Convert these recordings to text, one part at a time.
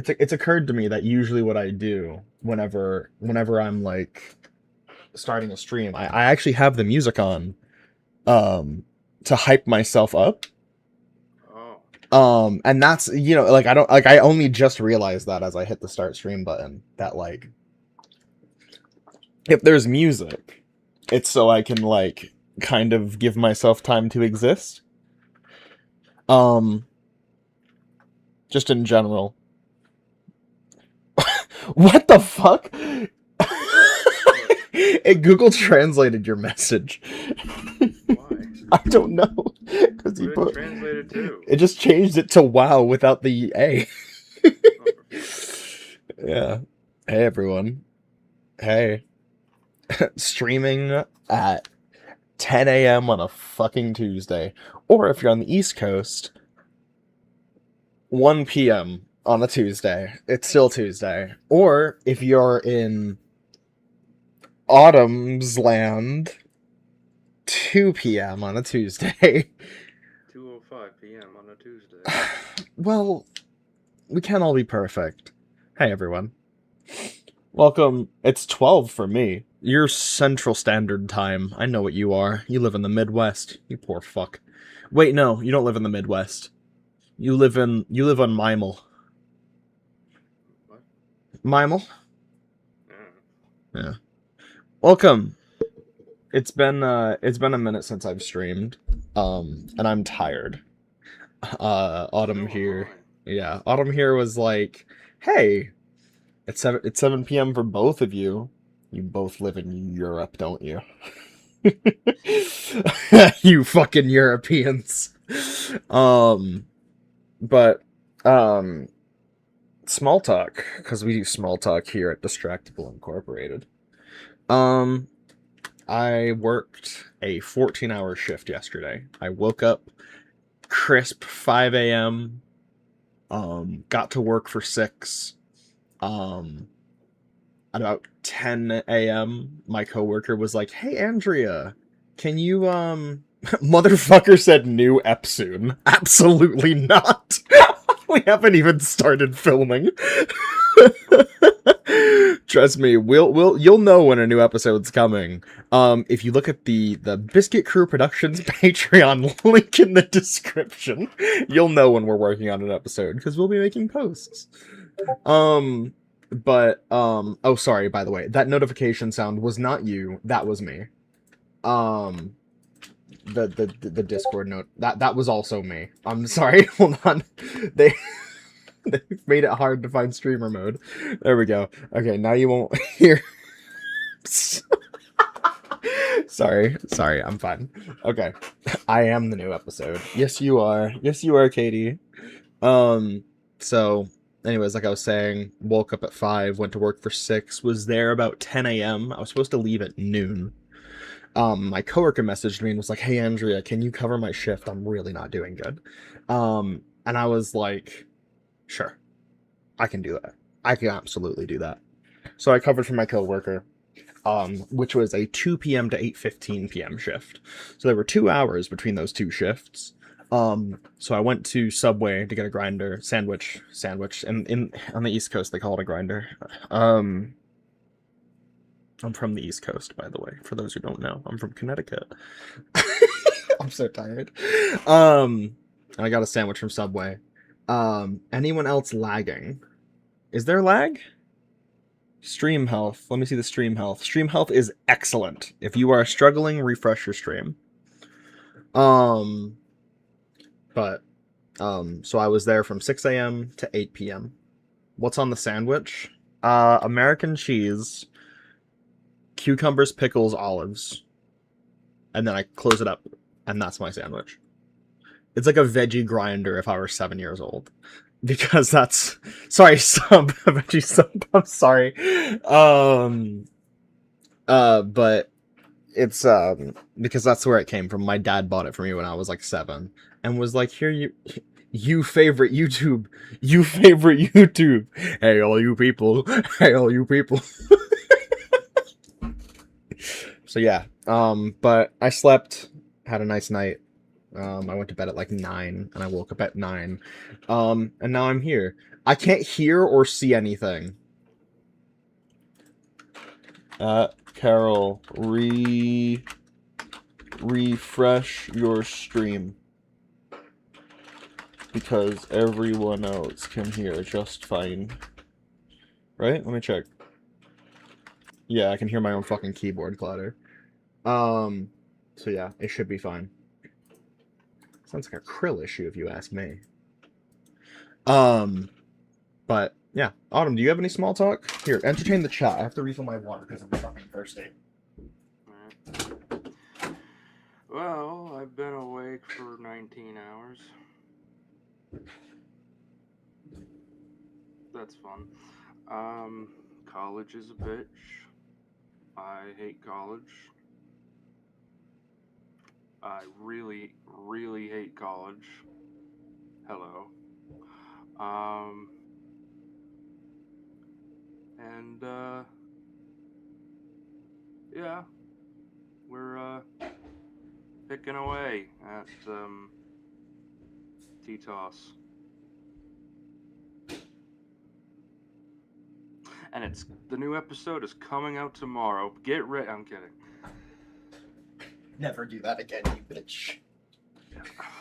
it's occurred to me that usually what I do whenever I'm like starting a stream, I actually have the music on to hype myself up. Oh. And that's, like, I don't, like, I only just realized that as I hit the start stream button, that, like, if there's music, it's so I can, like, kind of give myself time to exist. Just in general. What the fuck? It Google translated your message. Why? I don't know. Because What did it translate it to? It just changed it to wow without the A. Oh, Yeah. Hey everyone. Hey. Streaming at 10 a.m. on a fucking Tuesday. Or if you're on the East Coast, 1 p.m. on a Tuesday. It's still Tuesday. Or if you're in Autumn's Land, 2 p.m. on a Tuesday. 2:05 p.m. on a Tuesday. Well, we can't all be perfect. Hey everyone. Welcome. It's 12 for me. You're Central Standard Time. I know what you are. You live in the Midwest. You poor fuck. Wait, no, you don't live in the Midwest. You live on Mimel. What? Mimel? Mm. Yeah. Welcome. It's been a minute since I've streamed. And I'm tired. Autumn So here. am I. Yeah, Autumn here was like, "Hey, it's 7 p.m. for both of you. You both live in Europe, don't you?" You fucking Europeans. But small talk, because we do small talk here at Distractible Incorporated. I worked a 14-hour shift yesterday. I woke up crisp 5 a.m. Got to work for 6. At about 10 a.m., my coworker was like, "Hey, Andrea, can you, Motherfucker said new ep soon. Absolutely not. We haven't even started filming. Trust me, you'll know when a new episode's coming. If you look at the Biscuit Crew Productions Patreon link in the description, you'll know when we're working on an episode, because we'll be making posts. But oh, sorry, by the way, that notification sound was not you, that was me. The Discord note, that was also me. I'm sorry. Hold on. They they made it hard to find streamer mode. There we go. Okay, now you won't hear. Sorry, I'm fine. Okay. I am the new episode. Yes, you are. Yes, you are, Katie. So anyways, like I was saying, woke up at 5, went to work for 6, was there about 10 a.m. I was supposed to leave at noon. My coworker messaged me and was like, "Hey, Andrea, can you cover my shift? I'm really not doing good." And I was like, "Sure, I can do that. I can absolutely do that." So I covered for my coworker, which was a 2 p.m. to 8:15 p.m. shift. So there were 2 hours between those two shifts. So I went to Subway to get a grinder sandwich, and on the East Coast they call it a grinder. I'm from the East Coast, by the way, for those who don't know. I'm from Connecticut. I'm so tired. And I got a sandwich from Subway. Anyone else lagging? Is there lag? Stream health. Let me see the stream health. Stream health is excellent. If you are struggling, refresh your stream. But so I was there from 6 a.m. to 8 p.m. What's on the sandwich? American cheese, cucumbers, pickles, olives. And then I close it up, and that's my sandwich. It's like a veggie grinder if I were 7 years old. Because that's... Sorry, sub. Veggie sub. I'm sorry. But it's, because that's where it came from. My dad bought it for me when I was like 7. And was like, "Here, you favorite YouTube. You favorite YouTube. Hey, all you people. Hey, all you people." So yeah, but I slept, had a nice night. I went to bed at like 9, and I woke up at 9. And now I'm here. I can't hear or see anything. Carol, refresh your stream. Because everyone else can hear just fine. Right? Let me check. Yeah, I can hear my own fucking keyboard clatter. So yeah, it should be fine. Sounds like a Krill issue if you ask me. But yeah. Autumn, do you have any small talk? Here, entertain the chat. I have to refill my water because I'm fucking thirsty. Alright. Well, I've been awake for 19 hours. That's fun. College is a bitch. I hate college. I really, really hate college. Hello. And, yeah. We're, picking away at, TTOS. And the new episode is coming out tomorrow. Get ready. I'm kidding. Never do that again, you bitch.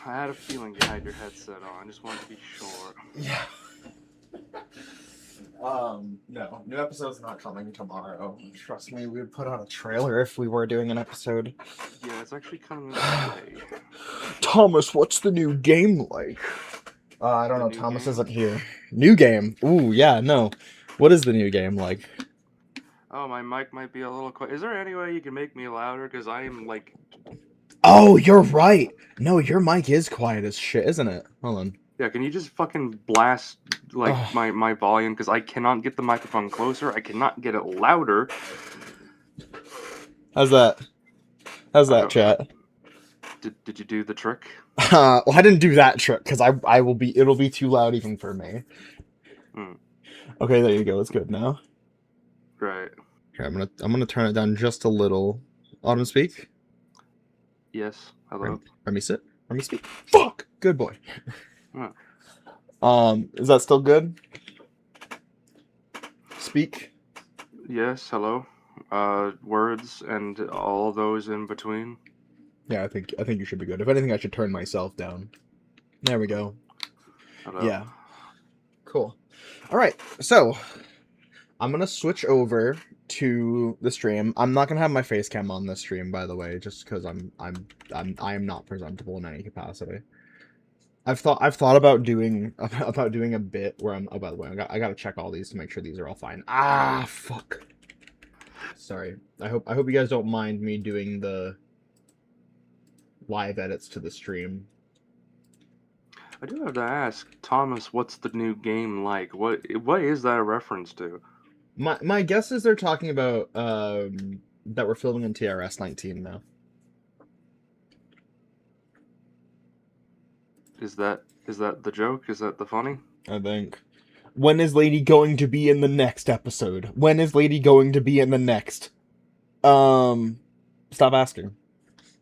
I had a feeling you had your headset on. I just wanted to be sure. Yeah. No. New episode's not coming tomorrow. Trust me, we would put on a trailer if we were doing an episode. Yeah, it's actually coming today. Thomas, what's the new game like? I don't know. Thomas isn't here. New game. Ooh, yeah, no. What is the new game like? Oh, my mic might be a little quiet. Is there any way you can make me louder? Because I am like... Oh, you're right. No, your mic is quiet as shit, isn't it? Hold on. Yeah, can you just fucking blast like my volume? Because I cannot get the microphone closer. I cannot get it louder. How's that? How's that, chat? Did you do the trick? Well, I didn't do that trick because it'll be too loud even for me. Okay, there you go. It's good now. Right. Here, I'm gonna turn it down just a little. Autumn, speak. Yes. Hello. Let me sit. Let me speak. Fuck. Good boy. Is that still good? Speak. Yes. Hello. Words and all those in between. Yeah, I think you should be good. If anything, I should turn myself down. There we go. Hello. Yeah. Cool. All right. So I'm gonna switch over to the stream. I'm not gonna have my face cam on this stream, by the way, just because I am not presentable in any capacity. I've thought about doing a bit where I'm. Oh, by the way, I gotta check all these to make sure these are all fine. Ah, fuck. Sorry. I hope you guys don't mind me doing the live edits to the stream. I do have to ask Thomas, what's the new game like? What is that a reference to? My guess is they're talking about that we're filming in TRS 19 now. Is that the joke? Is that the funny? I think. When is Lady going to be in the next episode? When is Lady going to be in the next? Stop asking.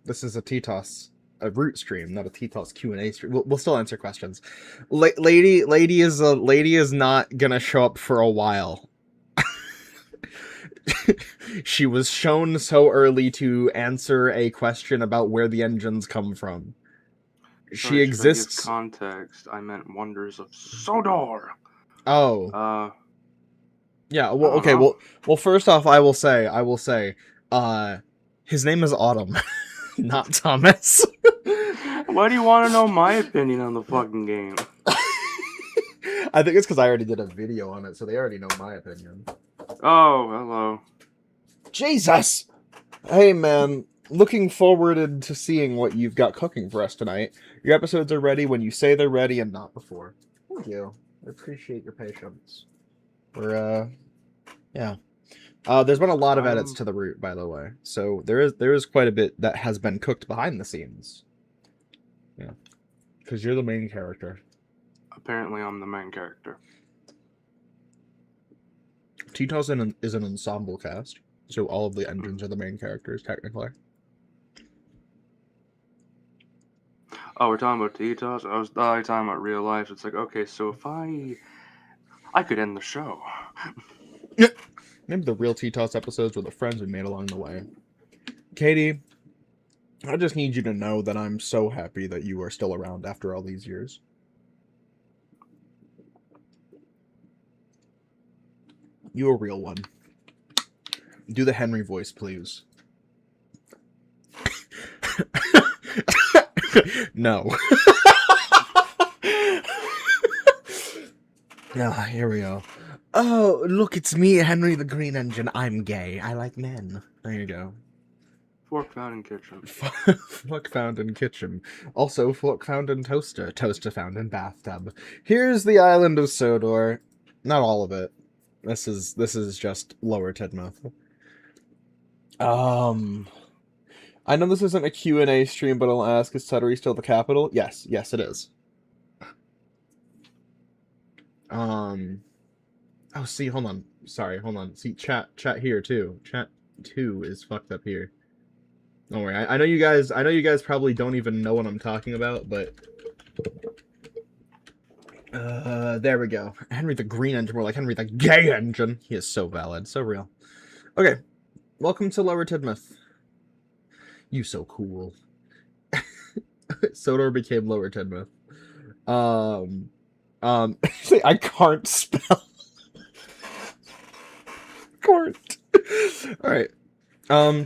This is a TTOS, a root stream, not a TTOS Q&A stream. We'll still answer questions. Lady is not gonna show up for a while. She was shown so early to answer a question about where the engines come from. She exists. Context. I meant Wonders of Sodor. Oh. Yeah. Well. Okay. Well. First off, I will say. His name is Autumn, not Thomas. Why do you want to know my opinion on the fucking game? I think it's because I already did a video on it, so they already know my opinion. Oh, hello. Jesus! Hey, man. Looking forward to seeing what you've got cooking for us tonight. Your episodes are ready when you say they're ready and not before. Thank you. I appreciate your patience. We're, yeah. There's been a lot of edits to the route, by the way. So there is quite a bit that has been cooked behind the scenes. Yeah. Because you're the main character. Apparently, I'm the main character. TTOS is an ensemble cast, so all of the engines are the main characters, technically. Oh, we're talking about TTOS? I was talking about real life. It's like, okay, so if I could end the show. Maybe the real TTOS episodes were the friends we made along the way. Katie, I just need you to know that I'm so happy that you are still around after all these years. You a real one. Do the Henry voice, please. No. Here we go. Oh, look, it's me, Henry the Green Engine. I'm gay. I like men. There you go. Fork found in kitchen. Fork found in kitchen. Also, fork found in toaster. Toaster found in bathtub. Here's the island of Sodor. Not all of it. This is just Lower Tidmouth. I know this isn't a Q&A stream, but I'll ask, is Sudbury still the capital? Yes, it is. Oh, see, hold on. Sorry, hold on. See, chat here too. Chat 2 is fucked up here. Don't worry. I know you guys probably don't even know what I'm talking about, but there we go. Henry the Green Engine, more like Henry the Gay Engine. He is so valid, so real. Okay, welcome to Lower Tidmouth. You so cool. Sodor became Lower Tidmouth. I can't spell. Can't. All right.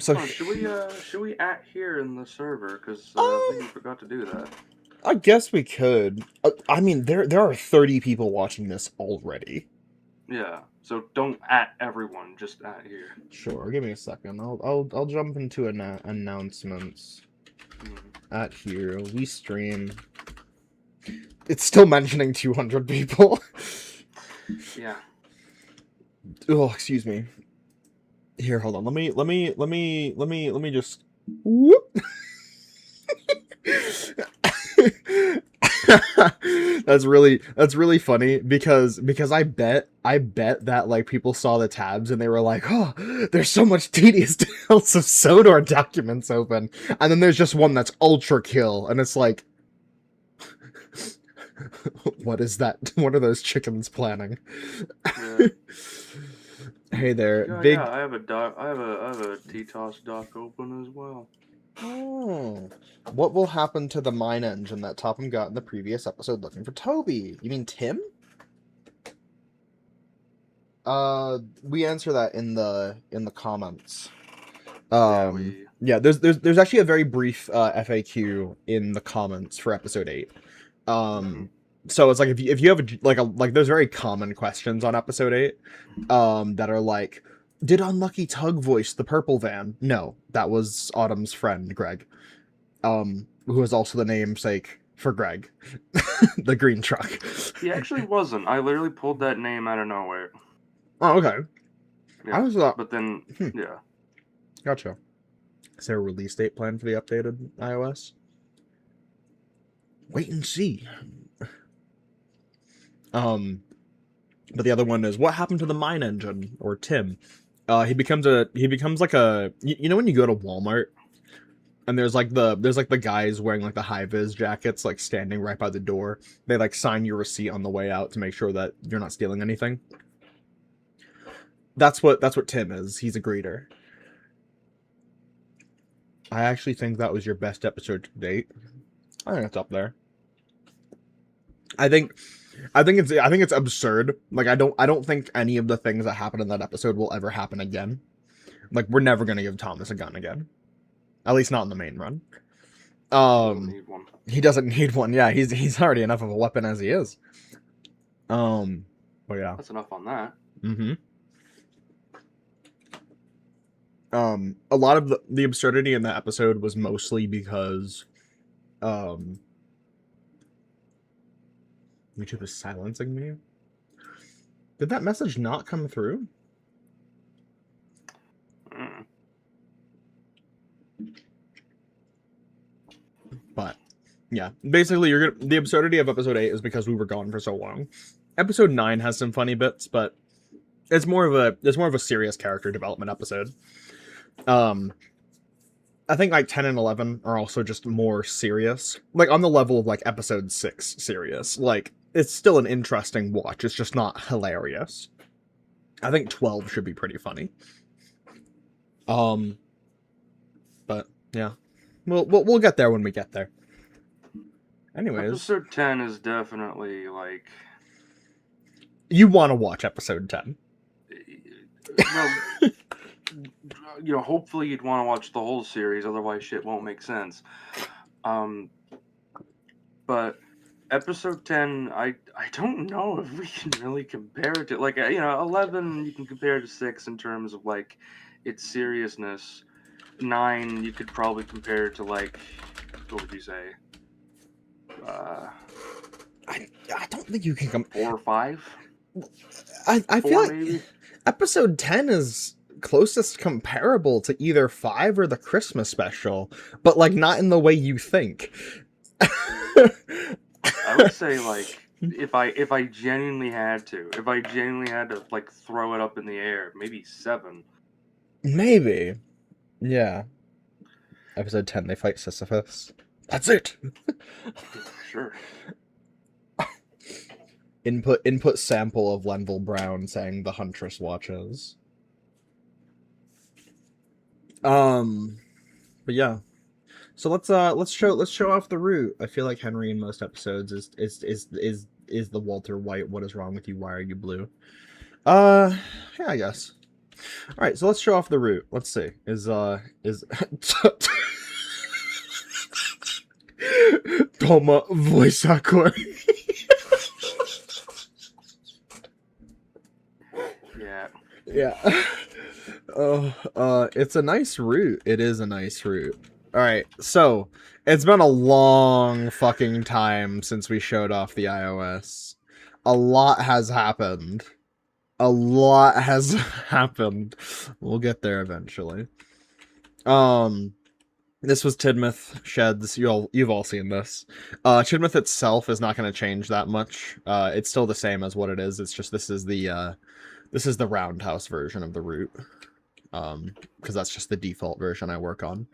So Should we at here in the server? Because I think we forgot to do that. I guess we could. I mean, there are 30 people watching this already. Yeah. So don't at everyone, just at here. Sure. Give me a second. I'll jump into announcements. At here, we stream. It's still mentioning 200 people. Yeah. Oh, excuse me. Here, hold on. Let me just. Whoop. That's really funny because I bet that like people saw the tabs and they were like, oh, there's so much tedious Tales of Sodor documents open, and then there's just one that's ultra kill, and it's like, what is that? What are those chickens planning? Yeah. Hey there, yeah, big. Yeah, I have a TTOS doc open as well. Oh, what will happen to the mine engine that Topham got in the previous episode looking for Toby? You mean Tim? We answer that in the comments. Yeah, there's actually a very brief FAQ in the comments for episode 8. So it's like if you have there's very common questions on episode 8 that are like, did Unlucky Tug voice the purple van? No, that was Autumn's friend Greg, who is also the namesake for Greg, the green truck. He actually wasn't. I literally pulled that name out of nowhere. Oh, okay. Yeah, I was but then yeah. Gotcha. Is there a release date planned for the updated iOS? Wait and see. But the other one is, what happened to the mine engine, or Tim? He becomes like a, you know when you go to Walmart and there's like the guys wearing like the high vis jackets like standing right by the door. They like sign your receipt on the way out to make sure that you're not stealing anything. That's what Tim is. He's a greeter. I actually think that was your best episode to date. I think it's up there. I think it's absurd. Like I don't think any of the things that happened in that episode will ever happen again. Like we're never gonna give Thomas a gun again. At least not in the main run. He doesn't need one. Yeah, he's already enough of a weapon as he is. But yeah. That's enough on that. Mm-hmm. A lot of the absurdity in that episode was mostly because YouTube is silencing me. Did that message not come through? But yeah, basically the absurdity of episode 8 is because we were gone for so long. Episode 9 has some funny bits, but it's more of a serious character development episode. I think like 10 and 11 are also just more serious, like on the level of like episode 6 serious. Like it's still an interesting watch, it's just not hilarious. I think 12 should be pretty funny. But yeah, we'll get there when we get there. Anyways, Episode 10 is definitely like, you want to watch episode 10. well, hopefully you'd want to watch the whole series, otherwise shit won't make sense. But episode 10, I don't know if we can really compare it to, like, 11 you can compare to 6 in terms of like its seriousness. 9 you could probably compare it to, like, what would you say? I don't think you can 4 or 5. I 4 feel like maybe. episode 10 is closest comparable to either 5 or the Christmas special, but like not in the way you think. I would say, like, if I genuinely had to, like throw it up in the air, maybe 7. Maybe. Yeah. Episode 10, they fight Sisyphus. That's it. Sure. Input sample of Lenville Brown saying the Huntress watches. But yeah. So let's show off the root. I feel like Henry in most episodes is the Walter White. What is wrong with you? Why are you blue? Yeah, I guess. All right, so let's show off the root. Let's see. Is Toma voice accord. Yeah. Yeah. Oh, it's a nice root. It is a nice root. Alright, so it's been a long fucking time since we showed off the iOS. A lot has happened. A lot has happened. We'll get there eventually. This was Tidmouth Sheds. You've all seen this. Tidmouth itself is not going to change that much. It's still the same as what it is. It's just this is the roundhouse version of the root. Because that's just the default version I work on.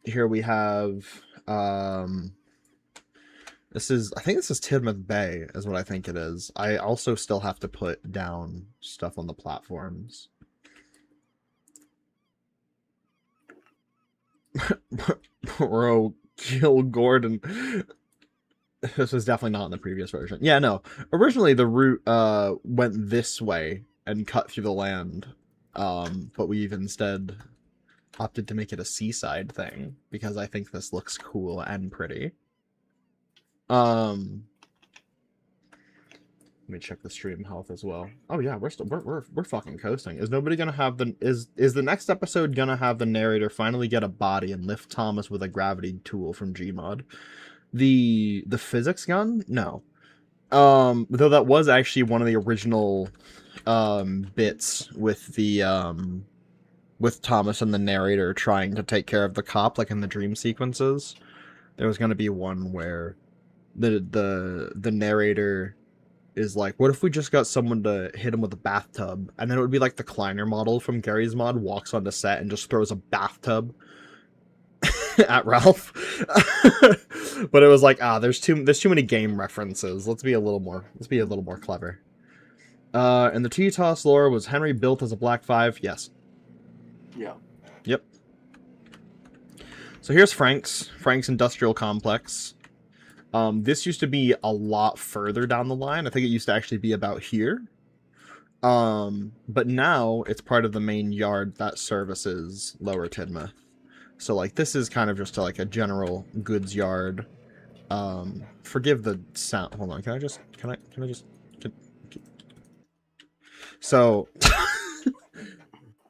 Here we have I think this is Tidmouth Bay is what I think it is. I also still have to put down stuff on the platforms. Bro, kill Gordon. This was definitely not in the previous version. Yeah, no. Originally the route went this way and cut through the land. But we've instead opted to make it a seaside thing because I think this looks cool and pretty. Let me check the stream health as well. Oh yeah, we're fucking coasting. Is nobody gonna have is the next episode gonna have the narrator finally get a body and lift Thomas with a gravity tool from Gmod? The physics gun? No. Though that was actually one of the original bits with the with Thomas and the narrator trying to take care of the cop, like in the dream sequences. There was gonna be one where the narrator is like, what if we just got someone to hit him with a bathtub? And then it would be like the Kleiner model from Gary's Mod walks on the set and just throws a bathtub at Ralph. But it was like, there's too many game references. Let's be a little more clever. And the TTOS lore, was Henry built as a Black 5? Yes. Yeah. Yep. So here's Frank's industrial complex. This used to be a lot further down the line. I think it used to actually be about here. But now it's part of the main yard that services Lower Tidmouth. So like this is kind of just like a general goods yard. Forgive the sound. Hold on. Can I just So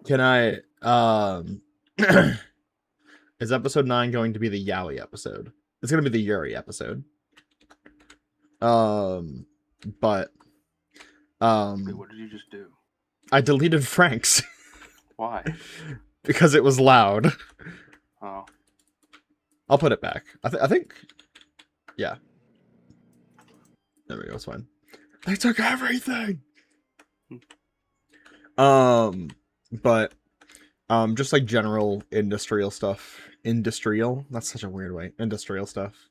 can I is episode 9 going to be the Yowie episode? It's going to be the Yuri episode. But Wait, what did you just do? I deleted Frank's. Why? Because it was loud. Oh. I'll put it back. I think. Yeah. There we go. It's fine. They took everything. But Just like general industrial stuff. Industrial? That's such a weird way. Industrial stuff.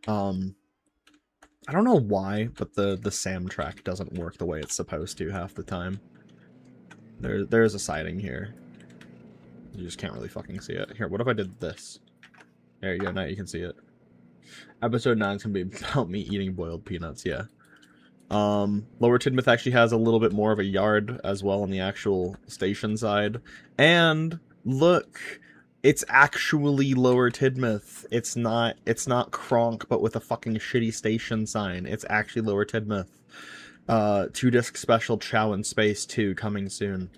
I don't know why, but the SAM track doesn't work the way it's supposed to half the time. There's a siding here. You just can't really fucking see it. Here, what if I did this? There you go, now you can see it. Episode 9 is gonna be about me eating boiled peanuts, yeah. Lower Tidmouth actually has a little bit more of a yard as well on the actual station side. And look, it's actually Lower Tidmouth. It's not Kronk, but with a fucking shitty station sign. It's actually Lower Tidmouth. 2-disc special Chow in Space 2 coming soon.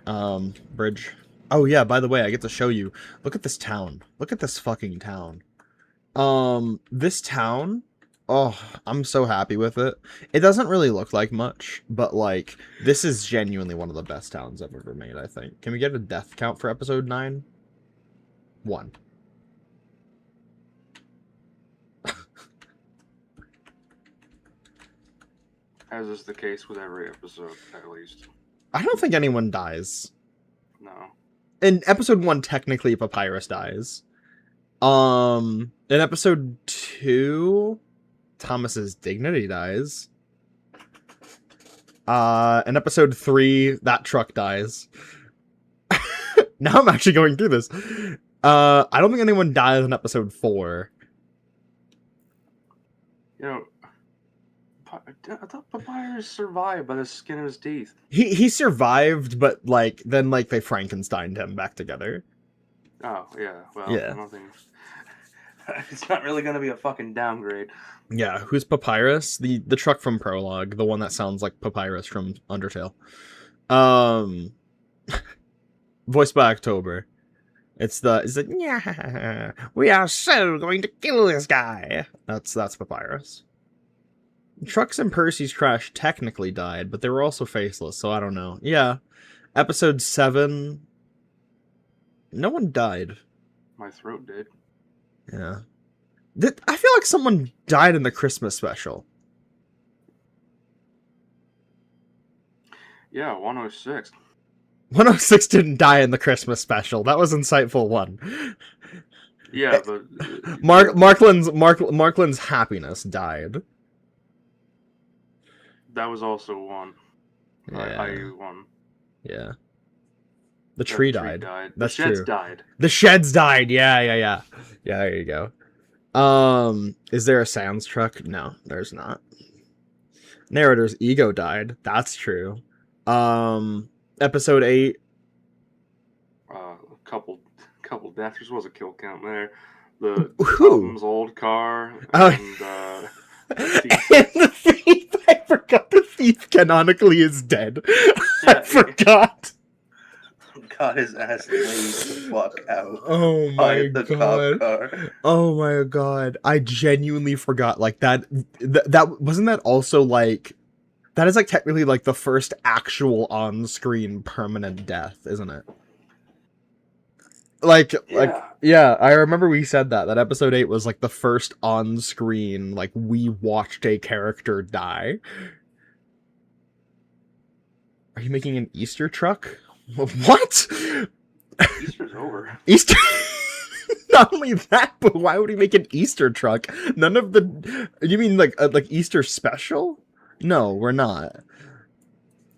Bridge. Oh yeah, by the way, I get to show you. Look at this town. Look at this fucking town. This town, oh, I'm so happy with it. It doesn't really look like much, but like, this is genuinely one of the best towns I've ever made, I think. Can we get a death count for episode 9? 1. As is the case with every episode, at least. I don't think anyone dies. No. In episode 1, technically Papyrus dies. In episode 2, Thomas's dignity dies. In episode 3, that truck dies. Now I'm actually going through this. I don't think anyone dies in episode 4. You know, I thought Papyrus survived by the skin of his teeth. He survived, but like then like they Frankensteined him back together. Oh yeah, well, yeah. Nothing. It's not really gonna be a fucking downgrade. Yeah, who's Papyrus? The truck from Prologue, the one that sounds like Papyrus from Undertale. Voiced by October. It's like, yeah, we are so going to kill this guy. That's Papyrus. Trucks and Percy's crash technically died, but they were also faceless, so I don't know. Yeah. Episode 7. No one died. My throat did. Yeah. I feel like someone died in the Christmas special. Yeah, 106. 106 didn't die in the Christmas special. That was Insightful 1. Yeah, but Markland's happiness died. That was also 1. Yeah. IU 1. Yeah. The tree died. That's the sheds true. died. The sheds died. Yeah. Yeah, there you go. Is there a Sans truck? No, there's not. Narrator's ego died. That's true. Episode 8. A couple deaths. There was a kill count there. The Tom's old car and the thief. I forgot the thief canonically is dead. I forgot. Got his ass laid the fuck out. Oh my god. Oh my god. I genuinely forgot. Like that wasn't that also like that is like technically like the first actual on-screen permanent death, isn't it? Yeah, I remember we said that episode 8 was like the first on-screen like we watched a character die. Are you making an Easter truck? What? Easter's over. Easter. Not only that, but why would he make an Easter truck? None of the. You mean like Easter special? No, we're not.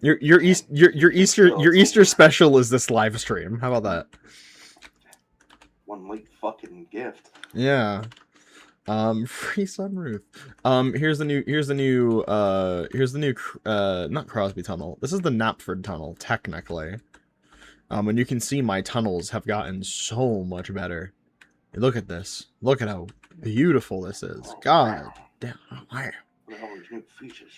Your Easter special is this live stream. How about that? One late fucking gift. Yeah. Free sunroof. Here's the new not Crosby Tunnel. This is the Knapford Tunnel, technically. And you can see my tunnels have gotten so much better. Look at this. Look at how beautiful this is. God damn. Wow. New features.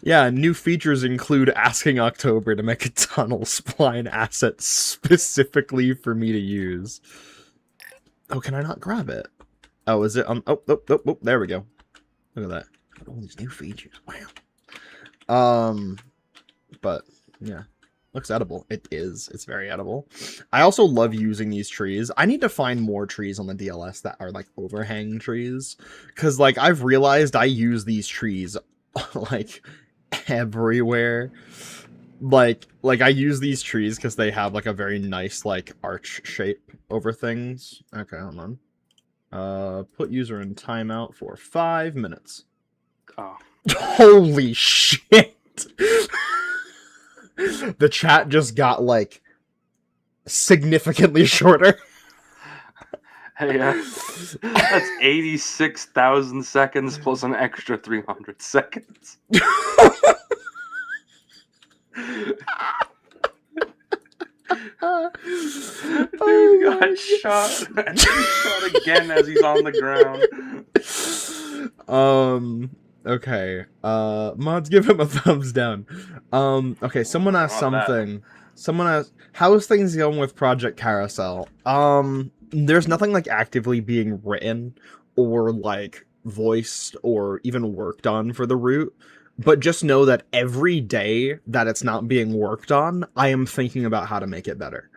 Yeah, new features include asking October to make a tunnel spline asset specifically for me to use. Oh, can I not grab it? Oh, is it on? Oh, there we go. Look at that. All these new features. Wow. But yeah, looks edible. It is. It's very edible. I also love using these trees. I need to find more trees on the DLS that are like overhang trees, because like I've realized I use these trees like everywhere. Like I use these trees because they have like a very nice like arch shape over things. Okay, hold on. Put user in timeout for 5 minutes. Oh. Holy shit! The chat just got like significantly shorter. Hey, that's 86,000 seconds plus an extra 300 seconds. Dude got shot and then shot again as he's on the ground. Okay. Mods, give him a thumbs down. Okay, someone asked something. Someone asked, how is things going with Project Carousel? There's nothing like actively being written or like voiced or even worked on for the route. But just know that every day that it's not being worked on, I am thinking about how to make it better.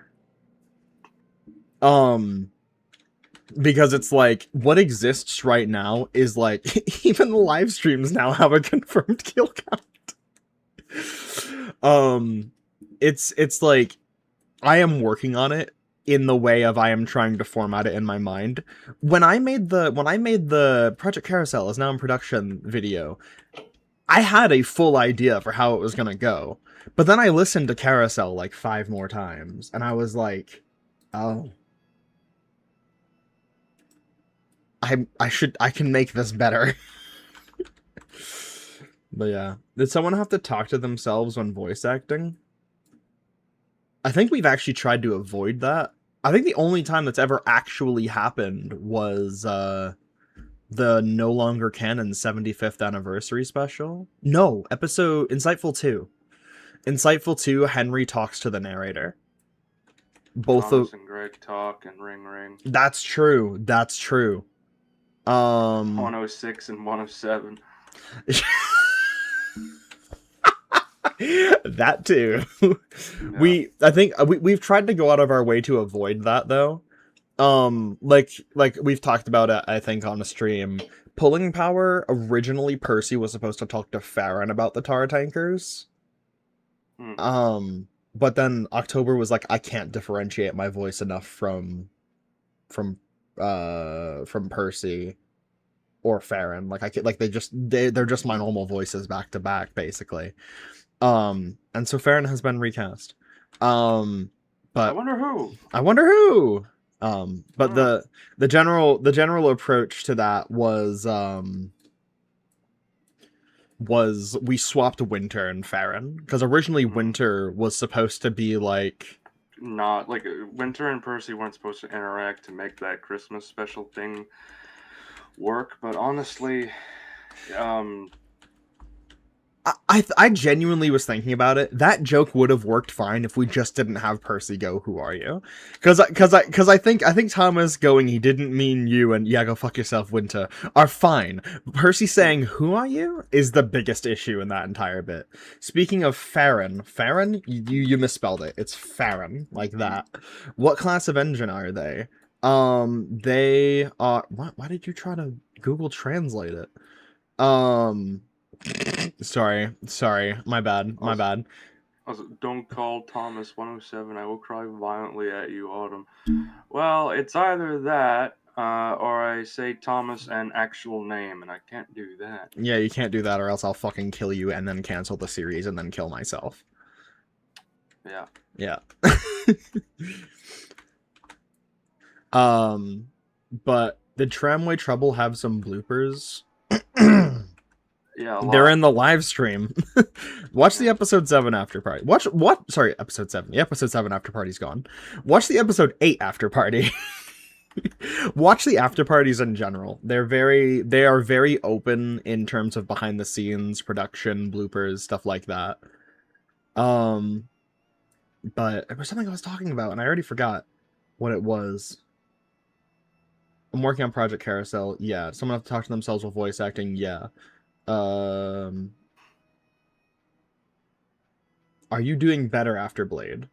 Because it's like, what exists right now is like, even the live streams now have a confirmed kill count. It's like, I am working on it in the way of I am trying to format it in my mind. When I made the Project Carousel is now in production video, I had a full idea for how it was gonna go. But then I listened to Carousel like 5 more times, and I was like, oh. I can make this better. But yeah. Did someone have to talk to themselves when voice acting? I think we've actually tried to avoid that. I think the only time that's ever actually happened was the No Longer Canon 75th anniversary special. No, episode Insightful 2. Insightful 2, Henry talks to the narrator. Both Thomas and Greg talk and ring ring. That's true. That's true. 106 and 107. That too. Yeah. I think we've tried to go out of our way to avoid that though. Like we've talked about it, I think, on a stream. Pulling power, originally Percy was supposed to talk to Farron about the tar tankers. But then October was like, I can't differentiate my voice enough from Percy or Farron. Like I could, like they're just my normal voices back to back, basically. And so Farron has been recast. But I wonder who. But the general approach to that was we swapped Winter and Farron, because originally Winter was supposed to be like, not like Winter and Percy weren't supposed to interact to make that Christmas special thing work, but honestly, I genuinely was thinking about it. That joke would have worked fine if we just didn't have Percy go, "Who are you?" Because I think Thomas going, "He didn't mean you," and "Yeah, go fuck yourself, Winter," are fine. Percy saying, "Who are you?" is the biggest issue in that entire bit. Speaking of Farron, you misspelled it. It's Farron, like that. What class of engine are they? They are. What? Why did you try to Google Translate it? Sorry, my bad. Don't call Thomas 107. I will cry violently at you, Autumn. Well, it's either that, or I say Thomas and actual name, and I can't do that. Yeah, you can't do that, or else I'll fucking kill you and then cancel the series and then kill myself. Yeah. Yeah. But did Tramway Trouble have some bloopers? Yeah, they're in the live stream. Watch the episode 7 after party. Sorry, episode 7. The episode 7 after party's gone. Watch the episode 8 after party. Watch the after parties in general. They are very open in terms of behind the scenes, production, bloopers, stuff like that. But there was something I was talking about and I already forgot what it was. I'm working on Project Carousel. Yeah. Someone have to talk to themselves with voice acting. Yeah. Are you doing better after Blade?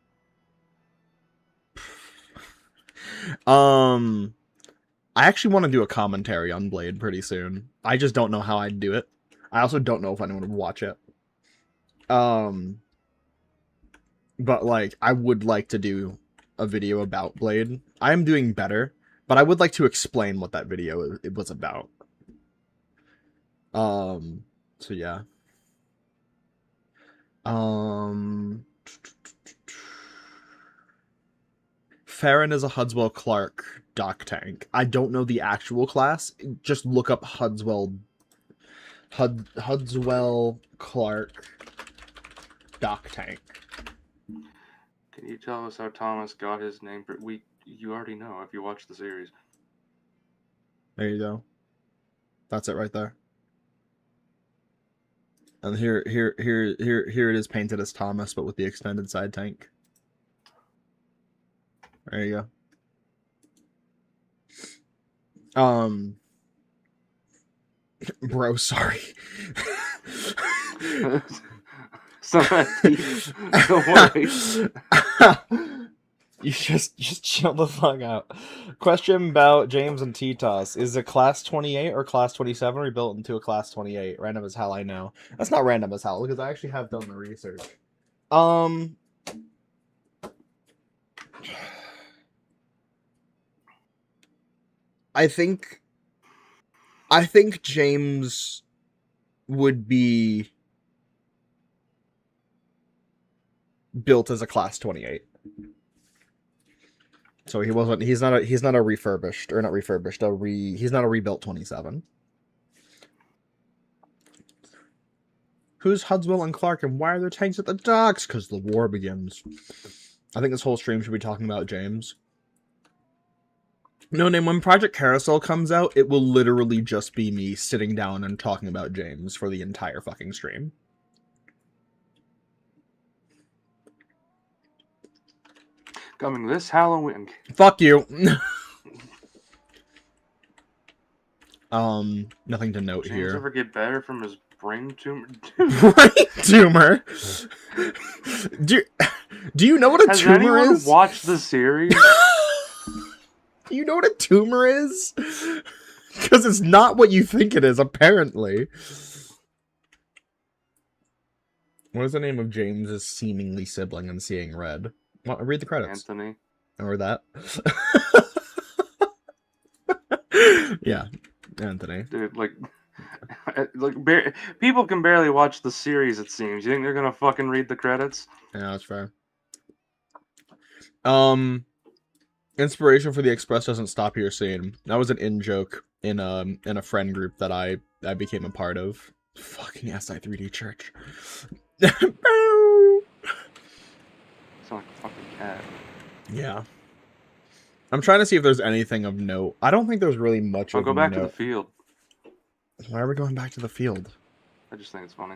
I actually want to do a commentary on Blade pretty soon. I just don't know how I'd do it. I also don't know if anyone would watch it. But like, I would like to do a video about Blade. I am doing better, but I would like to explain what that video it was about. So yeah. Farron is a Hudswell Clark dock tank. I don't know the actual class. Just look up Hudswell Clark dock tank. Can you tell us how Thomas got his name? You already know if you watch the series. There you go. That's it right there. And here it is painted as Thomas, but with the extended side tank. There you go. Bro, sorry. Don't worry. You just chill the fuck out. Question about James and TTOS. Is it class 28 or class 27 rebuilt into a class 28? Random as hell, I know. That's not random as hell, because I actually have done the research. I think James would be built as a class 28. So he's not a refurbished, or not refurbished, he's not a rebuilt 27. Who's Hudswell and Clark, and why are there tanks at the docks? Because the war begins. I think this whole stream should be talking about James. No name, when Project Carousel comes out, it will literally just be me sitting down and talking about James for the entire fucking stream. Coming this Halloween. Fuck you. Nothing to note James here. ever get better from his brain tumor? Brain tumor? Do you know what a tumor is? Has anyone watched the series? Do you know what a tumor is? Because it's not what you think it is, apparently. What is the name of James's seemingly sibling in Seeing Red? Well, read the credits. Anthony. Or that. Yeah, Anthony. Dude, people can barely watch the series, it seems. You think they're gonna fucking read the credits? Yeah, that's fair. Inspiration for the Express doesn't stop here scene. That was an in-joke in a friend group that I became a part of. Fucking SI3D church. Sound like a fucking cat. Yeah. I'm trying to see if there's anything of note. I don't think there's really much of note. I'll go back to the field. Why are we going back to the field? I just think it's funny.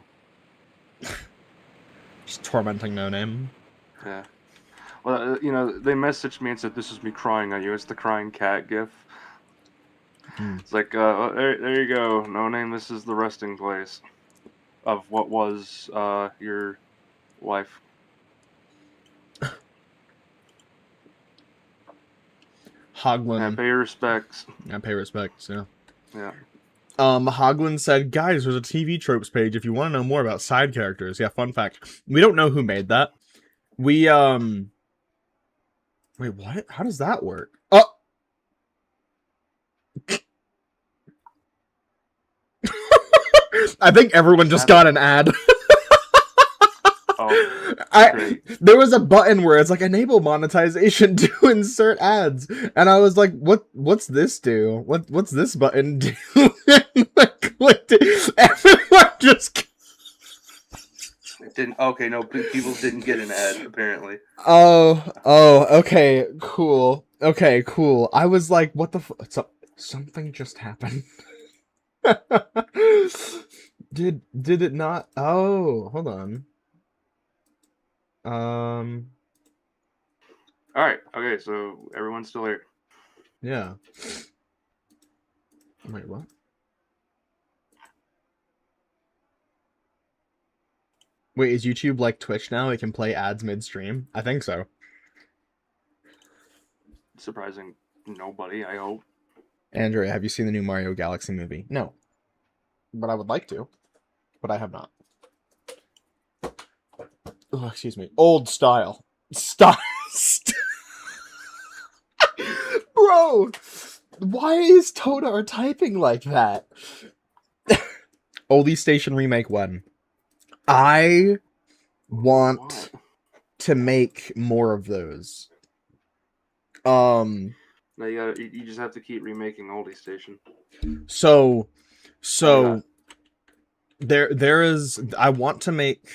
Just tormenting No Name. Yeah. Well, they messaged me and said, "This is me crying at you." It's the crying cat gif. It's like, there you go. No Name, this is the resting place of what was your wife. Hoglin. Yeah, pay your respects. Yeah, pay respects, yeah. Yeah. Hoglin said, guys, there's a TV tropes page if you want to know more about side characters. Yeah, fun fact. We don't know who made that. We, Wait, what? How does that work? Oh! I think everyone just got an ad. There was a button where it's like enable monetization to insert ads, and I was like, what's this do? What's this button do? And I clicked it. Everyone just didn't. Okay, no, people didn't get an ad apparently. Oh, okay, cool. Okay, cool. I was like, what the something just happened. Did it not? Oh, hold on. Alright, okay, so everyone's still here. Yeah. Wait, what? Wait, is YouTube like Twitch now? It can play ads midstream? I think so. Surprising nobody, I hope. Andrea, have you seen the new Mario Galaxy movie? No. But I would like to. But I have not. Oh, excuse me. Old style. Style. Bro, why is Todar typing like that? Oldie Station remake when? I want What? to make more of those. No, you just have to keep remaking Oldie Station. So I there is, I want to make,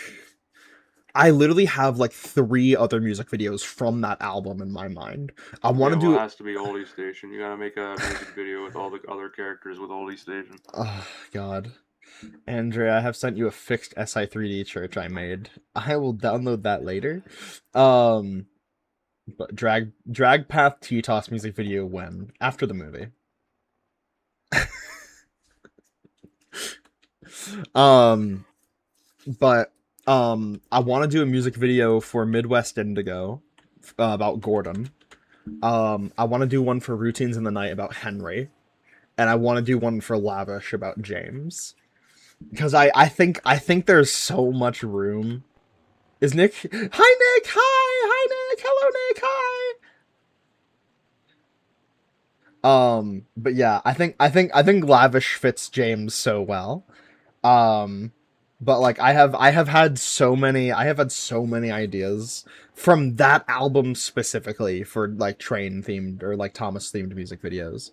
I literally have like 3 other music videos from that album in my mind. I want Yeah, to well, it do. has to be Oldie Station. You gotta make a music video with all the other characters with Oldie Station. Oh God, Andrea, I have sent you a fixed SI3D church I made. I will download that later. But drag path TTOS music video when? After the movie. um, but I want to do a music video for Midwest Indigo about Gordon. I want to do one for Routines in the Night about Henry, and I want to do one for Lavish about James, because I think there's so much room. Is Nick? Hi Nick. Hi Nick. Hello Nick. Hi. But yeah, I think Lavish fits James so well. Um, but like I have had so many ideas from that album specifically for like train themed or like Thomas themed music videos.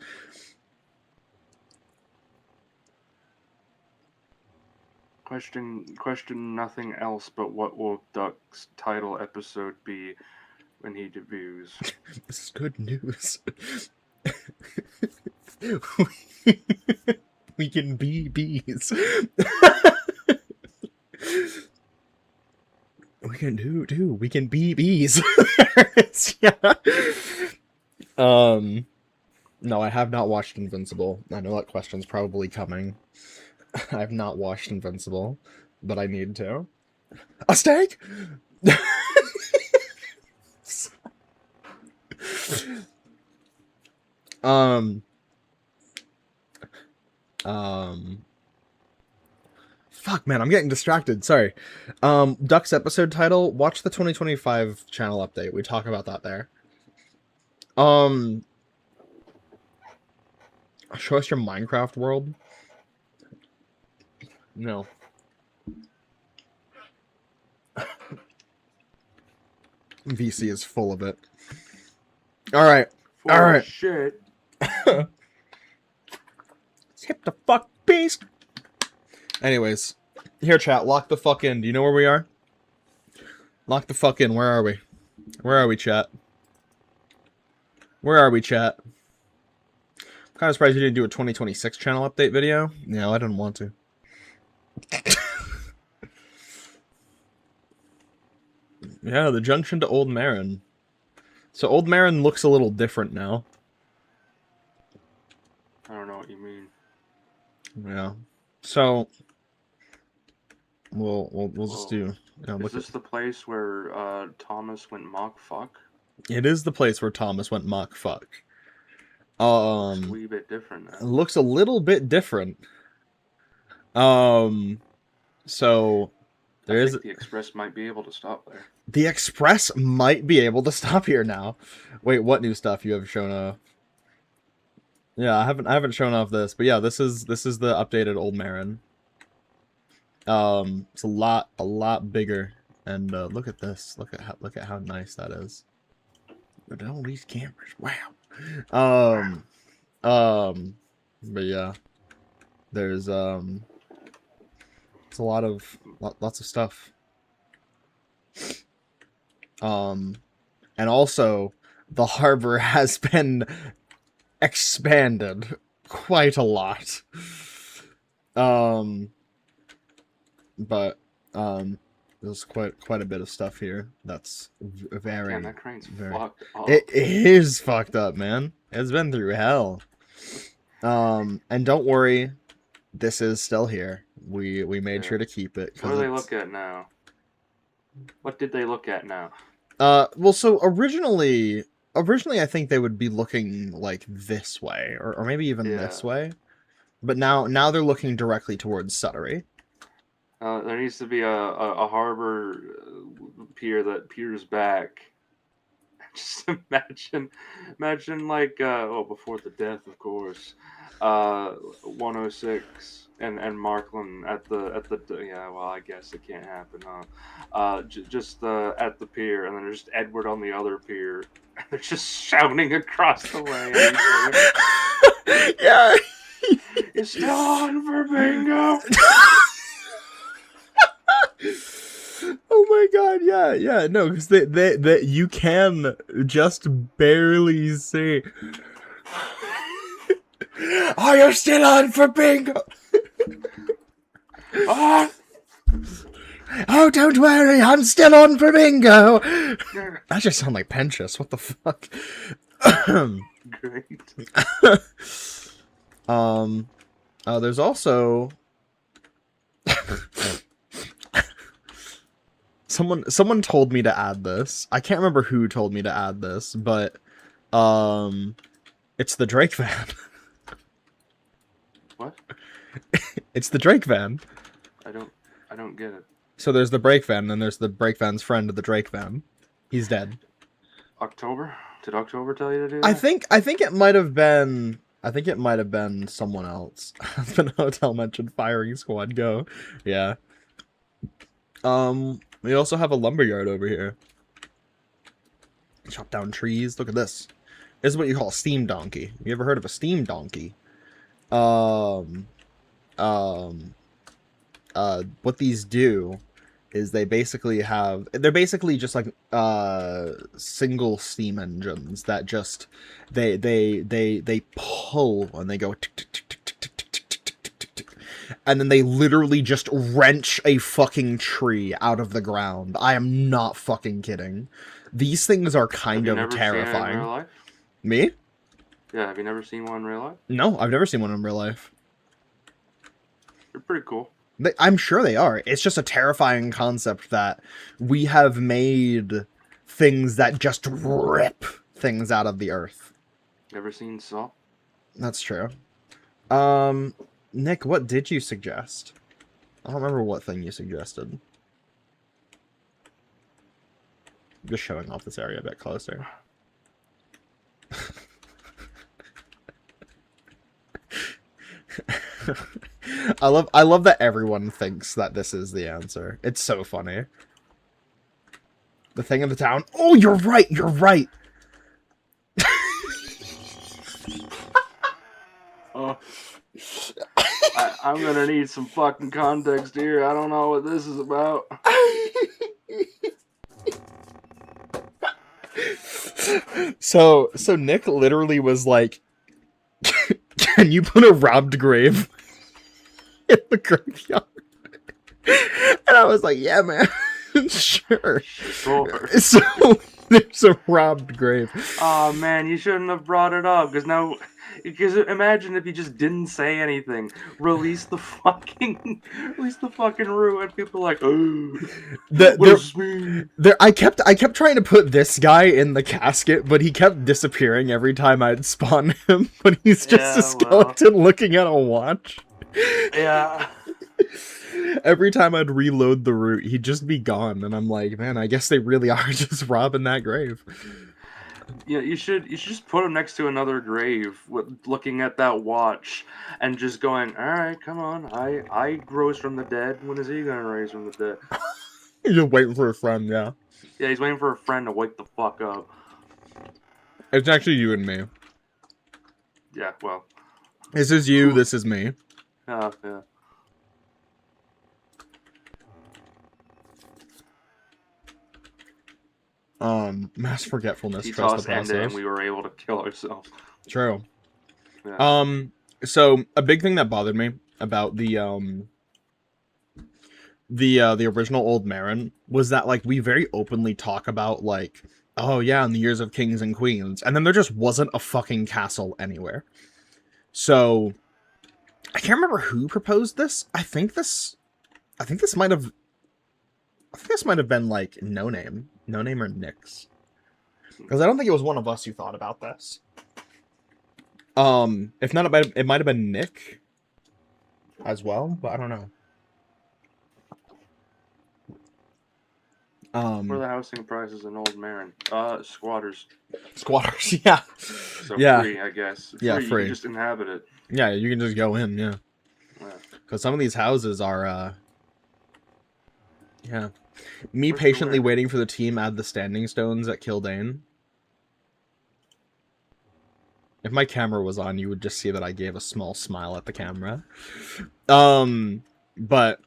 Question nothing else but what will Duck's title episode be when he debuts? This is good news. We can be bees. We can we can be bees. Yeah. No, I have not watched Invincible. I know that question's probably coming. I have not watched Invincible, but I need to. A steak? um um Fuck, man, I'm getting distracted. Sorry. Duck's episode title, watch the 2025 channel update. We talk about that there. Show us your Minecraft world. No. VC is full of it. All right. All right. Shit. Let's hit the fuck beast. Anyways, here, chat. Lock the fuck in. Do you know where we are? Lock the fuck in. Where are we? Where are we, chat? Where are we, chat? I'm kind of surprised you didn't do a 2026 channel update video. No, I didn't want to. Yeah, the junction to Old Marin. So Old Marin looks a little different now. I don't know what you mean. Yeah. So we'll just do. Is this the place where Thomas went mock fuck? It is the place where Thomas went mock fuck. Looks a wee bit different now. It looks a little bit different. So there is the Express might be able to stop there. The Express might be able to stop here now. Wait, what new stuff you have shown off? Yeah, I haven't shown off this, but yeah, this is the updated Old Marin. It's a lot bigger, and look at this. Look at how nice that is. Look at all these cameras. Wow. But yeah, there's it's a lots of stuff. And also the harbor has been expanded quite a lot. But there's quite a bit of stuff here that's very. Damn, that crane's fucked up. It is fucked up, man. It's been through hell. And don't worry, this is still here. We made sure to keep it. What do they look at now? What did they look at now? Well, so originally I think they would be looking like this way, or maybe even this way. But now they're looking directly towards Suttery. There needs to be a harbor pier that peers back. Just imagine like before the death, of course, 106 and Markland at the yeah. Well, I guess it can't happen, huh? Just at the pier, and then there's just Edward on the other pier, and they're just shouting across the way at each other. Yeah. You're still on for bingo. Oh my god, yeah, no, because they you can just barely see. Are you still on for bingo? Ah! Oh, don't worry, I'm still on for bingo. That just sound like Pentious. What the fuck? Great. There's also someone told me to add this. I can't remember who told me to add this, but it's the Drake van. What? It's the Drake van. I don't get it. So there's the Brake van, and then there's the Brake van's friend, the Drake van. He's dead. October? Did October tell you to do that? I think it might have been someone else. Husband Hotel mentioned firing squad go. Yeah. We also have a lumberyard over here. Chop down trees. Look at this. This is what you call a steam donkey. You ever heard of a steam donkey? What these do is they're basically just like single steam engines that just they pull and they go tick, tick, tick, tick, tick, tick, tick, tick, tick, tick, tick, and then they literally just wrench a fucking tree out of the ground. I am not fucking kidding. These things are kind of terrifying. In real life? Me? Yeah, have you never seen one in real life? No, I've never seen one in real life. They're pretty cool. I'm sure they are. It's just a terrifying concept that we have made things that just rip things out of the earth. Ever seen Saw? That's true. Nick, what did you suggest? I don't remember what thing you suggested. I'm just showing off this area a bit closer. I love that everyone thinks that this is the answer. It's so funny. The thing in the town. Oh, you're right. You're right. Oh. I'm gonna need some fucking context here. I don't know what this is about. So Nick literally was like, "Can you put a robbed grave in the graveyard?" And I was like, "Yeah, man, sure." So there's a robbed grave. Oh man, you shouldn't have brought it up because imagine if you just didn't say anything. Release the fucking root, and people are like, oh, what does this mean? I kept trying to put this guy in the casket, but he kept disappearing every time I'd spawn him. But he's just a skeleton looking at a watch. Yeah. Every time I'd reload the route, he'd just be gone, and I'm like, man, I guess they really are just robbing that grave. Yeah, you should just put him next to another grave, looking at that watch, and just going, all right, come on, I rose from the dead. When is he gonna rise from the dead? He's just waiting for a friend, yeah. Yeah, he's waiting for a friend to wake the fuck up. It's actually you and me. Yeah, well. This is you. This is me. Yeah. Mass forgetfulness. TTOS ended and we were able to kill ourselves. True. Yeah. So a big thing that bothered me about the original Old Marin was that, like, we very openly talk about, like, oh yeah, in the years of kings and queens, and then there just wasn't a fucking castle anywhere. So I can't remember who proposed this. I think this might have been like No Name or Nyx, because I don't think it was one of us who thought about this. If not, it might have been Nick as well, but I don't know. What are Um, the housing prices in Old Marin? Squatters. squatters. Yeah, So yeah, free, I guess. yeah. Free. You can Free. just inhabit it. Yeah, you can just go in. Yeah, Yeah. because some of these houses are. Yeah. Me Where's the patiently where? waiting for the team add the standing stones at Kildane. If my camera was on, you would just see that I gave a small smile at the camera. But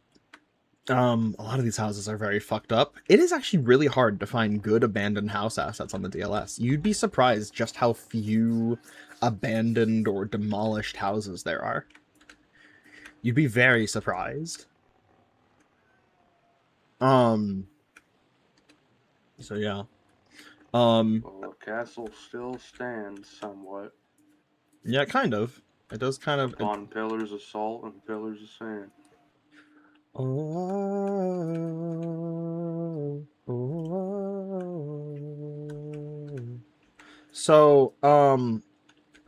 a lot of these houses are very fucked up. It is actually really hard to find good abandoned house assets on the DLS. You'd be surprised just how few abandoned or demolished houses there are. You'd be very surprised. So yeah. Well, the castle still stands somewhat Yeah, kind of. It does kind of. upon pillars of salt and pillars of sand. So,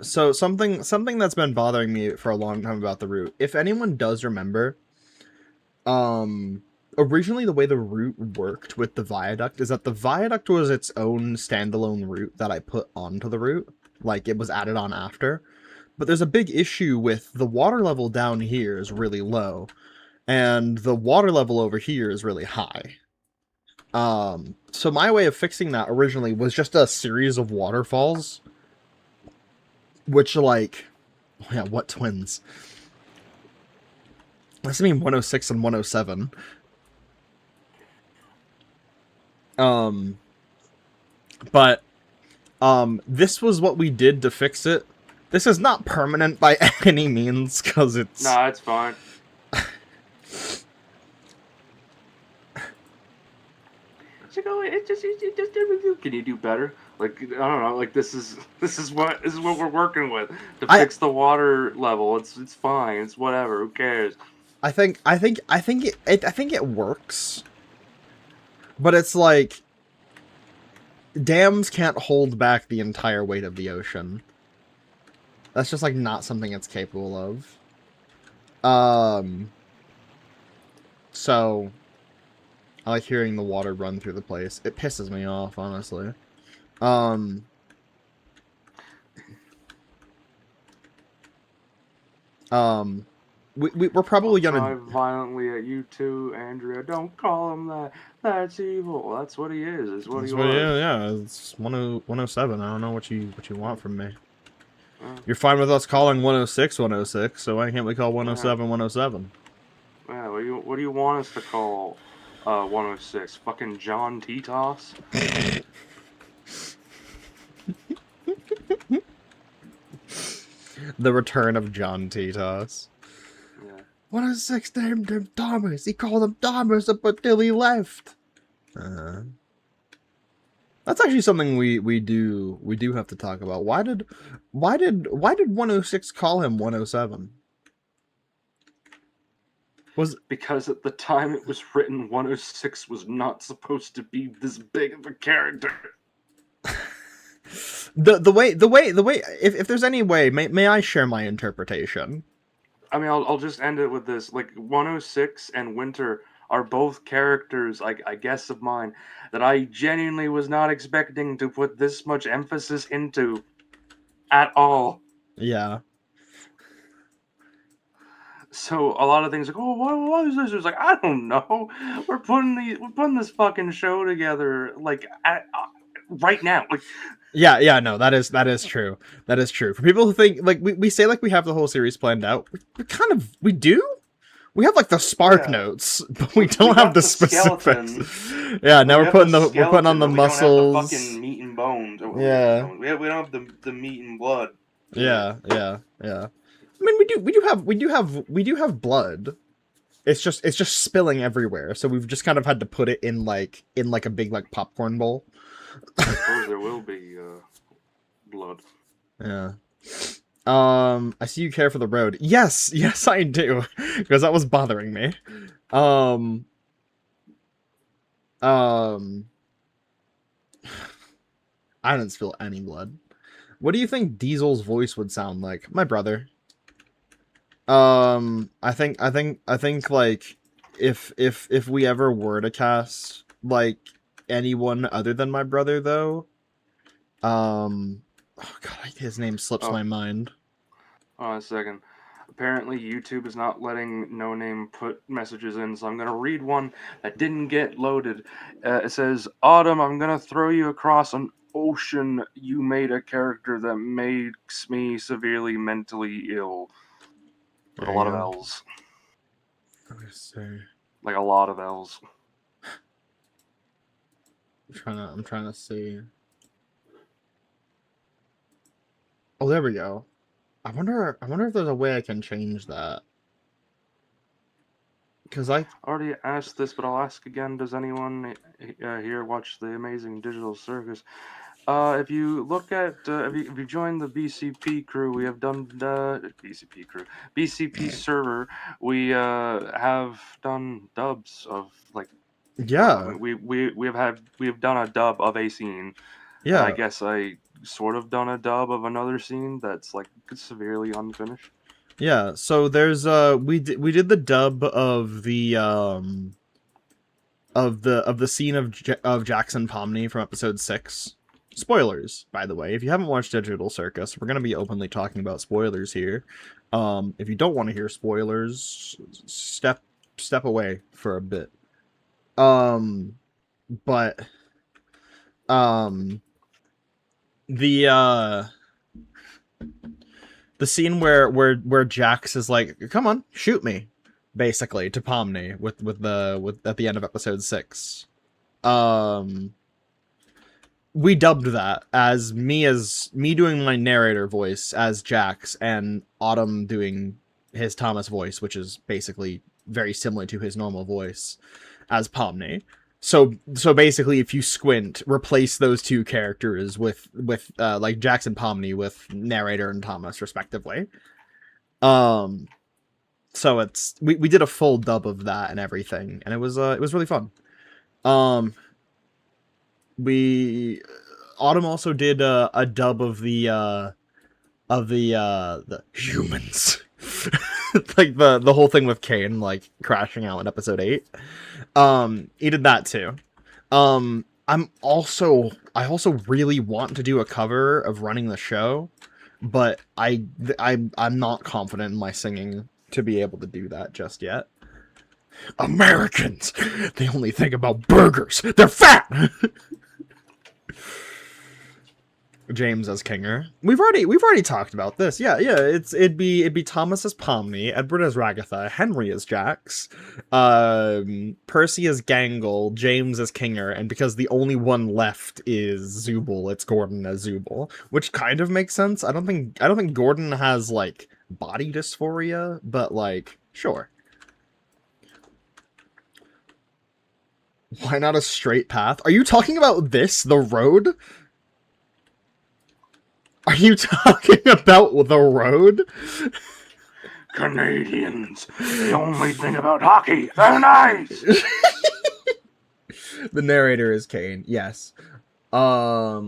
so something that's been bothering me for a long time about the route. If anyone does remember, originally the way the route worked with the viaduct is that the viaduct was its own standalone route that I put onto the route, like it was added on after. But there's a big issue with the water level down here is really low, and the water level over here is really high. So my way of fixing that originally was just a series of waterfalls, which like, yeah, what twins? Let's mean 106 and 107. But this was what we did to fix it. This is not permanent by any means, because it's... Nah, it's fine. Can you do better? Like, I don't know. Like, this is what we're working with to fix the water level. It's fine. It's whatever. Who cares? I think it works, but it's like dams can't hold back the entire weight of the ocean. That's just like not something it's capable of. So I like hearing the water run through the place. It pisses me off, honestly. We're probably gonna drive violently at you too, Andrea. Don't call him that. That's evil. That's what he is. It's what he was. Yeah, it's 107. I don't know what you want from me. You're fine with us calling 106 106, so why can't we call 107 107? Yeah, what do you want us to call 106? Fucking John TTOS? The return of John TTOS. Yeah. 106 named him Thomas. He called him Thomas up until he left. That's actually something we do have to talk about. Why did 106 call him 107? Was because at the time it was written, 106 was not supposed to be this big of a character. the way if there's any way, may I share my interpretation? I mean, I'll just end it with this. Like, 106 and Winter are both characters, I guess, of mine that I genuinely was not expecting to put this much emphasis into at all. Yeah. So a lot of things like, oh, what is this? It's like, I don't know. We're putting this fucking show together like right now. Like, yeah, no, that is true. That is true. For people who think like we say like we have the whole series planned out, we do. We have like the spark notes, but we don't have the specifics. Yeah, now we're putting on the muscles. We don't have the fucking meat and bones. Yeah. We don't have the meat and blood. Yeah. I mean, we do have blood. It's just spilling everywhere. So we've just kind of had to put it in like a big like popcorn bowl. I suppose there will be blood. Yeah. I see you care for the road. Yes, I do, because that was bothering me. I didn't spill any blood. What do you think Diesel's voice would sound like? My brother. I think like if we ever were to cast like anyone other than my brother though. Oh god, his name slips Oh, my mind. hold on a second. Apparently, YouTube is not letting No Name put messages in, so I'm gonna read one that didn't get loaded. It says, "Autumn, I'm gonna throw you across an ocean. You made a character that makes me severely mentally ill." With a There you lot of go. L's. Let me see. Like a lot of L's. I'm trying to see. Oh, there we go. I wonder if there's a way I can change that. Because I already asked this, but I'll ask again. Does anyone here watch The Amazing Digital Circus? If you look at, if you join the BCP crew, we have done BCP server. We have done dubs of like, yeah, we have done a dub of a scene, and I yeah, guess I sort of done a dub of another scene that's like severely unfinished. yeah. So there's we did the dub of the scene of Jackson Pomney from episode 6. Spoilers, by the way. If you haven't watched Digital Circus, we're gonna be openly talking about spoilers here. If you don't want to hear spoilers, step away for a bit. Um, but um, the the scene where Jax is like, "Come on, shoot me," basically to Pomni with at the end of episode 6. Um, we dubbed that as me doing my narrator voice as Jax and Autumn doing his Thomas voice, which is basically very similar to his normal voice as Pomni. So basically, if you squint, replace those two characters with like Jackson Pomni with narrator and Thomas respectively. Um, so we did a full dub of that and everything, and it was really fun. Um, we Autumn also did a dub of the humans. Like the whole thing with Kane like crashing out in episode 8. He did that too. I also really want to do a cover of Running the Show, but I'm not confident in my singing to be able to do that just yet. Americans, they only think about burgers. They're fat. James as Kinger. We've already talked about this. Yeah. It'd be Thomas as Pomni, Edward as Ragatha, Henry as Jax, Percy as Gangle, James as Kinger, and because the only one left is Zubul, it's Gordon as Zubul, which kind of makes sense. I don't think Gordon has like body dysphoria, but like sure. Why not a straight path? Are you talking about this, the road? Are you talking about the road? Canadians, they only think about hockey. They're nice. The narrator is Kane. Yes. Are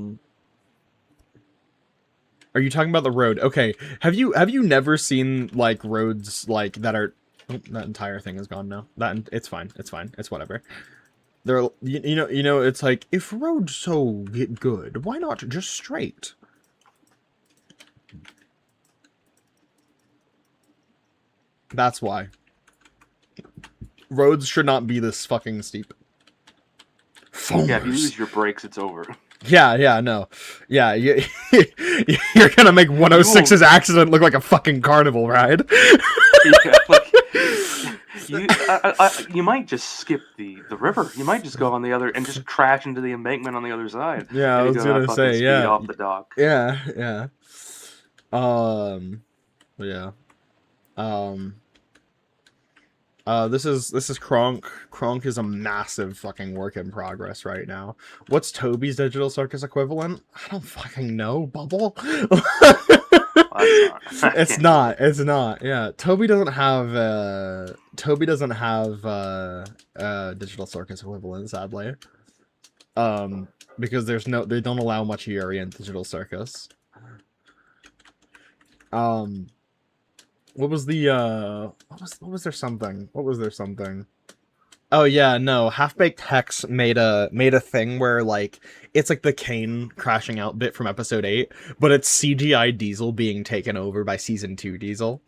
you talking about the road? Okay. Have you never seen like roads like that are? Oh, that entire thing is gone now. That it's fine. It's fine. It's whatever. They're you know it's like if roads so get good, why not just straight? That's why. Roads should not be this fucking steep. Foamers. Yeah, if you lose your brakes, it's over. Yeah, no. Yeah, you're gonna make 106's accident look like a fucking carnival ride. Yeah, like, you might just skip the river. You might just go on the other and just crash into the embankment on the other side. Yeah, I If you was go that gonna fucking say, speed yeah. off the dock. Yeah. Yeah. This is Kronk. Kronk is a massive fucking work in progress right now. What's Toby's Digital Circus equivalent? I don't fucking know, Bubble. It's not. Yeah. Toby doesn't have Digital Circus equivalent, sadly. Because they don't allow much Yuri in Digital Circus. What was the what was there something? Oh yeah, no. Half-Baked Hex made a thing where like it's like the Kane crashing out bit from episode 8, but it's CGI Diesel being taken over by season 2 Diesel.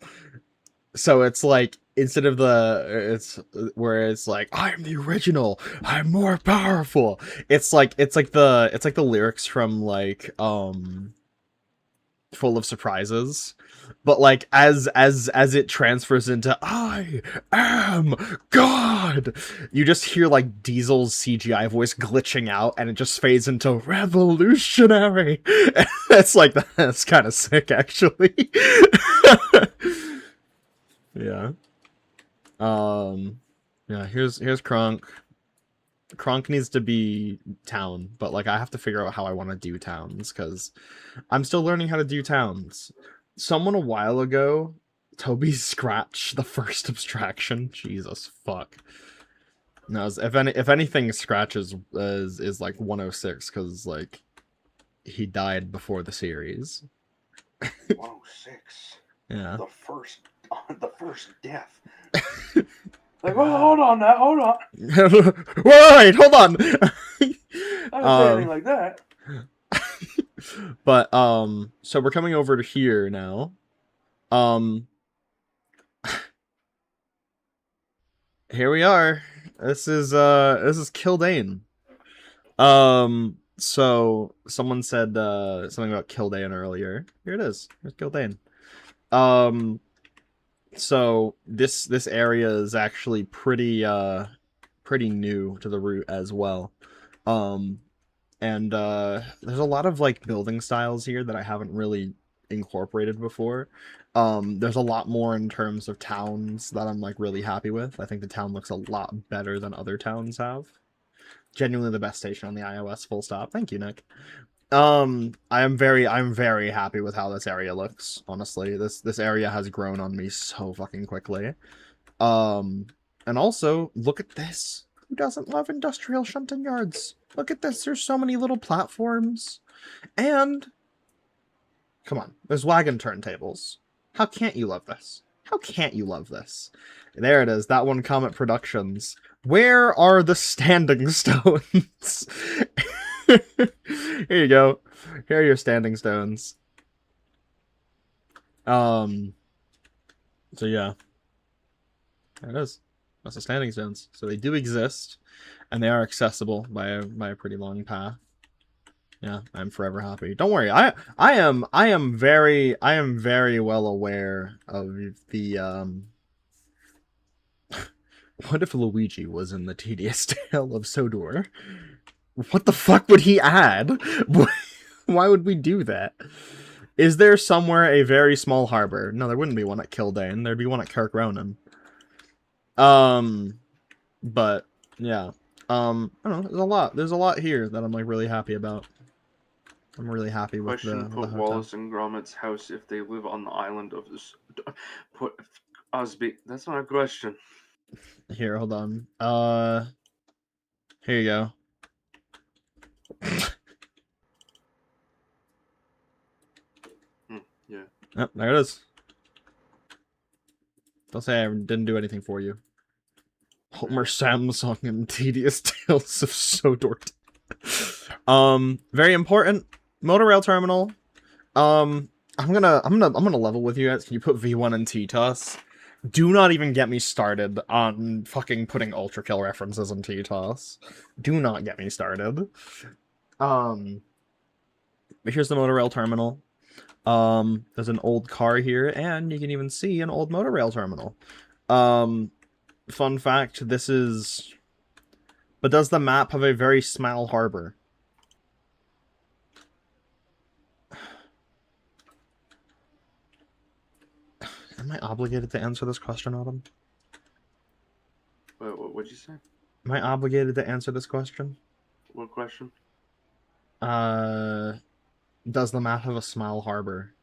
So it's like instead of it's where it's like I'm the original, I'm more powerful. It's like the lyrics from like Full of Surprises, but like as it transfers into I am God, you just hear like Diesel's CGI voice glitching out, and it just fades into revolutionary. It's like that's kind of sick, actually. Yeah. Yeah. Here's Kronk. Kronk needs to be town, but like I have to figure out how I want to do towns because I'm still learning how to do towns. Someone a while ago, Toby scratched the first abstraction. Jesus fuck. No, if anything, Scratch is like 106 because like he died before the series. 106. Yeah. The first death. Like, well, hold on now, hold on. Wait, hold on. I don't say anything like that. But so we're coming over to here now. Here we are. This is Kildane. So someone said something about Kildane earlier. Here it is. Here's Kildane. So this area is actually pretty new to the route as well. And there's a lot of like building styles here that I haven't really incorporated before. There's a lot more in terms of towns that I'm like really happy with. I think the town looks a lot better than other towns have. Genuinely the best station on the iOS, full stop. Thank you, Nick. I'm very happy with how this area looks, honestly. This area has grown on me so fucking quickly. And also, look at this. Who doesn't love industrial shunting yards? Look at this. There's so many little platforms. And come on, there's wagon turntables. How can't you love this? How can't you love this? There it is, That One Comet Productions. Where are the standing stones? Here you go. Here are your standing stones. So yeah. There it is. That's the standing stones. So they do exist, and they are accessible by a pretty long path. Yeah, I'm forever happy. Don't worry, I am very well aware of the What if Luigi was in the Tedious Tale of Sodor? What the fuck would he add? Why would we do that? Is there somewhere a very small harbor? No, there wouldn't be one at Kildane. There'd be one at Kirk Ronan. But yeah. I don't know. There's a lot here that I'm like really happy about. I'm really happy with Question: the put hotel. Wallace and Gromit's house if they live on the island of this. Put Osby. That's not a question. Here, hold on. Here you go. Yeah. Yep, there it is. Don't say I didn't do anything for you. Homer Samsung and Tedious Tales of Sodor. Very important. Monorail terminal. I'm gonna level with you guys. Can you put V1 and TTOS? Do not even get me started on fucking putting Ultra Kill references in TTOS. Do not get me started. Here's the monorail terminal. There's an old car here, and you can even see an old monorail terminal. Fun fact, this is... But does the map have a very small harbor? Am I obligated to answer this question, Autumn? What'd you say? Am I obligated to answer this question? What question? Does the map have a small harbor?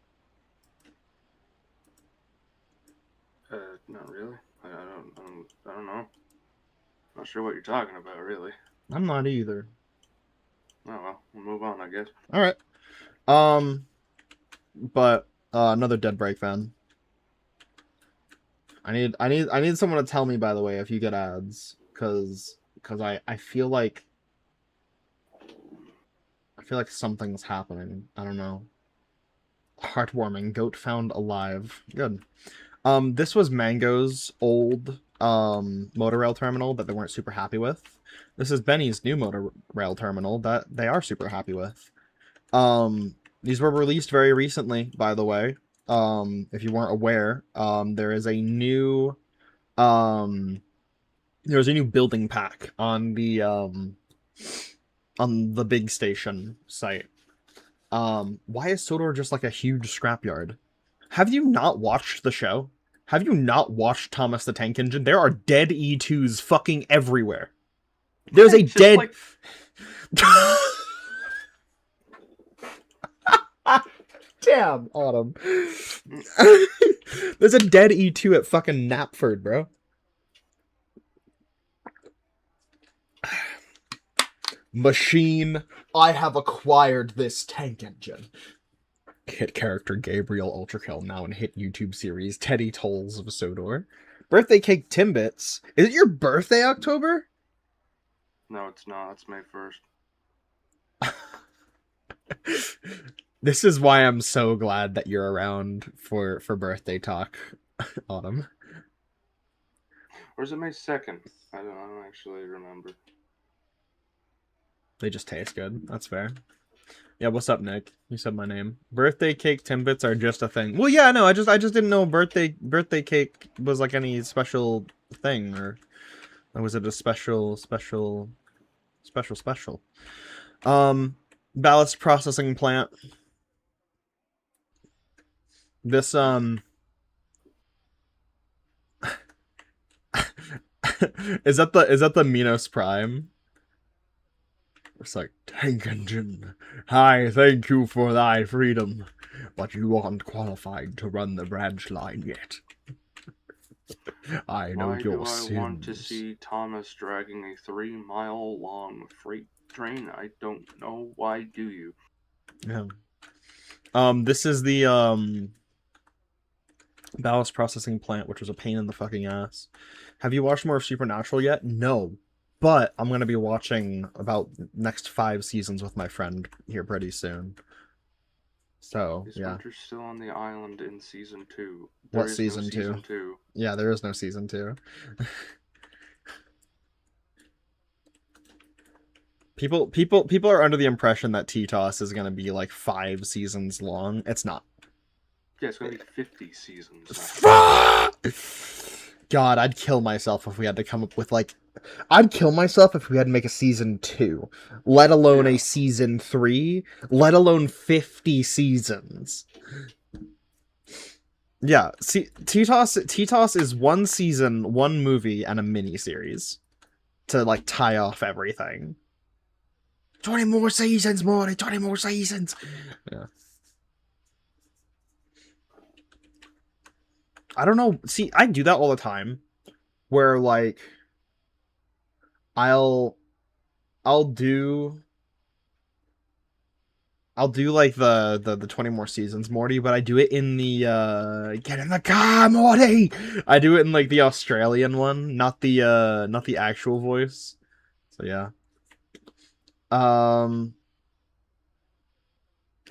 Not really. I don't know. Not sure what you're talking about, really. I'm not either. Oh well, we'll move on, I guess. All right. But another Dead Break fan. I need someone to tell me, by the way, if you get ads. because I feel like something's happening. I don't know. Heartwarming. Goat found alive. Good. This was Mango's old motor rail terminal that they weren't super happy with. This is Benny's new motor rail terminal that they are super happy with. These were released very recently, by the way. If you weren't aware, there is a new there's a new building pack on the big station site. Why is Sodor just like a huge scrapyard? Have you not watched the show? Have you not watched Thomas the Tank Engine? There are dead E2s fucking everywhere. There's a dead... Like... Damn, Autumn. There's a dead E2 at fucking Knapford, bro. Machine, I have acquired this tank engine. Hit character Gabriel Ultrakill now in hit YouTube series Teddy Tolls of Sodor. Birthday cake Timbits. Is it your birthday, October? No, it's not. It's May 1st. This is why I'm so glad that you're around for birthday talk, Autumn. Or is it May 2nd? I don't actually remember. They just taste good. That's fair. Yeah, what's up, Nick? You said my name. Birthday cake Timbits are just a thing. Well, yeah, no, I just didn't know birthday cake was like any special thing, or was it a special? Ballast processing plant. This is that the Minos Prime? It's like, tank engine, I thank you for thy freedom, but you aren't qualified to run the branch line yet. I know your sins. Why do I want to see Thomas dragging a 3-mile-long freight train? I don't know. Why do you? Yeah. This is the ballast processing plant, which was a pain in the fucking ass. Have you watched more of Supernatural yet? No. But I'm going to be watching about next 5 seasons with my friend here pretty soon. So, is yeah. Winter still on the island in season 2? What season 2? Season 2? Yeah, there is no season 2. People are under the impression that TTOS is going to be like 5 seasons long. It's not. Yeah, it's going to be 50 seasons. God, I'd kill myself if we had to come up with like... I'd kill myself if we had to make a season 2, let alone a season 3, let alone 50 seasons. Yeah, see, TTOS is 1 season, 1 movie, and a mini-series to, like, tie off everything. 20 more seasons, Morty, 20 more seasons! Yeah. I don't know, see, I do that all the time, where, like... I'll do like the 20 more seasons, Morty, but I do it in the get in the car, Morty. I do it in like the Australian one, not the actual voice. So yeah.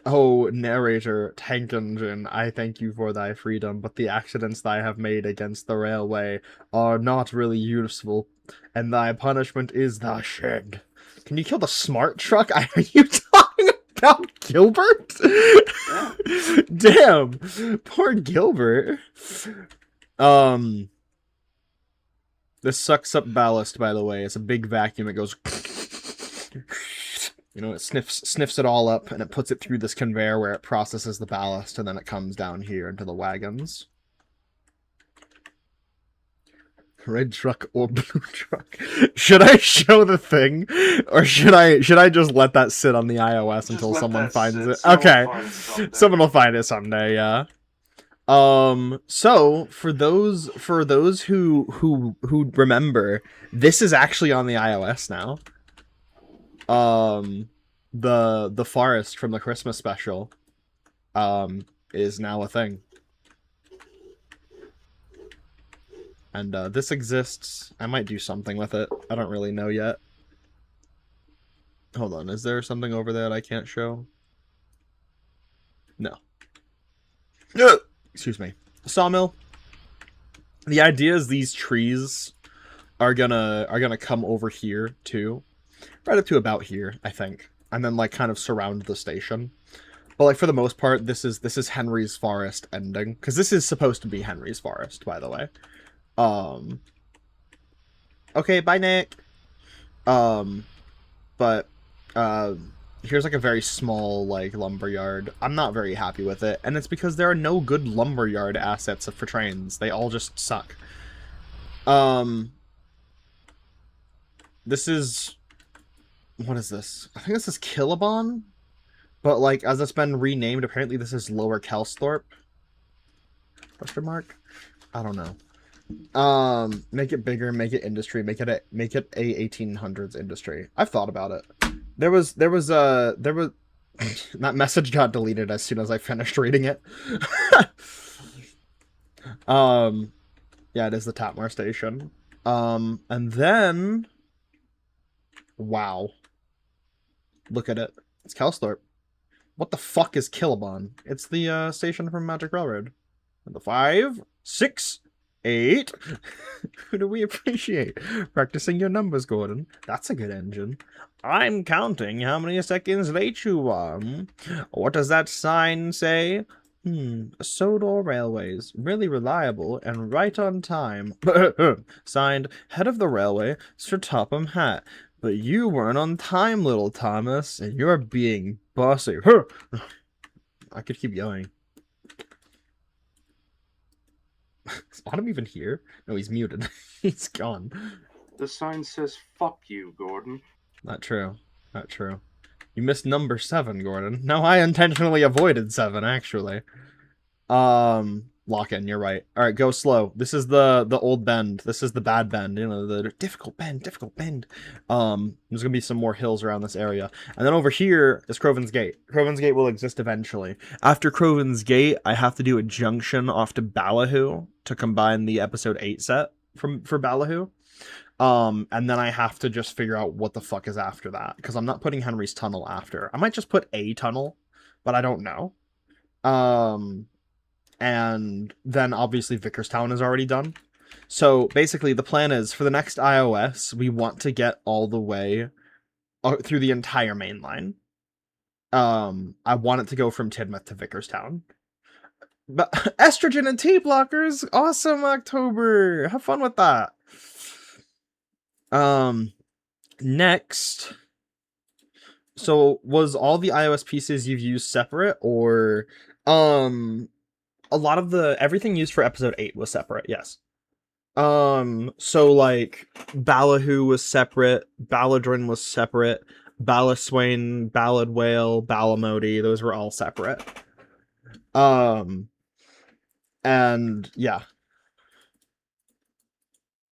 Oh, narrator, tank engine, I thank you for thy freedom, but the accidents thy have made against the railway are not really useful, and thy punishment is the shed. Can you kill the smart truck? Are you talking about Gilbert? Damn, poor Gilbert. This sucks up ballast, by the way. It's a big vacuum. It goes... You know, it sniffs it all up, and it puts it through this conveyor where it processes the ballast, and then it comes down here into the wagons. Red truck or blue truck? Should I show the thing, or should I just let that sit on the iOS until someone finds it? Okay, someone will find it someday. Yeah. So for those who remember, this is actually on the iOS now. The forest from the Christmas special is now a thing. And this exists. I might do something with it. I don't really know yet. Hold on, is there something over there that I can't show? No. Excuse me. Sawmill. The idea is these trees are gonna come over here too. Right up to about here, I think. And then like kind of surround the station. But like for the most part, this is Henry's Forest ending. Because this is supposed to be Henry's Forest, by the way. Okay, bye Nick. But here's like a very small like lumberyard. I'm not very happy with it, and it's because there are no good lumberyard assets for trains. They all just suck. This is, what is this? I think this is Killabon, but like as it's been renamed, apparently this is Lower Kelsthorpe. Question mark? I don't know. Make it bigger, make it industry, make it a 1800s industry. I've thought about it. There was that message got deleted as soon as I finished reading it. Yeah, it is the Tapmar station. And then wow. Look at it. It's Kelsthorpe. What the fuck is Killabon? It's the station from Magic Railroad. And the 5, 6, 8. Who do we appreciate? Practicing your numbers, Gordon. That's a good engine. I'm counting how many seconds late you are. What does that sign say? Sodor Railways. Really reliable and right on time. Signed, head of the railway, Sir Topham Hatt. But you weren't on time, little Thomas, and you're being bossy. I could keep yelling. Is Autumn even here? No, he's muted. He's gone. The sign says, fuck you, Gordon. Not true. Not true. You missed number 7, Gordon. No, I intentionally avoided 7, actually. Lock in, you're right. Alright, go slow. This is the old bend. This is the bad bend. You know, the difficult bend, difficult bend. There's gonna be some more hills around this area. And then over here is Croven's Gate. Croven's Gate will exist eventually. After Croven's Gate, I have to do a junction off to Ballyhoo to combine the episode 8 set for Ballyhoo. And then I have to just figure out what the fuck is after that. Because I'm not putting Henry's Tunnel after. I might just put a tunnel, but I don't know. And then obviously Vickerstown is already done. So basically the plan is for the next iOS, we want to get all the way through the entire main line. I want it to go from Tidmouth to Vickerstown. But estrogen and T blockers, awesome October. Have fun with that. Next. So was all the iOS pieces you've used separate, or a lot of everything used for episode 8 was separate, yes. So like Ballyhoo was separate, Balladrin was separate, Ballaswain, Ballad Whale, Ballamody, those were all separate. And yeah.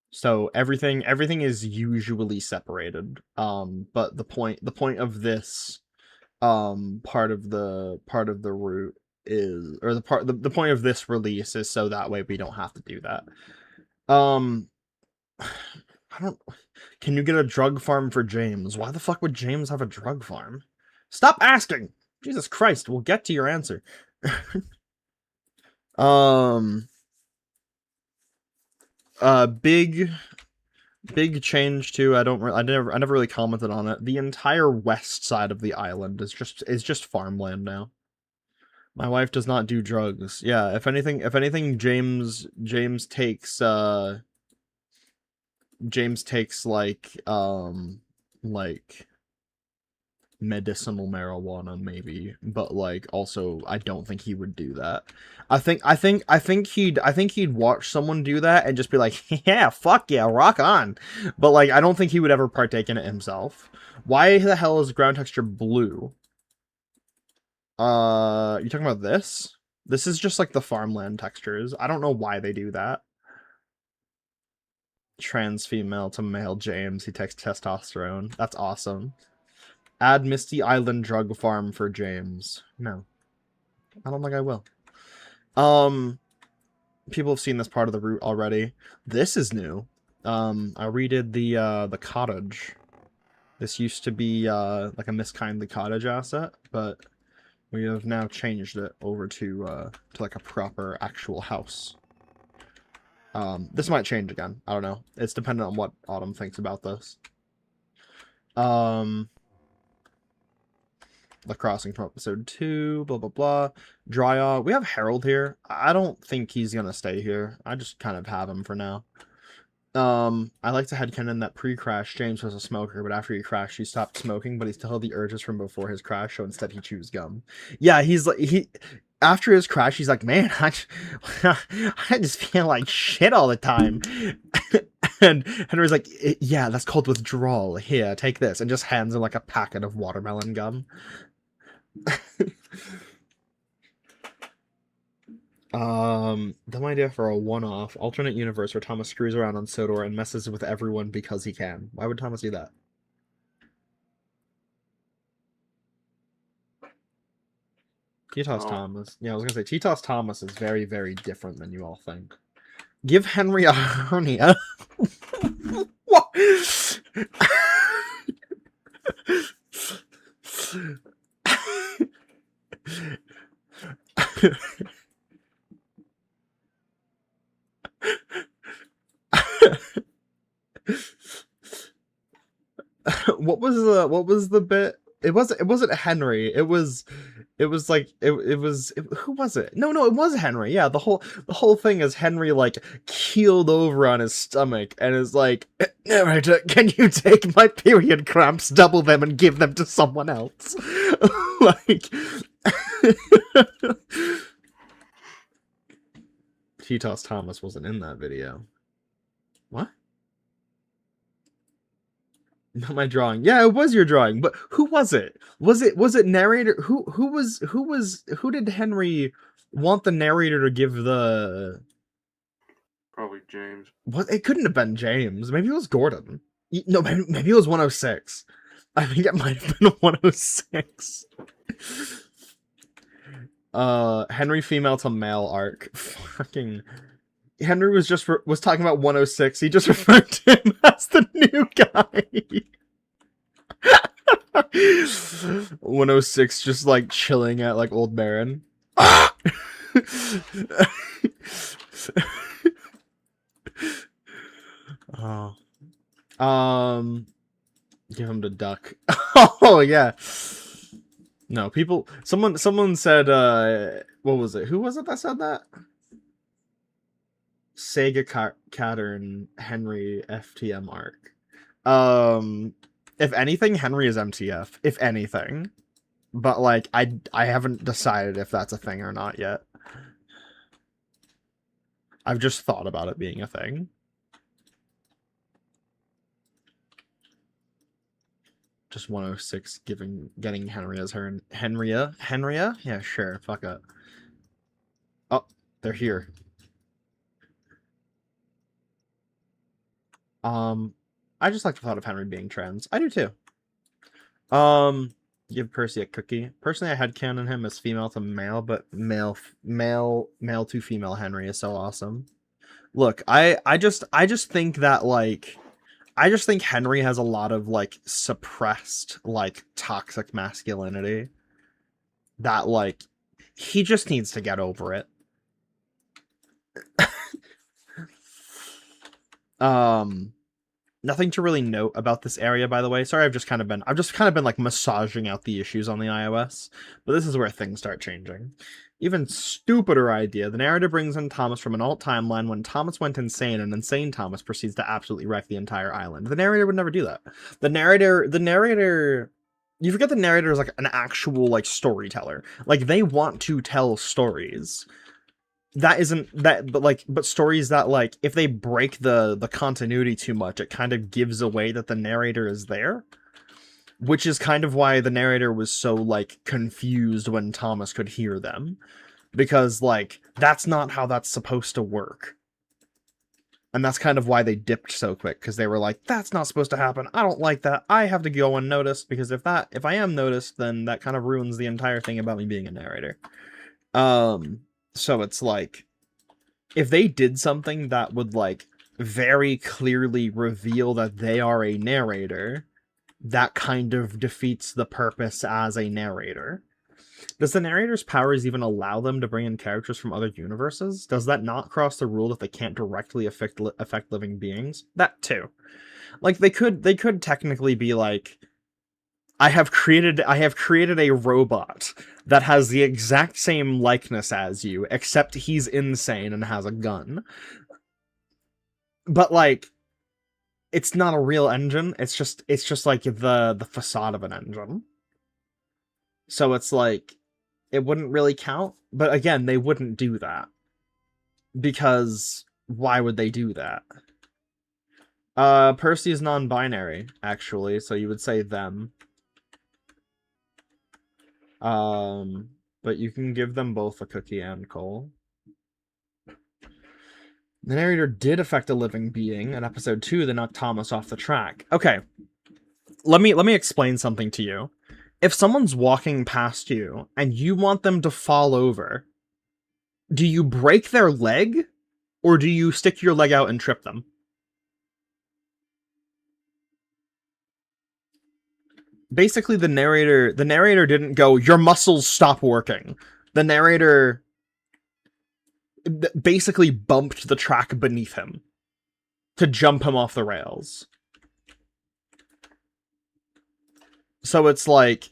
So everything is usually separated. But the point of this part of the route is, or the point of this release is so that way we don't have to do that. Can you get a drug farm for James? Why the fuck would James have a drug farm? Stop asking! Jesus Christ, we'll get to your answer. Big change too. I never really commented on it. The entire west side of the island is just farmland now. My wife does not do drugs. Yeah, if anything, James takes like medicinal marijuana maybe, but like also I don't think he would do that. I think he'd watch someone do that and just be like, yeah, fuck yeah, rock on. But like I don't think he would ever partake in it himself. Why the hell is ground texture blue? You talking about this? This is just like the farmland textures. I don't know why they do that. Trans female to male James. He takes testosterone. That's awesome. Add Misty Island drug farm for James. No. I don't think I will. people have seen this part of the route already. This is new. I redid the cottage. This used to be like a Miss Kindly cottage asset, but we have now changed it over to like a proper actual house. This might change again. I don't know. It's dependent on what Autumn thinks about this. The crossing from episode 2, blah blah blah. Dryaw. We have Harold here. I don't think he's gonna stay here. I just kind of have him for now. I like to headcanon that pre-crash James was a smoker, but after he crashed, he stopped smoking, but he still had the urges from before his crash, so instead he chews gum. Yeah, he's like after his crash, he's like, man, I just feel like shit all the time. And Henry's like, yeah, that's called withdrawal. Here, take this, and just hands him like a packet of watermelon gum. Dumb idea for a one-off alternate universe where Thomas screws around on Sodor and messes with everyone because he can. Why would Thomas do that? TTOS Thomas. Yeah, I was gonna say TTOS Thomas is very, very different than you all think. Give Henry a hernia. What? What was the bit? It wasn't Henry. It was like it was who was it? No, it was Henry. Yeah, the whole thing is Henry like keeled over on his stomach and is like, narrator, can you take my period cramps, double them, and give them to someone else? Like TTOS Thomas wasn't in that video. What? Not my drawing. Yeah, it was your drawing, but who was it? Was it narrator? Who did Henry want the narrator to give the? Probably James. What? It couldn't have been James. Maybe it was Gordon. No, maybe it was 106. I think it might have been 106. Henry female to male arc. Fucking. Henry was talking about 106. He just referred to him as the new guy. 106 just like chilling at like Old Baron. Oh. Give him the duck. Oh yeah. No, people someone said what was it? Who was it that said that? Sega Cattern Henry FTM arc. If anything, Henry is MTF. If anything, but like I haven't decided if that's a thing or not yet. I've just thought about it being a thing. Just 106 getting Henry as her and Henria? Yeah, sure. Fuck it. Oh, they're here. I just like the thought of Henry being trans. I do too. Give Percy a cookie. Personally, I headcanon him as female to male, but male to female Henry is so awesome. Look, I just think that like I just think Henry has a lot of like suppressed like toxic masculinity that like he just needs to get over it. Nothing to really note about this area, by the way. Sorry, I've just kind of been like massaging out the issues on the iOS, but this is where things start changing. Even stupider idea. The narrator brings in Thomas from an alt timeline when Thomas went insane, and insane Thomas proceeds to absolutely wreck the entire island. The narrator would never do that. The narrator, you forget the narrator is like an actual like storyteller. Like they want to tell stories. But stories that like if they break the continuity too much, it kind of gives away that the narrator is there, which is kind of why the narrator was so like confused when Thomas could hear them, because like that's not how that's supposed to work, and that's kind of why they dipped so quick, because they were like, that's not supposed to happen. I don't like that. I have to go unnoticed, because if I am noticed, then that kind of ruins the entire thing about me being a narrator. So it's like, if they did something that would like very clearly reveal that they are a narrator, that kind of defeats the purpose as a narrator. Does the narrator's powers even allow them to bring in characters from other universes? Does that not cross the rule that they can't directly affect living beings? That too. Like they could technically be like, I have created a robot that has the exact same likeness as you, except he's insane and has a gun. But like, it's not a real engine. It's just like the facade of an engine. So it's like it wouldn't really count. But again, they wouldn't do that because why would they do that? Percy is non-binary actually, so you would say them. But you can give them both a cookie and coal. The narrator did affect a living being in episode 2 that knocked Thomas off the track. Okay, let me explain something to you. If someone's walking past you and you want them to fall over, do you break their leg or do you stick your leg out and trip them? Basically, the narrator didn't go, your muscles stop working. The narrator basically bumped the track beneath him to jump him off the rails. So it's like,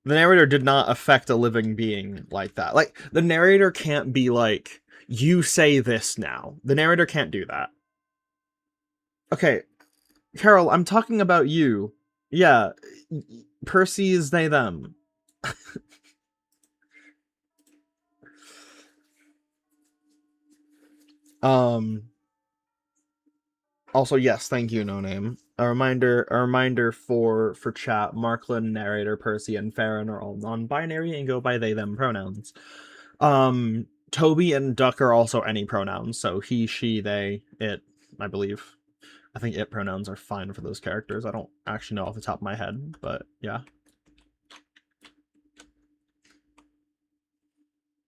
the narrator did not affect a living being like that. Like, the narrator can't be like, you say this now. The narrator can't do that. Okay, Carol, I'm talking about you. Yeah, Percy is they, them. Also, yes, thank you, No Name. A reminder for chat. Marklin, narrator, Percy, and Farron are all non-binary and go by they them pronouns. Toby and Duck are also any pronouns, so he, she, they, it, I believe. I think it pronouns are fine for those characters. I don't actually know off the top of my head, but yeah.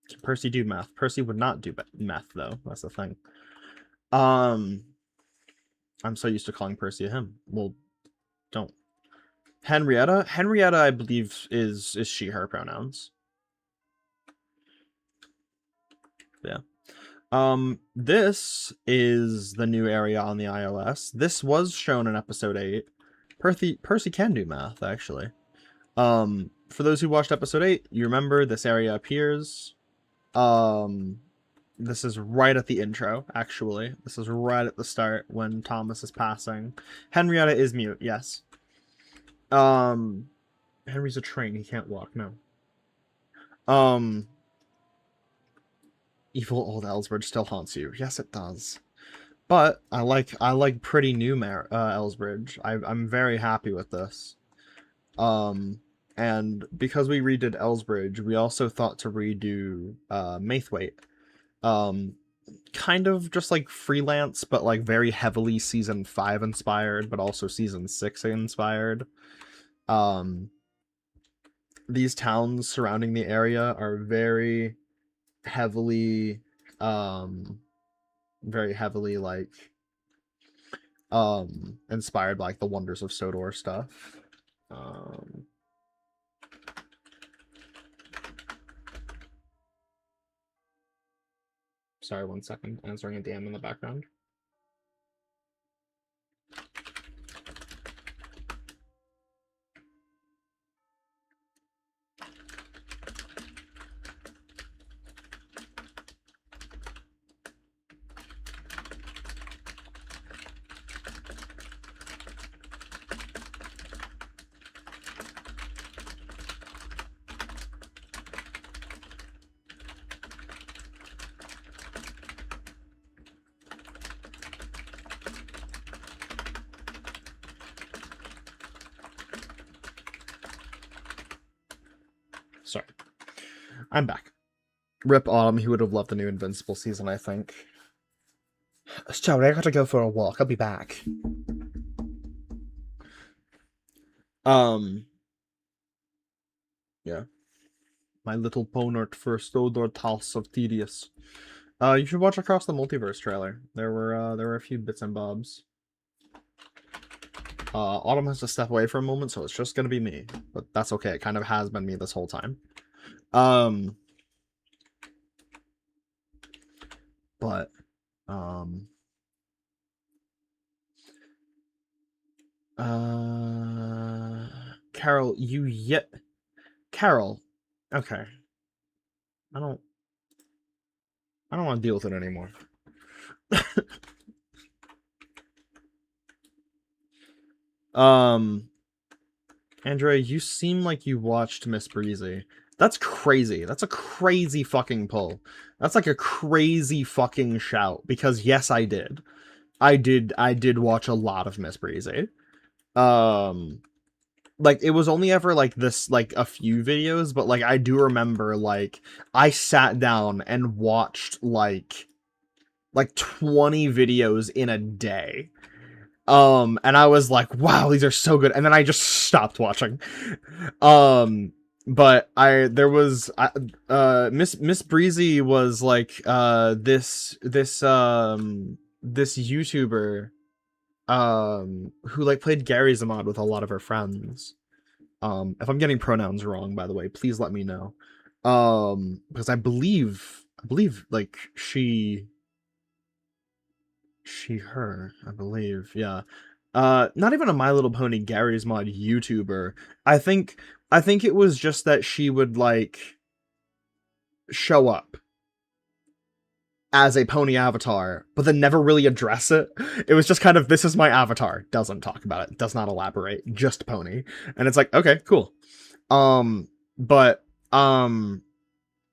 Can Percy do math? Percy would not do math, though. That's the thing. I'm so used to calling Percy a him. Well, don't. Henrietta, I believe, is she, her pronouns. Yeah. This is the new area on the iOS. This was shown in episode 8. Percy can do math, actually. For those who watched episode 8, you remember this area appears. This is right at the intro, actually. This is right at the start when Thomas is passing. Henrietta is mute, yes. Henry's a train, he can't walk, no. Evil old Ellsbridge still haunts you. Yes, it does. But I like pretty new Ellsbridge. I'm very happy with this. And because we redid Ellsbridge, we also thought to redo Maithwaite. Kind of just like freelance, but like very heavily season 5 inspired, but also season 6 inspired. These towns surrounding the area are very heavily like inspired by like the Wonders of Sodor stuff. Sorry, 1 second. Answering a DM in the background. Sorry. I'm back. Rip Autumn, he would have loved the new Invincible season, I think. Sorry, I gotta go for a walk. I'll be back. Yeah. My little Ponert for Stodor Tals of Tedious. You should watch Across the Multiverse trailer. There were a few bits and bobs. Autumn has to step away for a moment, so it's just gonna be me. But that's okay. It kind of has been me this whole time. Um, but um, Carol, you yet, Carol. Okay, I don't, I don't want to deal with it anymore. um, Andrea, you seem like you watched Miss Breezy. That's crazy. That's a crazy fucking pull. That's like a crazy fucking shout. Because yes, I did. I did watch a lot of Miss Breezy. Um, like it was only ever like this, like a few videos, but like I do remember like I sat down and watched like 20 videos in a day. And I was like, wow, these are so good. And then I just stopped watching. Um, but there was, Miss Breezy was like, this YouTuber, who like played Gary's mod with a lot of her friends. If I'm getting pronouns wrong, by the way, please let me know. Because I believe like her, I believe, yeah. Not even a My Little Pony Gary's Mod YouTuber. I think I think it was just that she would like show up as a pony avatar, but then never really address it. It was just kind of, this is my avatar, doesn't talk about it, does not elaborate, just pony. And it's like, okay, cool. But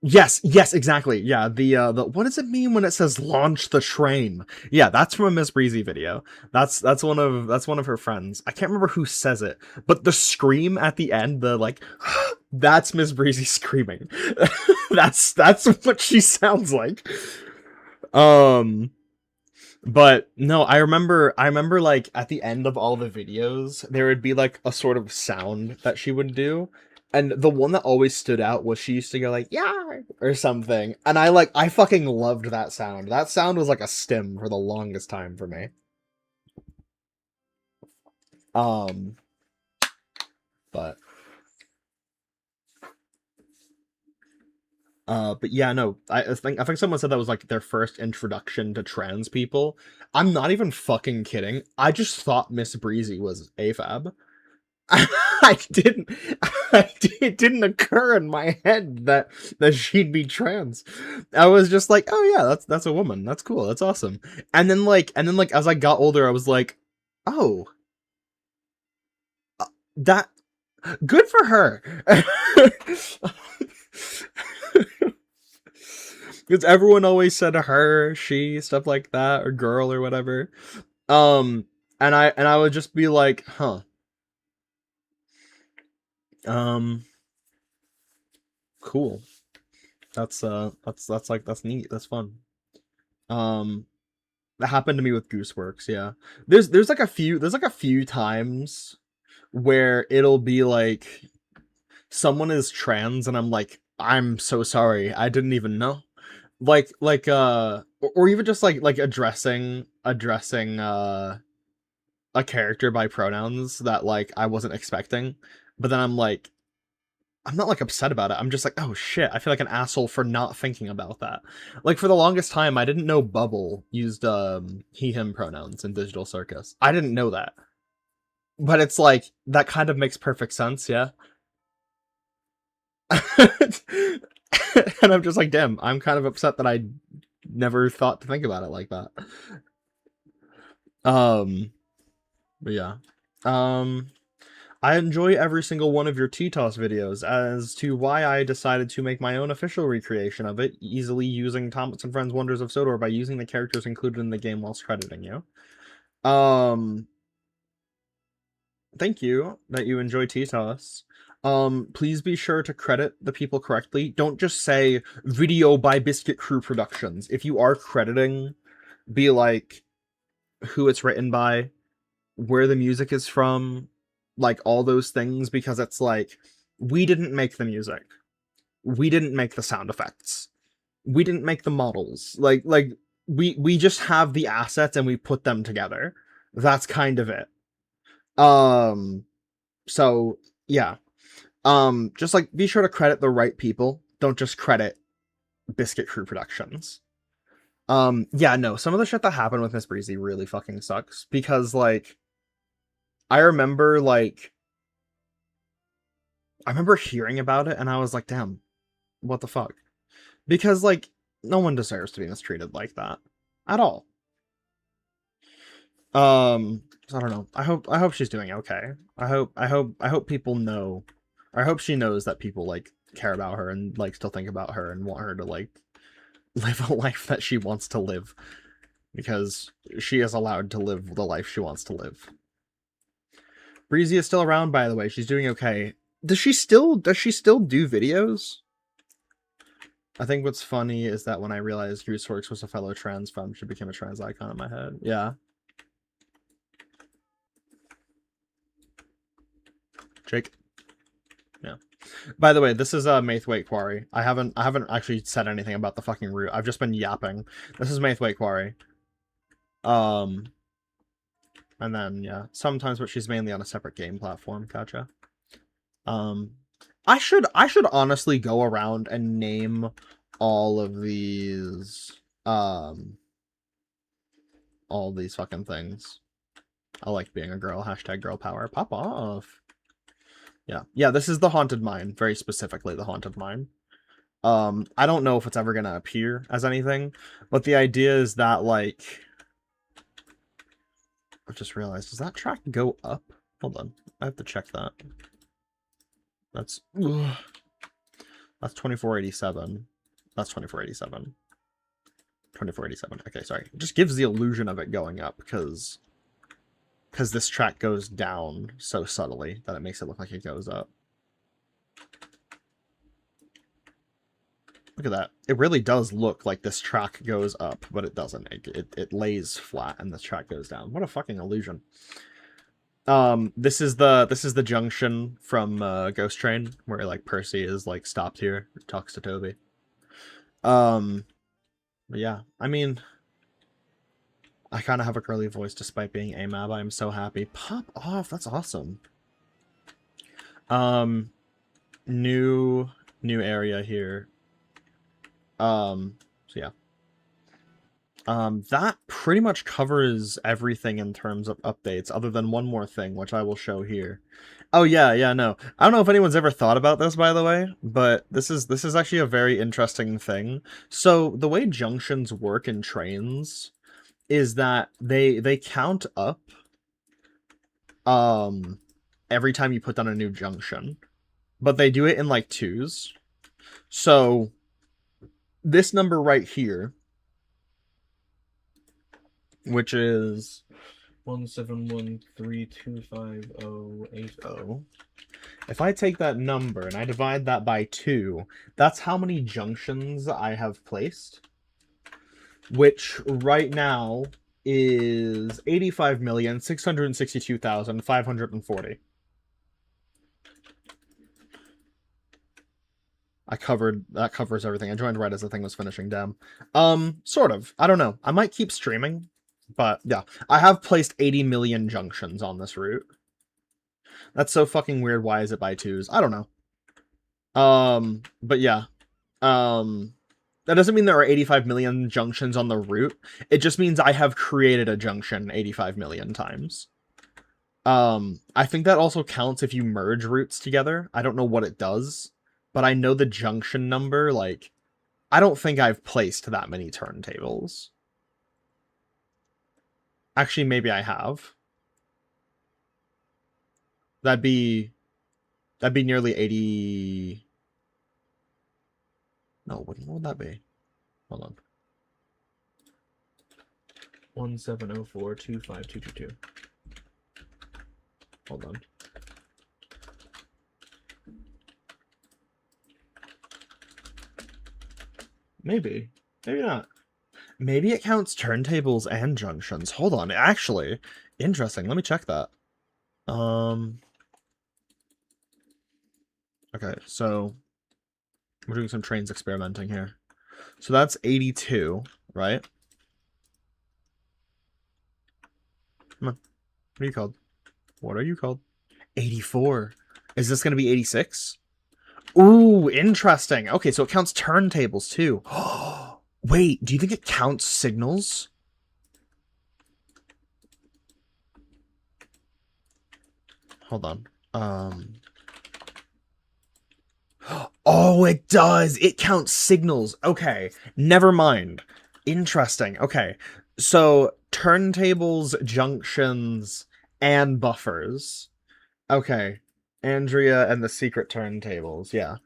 yes, exactly. Yeah, the what does it mean when it says launch the train? Yeah, that's from a Miss Breezy video. That's one of her friends. I can't remember who says it, but the scream at the end, the like that's Miss Breezy screaming. That's what she sounds like. Um but no, I remember like at the end of all the videos, there would be like a sort of sound that she would do. And the one that always stood out was she used to go like, yeah, or something. And I fucking loved that sound. That sound was like a stim for the longest time for me. Um, but but yeah, no, I think someone said that was like their first introduction to trans people. I'm not even fucking kidding. I just thought Miss Breezy was AFAB. I didn't. It didn't occur in my head that she'd be trans. I was just like, oh yeah, that's a woman. That's cool. That's awesome. And then as I got older, I was like, oh, that good for her. Because everyone always said her, she, stuff like that, or girl or whatever. Um, and I would just be like, huh. Um, cool. That's neat. That's fun. Um, that happened to me with Gooseworks, yeah. There's like a few times where it'll be like someone is trans and I'm like, I'm so sorry, I didn't even know. Or even just like addressing a character by pronouns that like I wasn't expecting. But then I'm like, I'm not like upset about it. I'm just like, oh shit, I feel like an asshole for not thinking about that. Like for the longest time, I didn't know Bubble used he him pronouns in Digital Circus. I didn't know that. But it's like that kind of makes perfect sense, yeah. And I'm just like, damn, I'm kind of upset that I never thought to think about it like that. Um, but yeah. Um, I enjoy every single one of your TTOS videos. As to why I decided to make my own official recreation of it, easily using Thomas and Friends Wonders of Sodor by using the characters included in the game whilst crediting you. Um, thank you that you enjoy TTOS. Please be sure to credit the people correctly. Don't just say video by Biscuit Crew Productions. If you are crediting, be like who it's written by, where the music is from, like all those things, because it's like we didn't make the music. We didn't make the sound effects. We didn't make the models. Like we just have the assets and we put them together. That's kind of it. So yeah. Just like be sure to credit the right people. Don't just credit Biscuit Crew Productions. Yeah, no, some of the shit that happened with Miss Breezy really fucking sucks because like I remember hearing about it and I was like, damn, what the fuck? Because like no one deserves to be mistreated like that at all. So I don't know. I hope she's doing okay. I hope people know. I hope she knows that people like care about her and like still think about her and want her to like live a life that she wants to live because she is allowed to live the life she wants to live. Breezy is still around, by the way. She's doing okay. Does she still do videos? I think what's funny is that when I realized Gooseworks was a fellow trans femme, she became a trans icon in my head. Yeah. Jake. Yeah. By the way, this is Maithwaite Quarry. I haven't actually said anything about the fucking route. I've just been yapping. This is Maithwaite Quarry. And then yeah, sometimes, but she's mainly on a separate game platform. Gotcha. I should honestly go around and name all of these all these fucking things. I like being a girl. Hashtag girl power. Pop off. Yeah, this is the haunted mine, very specifically the haunted mine. I don't know if it's ever gonna appear as anything, but the idea is that like I just realized, does that track go up? Hold on, I have to check that. That's 2487. That's 2487. 2487. Okay, sorry. It just gives the illusion of it going up because this track goes down so subtly that it makes it look like it goes up. Look at that. It really does look like this track goes up, but it doesn't. It lays flat and this track goes down. What a fucking illusion. This is the junction from Ghost Train where like Percy is like stopped here, talks to Toby. But yeah, I mean, I kind of have a girly voice despite being AMAB. I'm so happy. Pop off. That's awesome. New area here. So yeah. That pretty much covers everything in terms of updates, other than one more thing, which I will show here. Oh yeah, no. I don't know if anyone's ever thought about this, by the way, but this is actually a very interesting thing. So the way junctions work in trains is that they count up every time you put down a new junction, but they do it in like twos. So this number right here, which is 171325080. If I take that number and I divide that by 2, that's how many junctions I have placed, which right now is 85,662,540. That covers everything. I joined right as the thing was finishing down. Sort of. I don't know. I might keep streaming, but yeah. I have placed 80 million junctions on this route. That's so fucking weird. Why is it by twos? I don't know. But yeah. That doesn't mean there are 85 million junctions on the route. It just means I have created a junction 85 million times. I think that also counts if you merge routes together. I don't know what it does, but I know the junction number, like, I don't think I've placed that many turntables. Actually, maybe I have. That'd be nearly 80. No, what would that be? Hold on. 170425222. Hold on. Maybe not. Maybe it counts turntables and junctions. Hold on, actually, interesting. Let me check that. Okay, so we're doing some trains experimenting here. So that's 82, right? Come on. What are you called? What are you called? 84. Is this going to be 86? Ooh, interesting. Okay, so it counts turntables too. Wait, do you think it counts signals? Hold on. Oh, it does. It counts signals. Okay, never mind. Interesting. Okay, so turntables, junctions, and buffers. Okay, Andrea and the secret turntables. Yeah.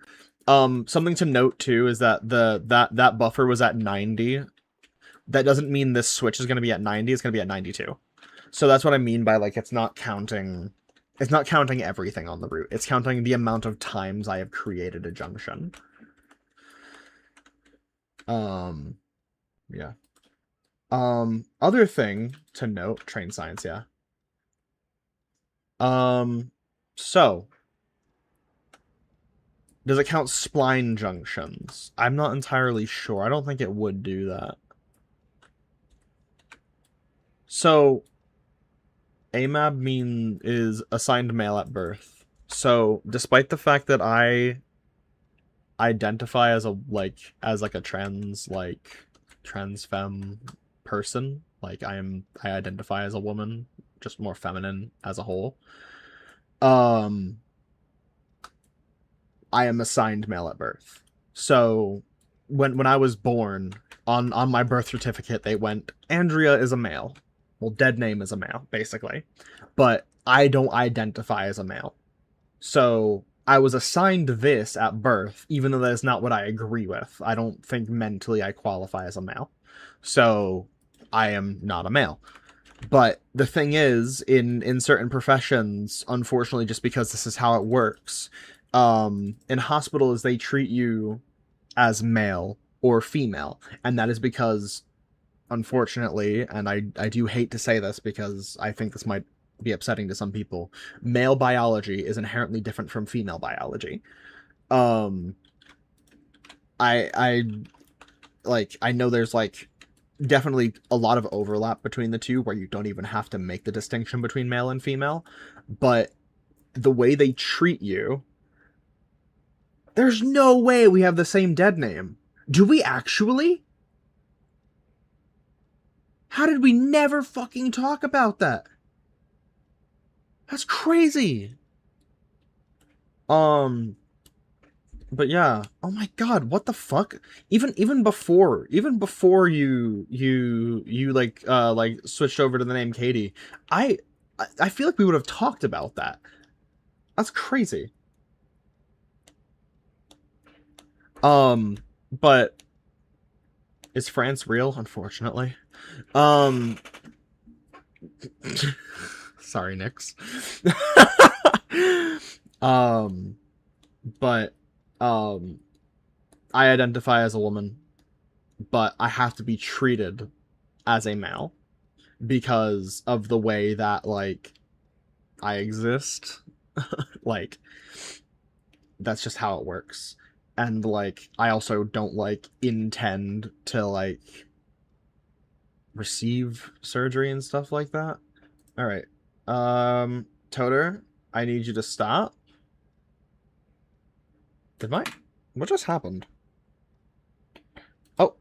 Something to note too is that that buffer was at 90. That doesn't mean this switch is going to be at 90. It's going to be at 92. So that's what I mean by like it's not counting everything on the route. It's counting the amount of times I have created a junction. Yeah. Other thing to note, train science, yeah. So does it count spline junctions? I'm not entirely sure. I don't think it would do that. So AMAB is assigned male at birth. So despite the fact that I identify as a trans femme person, like I identify as a woman, just more feminine as a whole. I am assigned male at birth. So when I was born, on my birth certificate they went, Andrea is a male. Well, dead name is a male, basically. But I don't identify as a male. So I was assigned this at birth, even though that is not what I agree with. I don't think mentally I qualify as a male. So I am not a male. But the thing is, in certain professions, unfortunately, just because this is how it works, in hospitals they treat you as male or female, and that is because, unfortunately, and I do hate to say this because I think this might be upsetting to some people, male biology is inherently different from female biology. I know there's like definitely a lot of overlap between the two where you don't even have to make the distinction between male and female, but the way they treat you, there's no way we have the same dead name. Do we actually? How did we never fucking talk about that? That's crazy. But yeah, oh my god, what the fuck? Even before you like switched over to the name Katie, I feel like we would have talked about that. That's crazy. But is France real? Unfortunately. Sorry, Nix. But I identify as a woman, but I have to be treated as a male because of the way that like I exist. Like that's just how it works. And like I also don't like intend to like receive surgery and stuff like that. All right. Toter, I need you to stop. What just happened? Oh.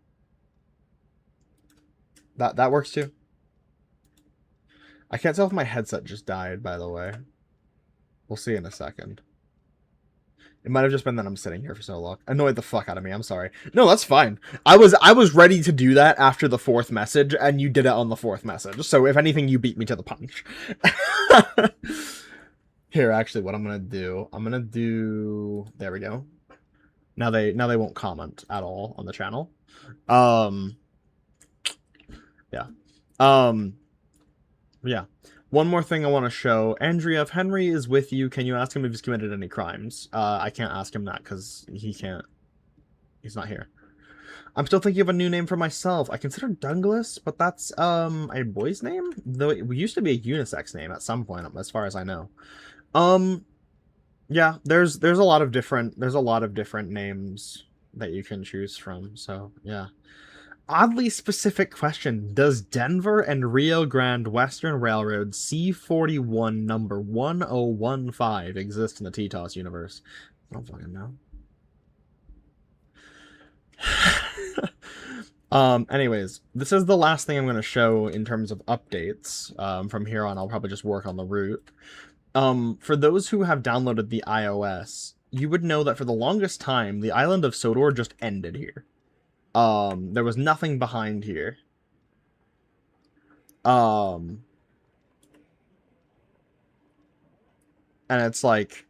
That works too. I can't tell if my headset just died, by the way. We'll see in a second. It might have just been that I'm sitting here for so long. Annoyed the fuck out of me. I'm sorry. No, that's fine. I was ready to do that after the fourth message, and you did it on the fourth message. So if anything, you beat me to the punch. Here, actually, what I'm gonna do, there we go. Now they won't comment at all on the channel. Yeah. Yeah. One more thing I want to show. Andrea, if Henry is with you, can you ask him if he's committed any crimes? I can't ask him that because he can't. He's not here. I'm still thinking of a new name for myself. I consider Douglas, but that's a boy's name? Though it used to be a unisex name at some point, as far as I know. Yeah, there's a lot of different names that you can choose from. So yeah. Oddly specific question. Does Denver and Rio Grande Western Railroad C41 number 1015 exist in the TTOS universe? I don't fucking know. Anyways, this is the last thing I'm going to show in terms of updates. From here on, I'll probably just work on the route. For those who have downloaded the iOS, you would know that for the longest time, the island of Sodor just ended here. There was nothing behind here. And it's like,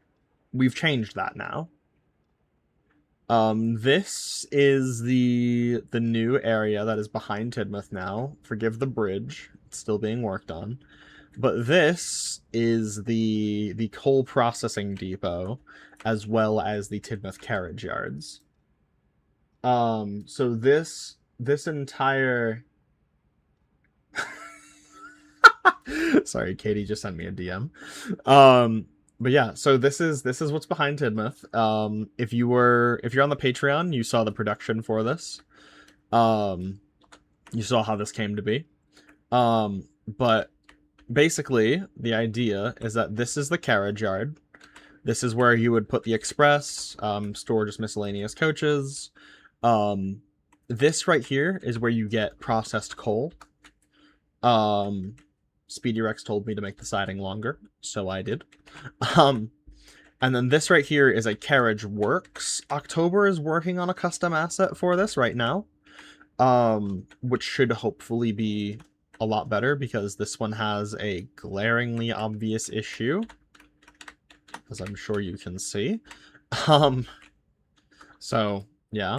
we've changed that now. This is the new area that is behind Tidmouth now. Forgive the bridge. It's still being worked on. But this is the coal processing depot, as well as the Tidmouth carriage yards. So this entire sorry, Katie just sent me a DM. But yeah, so this is what's behind Tidmouth. If you're on the Patreon, you saw the production for this. You saw how this came to be. But basically, the idea is that this is the carriage yard. This is where you would put the express, store just miscellaneous coaches. This right here is where you get processed coal. Speedy Rex told me to make the siding longer, so I did. And then this right here is a carriage works. October is working on a custom asset for this right now, which should hopefully be a lot better because this one has a glaringly obvious issue, as I'm sure you can see. So yeah.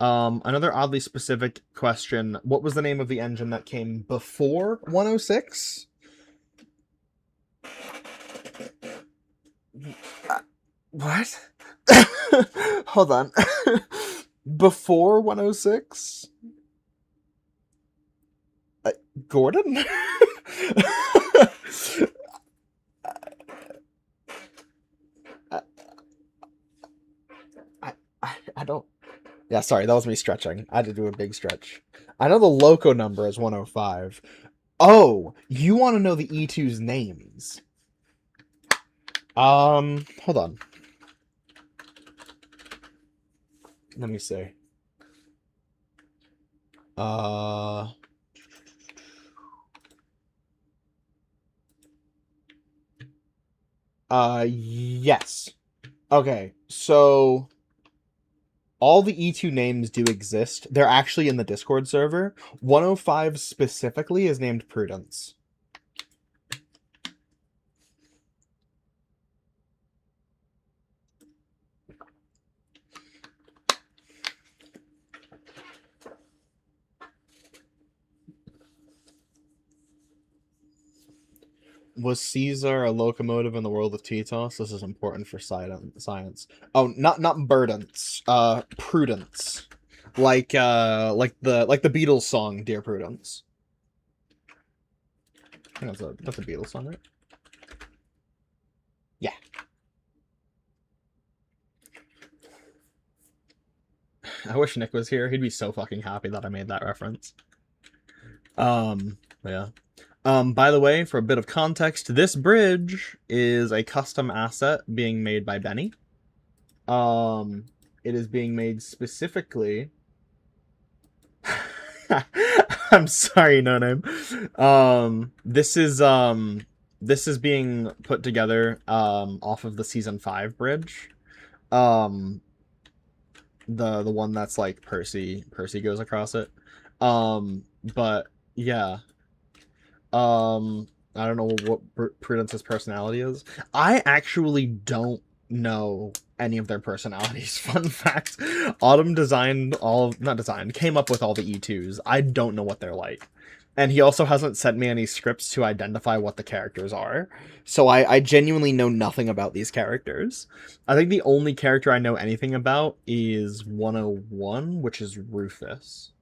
Another oddly specific question. What was the name of the engine that came before 106? What? Hold on. Before 106? Gordon? I don't... Yeah, sorry, that was me stretching. I had to do a big stretch. I know the loco number is 105. Oh, you want to know the E2's names? Hold on. Let me see. Yes. Okay, so all the E2 names do exist. They're actually in the Discord server. 105 specifically is named Prudence. Was Caesar a locomotive in the world of TTOS? This is important for science. Oh, not burdence. Prudence. Like the Beatles song, Dear Prudence. I think that's a Beatles song, right? Yeah. I wish Nick was here. He'd be so fucking happy that I made that reference. Yeah. By the way, for a bit of context, this bridge is a custom asset being made by Benny. It is being made specifically... I'm sorry, no name. This is being put together, off of the Season 5 bridge. The one that's like Percy goes across it. But yeah. I don't know what Prudence's personality is. I actually don't know any of their personalities. Fun fact. Autumn came up with all the E2s. I don't know what they're like. And he also hasn't sent me any scripts to identify what the characters are. So I genuinely know nothing about these characters. I think the only character I know anything about is 101, which is Rufus.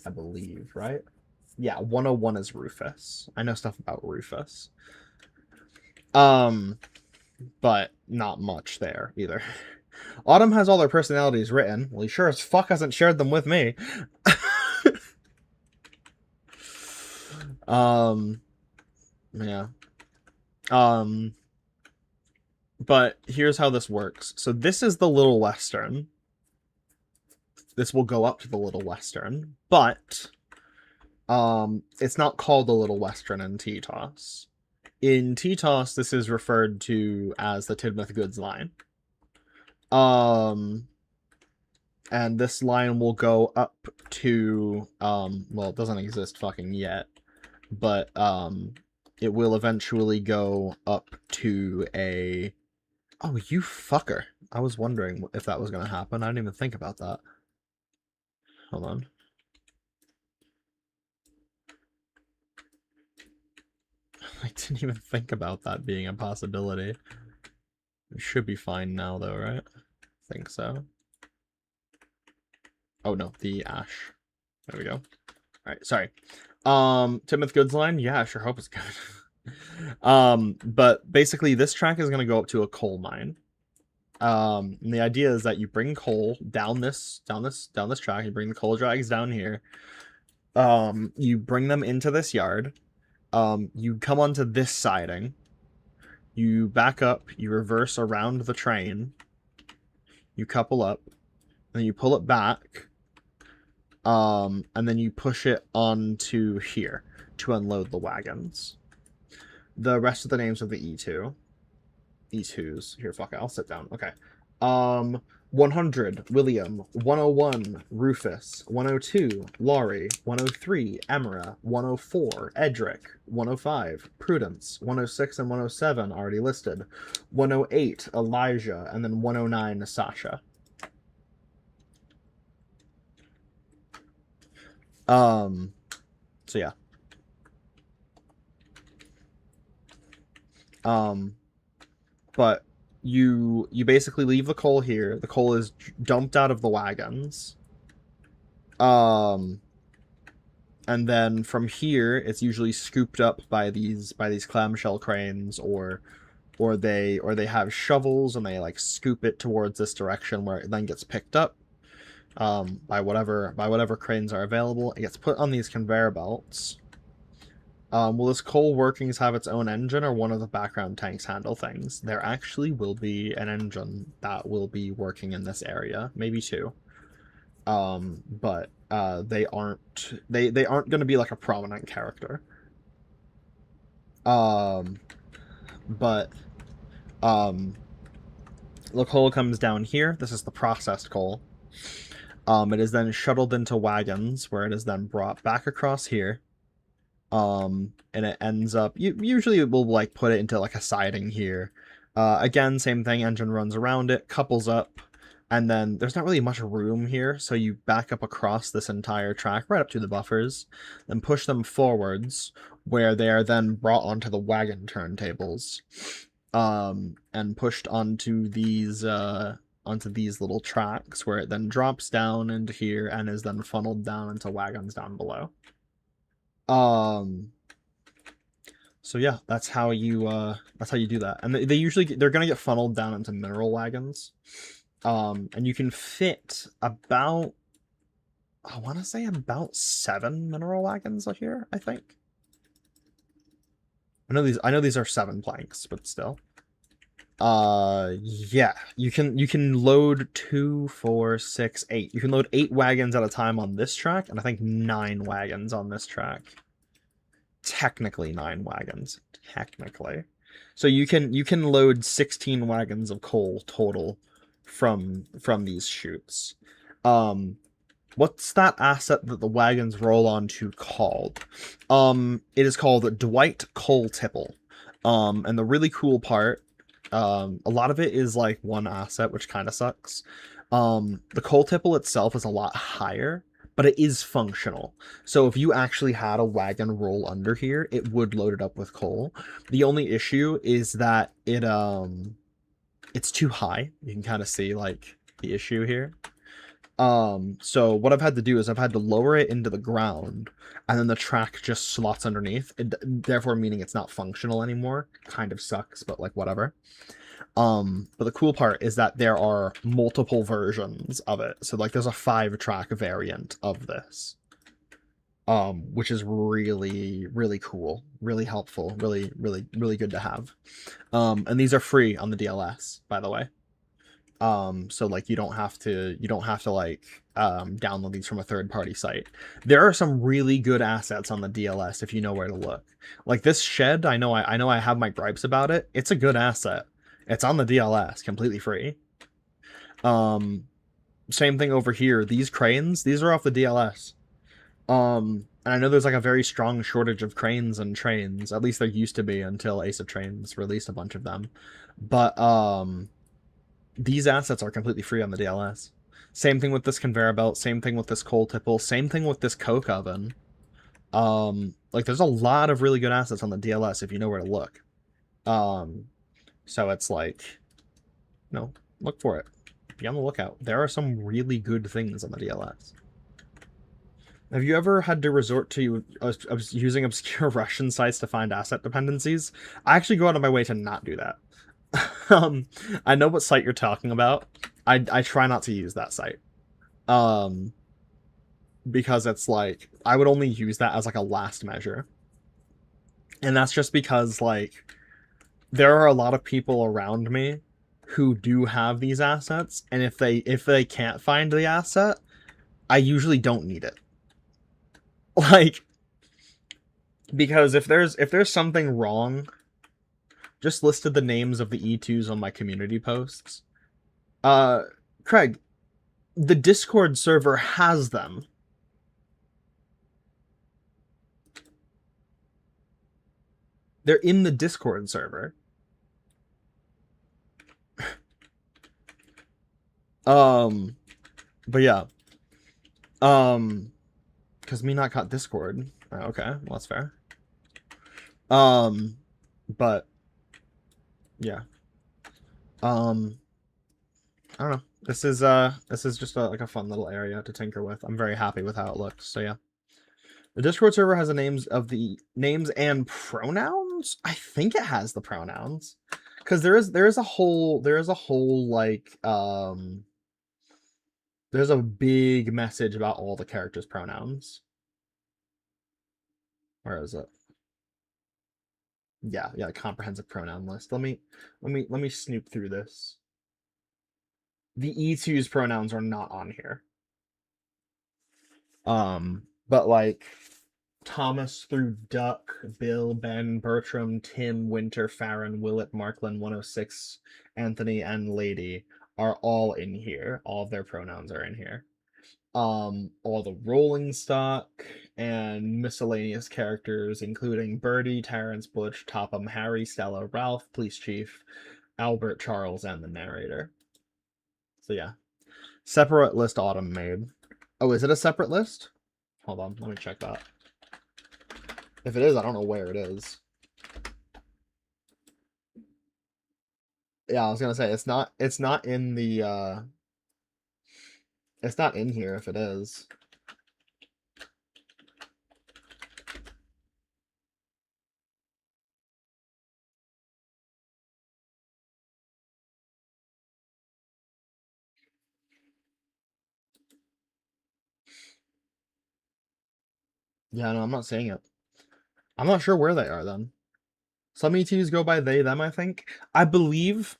I believe, right? Yeah, 101 is Rufus. I know stuff about Rufus. But not much there either. Autumn has all their personalities written. Well, he sure as fuck hasn't shared them with me. Yeah. But here's how this works. So this is the Little Western. This will go up to the Little Western, but it's not called the Little Western in TTOS. In TTOS, this is referred to as the Tidmouth Goods line. And this line will go up to, well, it doesn't exist fucking yet, but it will eventually go up to a... Oh, you fucker. I was wondering if that was going to happen. I didn't even think about that. Hold on. I didn't even think about that being a possibility. It should be fine now, though, right? I think so. Oh, no, the ash. There we go. Alright, sorry. Tidmouth Goods line? Yeah, I sure hope it's good. But basically, this track is going to go up to a coal mine. And the idea is that you bring coal down this track. You bring the coal drags down here. You bring them into this yard. You come onto this siding. You back up. You reverse around the train. You couple up. Then you pull it back. And then you push it onto here to unload the wagons. The rest of the names of the E2. E2s. Here, fuck it. I'll sit down. Okay. 100, William. 101, Rufus. 102, Laurie. 103, Emera. 104, Edric. 105, Prudence. 106 and 107 already listed. 108, Elijah. And then 109, Sasha. So yeah. But you basically leave the coal here. The coal is dumped out of the wagons. And then from here, it's usually scooped up by these clamshell cranes, or they have shovels and they like scoop it towards this direction where it then gets picked up by whatever cranes are available. It gets put on these conveyor belts. Will this coal workings have its own engine, or one of the background tanks handle things? There actually will be an engine that will be working in this area, maybe two. But they aren't going to be like a prominent character. But the coal comes down here. This is the processed coal. It is then shuttled into wagons, where it is then brought back across here. And it ends up, usually we'll like put it into like a siding here. Again, same thing, engine runs around it, couples up, and then there's not really much room here, so you back up across this entire track right up to the buffers, then push them forwards, where they are then brought onto the wagon turntables, and pushed onto these little tracks, where it then drops down into here and is then funneled down into wagons down below. So yeah, that's how you do that. And they're gonna get funneled down into mineral wagons. And you can fit about, I want to say about 7 mineral wagons here, I think. I know these are 7 planks, but still. Yeah, you can load 2, 4, 6, 8. You can load 8 wagons at a time on this track, and I think 9 wagons on this track. Technically 9 wagons. Technically. So you can load 16 wagons of coal total from these chutes. What's that asset that the wagons roll onto called? It is called Dwight Coal Tipple. And the really cool part, a lot of it is like one asset, which kind of sucks. The coal tipple itself is a lot higher, but it is functional. So if you actually had a wagon roll under here, it would load it up with coal. The only issue is that it's too high. You can kind of see like the issue here. So what I've had to do is I've had to lower it into the ground, and then the track just slots underneath, therefore meaning it's not functional anymore. Kind of sucks, but like whatever. But the cool part is that there are multiple versions of it. So like there's a 5-track variant of this. Which is really, really cool, really helpful, really, really, really good to have. And these are free on the DLS, by the way. So like you don't have to like download these from a third-party site. There are some really good assets on the DLS if you know where to look. Like this shed, I know I have my gripes about it. It's a good asset. It's on the DLS, completely free. Same thing over here. These cranes, these are off the DLS. And I know there's like a very strong shortage of cranes and trains. At least there used to be until Ace of Trains released a bunch of them. But these assets are completely free on the DLS. Same thing with this conveyor belt. Same thing with this coal tipple. Same thing with this coke oven. Like there's a lot of really good assets on the DLS if you know where to look. So it's like, no, look for it. Be on the lookout. There are some really good things on the DLS. Have you ever had to resort to using obscure Russian sites to find asset dependencies? I actually go out of my way to not do that. I know what site you're talking about. I try not to use that site. Because it's like, I would only use that as like a last measure. And that's just because like, there are a lot of people around me who do have these assets, and if they can't find the asset, I usually don't need it. Like, because if there's something wrong, just listed the names of the E2s on my community posts. Craig, the Discord server has them. They're in the Discord server. But yeah. Because me not got Discord. Okay, well that's fair. But yeah. I don't know. This is just like a fun little area to tinker with. I'm very happy with how it looks. So yeah. The Discord server has the names and pronouns. I think it has the pronouns, because there is a whole like there's a big message about all the characters' pronouns. Where is it? Yeah, comprehensive pronoun list. Let me snoop through this. The E2's pronouns are not on here. But like Thomas through Duck, Bill, Ben, Bertram, Tim, Winter, Farron, Willett, Markland, 106, Anthony, and Lady are all in here. All of their pronouns are in here. All the rolling stock and miscellaneous characters, including Birdie, Terrence, Butch, Topham, Harry, Stella, Ralph, Police Chief, Albert, Charles, and the narrator. So yeah. Separate list Autumn made. Oh, is it a separate list? Hold on, let me check that. If it is, I don't know where it is. Yeah, I was gonna say it's not in the it's not in here if it is. Yeah, no, I'm not seeing it. I'm not sure where they are then. Some ETs go by they, them, I think. I believe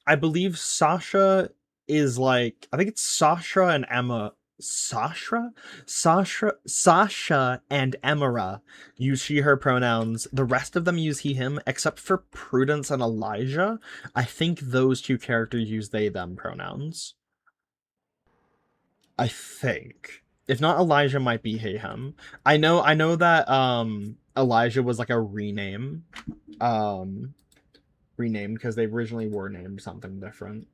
Sasha is like, I think it's Sasha and Emma. Sasha and Emira use she, her pronouns. The rest of them use he, him, except for Prudence and Elijah. I think those two characters use they, them pronouns. I think. If not, Elijah might be he, him. I know that Elijah was like a rename. Renamed because they originally were named something different.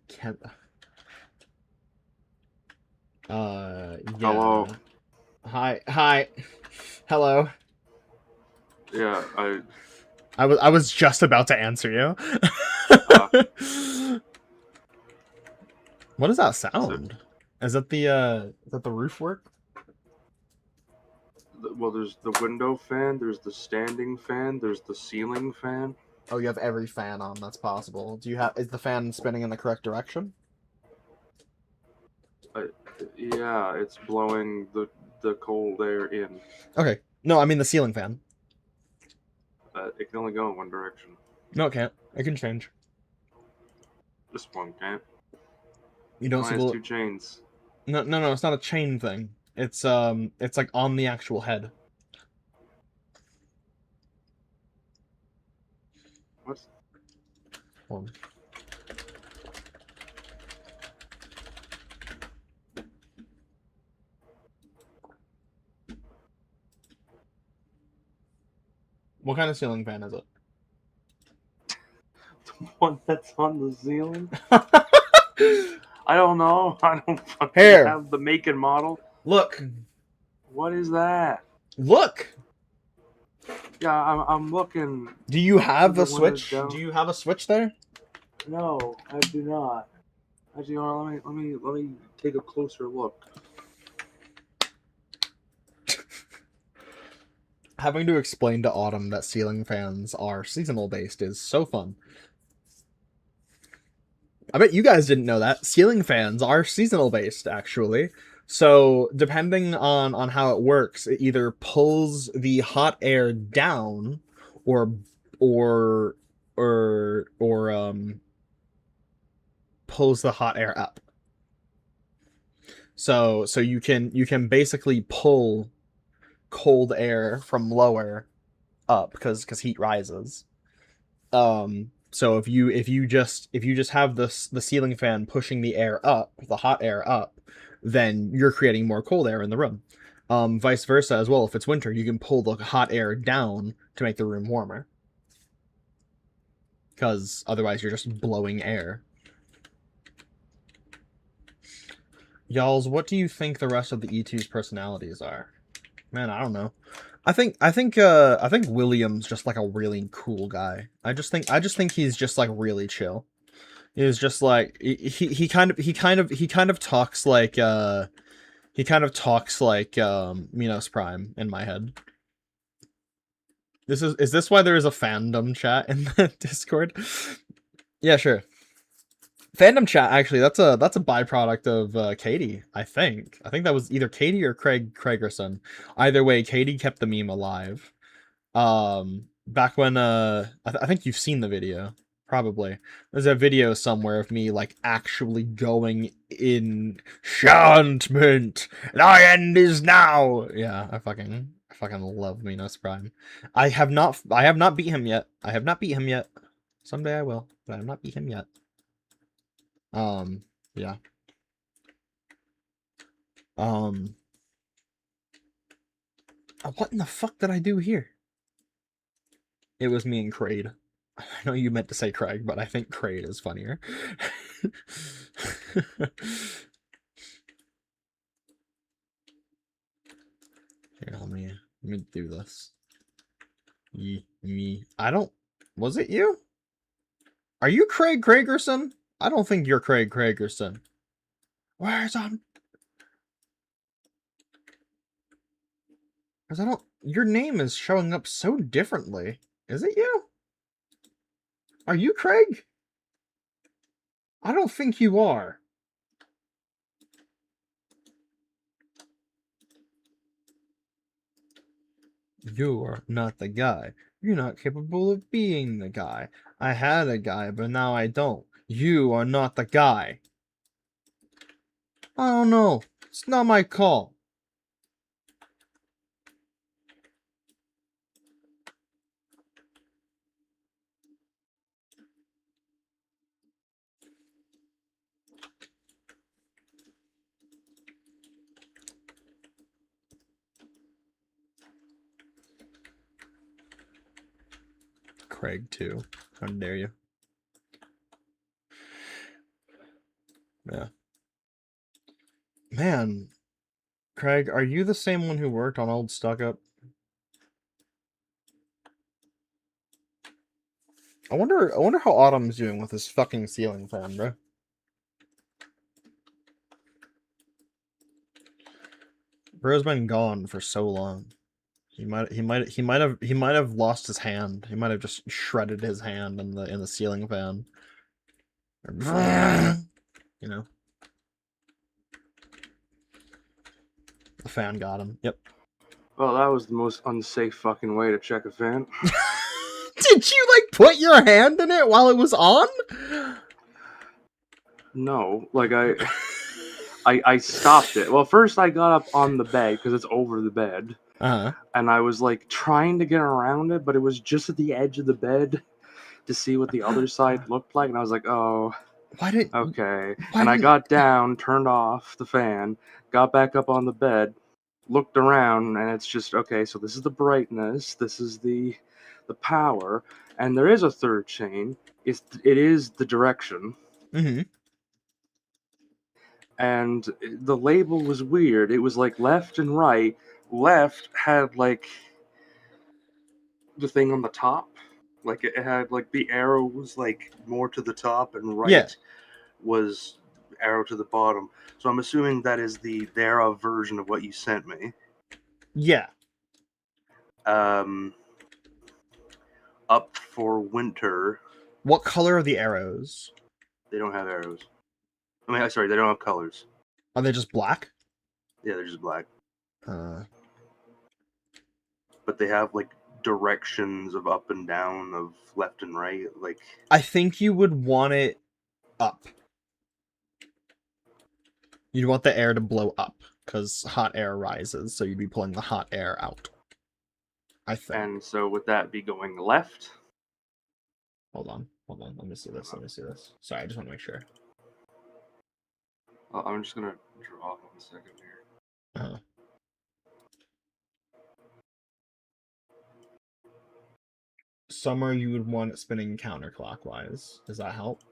Can't. Yeah. Hello. Hi. Hello. Yeah, I was just about to answer you. What does that sound? Is that the roof work? Well, there's the window fan, there's the standing fan, there's the ceiling fan. Oh, you have every fan on that's possible. Do you have? Is the fan spinning in the correct direction? Uh, yeah, it's blowing the cold air in. Okay. No, I mean the ceiling fan. It can only go in one direction. No, it can't. It can change. This one can't. You don't Mine see has the. two chains. No. It's not a chain thing. It's like on the actual head. What? Hold on. What kind of ceiling fan is it? The one that's on the ceiling? I don't know. I don't fucking Here. have the make and model. Look. What is that? Look. Yeah, I'm looking. Do you have The a one switch? that's down. Do you have a switch there? No, I do not. Actually, let me take a closer look. Having to explain to Autumn that ceiling fans are seasonal based is so fun. I bet you guys didn't know that. Ceiling fans are seasonal based, actually. So, depending on how it works, it either pulls the hot air down or or pulls the hot air up. So you can basically pull cold air from lower up because heat rises. So if you just have the ceiling fan pushing the air up, the hot air up, then you're creating more cold air in the room. Vice versa as well. If it's winter, you can pull the hot air down to make the room warmer. Because otherwise you're just blowing air. Y'alls, what do you think the rest of the E2's personalities are? Man, I don't know. I think William's just like a really cool guy. I just think he's just like really chill. He's just like he kind of talks like Minos Prime in my head. Is this why there is a fandom chat in the Discord? Yeah, sure. Fandom chat, actually, that's a byproduct of Katie. I think that was either Katie or Craig Craigerson. Either way, Katie kept the meme alive. Back when I think you've seen the video, probably. There's a video somewhere of me like actually going in enchantment. Thy end is now. Yeah, I fucking love Minos Prime. I have not beat him yet. Someday I will, but I have not beat him yet. Yeah. What in the fuck did I do here? It was me and Kraid. I know you meant to say Craig, but I think Kraid is funnier. Here, let me do this. Me. I don't. Was it you? Are you Craig Craigerson? I don't think you're Craig Craigerson. Where's on? Because I don't. Your name is showing up so differently. Is it you? Are you Craig? I don't think you are. You are not the guy. You're not capable of being the guy. I had a guy, but now I don't. You are not the guy. I don't know. It's not my call. Craig, too. How dare you? Yeah. Man. Craig, are you the same one who worked on Old Stuck Up? I wonder how Autumn's doing with his fucking ceiling fan, bro. Bro's been gone for so long. He might have lost his hand. He might have just shredded his hand in the ceiling fan. You know. The fan got him. Yep. Well, that was the most unsafe fucking way to check a fan. Did you like put your hand in it while it was on? No, like I stopped it. Well, first I got up on the bed because it's over the bed, Uh-huh. and I was like trying to get around it, but it was just at the edge of the bed to see what the other side looked like, and I was like, oh, Why did okay. why And I didn't got down, turned off the fan, got back up on the bed, looked around, and it's just okay. So this is the brightness, this is the power, and there is a third chain. It is the direction. Mm-hmm. And the label was weird. It was like left and right. Left had like the thing on the top, like it had like the arrow was like more to the top, and right Yeah. was arrow to the bottom. So I'm assuming that is the thereof version of what you sent me. Yeah. Up for winter. What color are the arrows? They don't have arrows. I mean, sorry, they don't have colors. Are they just black? Yeah, they're just black. Uh, But they have like directions of up and down, of left and right. Like I think you would want it up. You'd want the air to blow up because hot air rises, so you'd be pulling the hot air out. I think. and so would that be going left? Hold on. Let me see this. Sorry, I just want to make sure. I'm just gonna draw 1 second here. Uh-huh. Summer, you would want it spinning counterclockwise. Does that help?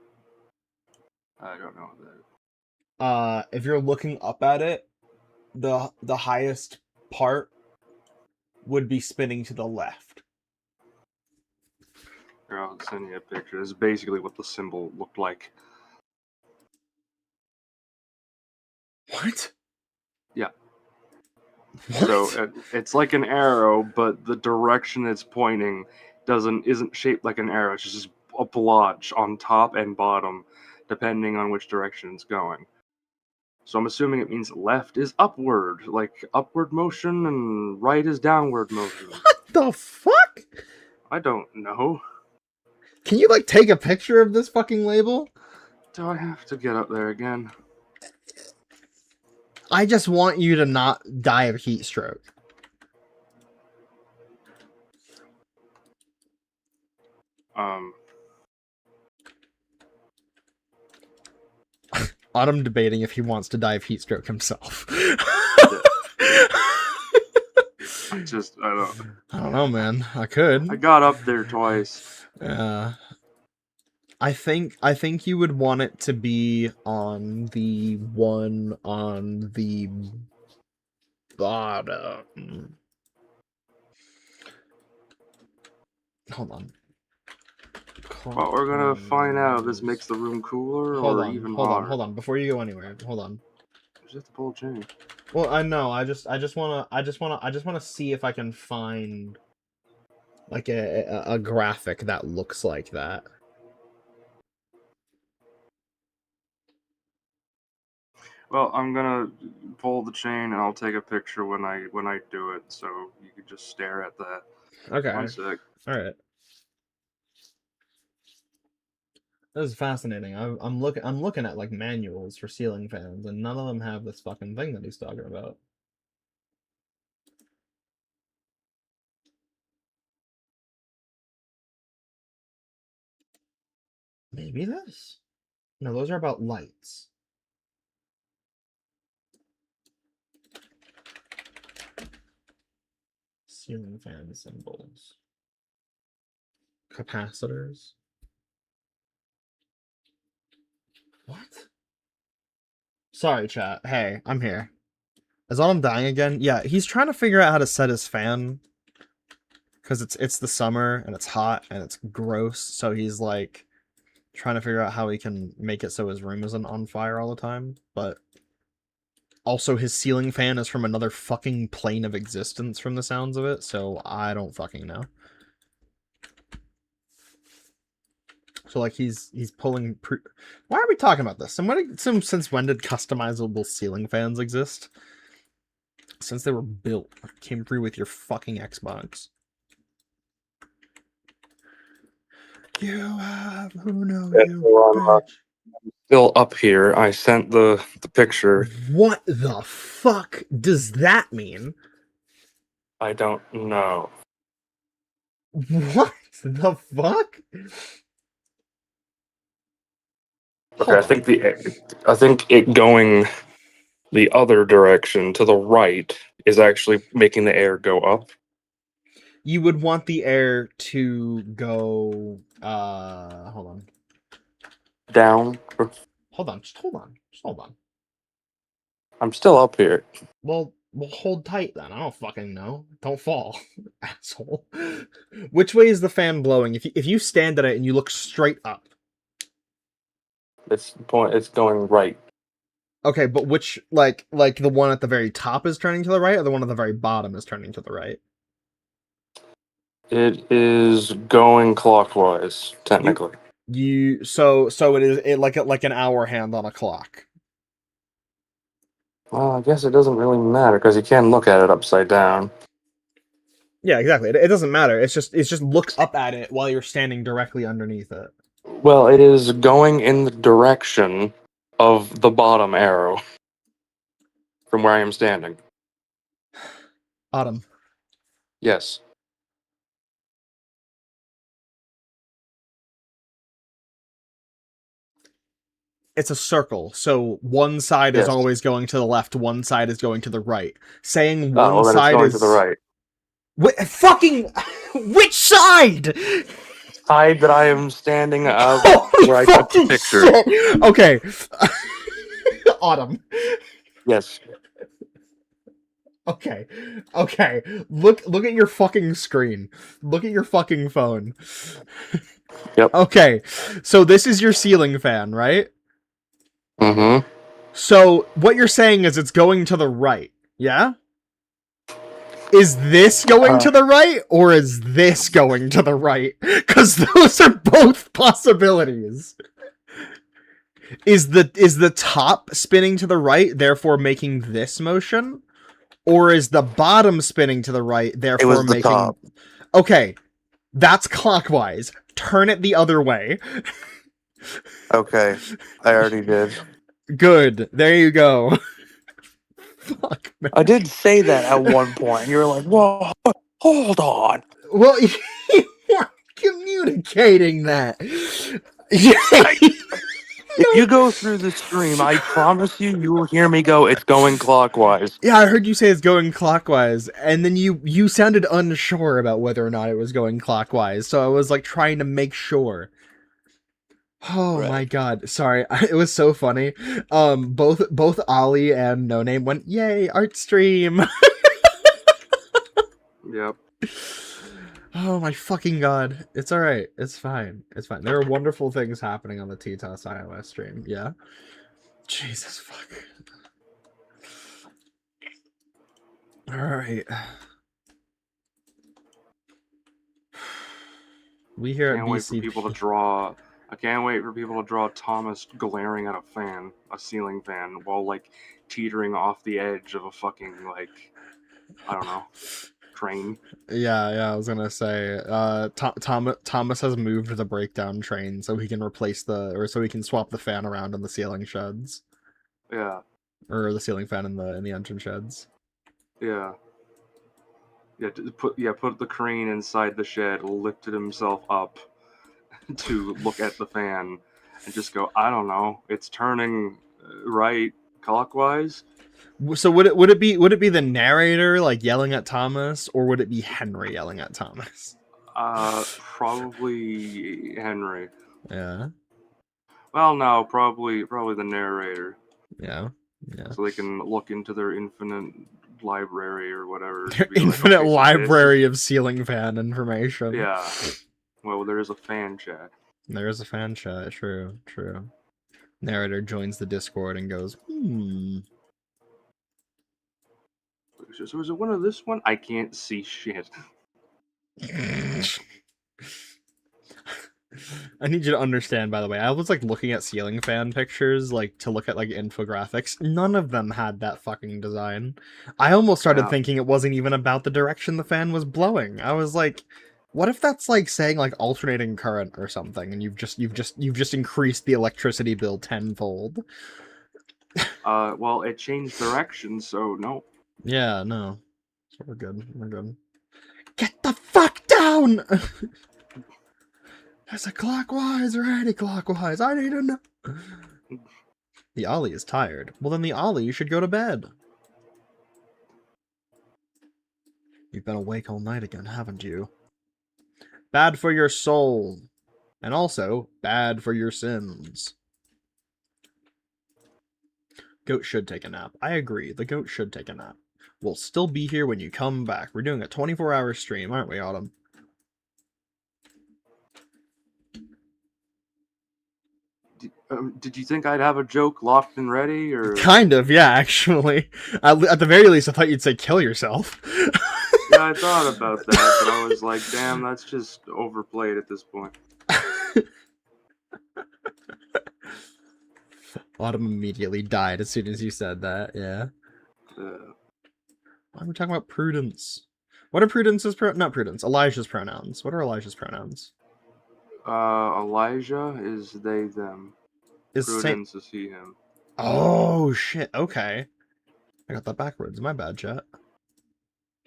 I don't know that. If you're looking up at it, the highest part would be spinning to the left. Here, I'll send you a picture. This is basically what the symbol looked like. What? Yeah. What? So it's like an arrow, but the direction it's pointing isn't shaped like an arrow. It's just a blotch on top and bottom, depending on which direction it's going. So I'm assuming it means left is upward, like upward motion, and right is downward motion. What the fuck? I don't know. Can you like take a picture of this fucking label? Do I have to get up there again? I just want you to not die of heat stroke. Autumn debating if he wants to die of heat stroke himself. I don't know, man. I could. I got up there twice. I think you would want it to be on the one on the bottom. Hold on. Well, we're gonna find out if this makes the room cooler or even hotter. Hold on. Before you go anywhere, hold on. Just have to pull a chain. Well, I know. I just wanna see if I can find like a graphic that looks like that. Well, I'm gonna pull the chain and I'll take a picture when I do it, so you can just stare at that. Okay. 1 sec. All right. This is fascinating. I'm looking at like manuals for ceiling fans, and none of them have this fucking thing that he's talking about. Maybe this? No, those are about lights. Ceiling fan symbols. Capacitors. What? Sorry, chat. Hey, I'm here. Is Autumn dying again? Yeah, he's trying to figure out how to set his fan. Because it's the summer, and it's hot, and it's gross, so he's like trying to figure out how he can make it so his room isn't on fire all the time. But Also, his ceiling fan is from another fucking plane of existence from the sounds of it, so I don't fucking know. So like he's pulling. Why are we talking about this? Since when did customizable ceiling fans exist? Since they were built, came free with your fucking Xbox. You have who know Yeah, you, so bitch. still up here. I sent the picture. What the fuck does that mean? I don't know. What the fuck? Okay, Hold on. I think it going the other direction to the right is actually making the air go up. You would want the air to go. Hold on. Down. Hold on. Just hold on. Just hold on. I'm still up here. Well, hold tight then. I don't fucking know. Don't fall, asshole. Which way is the fan blowing? If you stand at it and you look straight up. It's going right. Okay, but which like the one at the very top is turning to the right, or the one at the very bottom is turning to the right? It is going clockwise, You technically. so it is like an hour hand on a clock. Well, I guess it doesn't really matter because you can look at it upside down. Yeah, exactly. It doesn't matter. It's just look up at it while you're standing directly underneath it. Well, it is going in the direction of the bottom arrow from where I am standing. Autumn. Yes. It's a circle, so one side is Yes. always going to the left, one side is going to the right. Saying Oh, one well, then it's side going to the is right. fucking which side? Side that I am standing up Holy where I took the fucking picture. shit! Okay, Autumn. Yes. Okay, okay. Look at your fucking screen. Look at your fucking phone. Yep. Okay, so this is your ceiling fan, right? Mm-hmm. So what you're saying is it's going to the right, yeah? Is this going to the right, or is this going to the right? Because those are both possibilities. Is the top spinning to the right, therefore making this motion? Or is the bottom spinning to the right, It therefore was the making... top. Okay, that's clockwise. Turn it the other way. Okay. I already did. Good. There you go. Fuck, man. I did say that at one point, and you were like, whoa, hold on. Well, you weren't communicating that. Yeah. If you go through the stream, I promise you will hear me go, it's going clockwise. Yeah, I heard you say it's going clockwise, and then you sounded unsure about whether or not it was going clockwise, so I was like trying to make sure. Oh my Right. god, sorry, it was so funny. Both Ollie and No Name went, "Yay, art stream!" Yep. Oh my fucking god, it's all right, it's fine, it's fine. There are wonderful things happening on the TTOS iOS stream. Yeah, Jesus fuck. All right. We here at Can't wait for people to BCP. draw. I can't wait for people to draw Thomas glaring at a ceiling fan, while like teetering off the edge of a fucking like, I don't know, train. Yeah, I was gonna say, Thomas has moved the breakdown train so he can so he can swap the fan around in the ceiling sheds, Yeah, or the ceiling fan in the engine sheds. yeah, put the crane inside the shed, lifted himself up to look at the fan, and just go, I don't know, it's turning right clockwise. So would it be the narrator like yelling at Thomas, or would it be Henry yelling at Thomas? Probably Henry. Yeah, Well, no, probably the narrator, yeah, yeah. so they can look into their infinite library or whatever to Their be like, infinite okay, so this is library of ceiling fan information. yeah. Well, there is a fan chat. There is a fan chat. True, true. Narrator joins the Discord and goes, So is it one of this one? I can't see shit. I need you to understand, by the way, I was like looking at ceiling fan pictures, like to look at like infographics. None of them had that fucking design. I almost started Yeah. thinking it wasn't even about the direction the fan was blowing. I was like, what if that's like saying like alternating current or something, and you've just increased the electricity bill tenfold? Well, it changed direction, so no. Yeah, no. So we're good. We're good. Get the fuck down! Is it clockwise or anti-clockwise? I need to know. The Ollie is tired. Well, then the Ollie should go to bed. You've been awake all night again, haven't you? Bad for your soul. And also, bad for your sins. Goat should take a nap. I agree, the goat should take a nap. We'll still be here when you come back. We're doing a 24-hour stream, aren't we, Autumn? Did you think I'd have a joke locked and ready, or? Kind of, yeah, actually. At the very least, I thought you'd say kill yourself. Yeah, I thought about that, but I was like, damn, that's just overplayed at this point. Autumn immediately died as soon as you said that, yeah. Why are we talking about Prudence? What are Prudence's not Prudence, Elijah's pronouns. What are Elijah's pronouns? Elijah is they, them. Prudence is he, him. Oh, shit, okay. I got that backwards, my bad, chat.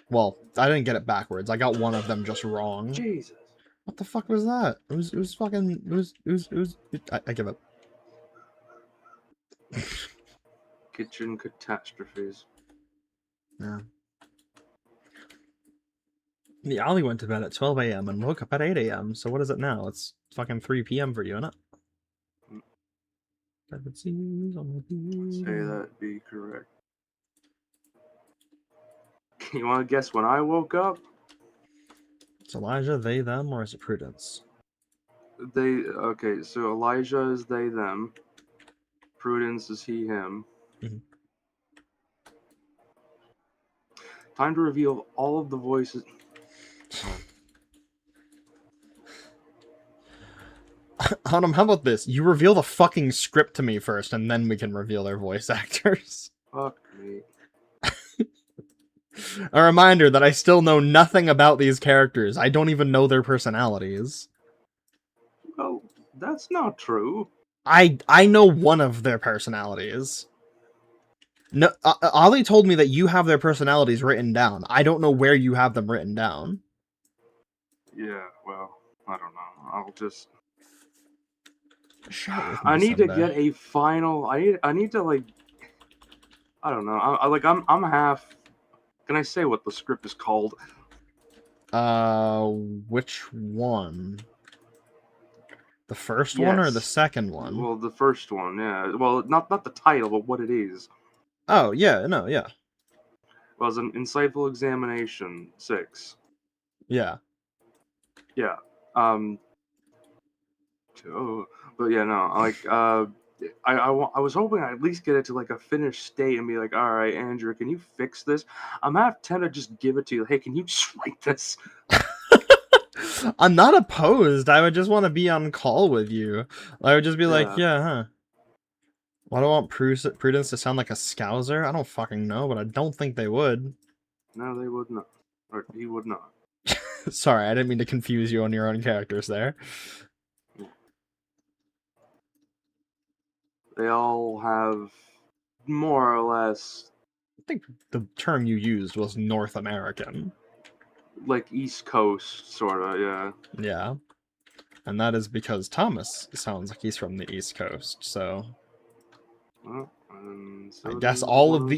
Well, I didn't get it backwards. I got one of them just wrong. Jesus. What the fuck was that? It was fucking, I give up. Kitchen catastrophes. Yeah. The Ollie went to bed at 12 a.m. and woke up at 8 a.m. So what is it now? It's fucking 3 p.m. for you, isn't it? Say that be correct. You want to guess when I woke up? It's Elijah, they, them, or is it Prudence? Okay, so Elijah is they, them. Prudence is he, him. Mm-hmm. Time to reveal all of the voices. Autumn, how about this? You reveal the fucking script to me first, and then we can reveal their voice actors. Fuck me. A reminder that I still know nothing about these characters. I don't even know their personalities. Well, that's not true. I know one of their personalities. No, Ollie told me that you have their personalities written down. I don't know where you have them written down. Yeah, well, I don't know. I'll just. I need to get a final. I need to like. I don't know. I'm half. Can I say what the script is called? Which one? The first one or the second one? Well, the first one, yeah. Well, not the title, but what it is. Oh, yeah, no, yeah. Well, it's an insightful examination 6. Yeah. Yeah. Oh, but yeah, no. Like, I was hoping I'd at least get it to like a finished state and be like, all right, Andrew, can you fix this? I'm half tempted to just give it to you. Hey, can you just write this? I'm not opposed. I would just want to be on call with you. I would just be like, yeah, huh? Why do I want Prudence to sound like a scouser? I don't fucking know, but I don't think they would. No, they would not. Or he would not. Sorry, I didn't mean to confuse you on your own characters there. They all have more or less. I think the term you used was North American. Like East Coast, sorta, yeah. Yeah. And that is because Thomas sounds like he's from the East Coast, so... Well, I guess all of the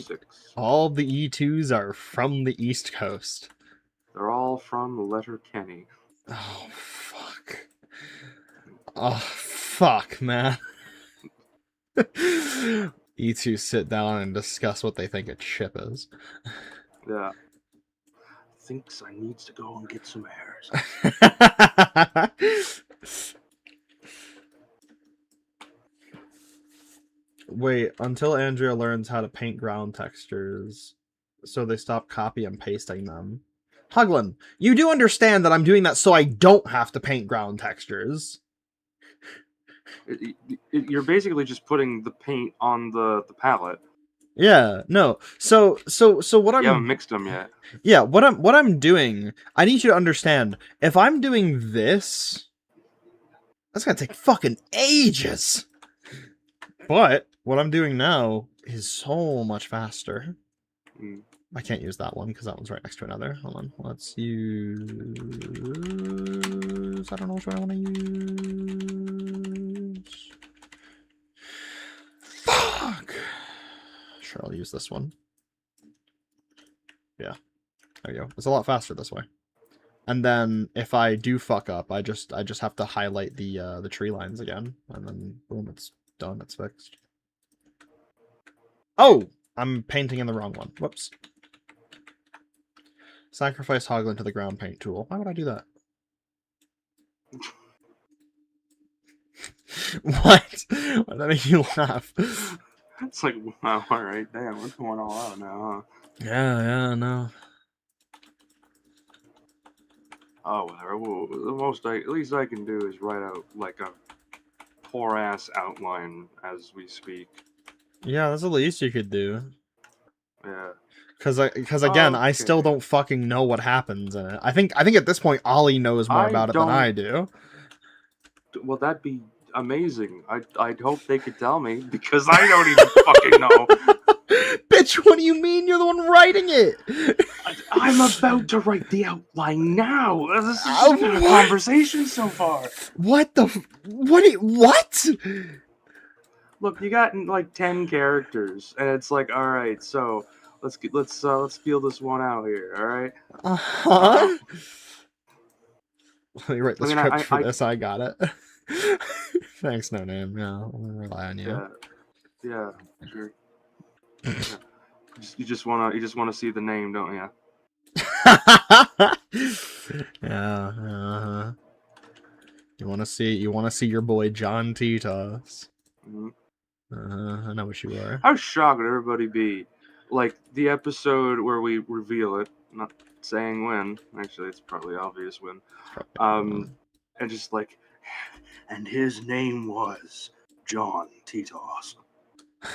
E2s are from the East Coast. They're all from the letter Kenny. Oh, fuck. Oh, fuck, man. E2 sit down and discuss what they think a chip is. Yeah. Thinks I needs to go and get some hairs. Wait, until Andrea learns how to paint ground textures, so they stop copy and pasting them. Huglin, you do understand that I'm doing that so I don't have to paint ground textures. You're basically just putting the paint on the palette. Yeah, no. So what You haven't I'm mixed them yet. Yeah, what I'm doing, I need you to understand. If I'm doing this, that's gonna take fucking ages. But what I'm doing now is so much faster. I can't use that one because that one's right next to another. Hold on. Let's use... I don't know which one I want to use. Fuck! Sure, I'll use this one. Yeah. There you go. It's a lot faster this way. And then if I do fuck up, I just have to highlight the tree lines again, and then boom, it's done. It's fixed. Oh, I'm painting in the wrong one. Whoops. Sacrifice Hoglin to the ground paint tool. Why would I do that? What? Why did that make you laugh? It's like, wow, all right, damn, we're going all out now, huh? Yeah, no. Oh, whatever. Well, at least I can do is write out like a poor ass outline as we speak. Yeah, that's the least you could do. Yeah. Because again, I still don't fucking know what happens in it. I think at this point, Ollie knows more about it than I do. Well, that'd be amazing. I'd hope they could tell me, because I don't even fucking know. Bitch, what do you mean? You're the one writing it. I'm about to write the outline now. This is just been a conversation so far. What the? What? Look, you got like 10 characters, and it's like, all right, so let's feel this one out here. All right. Let me write the script for this. I got it. Thanks, no name. Yeah, I'll rely on you. Yeah, sure. Yeah. You just wanna see the name, don't you? Yeah. You wanna see your boy John TTOS. I know what you are. How shocked would everybody be? Like the episode where we reveal it, not saying when. Actually, it's probably obvious when. And just like, and his name was John TTOS. I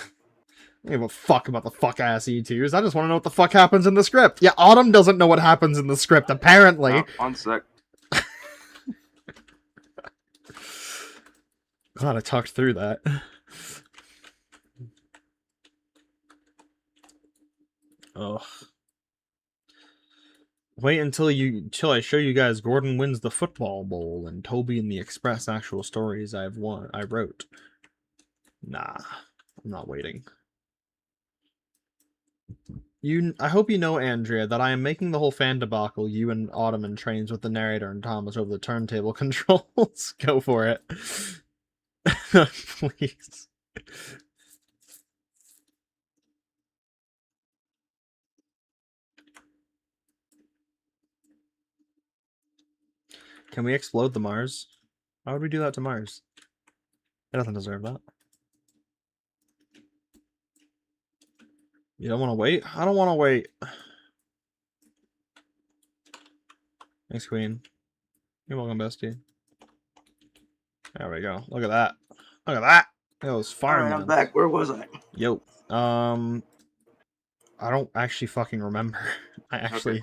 don't give a fuck about the fuck ass E2s. I just want to know what the fuck happens in the script. Yeah, Autumn doesn't know what happens in the script, apparently. Oh, one sec. Glad I talked through that. Ugh. Wait until I show you guys Gordon wins the football bowl and Toby and the Express actual stories I wrote. Nah, I'm not waiting. I hope you know, Andrea, that I am making the whole fan debacle you and Autumn in trains with the narrator and Thomas over the turntable controls. Go for it. Please. Can we explode the Mars? Why would we do that to Mars? It doesn't deserve that. You don't want to wait? I don't want to wait. Thanks, Queen. You're welcome, bestie. There we go. Look at that. Look at that. That was fire. Alright, I'm back. Where was I? Yo. I don't actually fucking remember. Okay.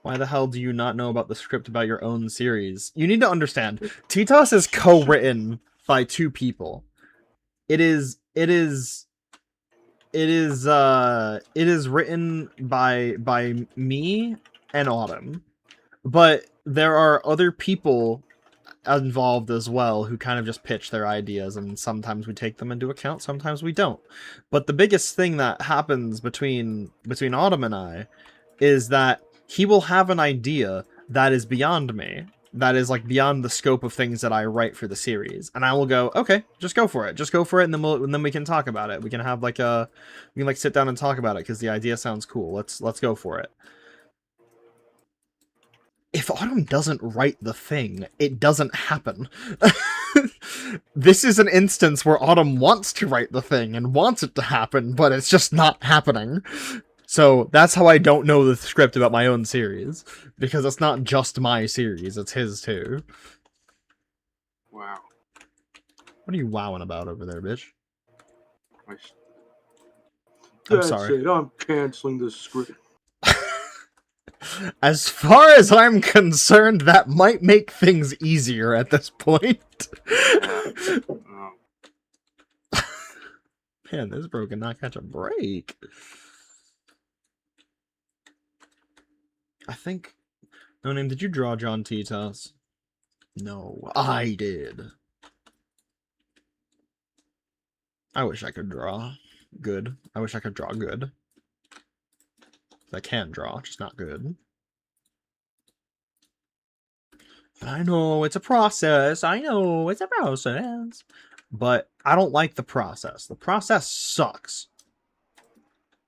Why the hell do you not know about the script about your own series? You need to understand. TTOS is co-written by two people. It is written by me and Autumn, but there are other people involved as well who kind of just pitch their ideas, and sometimes we take them into account, sometimes we don't. But the biggest thing that happens between Autumn and I is that he will have an idea that is beyond me, that is like beyond the scope of things that I write for the series, and I will go, okay, just go for it, and then we can talk about it. We can have like we can sit down and talk about it because the idea sounds cool. Let's go for it. If Autumn doesn't write the thing, it doesn't happen. This is an instance where Autumn wants to write the thing and wants it to happen, but it's just not happening. So that's how I don't know the script about my own series, because it's not just my series, it's his too. Wow. What are you wowing about over there, bitch? I'm That's sorry. it. I'm canceling the script. As far as I'm concerned, that might make things easier at this point. Oh. Man, this bro cannot catch a break. I think... No name, did you draw John TTOS? No, I did. I wish I could draw good. I wish I could draw good. I can draw, just not good. I know, it's a process. I know, it's a process. But I don't like the process. The process sucks.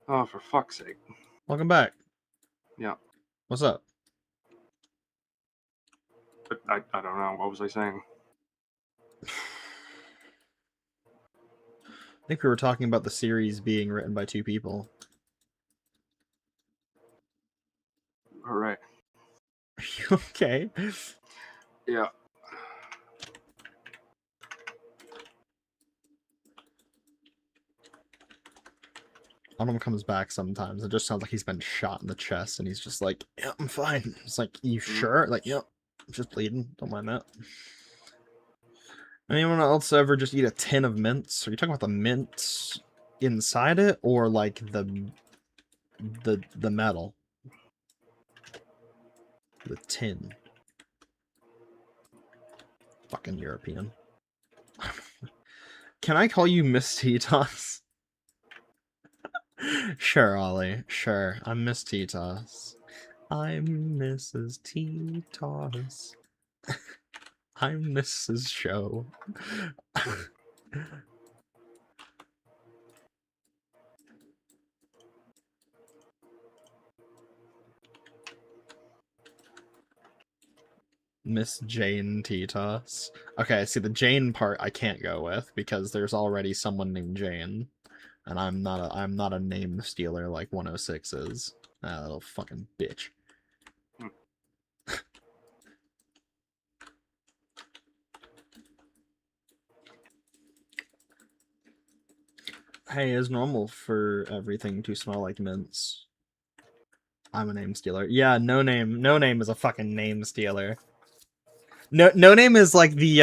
Oh, for fuck's sake. Welcome back. Yeah. What's up? I don't know. What was I saying? I think we were talking about the series being written by 2 people. All right. Are you okay? Yeah. Autumn comes back sometimes. It just sounds like he's been shot in the chest, and he's just like, "Yeah, I'm fine." It's like, "You sure?" Like, "Yep, I'm just bleeding. Don't mind that." Anyone else ever just eat a tin of mints? Are you talking about the mints inside it, or like the metal? The tin. Fucking European. Can I call you Miss T-Toss? Sure, Ollie. Sure. I'm Miss T-Toss. I'm Mrs. T-Toss. I'm Mrs. Show. Miss Jane T-Toss. Okay, see, the Jane part I can't go with, because there's already someone named Jane. And I'm not a name stealer like 106 is. That little fucking bitch. Hey, it's normal for everything to smell like mints. I'm a name stealer. Yeah, no name is a fucking name stealer. No name is like the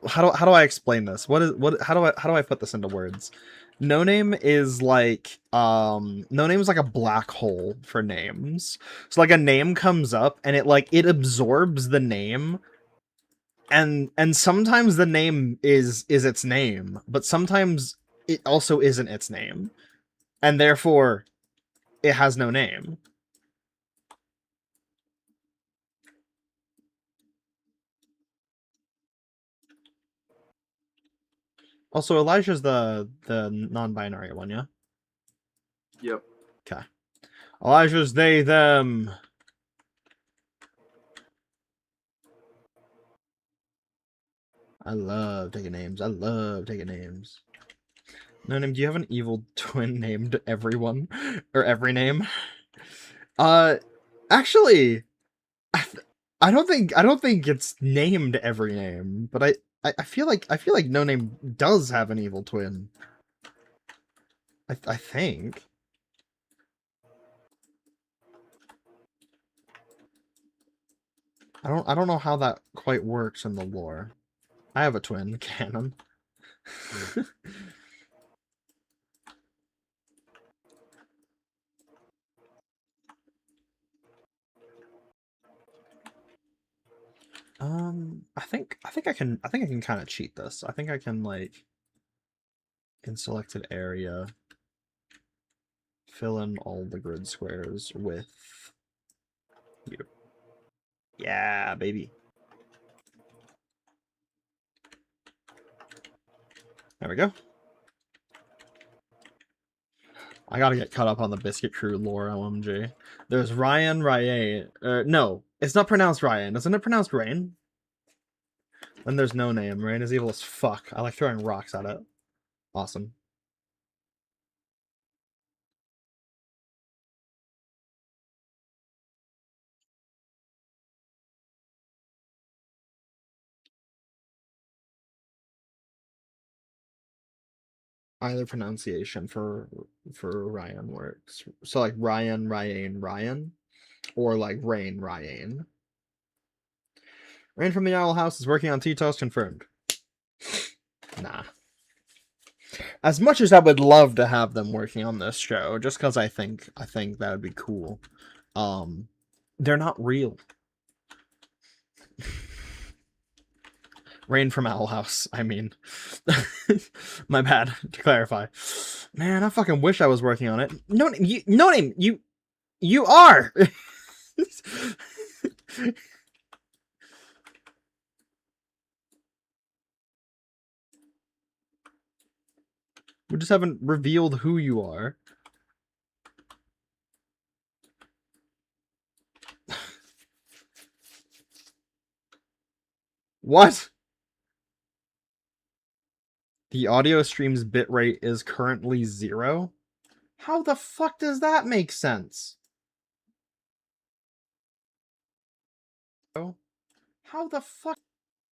how do I explain this? How do I put this into words? No name is like no name is like a black hole for names. So like a name comes up and it absorbs the name, and sometimes the name is its name, but sometimes it also isn't its name. And therefore it has no name. Also, Elijah's the non-binary one, yeah? Yep. Okay. Elijah's they, them. I love taking names. I love taking names. No name, do you have an evil twin named everyone? Or every name? Actually, I don't think it's named every name, but I feel like No Name does have an evil twin. I think. I don't know how that quite works in the lore. I have a twin, canon. I think I can kind of cheat this. I think I can, like, in selected area, fill in all the grid squares with you. Yeah, baby. There we go. I gotta get caught up on the Biscuit Crew lore, OMG. There's Ryan. No, it's not pronounced Ryan. Isn't it pronounced Rain? And there's No Name. Rain is evil as fuck. I like throwing rocks at it. Awesome. Either pronunciation for Ryan works. So like Ryan, Ryan, or like Rain, Ryan. Rain from the Owl House is working on TTOS confirmed. Nah. As much as I would love to have them working on this show, just because I think that would be cool. They're not real. Rain from Owl House, I mean. My bad, to clarify. Man, I fucking wish I was working on it. No name, you are! We just haven't revealed who you are. What? The audio stream's bitrate is currently 0? How the fuck does that make sense? How the fuck?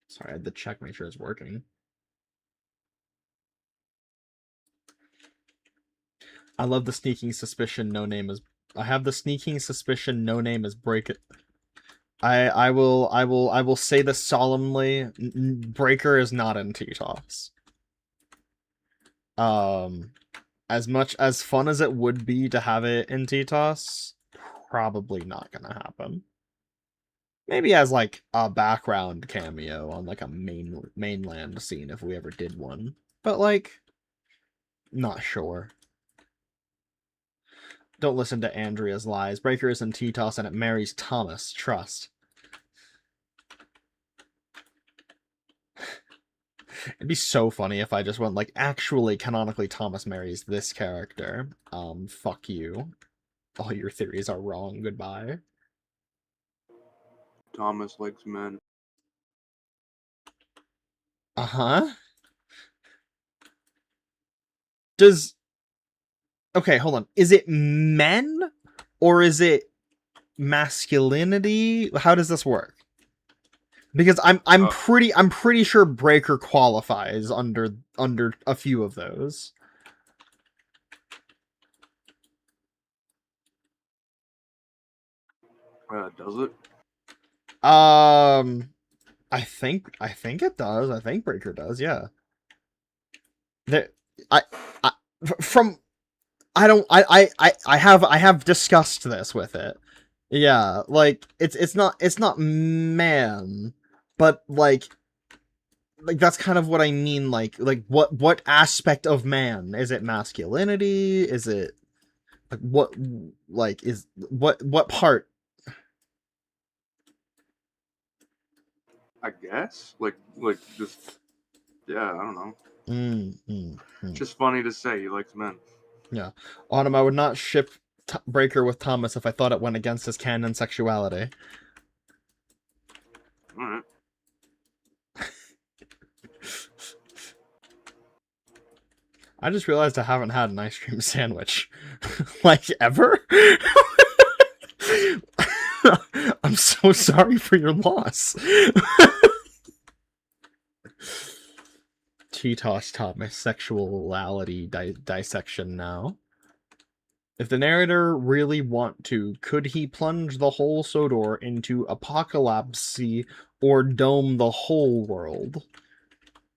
Sorry, I had to check, make sure it's working. I love the sneaking suspicion No Name is... I have the sneaking suspicion No Name is Break It. I will say this solemnly. Breaker is not in TTOS. As much as fun as it would be to have it in TTOS, probably not gonna happen. Maybe as like a background cameo on like a mainland scene if we ever did one. But like, not sure. Don't listen to Andrea's lies. Breaker is in TTOS and it marries Thomas. Trust. It'd be so funny if I just went like, actually, canonically, Thomas marries this character. Fuck you. All your theories are wrong. Goodbye. Thomas likes men. Uh-huh. Does... Okay, hold on. Is it men? Or is it masculinity? How does this work? Because I'm pretty sure Breaker qualifies under a few of those. Does it? I think it does. I think Breaker does. Yeah. I have discussed this with it. Yeah, like it's not man, but like that's kind of what I mean. Like what aspect of man is it? Masculinity? Is it like what part? I guess like just yeah. I don't know. Just funny to say he likes men. Yeah, Autumn. I would not ship Breaker with Thomas if I thought it went against his canon sexuality. All right. I just realized I haven't had an ice cream sandwich. Like, ever? I'm so sorry for your loss. TTOS taught my sexuality dissection now. If the narrator really want to, could he plunge the whole Sodor into apocalypse or dome the whole world?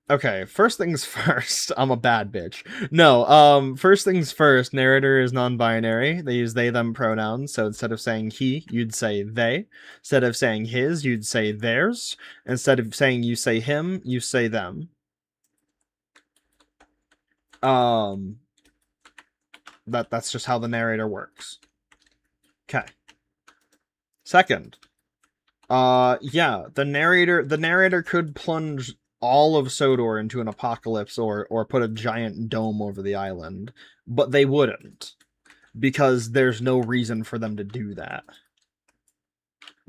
Okay, first things first, I'm a bad bitch. No, first things first, narrator is non-binary. They use they, them pronouns, so instead of saying he, you'd say they. Instead of saying his, you'd say theirs. Instead of saying you say him, you say them. That's just how the narrator works. Okay. Second, yeah, the narrator could plunge all of Sodor into an apocalypse or put a giant dome over the island, but they wouldn't, because there's no reason for them to do that.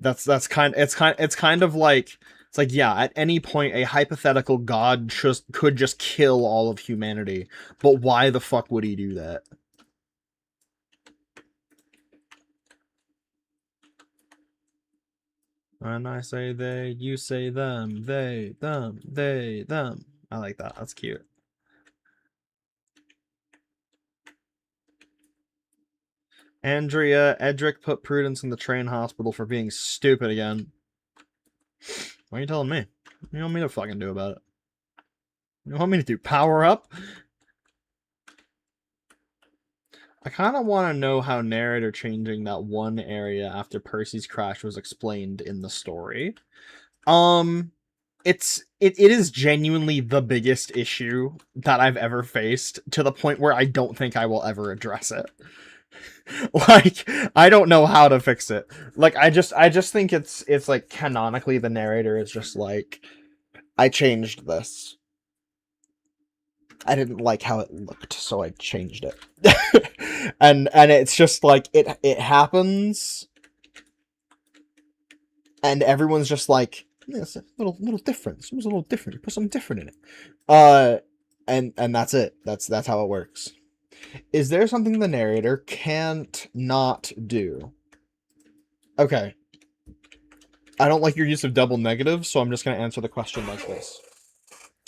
It's kind of like It's like, yeah, at any point, a hypothetical god could just kill all of humanity. But why the fuck would he do that? When I say they, you say them. They, them, they, them. I like that. That's cute. Andrea, Edric put Prudence in the train hospital for being stupid again. What are you telling me? What do you want me to fucking do about it? You want me to do power up? I kind of want to know how narrator changing that one area after Percy's crash was explained in the story. It is genuinely the biggest issue that I've ever faced, to the point where I don't think I will ever address it. Like, I don't know how to fix it. Like, I just think it's like, canonically the narrator is just like, I changed this. I didn't like how it looked, so I changed it. and it's just like, it happens, and everyone's just like, yeah, it's a little different. It was a little different. You put something different in it. And that's it. That's how it works. Is there something the narrator can't not do? Okay. I don't like your use of double negatives, so I'm just gonna answer the question like this.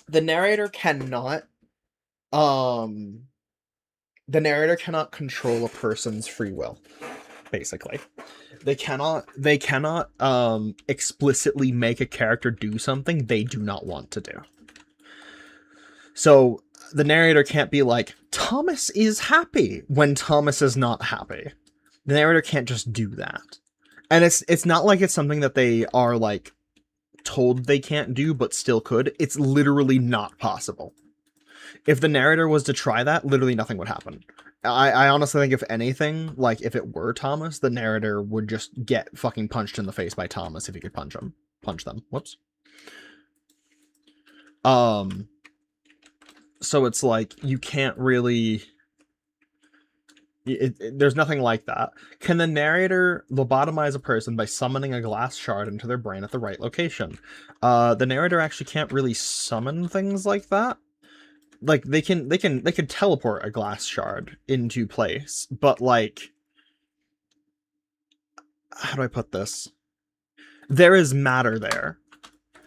The narrator cannot control a person's free will, basically. They cannot explicitly make a character do something they do not want to do. So the narrator can't be like, Thomas is happy when Thomas is not happy. The narrator can't just do that. And it's not like it's something that they are like told they can't do but still could. It's literally not possible. If the narrator was to try that, literally nothing would happen. I honestly think if anything, like if it were Thomas, the narrator would just get fucking punched in the face by Thomas if he could punch them. Whoops. So it's like, you can't really... there's nothing like that. Can the narrator lobotomize a person by summoning a glass shard into their brain at the right location? The narrator actually can't really summon things like that. Like, they can teleport a glass shard into place, but like, how do I put this? There is matter there.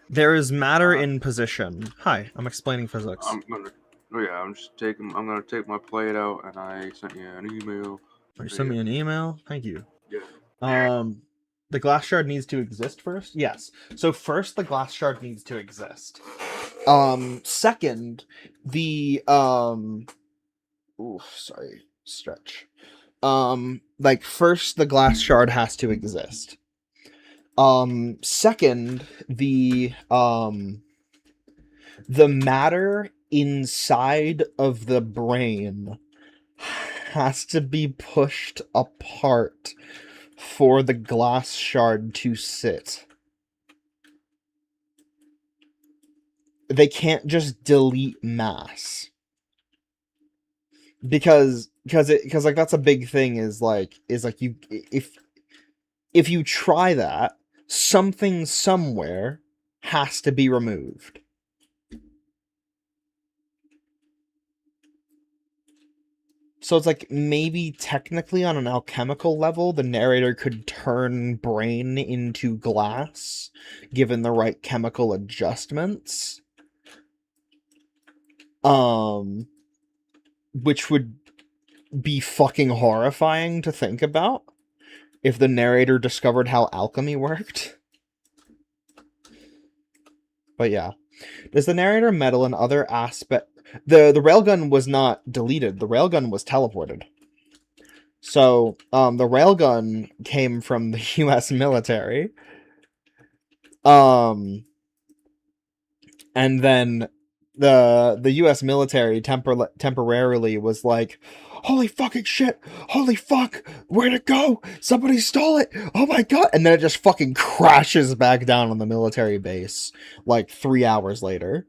There is matter in position. Hi, I'm explaining physics. I'm gonna take my plate out, and I sent you an email. You sent me an email? Thank you. Yeah. The glass shard needs to exist first? Yes. So first, the glass shard needs to exist. Second, the stretch. Like, first the glass shard has to exist. Second, the matter inside of the brain has to be pushed apart for the glass shard to sit. They can't just delete mass. Because like, that's a big thing, is like you, if you try that, something somewhere has to be removed. So it's like, maybe technically on an alchemical level, the narrator could turn brain into glass, given the right chemical adjustments. Which would be fucking horrifying to think about if the narrator discovered how alchemy worked. But yeah. Does the narrator meddle in other aspect? The railgun was not deleted. The railgun was teleported. So, the railgun came from the US military. And then the US military temporarily was like, holy fucking shit, holy fuck, where'd it go? Somebody stole it, oh my god. And then it just fucking crashes back down on the military base like 3 hours later.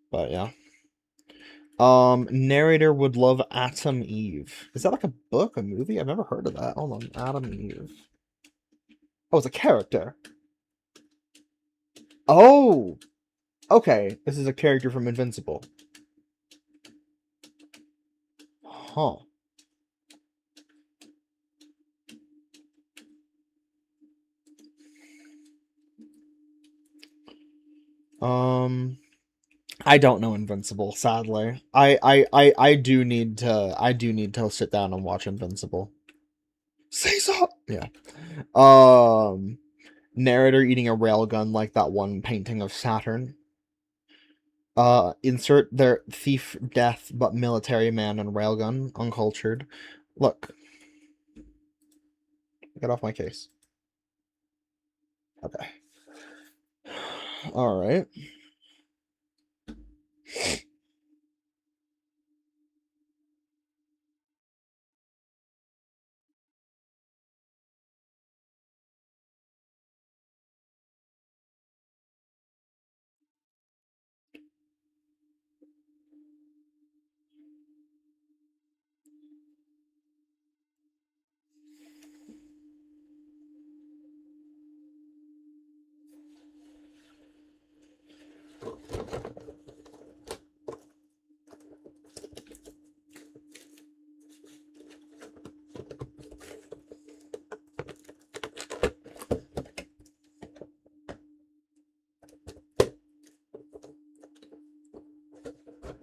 But yeah. Narrator would love Atom Eve. Is that like a book, a movie? I've never heard of that. Hold on, Atom Eve. Oh, it's a character. Oh! Okay, this is a character from Invincible. Huh. I don't know Invincible, sadly. I do need to sit down and watch Invincible. Say so. Yeah. Narrator eating a railgun like that one painting of Saturn. Insert their thief, death, but military man and railgun, uncultured. Look. Get off my case. Okay. Alright.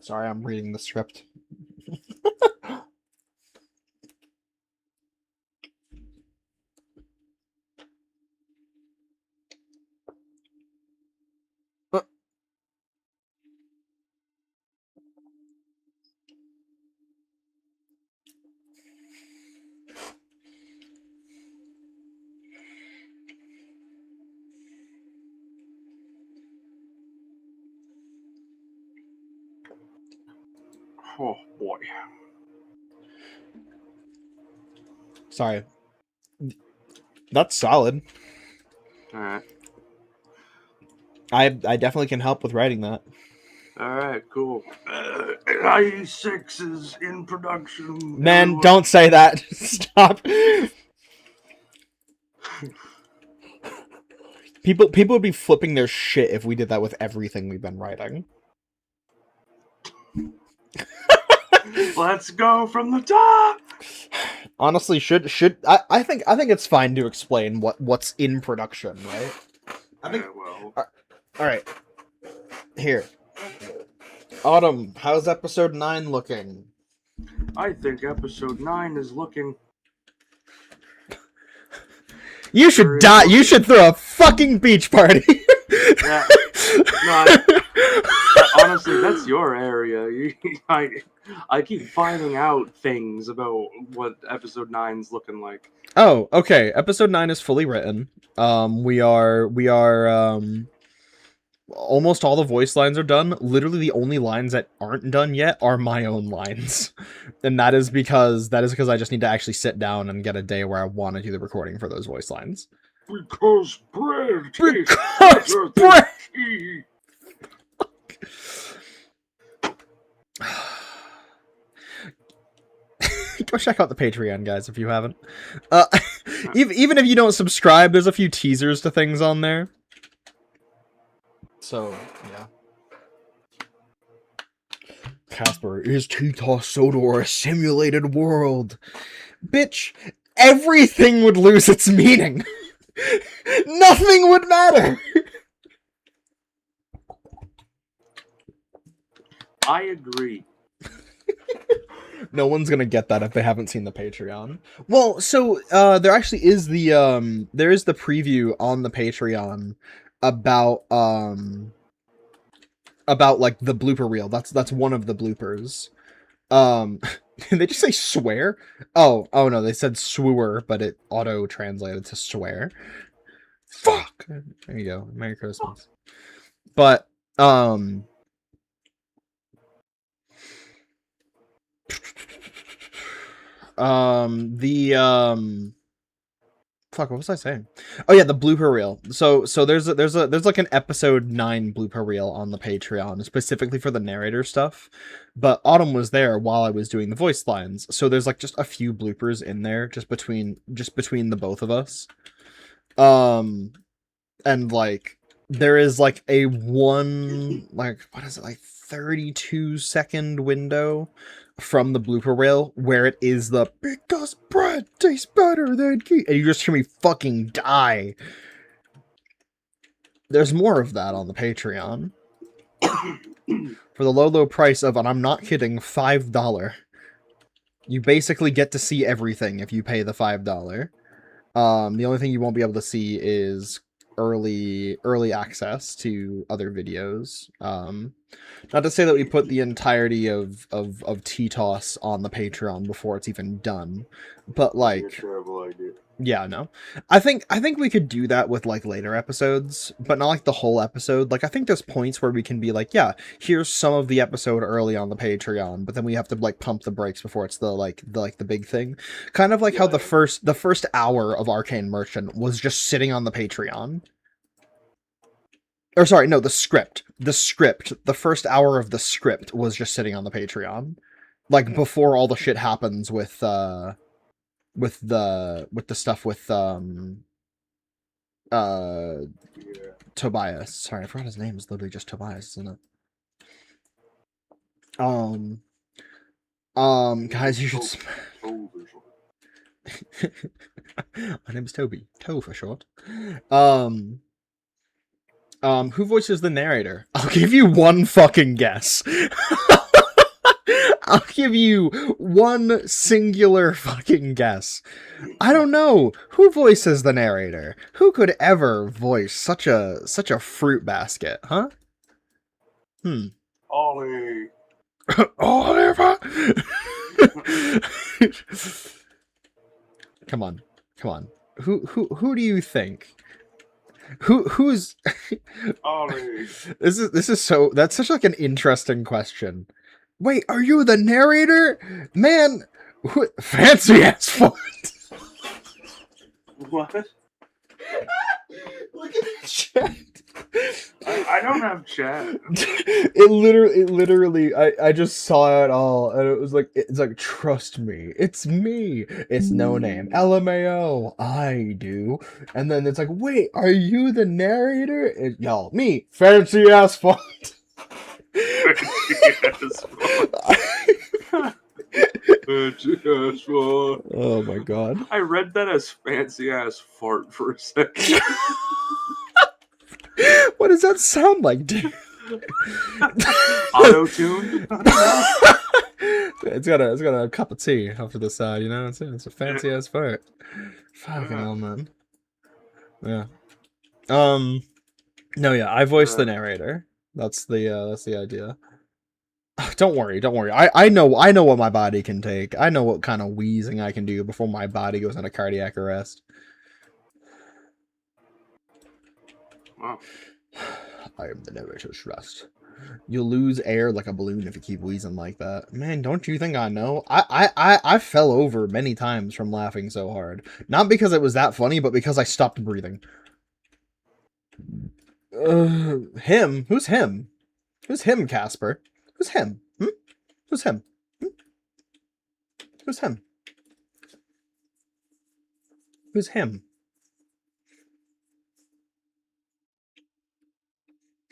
Sorry, I'm reading the script. Oh boy. Sorry. That's solid. Alright. I definitely can help with writing that. Alright, cool. IE6 is in production. Man, Everyone- don't say that. Stop. People would be flipping their shit if we did that with everything we've been writing. Let's go from the top. Honestly, should I think it's fine to explain what's in production, right? I think. Yeah, well. All right. Here. Autumn, how's episode 9 looking? I think episode 9 is looking. You should die. You should throw a fucking beach party. Yeah. No, honestly, that's your area. I keep finding out things about what episode 9's looking like. Oh, okay. Episode 9 is fully written. We are almost all the voice lines are done. Literally the only lines that aren't done yet are my own lines. And that is because I just need to actually sit down and get a day where I want to do the recording for those voice lines. Because bread tastes Because better bread! than tea. Go check out the Patreon, guys, if you haven't. Even if you don't subscribe, there's a few teasers to things on there. So, yeah. Casper, is TTOS Sodor a simulated world? Bitch, everything would lose its meaning. Nothing would matter. I agree. No one's gonna get that if they haven't seen the Patreon. Well, so there actually is the there is the preview on the Patreon about like the blooper reel. That's one of the bloopers. Did they just say swear? Oh no, they said swear, but it auto translated to swear. Fuck. There you go. Merry Christmas. But fuck, what was I saying? Oh yeah, the blooper reel. So there's like an episode 9 blooper reel on the Patreon specifically for the narrator stuff. But Autumn was there while I was doing the voice lines. So there's like just a few bloopers in there just between the both of us. And like there is like a one like what is it like 32-second window from the blooper reel where it is the because bread tastes better than ghee, and you just hear me fucking die. There's more of that on the Patreon for the low price of, and I'm not kidding, $5. You basically get to see everything if you pay the $5. The only thing you won't be able to see is early access to other videos. Not to say that we put the entirety of TTOS on the Patreon before it's even done, but like, terrible idea. Yeah, no. I think we could do that with like later episodes, but not like the whole episode. Like I think there's points where we can be like, yeah, here's some of the episode early on the Patreon, but then we have to like pump the brakes before it's the big thing. Kind of like how the first hour of Arcane Merchant was just sitting on the Patreon. Or sorry, no, the script. The first hour of the script was just sitting on the Patreon. Like before all the shit happens with the stuff with Tobias. Sorry, I forgot his name is literally just Tobias, isn't it? Guys, you should my name's Toby. Toe for short. Who voices the narrator? I'll give you one fucking guess. I'll give you one singular fucking guess. I don't know. Who voices the narrator? Who could ever voice such a fruit basket, huh? Ollie. Oliver. Come on. Who do you think? Who's Ollie. This is so, that's such like an interesting question. Wait, are you the narrator? Man, fancy ass font. What? Look at the chat. I don't have chat. It literally, I just saw it all, and it was like, it's like, trust me, it's me. It's no name. LMAO, I do. And then it's like, wait, are you the narrator? And, y'all, me, fancy ass font. Oh my god. I read that as fancy ass fart for a second. What does that sound like, dude? Auto-tuned? It's got a cup of tea off to the side, you know? It's a fancy ass fart. Fucking hell, man. Yeah. No, yeah, I voiced the narrator. That's the idea. Don't worry. I know what my body can take. I know what kind of wheezing I can do before my body goes into cardiac arrest. Wow. I am the narrator's rest. You'll lose air like a balloon if you keep wheezing like that. Man, don't you think I know? I fell over many times from laughing so hard. Not because it was that funny, but because I stopped breathing. Him? Who's him? Who's him, Casper? Who's him? Who's him? Who's him? Who's him?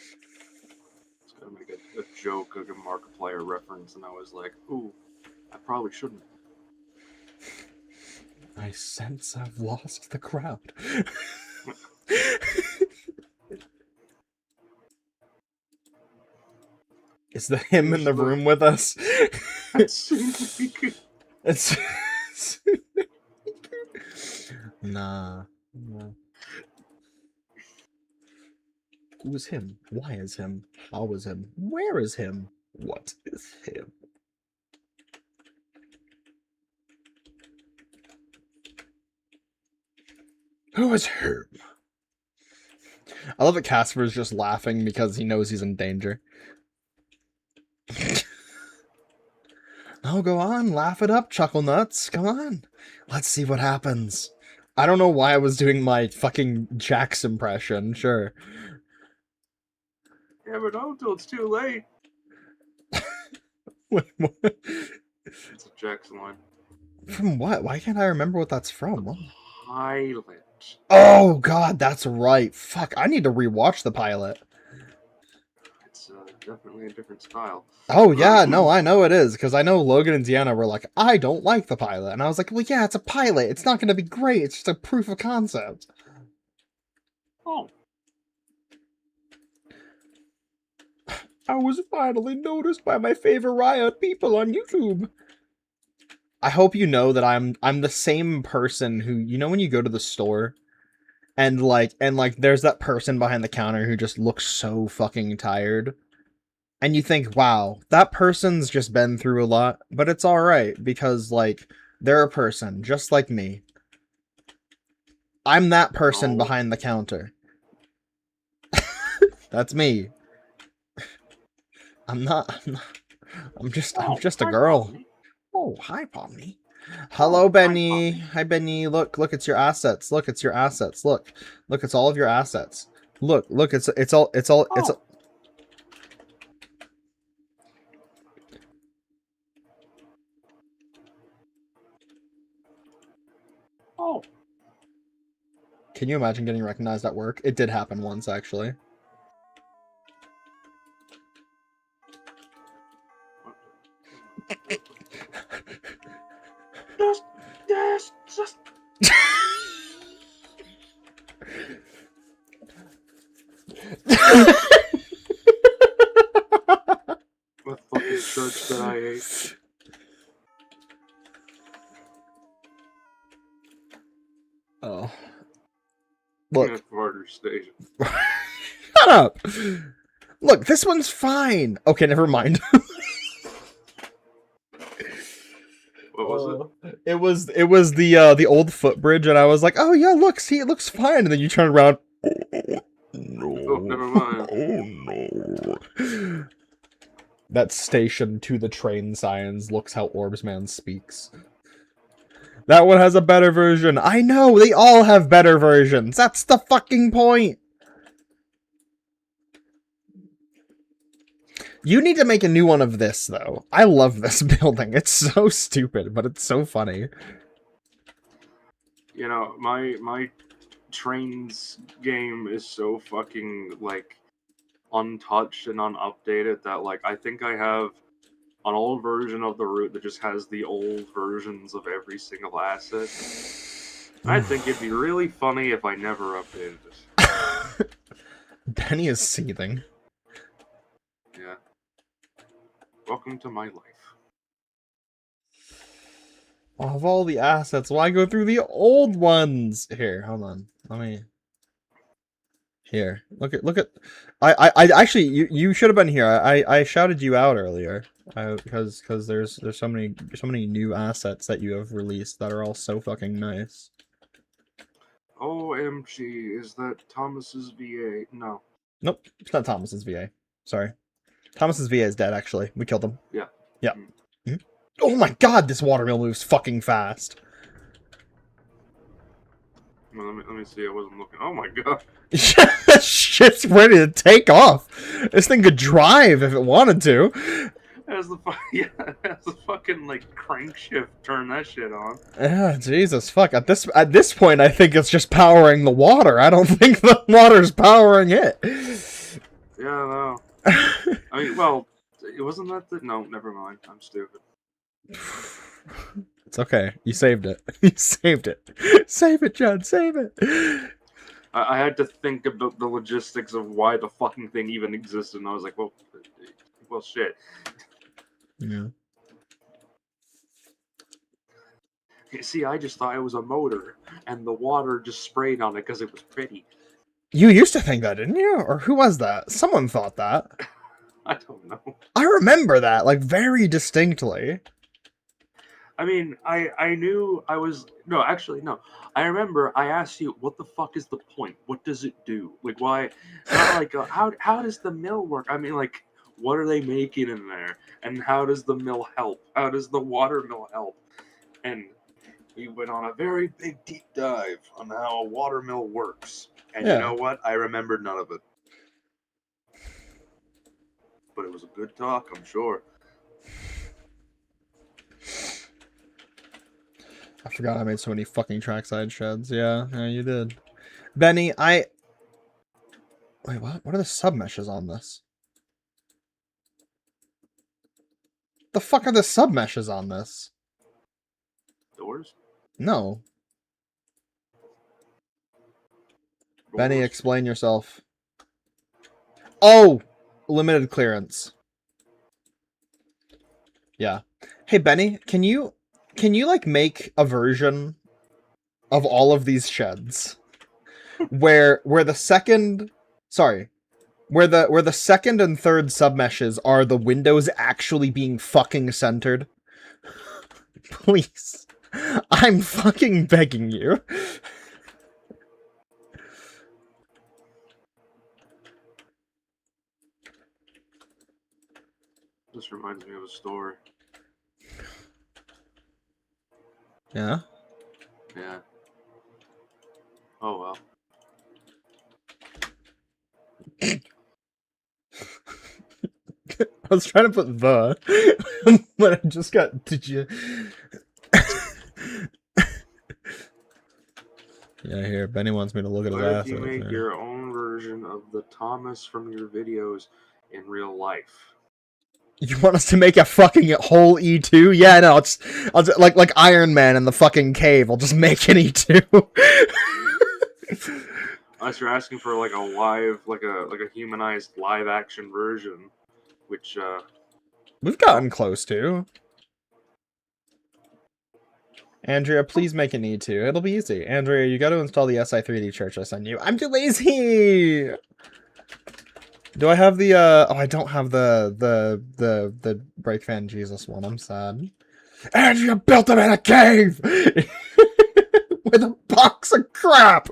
I was gonna make a joke, like a Markiplier reference, and I was like, ooh, I probably shouldn't. I sense I've lost the crowd. Is the him in the room with us? It's nah. Who is him? Why is him? How is him? Where is him? What is him? Who is him? I love that Casper's just laughing because he knows he's in danger. No, go on, laugh it up, Chuckle Nuts. Come on. Let's see what happens. I don't know why I was doing my fucking Jax impression, sure. Never know until it's too late. What? It's a Jackson line. From what? Why can't I remember what that's from? What? Pilot. Oh god, that's right. Fuck, I need to rewatch the pilot. It's definitely a different style. Oh yeah, no, I know it is, because I know Logan and Deanna were like, I don't like the pilot. And I was like, well yeah, it's a pilot. It's not gonna be great. It's just a proof of concept. Oh. I was finally noticed by my favorite Riot people on YouTube. I hope you know that I'm the same person who, you know, when you go to the store and there's that person behind the counter who just looks so fucking tired. And you think, wow, that person's just been through a lot, but it's alright because like they're a person just like me. I'm that person behind the counter. That's me. I'm just a girl. Pomni. Oh, hi, Pomni. Hello, Benny. Hi, Benny. Look, it's your assets. Look, it's your assets. Look, it's all of your assets. Look, it's all. Oh. Can you imagine getting recognized at work? It did happen once, actually. Just. What fucking church that I ate. Oh. Look. Station. Shut up! Look, this one's fine! Okay, never mind. What was it? It was the old footbridge, and I was like, oh yeah, look, see, it looks fine, and then you turn around. No. Oh, never mind. Oh no. That station to the train signs looks how Orbsman speaks. That one has a better version. I know, they all have better versions. That's the fucking point. You need to make a new one of this, though. I love this building. It's so stupid, but it's so funny. You know, my trains game is so fucking, like, untouched and unupdated that, like, I think I have an old version of the route that just has the old versions of every single asset. I think it'd be really funny if I never updated it. Benny is seething. Yeah. Welcome to my life. Of all the assets, why go through the old ones? Here, hold on. Let me. Here, look at. I actually, you should have been here. I shouted you out earlier, because there's so many new assets that you have released that are all so fucking nice. OMG, is that Thomas's VA? No. Nope, it's not Thomas's VA. Sorry, Thomas's VA is dead. Actually, we killed him. Yeah. Yeah. Mm-hmm. Oh my god, this watermill moves fucking fast. Well, let me see. I wasn't looking. Oh my god. That shit's ready to take off. This thing could drive if it wanted to. As the fucking like crank shift turn that shit on. Yeah, Jesus fuck. At this point, I think it's just powering the water. I don't think the water's powering it. Yeah, no. I mean, well, it wasn't that. No, never mind. I'm stupid. It's okay. You saved it. You saved it. Save it, John. Save it. I had to think about the logistics of why the fucking thing even existed, and I was like, well, shit. Yeah. You see, I just thought it was a motor, and the water just sprayed on it because it was pretty. You used to think that, didn't you? Or who was that? Someone thought that. I don't know. I remember that, like, very distinctly. I mean, I knew I was... No, actually, no. I remember I asked you, what the fuck is the point? What does it do? Like, why... Not like, how does the mill work? I mean, like, what are they making in there? And how does the mill help? How does the water mill help? And we went on a very big deep dive on how a water mill works. And Yeah. You know what? I remembered none of it. But it was a good talk, I'm sure. I forgot I made so many fucking trackside sheds. Yeah, you did. Benny, Wait, what? What are the submeshes on this? The fuck are the submeshes on this? Doors? No. Benny, Doors? explain yourself. Oh! Limited clearance. Yeah. Hey, Benny, can you like make a version of all of these sheds where the second, sorry, where the second and third submeshes are the windows actually being fucking centered? Please. I'm fucking begging you. This reminds me of a story. Yeah? Yeah. Oh well. I was trying to put the, but I just got, did you? Yeah, here, Benny wants me to look at his What if ass. you make your own version of the Thomas from your videos in real life? You want us to make a fucking whole E2? Yeah, no, I'll just, like Iron Man in the fucking cave. I'll just make an E2. Unless you're asking for like a live, like a humanized live action version, which We've gotten close to. Andrea, please make an E2. It'll be easy. Andrea, you got to install the SI3D church I sent you. I'm too lazy. Do I have the oh, I don't have the Break Fan Jesus one. I'm sad. Andrea built him in a cave with a box of crap.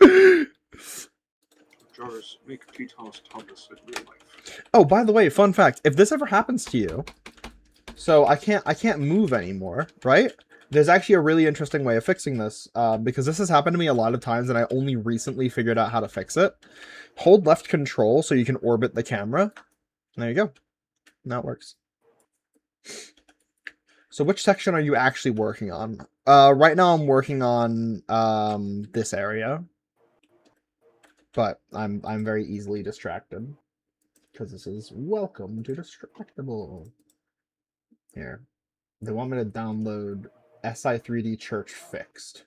Jarvis, make TTOS Thomas in real life. Oh, by the way, fun fact: if this ever happens to you, so I can't move anymore, right? There's actually a really interesting way of fixing this, because this has happened to me a lot of times, and I only recently figured out how to fix it. Hold left control so you can orbit the camera. There you go. Now it works. So which section are you actually working on? Right now I'm working on this area. But I'm very easily distracted. Because this is welcome to Distractable. Here. They want me to download SI3D Church Fixed.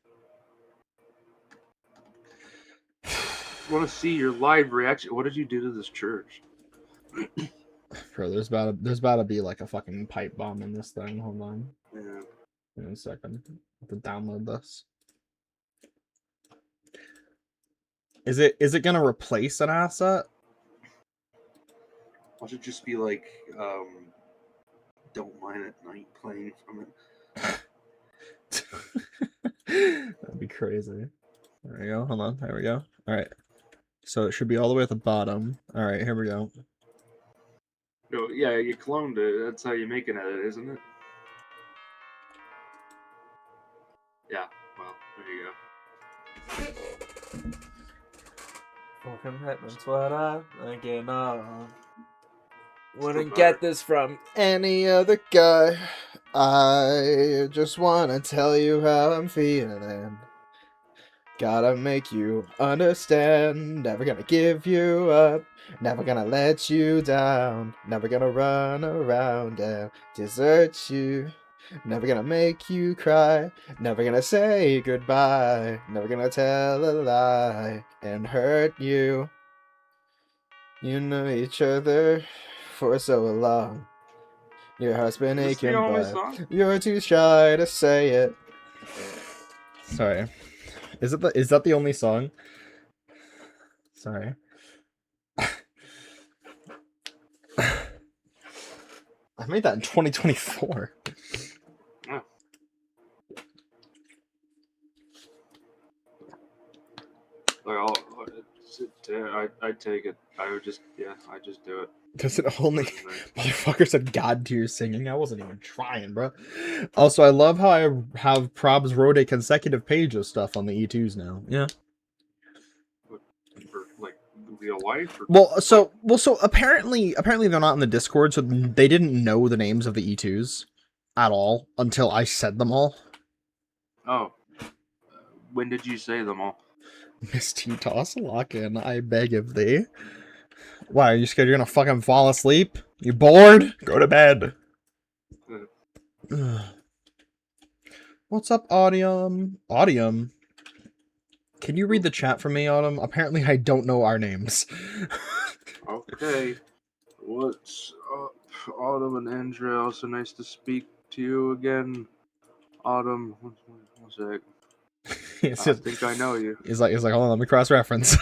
I want to see your live reaction. What did you do to this church? Bro, there's about to be like a fucking pipe bomb in this thing. Hold on. Yeah. In a second. I have to download this. Is it gonna replace an asset? Why should it just be like Don't Mind at Night playing from it? That'd be crazy. There we go. Hold on. There we go. All right. So it should be all the way at the bottom. All right. Here we go. Oh, yeah, you cloned it. That's how you make an edit, isn't it? Yeah. Well, there you go. For commitment's what I'm thinking of. Wouldn't get this from any other guy. I just wanna tell you how I'm feeling. Gotta make you understand. Never gonna give you up. Never gonna let you down. Never gonna run around and desert you. Never gonna make you cry. Never gonna say goodbye. Never gonna tell a lie and hurt you. You know each other for so long. Your heart's been Is this the aching, only but song? you're too shy to say it. Sorry. Is that the only song? Sorry. I made that in 2024. Yeah. Like, I take it. I would just, I just do it. Does it only motherfucker said God tier singing? I wasn't even trying, bro. Also, I love how I have Probs wrote a consecutive page of stuff on the E2s now. Yeah. For like real life. Or, Well, so apparently they're not in the Discord, so they didn't know the names of the E2s at all until I said them all. Oh. when did you say them all? Miss TTOS, lock in, I beg of thee. Why, are you scared you're gonna fucking fall asleep? You bored? Go to bed. What's up, Audium? Audium? Can you read the chat for me, Autumn? Apparently I don't know our names. Okay. What's up, Autumn and Andrea? Also nice to speak to you again. Autumn, one sec. It's I just, think I know you. he's like, hold on, let me cross-reference.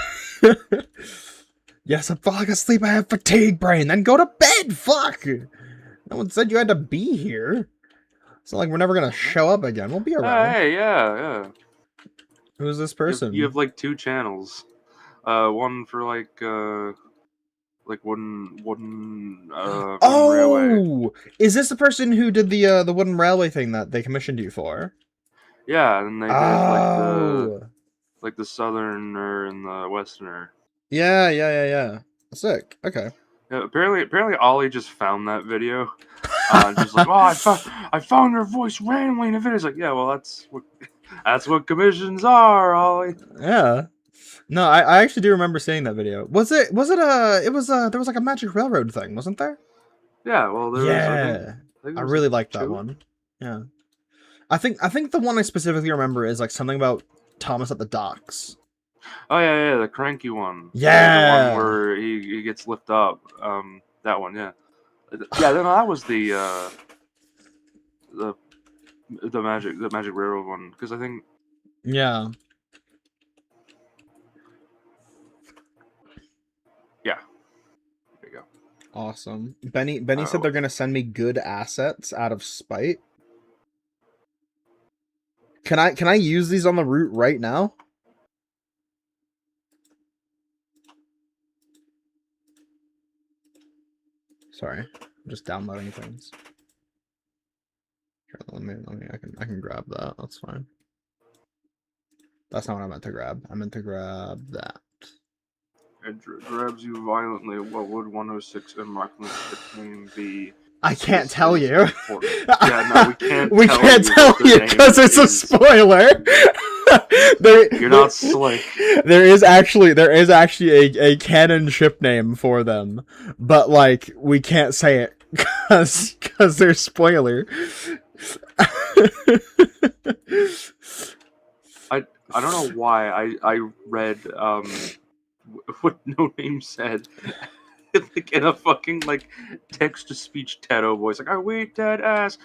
Yes, I'm falling asleep, I have fatigue brain, then go to bed, fuck! No one said you had to be here. It's not like we're never gonna show up again, we'll be around. Hey, yeah. Who's this person? You have like 2 channels. One for like wooden railway. Oh! Is this the person who did the wooden railway thing that they commissioned you for? Yeah, and they did Oh! like the southerner and the westerner. Yeah. Sick. Okay. Yeah, apparently Ollie just found that video. Just like, I found your voice randomly in a video. It's like, yeah, well, that's what commissions are, Ollie. Yeah. No, I actually do remember seeing that video. There was like a Magic Railroad thing, wasn't there? Yeah, well, there was. I think I there was, really like, liked that 2. one. Yeah. I think the one I specifically remember is like something about Thomas at the docks. Oh yeah, the cranky one. Yeah. The one where he gets lifted up. That one, yeah. Yeah, then that was the magic railroad one, because I think. Yeah. Yeah. There you go. Awesome. Benny said they're gonna send me good assets out of spite. Can I use these on the route right now? Sorry, I'm just downloading things. Here, let me. I can grab that. That's fine. That's not what I meant to grab. I meant to grab that. It grabs you violently. What would 106 and Markman's nickname be? I can't tell you. Yeah, no, we can't. We can't tell you because it's a spoiler. You're not slick. There is actually a canon ship name for them, but like we can't say it because they're spoiler. I don't know why I read what No Name said like in a fucking like text to speech Tedo voice, like I wait dead ass.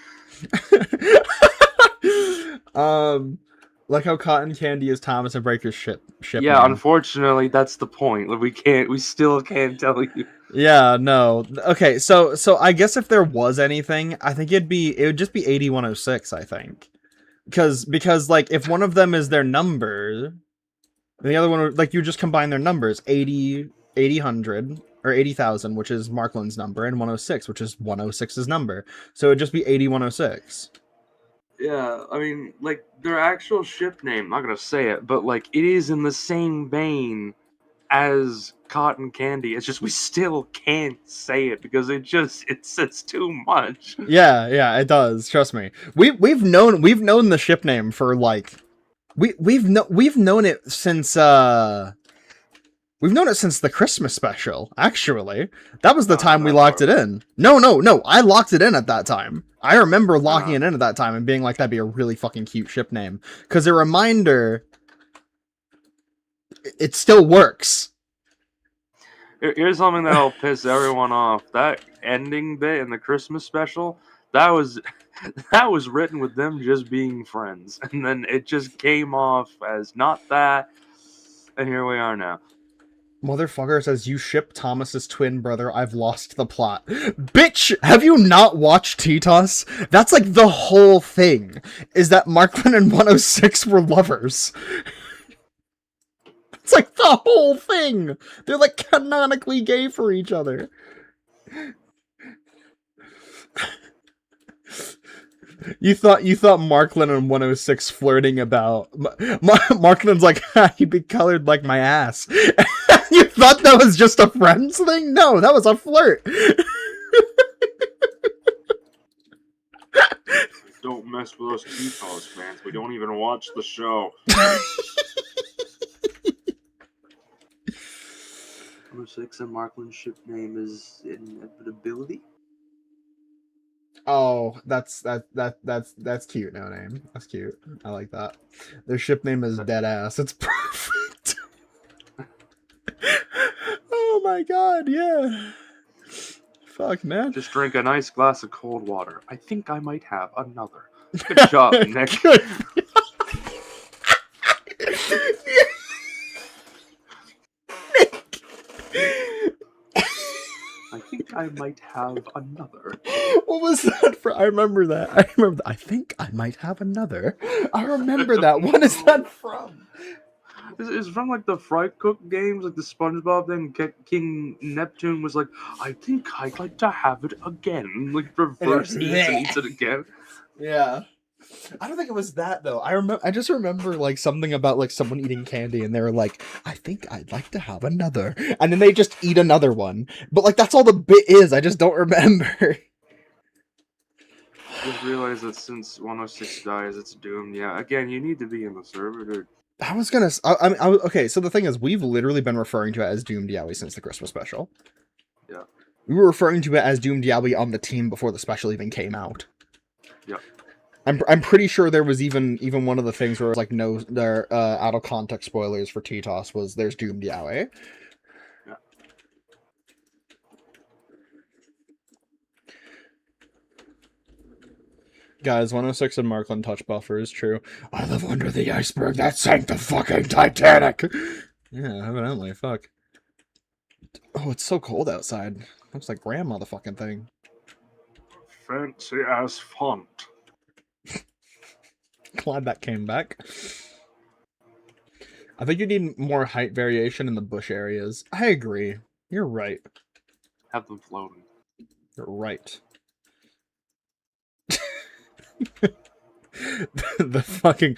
Like how Cotton Candy is Thomas and Breaker's ship. Yeah, name. unfortunately, that's the point. Like, we still can't tell you. Yeah, no. Okay, so I guess if there was anything, I think it would just be 8106, I think. Because like if one of them is their number, the other one, like you just combine their numbers, 80,000 or 80,000, which is Markland's number, and 106, which is 106's number. So it'd just be 8106. Yeah, I mean, like, their actual ship name, I'm not gonna say it, but, like, it is in the same vein as Cotton Candy. It's just we still can't say it because it's too much. Yeah, it does. Trust me. We've known the ship name for, like, we've known it since, we've known it since the Christmas special, actually. That was the time we locked it in. No, I locked it in at that time. I remember locking it in at that time and being like, that'd be a really fucking cute ship name. Because a reminder, it still works. Here's something that'll piss everyone off. That ending bit in the Christmas special, that was written with them just being friends. And then it just came off as not that. And here we are now. Motherfucker says, you ship Thomas's twin brother, I've lost the plot. Bitch, have you not watched TTOS? That's like the whole thing, is that Markman and 106 were lovers. It's like the whole thing. They're like canonically gay for each other. You thought Markland and 106 flirting about Markland's like, you'd be colored like my ass. You thought that was just a friends thing? No, that was a flirt. Don't mess with us TTOS fans. We don't even watch the show. Number 6 and Markland's ship name is Inevitability. Oh, that's cute. No name. That's cute. I like that. Their ship name is Deadass. It's perfect. Oh my god, yeah. Fuck, man. Just drink a nice glass of cold water. I think I might have another. Good job, Nick. Good. I think I might have another. What was that for? I remember that. I remember that. I think I might have another. I remember that. What is that from? It's from like the Fry Cook games, like the SpongeBob thing. King Neptune was like, I think I'd like to have it again. Like reverse eats and eats it again. Yeah. I don't think it was that though. I just remember like something about like someone eating candy and they were like, I think I'd like to have another. And then they just eat another one. But like that's all the bit is. I just don't remember. Just realize that since 106 dies, it's doomed. Yeah, again, you need to be in the server, dude. Okay, so the thing is, we've literally been referring to it as Doomed Yowie since the Christmas special. Yeah. We were referring to it as Doomed Yowie on the team before the special even came out. Yeah. I'm pretty sure there was even one of the things where it was like no, there out of context spoilers for TTOS was there's Doomed Yowie. Yeah. Guys, 106 and Markland touch buffer is true. I live under the iceberg that sank the fucking Titanic! Yeah, evidently, fuck. Oh, it's so cold outside. Looks like grandma the fucking thing. Fancy ass font. Glad that came back. I think you need more height variation in the bush areas. I agree. You're right. Have them floating. You're right. the fucking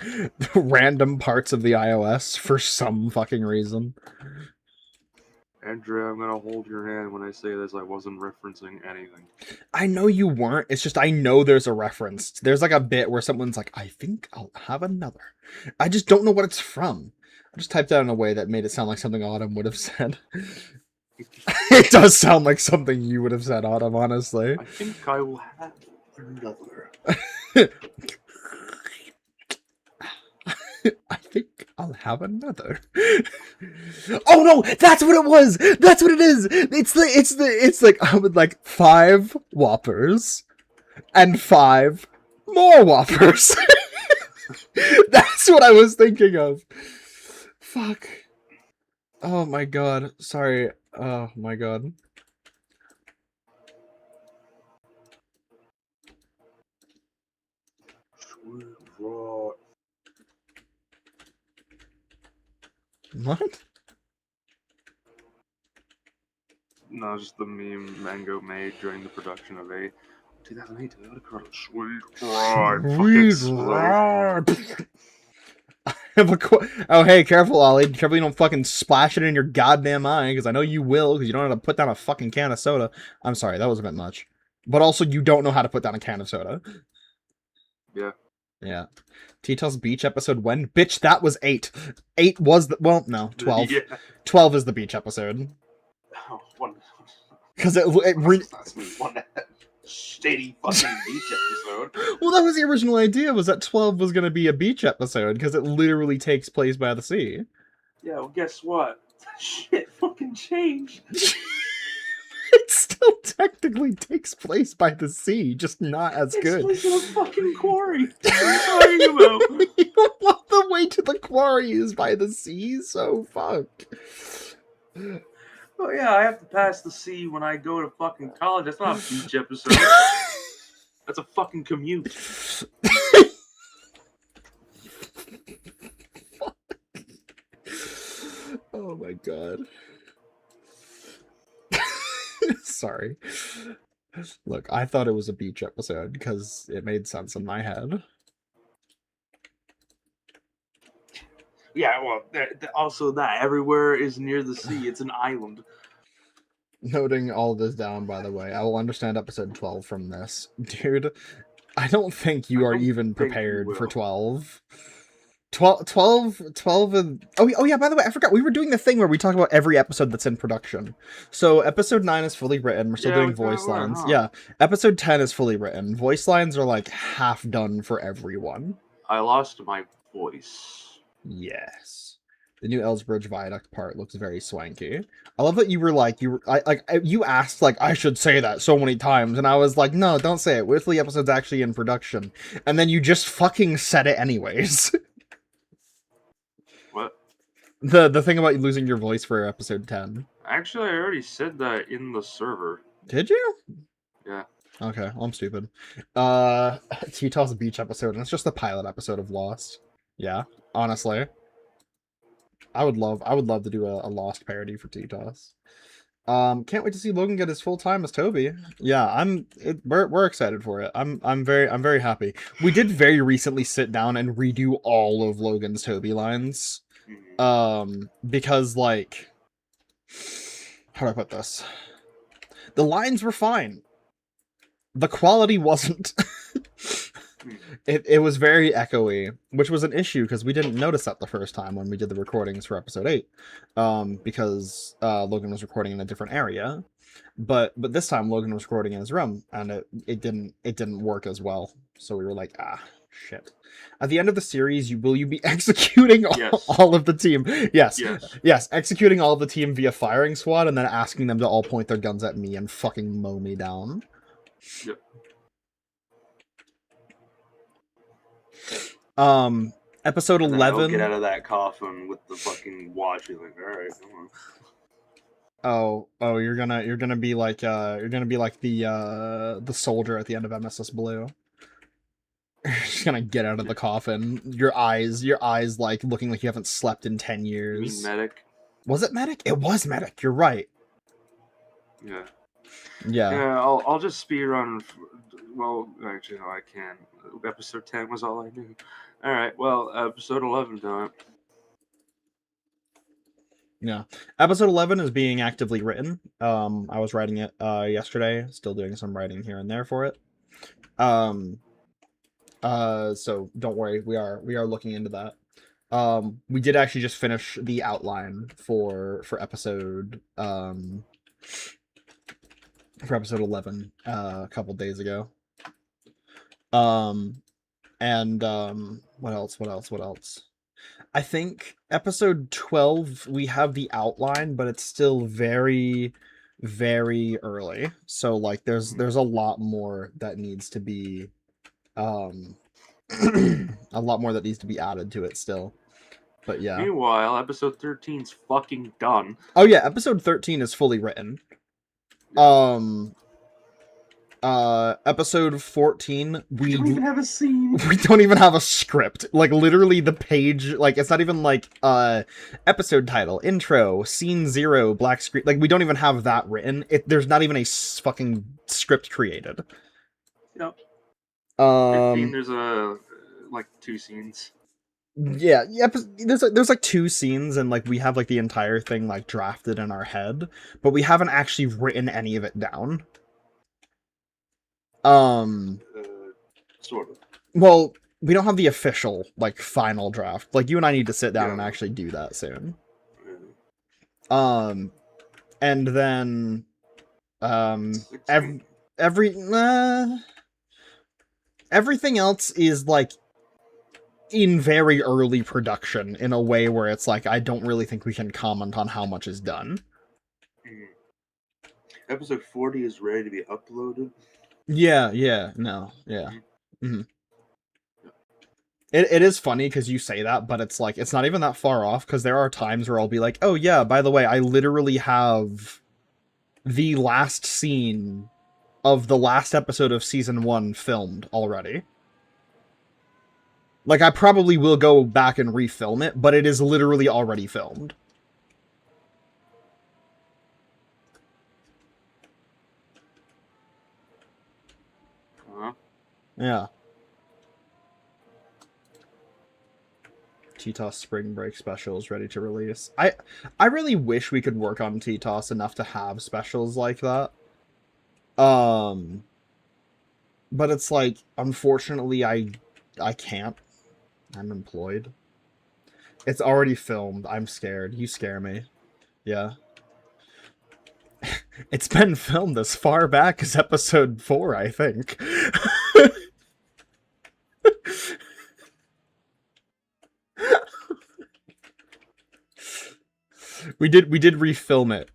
random parts of the iOS for some fucking reason. Andrea, I'm gonna hold your hand when I say this. I wasn't referencing anything. I know you weren't. It's just I know there's a reference. There's like a bit where someone's like, I think I'll have another. I just don't know what it's from. I just typed that in a way that made it sound like something Autumn would have said. It does sound like something you would have said, Autumn, honestly. I think I will have another. I think I'll have another. Oh no, that's what it was. That's what it is. It's like I would like 5 Whoppers and 5 more Whoppers. That's what I was thinking of. Fuck. Oh my god. Sorry. Oh my god. What? No, just the meme Mango made during the production of a 2008 Toyota Corolla. Sweet ride. Fucking slow. Oh, hey, careful, Ollie. Careful you don't fucking splash it in your goddamn eye, because I know you will, because you don't know how to put down a fucking can of soda. I'm sorry, that was a bit much. But also, you don't know how to put down a can of soda. Yeah. Yeah. TTOS Beach episode when? Bitch, that was 8. 8 was the... Well, no, 12. Yeah. 12 is the beach episode. Oh, one. Because That's me. One shitty fucking beach episode. Well, that was the original idea, was that 12 was going to be a beach episode, because it literally takes place by the sea. Yeah, well, guess what? Shit fucking changed. It still technically takes place by the sea, just not as good. It's in a fucking quarry. What are you talking about? Well, the way to the quarry is by the sea, so fuck. Oh yeah, I have to pass the sea when I go to fucking college. That's not a beach episode. That's a fucking commute. Oh my god. Sorry. Look, I thought it was a beach episode because it made sense in my head. Yeah, well, also that everywhere is near the sea. It's an island. Noting all this down, by the way, I will understand episode 12 from this. Dude, I don't think you I are don't even think you prepared for will. 12. 12 and... Oh yeah, by the way, I forgot. We were doing the thing where we talk about every episode that's in production. So episode 9 is fully written. We're still doing we kinda voice were, lines. huh? Yeah. Episode 10 is fully written. Voice lines are like half done for everyone. I lost my voice. Yes. The new Ellsbridge Viaduct part looks very swanky. I love that you were like, you asked, like, I should say that so many times, and I was like, no, don't say it. Wait till the episode's actually in production. And then you just fucking said it anyways. What? The thing about losing your voice for episode 10. Actually, I already said that in the server. Did you? Yeah. Okay, well, I'm stupid. TTOS Beach episode, and it's just the pilot episode of Lost. Yeah, honestly. I would love to do a Lost parody for TTOS. Can't wait to see Logan get his full time as Toby. Yeah, we're excited for it. I'm very happy. We did very recently sit down and redo all of Logan's Toby lines. Because like, how do I put this? The lines were fine. The quality wasn't. It was very echoey, which was an issue because we didn't notice that the first time when we did the recordings for episode 8, because Logan was recording in a different area, but this time Logan was recording in his room, and it didn't work as well. So we were like, ah, shit. At the end of the series, will you be executing all of the team? Yes, executing all of the team via firing squad, and then asking them to all point their guns at me and fucking mow me down. Yep. Episode 11. I'll get out of that coffin with the fucking watch. You're like, all right, come on. Oh, you're gonna be like the soldier at the end of MSS Blue. You're just gonna get out of the coffin. Your eyes like looking like you haven't slept in 10 years. You mean medic? Was it medic? It was medic. You're right. Yeah. Yeah. I'll just speed run. Well, actually, no, I can. Episode 10 was all I knew. All right. Well, episode 11 done. Yeah. Episode 11 is being actively written. I was writing it yesterday. Still doing some writing here and there for it. So don't worry. We are looking into that. We did actually just finish the outline for episode 11 a couple days ago. And what else? I think episode 12 we have the outline, but it's still very early. So like there's a lot more that needs to be a lot more that needs to be added to it still. But yeah. Meanwhile, episode 13's fucking done. Oh yeah, episode 13 is fully written. Episode 14, we don't even have a scene. We don't even have a script. Like literally the page, like it's not even like episode title, intro, scene 0, black screen. Like we don't even have that written. There's not even a fucking script created. Yep. 15, there's like 2 scenes. Yeah, there's like 2 scenes, and like we have like the entire thing like drafted in our head, but we haven't actually written any of it down. Sort of. Well, we don't have the official like final draft. Like you and I need to sit down and actually do that soon. And then everything else is like in very early production in a way where it's like I don't really think we can comment on how much is done. Episode 40 is ready to be uploaded. Yeah. Mm-hmm. It is funny because you say that, but it's like it's not even that far off, because there are times where I'll be like, oh yeah, by the way, I literally have the last scene of the last episode of season 1 filmed already. Like I probably will go back and refilm it, but it is literally already filmed. Yeah. TTOS Spring Break specials ready to release. I really wish we could work on TTOS enough to have specials like that. But it's like, unfortunately, I can't. I'm employed. It's already filmed. I'm scared. You scare me. Yeah. It's been filmed as far back as episode 4, I think. we did refilm it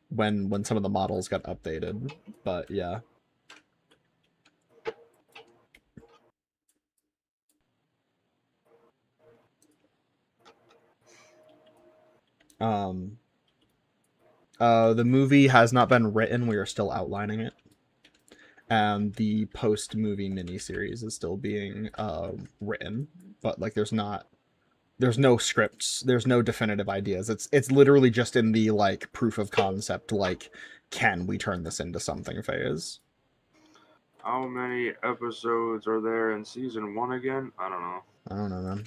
when some of the models got updated, but yeah. Um the movie has not been written. We are still outlining it. And the post-movie miniseries is still being written, but like there's no scripts, there's no definitive ideas. It's literally just in the like proof of concept, like, can we turn this into something phase. How many episodes are there in season 1 again? I don't know. I don't know, man.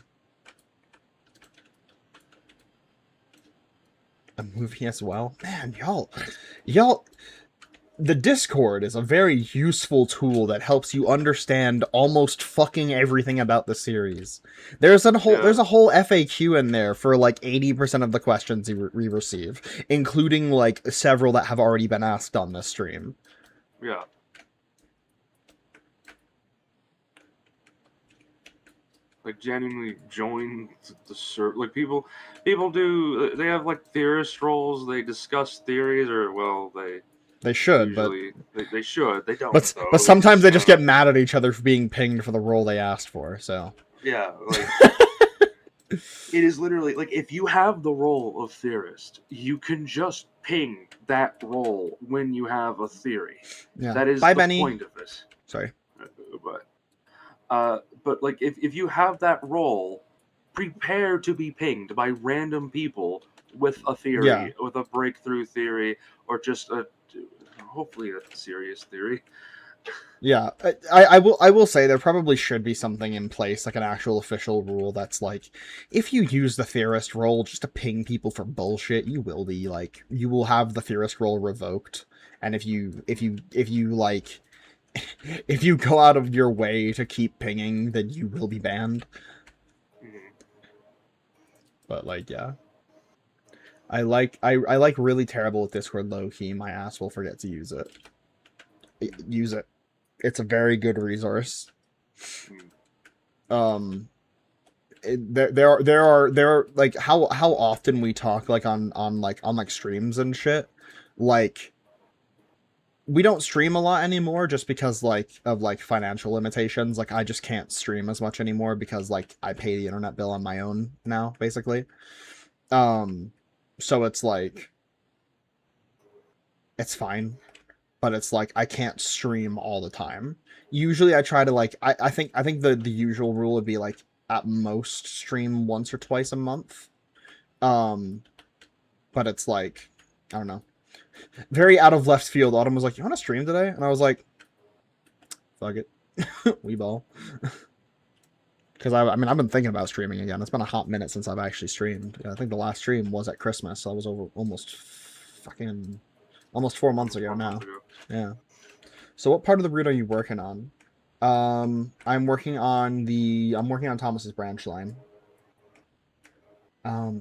A movie as well, man. Y'all, the Discord is a very useful tool that helps you understand almost fucking everything about the series. There's a whole FAQ in there for like 80% of the questions we receive, including like several that have already been asked on this stream. Yeah. Like, genuinely join the server. Like, people do. They have like theorist roles. They discuss theories, or well, They should, usually they should. They don't. but Though. but sometimes they just get mad at each other for being pinged for the role they asked for. So Yeah, like it is literally like if you have the role of theorist, you can just ping that role when you have a theory. yeah. That is Bye, the Benny. point of it. Sorry. But like if you have that role, prepare to be pinged by random people with a theory, Yeah. with a breakthrough theory, or just a hopefully a serious theory. Yeah, I will say there probably should be something in place, like an actual official rule that's like, if you use the theorist role just to ping people for bullshit, you will have the theorist role revoked. And if you like, if you go out of your way to keep pinging, then you will be banned. Mhm. But like, yeah. I like really terrible with Discord low key. My ass will forget to use it. Use it. It's a very good resource. There are like how often we talk like on streams and shit. Like, we don't stream a lot anymore just because of financial limitations. Like, I just can't stream as much anymore because like I pay the internet bill on my own now, basically. So it's like, it's fine, but it's like I can't stream all the time. Usually I try to like I think the usual rule would be like at most stream once or twice a month. But it's like, I don't know. Very out of left field, Autumn was like, "You want to stream today?" And I was like, "Fuck it." We ball. Cuz I mean I've been thinking about streaming again. It's been a hot minute since I've actually streamed. I think the last stream was at Christmas. So that was over almost 4 months ago now. Yeah. So what part of the route are you working on? I'm working on Thomas's branch line.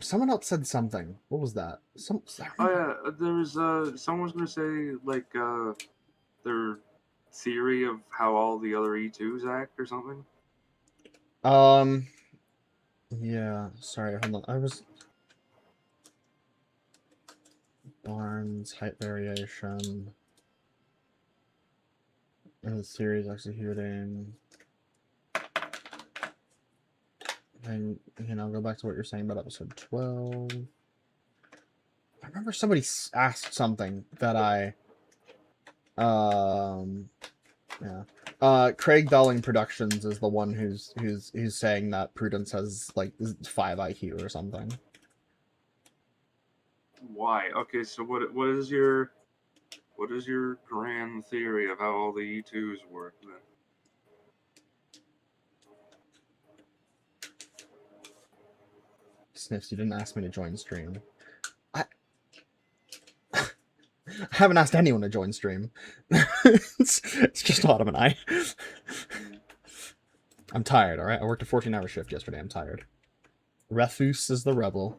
Someone else said something. What was that? Oh yeah, there's someone's gonna say like their theory of how all the other E2s act or something. Yeah, sorry, hold on. I was Barnes height variation and the series executing. And go back to what you're saying about episode 12. I remember somebody asked something that yeah. Craig Dolling Productions is the one who's saying that Prudence has like 5 IQ or something. Why? Okay, so what is your grand theory of how all the E2s work then? Sniffs, you didn't ask me to join stream. Haven't asked anyone to join stream. It's just Autumn and I. I'm tired, alright? I worked a 14-hour shift yesterday. I'm tired. Refuse is the rebel.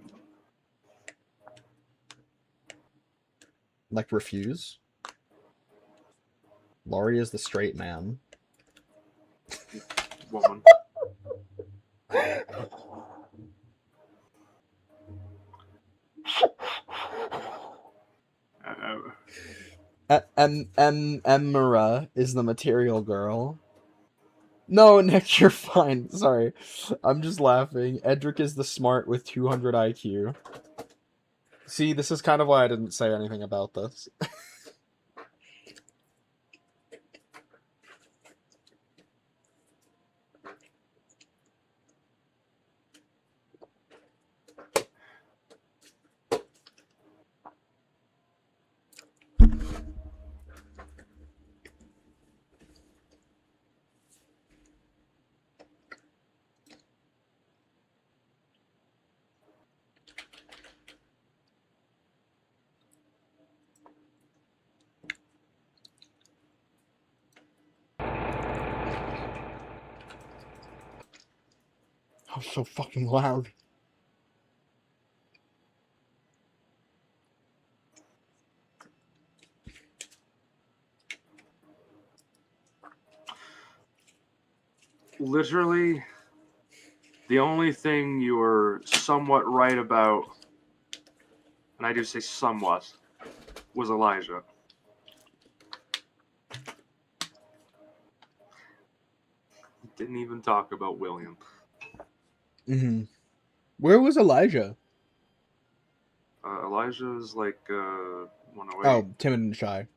Like refuse. Laurie is the straight man. Woman. Emra is the material girl. No, Nick, you're fine. Sorry. I'm just laughing. Edric is the smart with 200 IQ. See, this is kind of why I didn't say anything about this. I'm so fucking loud. Literally, the only thing you were somewhat right about, and I do say somewhat, was Elijah. Didn't even talk about William. Mm-hmm. Where was Elijah? Elijah is like 108. Oh, timid and shy.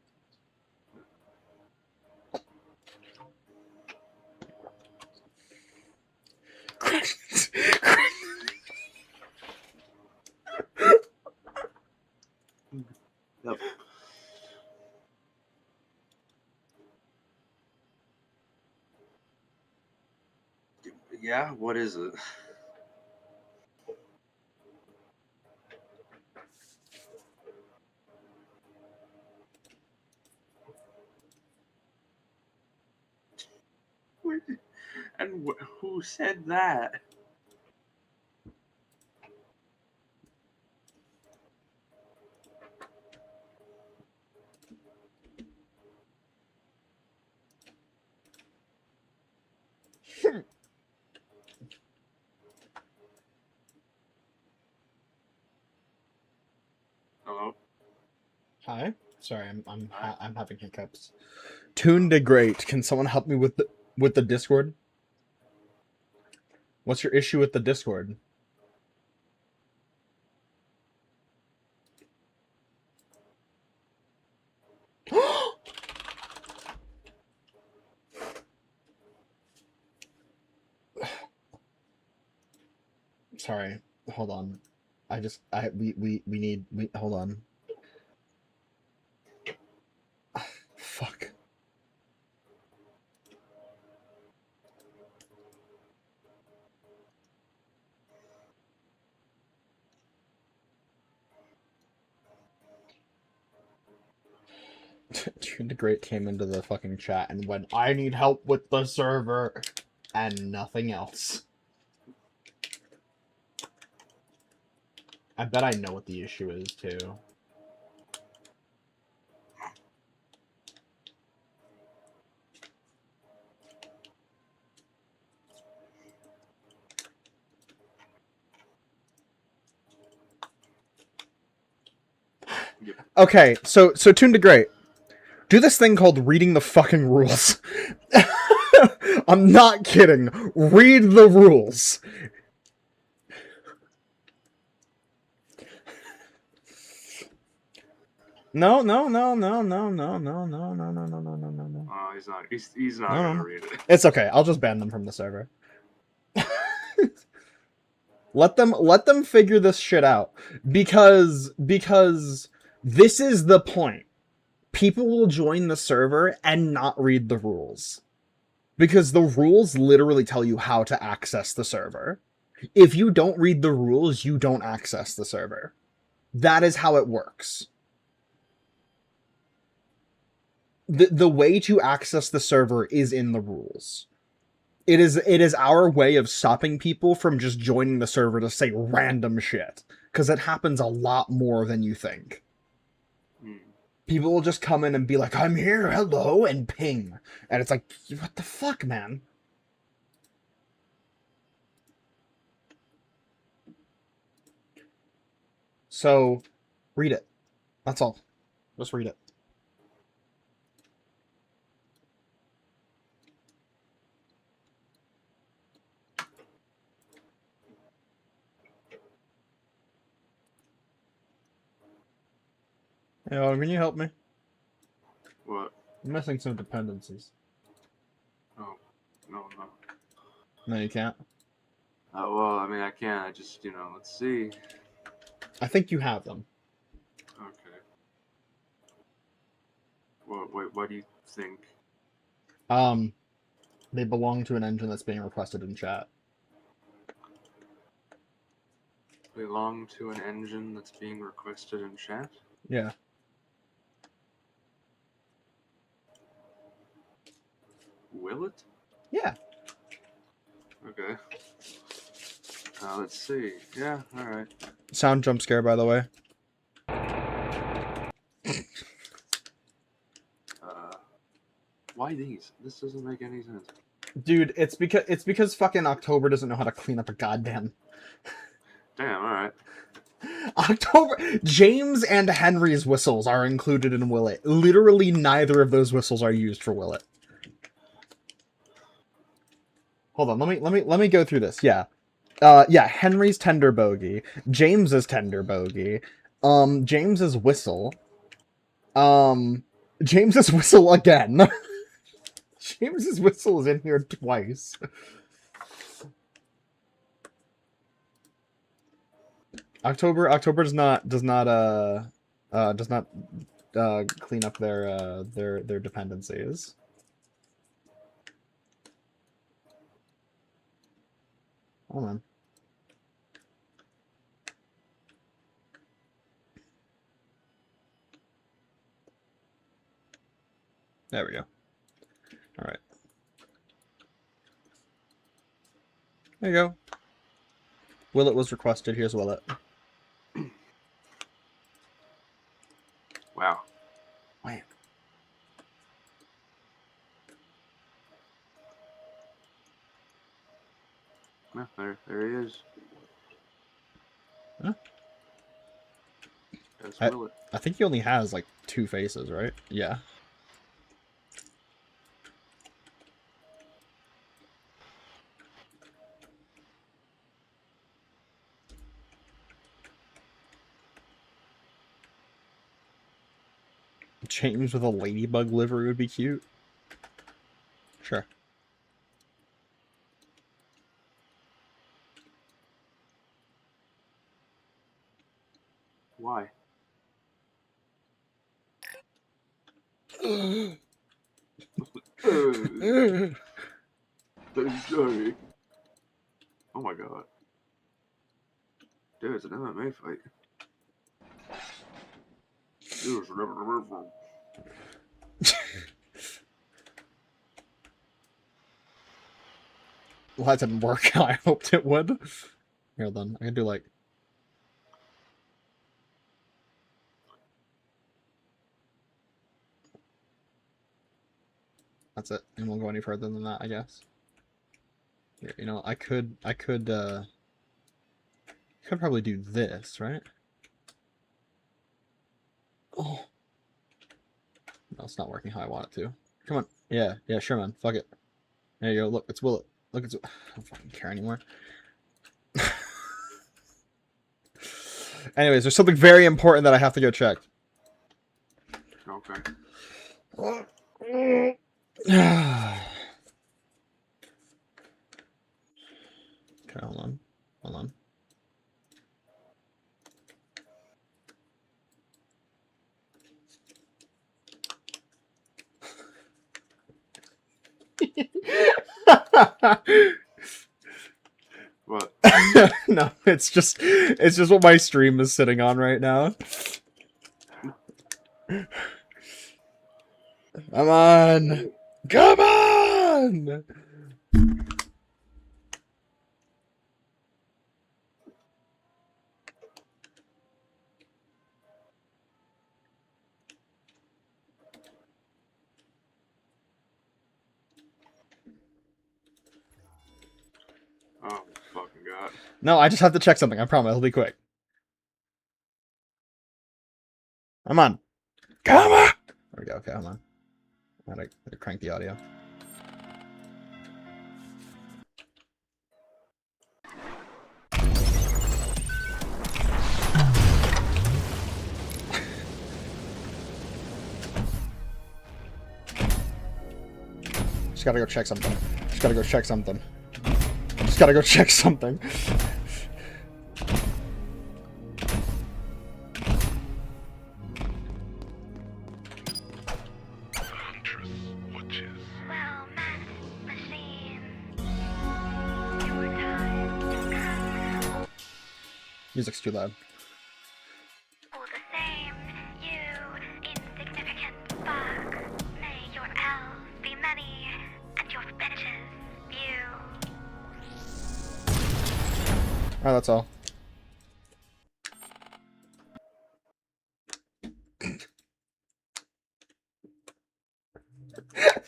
Yep. Yeah, what is it? And who said that? Hello. Hi. Sorry, I'm having hiccups. Tune to great. Can someone help me with the Discord? What's your issue with the Discord? Sorry. Hold on. We need hold on. Fuck. Tune to Great came into the fucking chat and went, I need help with the server and nothing else. I bet I know what the issue is too. Okay, so Tune to Great. Do this thing called reading the fucking rules. I'm not kidding. Read the rules. No. Oh, he's not gonna read it. It's okay. I'll just ban them from the server. Let them figure this shit out because this is the point. People will join the server and not read the rules because the rules literally tell you how to access the server. If you don't read the rules, you don't access the server. That is how it works. the way to access the server is in the rules. It is our way of stopping people from just joining the server to say random shit, because it happens a lot more than you think. People will just come in and be like, I'm here, hello, and ping. And it's like, what the fuck, man? So, read it. That's all. Just read it. Hey, Autumn, can you help me? What? I'm missing some dependencies. Oh, no. No, you can't. Well, I mean, I can. I just, let's see. I think you have them. Okay. What do you think? They belong to an engine that's being requested in chat. Belong to an engine that's being requested in chat? Yeah. Will it? Yeah. Okay. Let's see. Yeah, alright. Sound jump scare, by the way. Why these? This doesn't make any sense. Dude, it's because fucking October doesn't know how to clean up a goddamn. Damn, alright. October. James and Henry's whistles are included in Will It. Literally neither of those whistles are used for Will It. Hold on, let me go through this. Yeah. Yeah, Henry's tender bogey, James's tender bogey, James's whistle, James's whistle again. James's whistle is in here twice. October does not clean up their dependencies. Hold on. There we go. All right. There you go. Will It was requested. Here's Will It. Wow. Wait. Yeah, there he is. Huh? That's Will It. I think he only has like 2 faces, right? Yeah. James with a ladybug livery would be cute. Sure. Why? Sorry. Oh my god. Dude, it's an MMA fight. Dude, it's an MMA fight. Well, that didn't work how I hoped it would. Here, then. I can do like... That's it. And won't go any further than that, I guess. Here, you know, I could probably do this, right? Oh. No, it's not working how I want it to. Come on. Yeah, sure, man. Fuck it. There you go. Look, it's Will It. Look, it's... I don't fucking care anymore. Anyways, there's something very important that I have to go check. Okay. Okay, hold on. Hold on. What? No, it's just what my stream is sitting on right now. Come on! Come on! Oh, fucking God. No, I just have to check something. I promise. It'll be quick. Come on. Come on! There we go. Okay, hold on. I gotta crank the audio. Just gotta go check something. Just gotta go check something. Just gotta go check something. Music's too loud. All the same, you insignificant bug. May your elves be many, and your finishes few. Alright, that's all.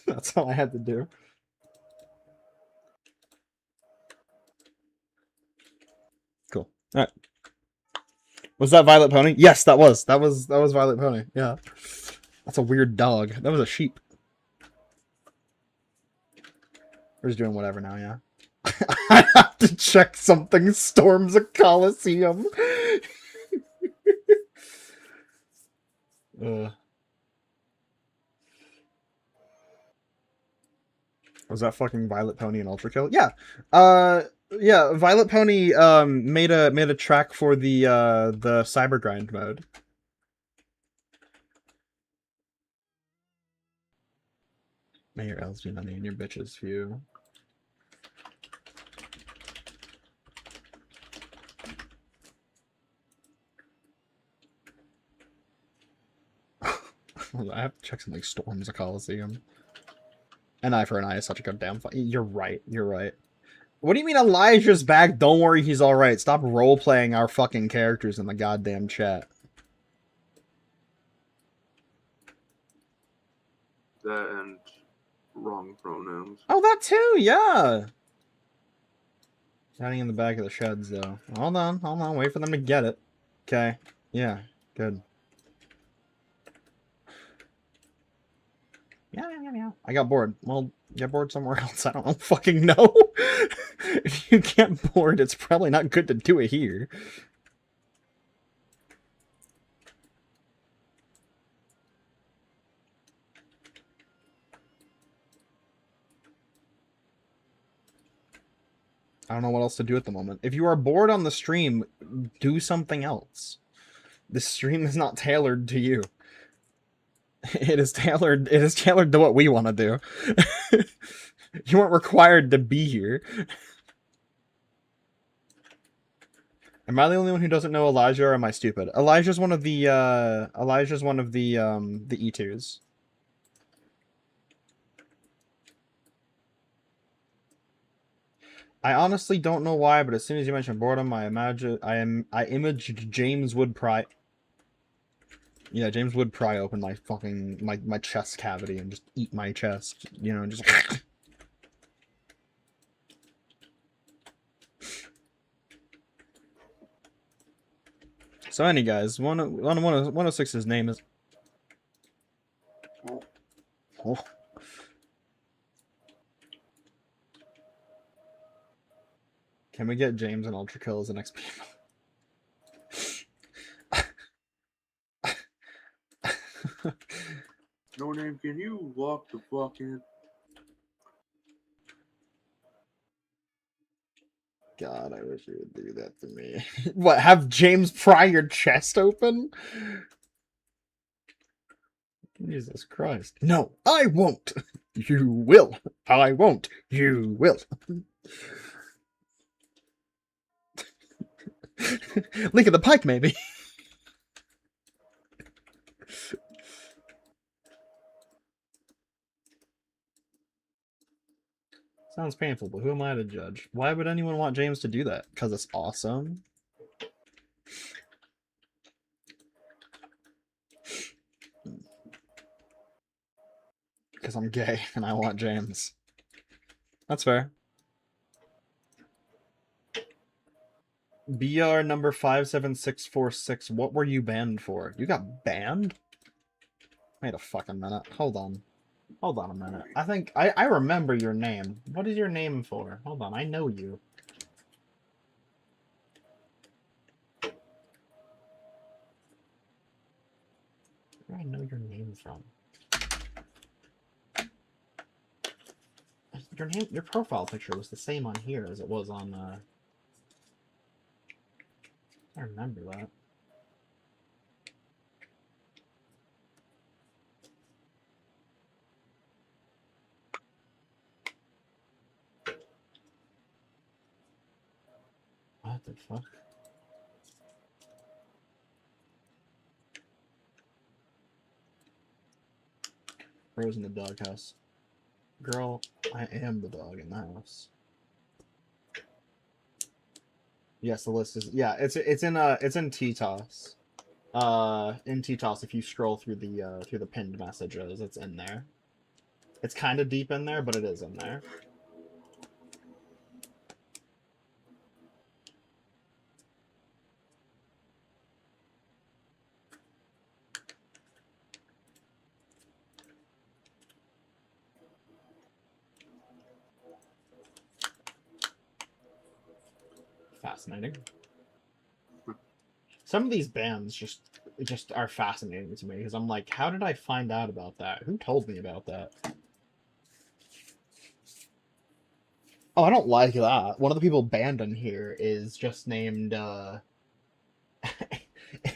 That's all I had to do. Cool. Alright. Was that Violet Pony? Yes, that was. That was Violet Pony. Yeah. That's a weird dog. That was a sheep. We're just doing whatever now, yeah. I have to check something. Storms a Coliseum. Was that fucking Violet Pony and Ultra Kill? Yeah. Yeah, Violet Pony made a track for the Cyber Grind mode. May your elves be money and your bitches few. I have to check something. Storms a Coliseum. An eye for an eye is such a goddamn fight. You're right. You're right. What do you mean Elijah's back? Don't worry, he's alright. Stop role-playing our fucking characters in the goddamn chat. That and wrong pronouns. Oh, that too, yeah! Hiding in the back of the sheds, though. Hold on, wait for them to get it. Okay, yeah, good. Yeah. I got bored. Well, get bored somewhere else. I don't fucking know. If you get bored, it's probably not good to do it here. I don't know what else to do at the moment. If you are bored on the stream, do something else. This stream is not tailored to you. It is tailored to what we want to do. You weren't required to be here. Am I the only one who doesn't know Elijah, or am I stupid? Elijah's one of the E2s. I honestly don't know why, but as soon as you mentioned boredom, I imaged James would pry. Yeah, James would pry open my fucking my chest cavity and just eat my chest, you know, just. So, any guys, 106's name is. Oh. Can we get James and Ultra Kill as the next people? No name, can you walk the fuck in? God, I wish you would do that to me. What, have James pry your chest open? Jesus Christ. No, I won't. You will. I won't. You will. Link of the Pike, maybe. Sounds painful, but who am I to judge? Why would anyone want James to do that? Because it's awesome. Because I'm gay and I want James. That's fair. BR number 57646. What were you banned for? You got banned? Wait a fucking minute. Hold on. Hold on a minute. I think I remember your name. What is your name for? Hold on. I know you. Where do I know your name from? Your profile picture was the same on here as it was on I remember that. What the fuck? Rose in the doghouse. Girl, I am the dog in the house. Yes, the list is it's in TTOS. In TTOS, if you scroll through the pinned messages, it's in there. It's kind of deep in there, but it is in there. Fascinating. Some of these bands just are fascinating to me because I'm like, how did I find out about that? Who told me about that? Oh, I don't like that. One of the people banned in here is just named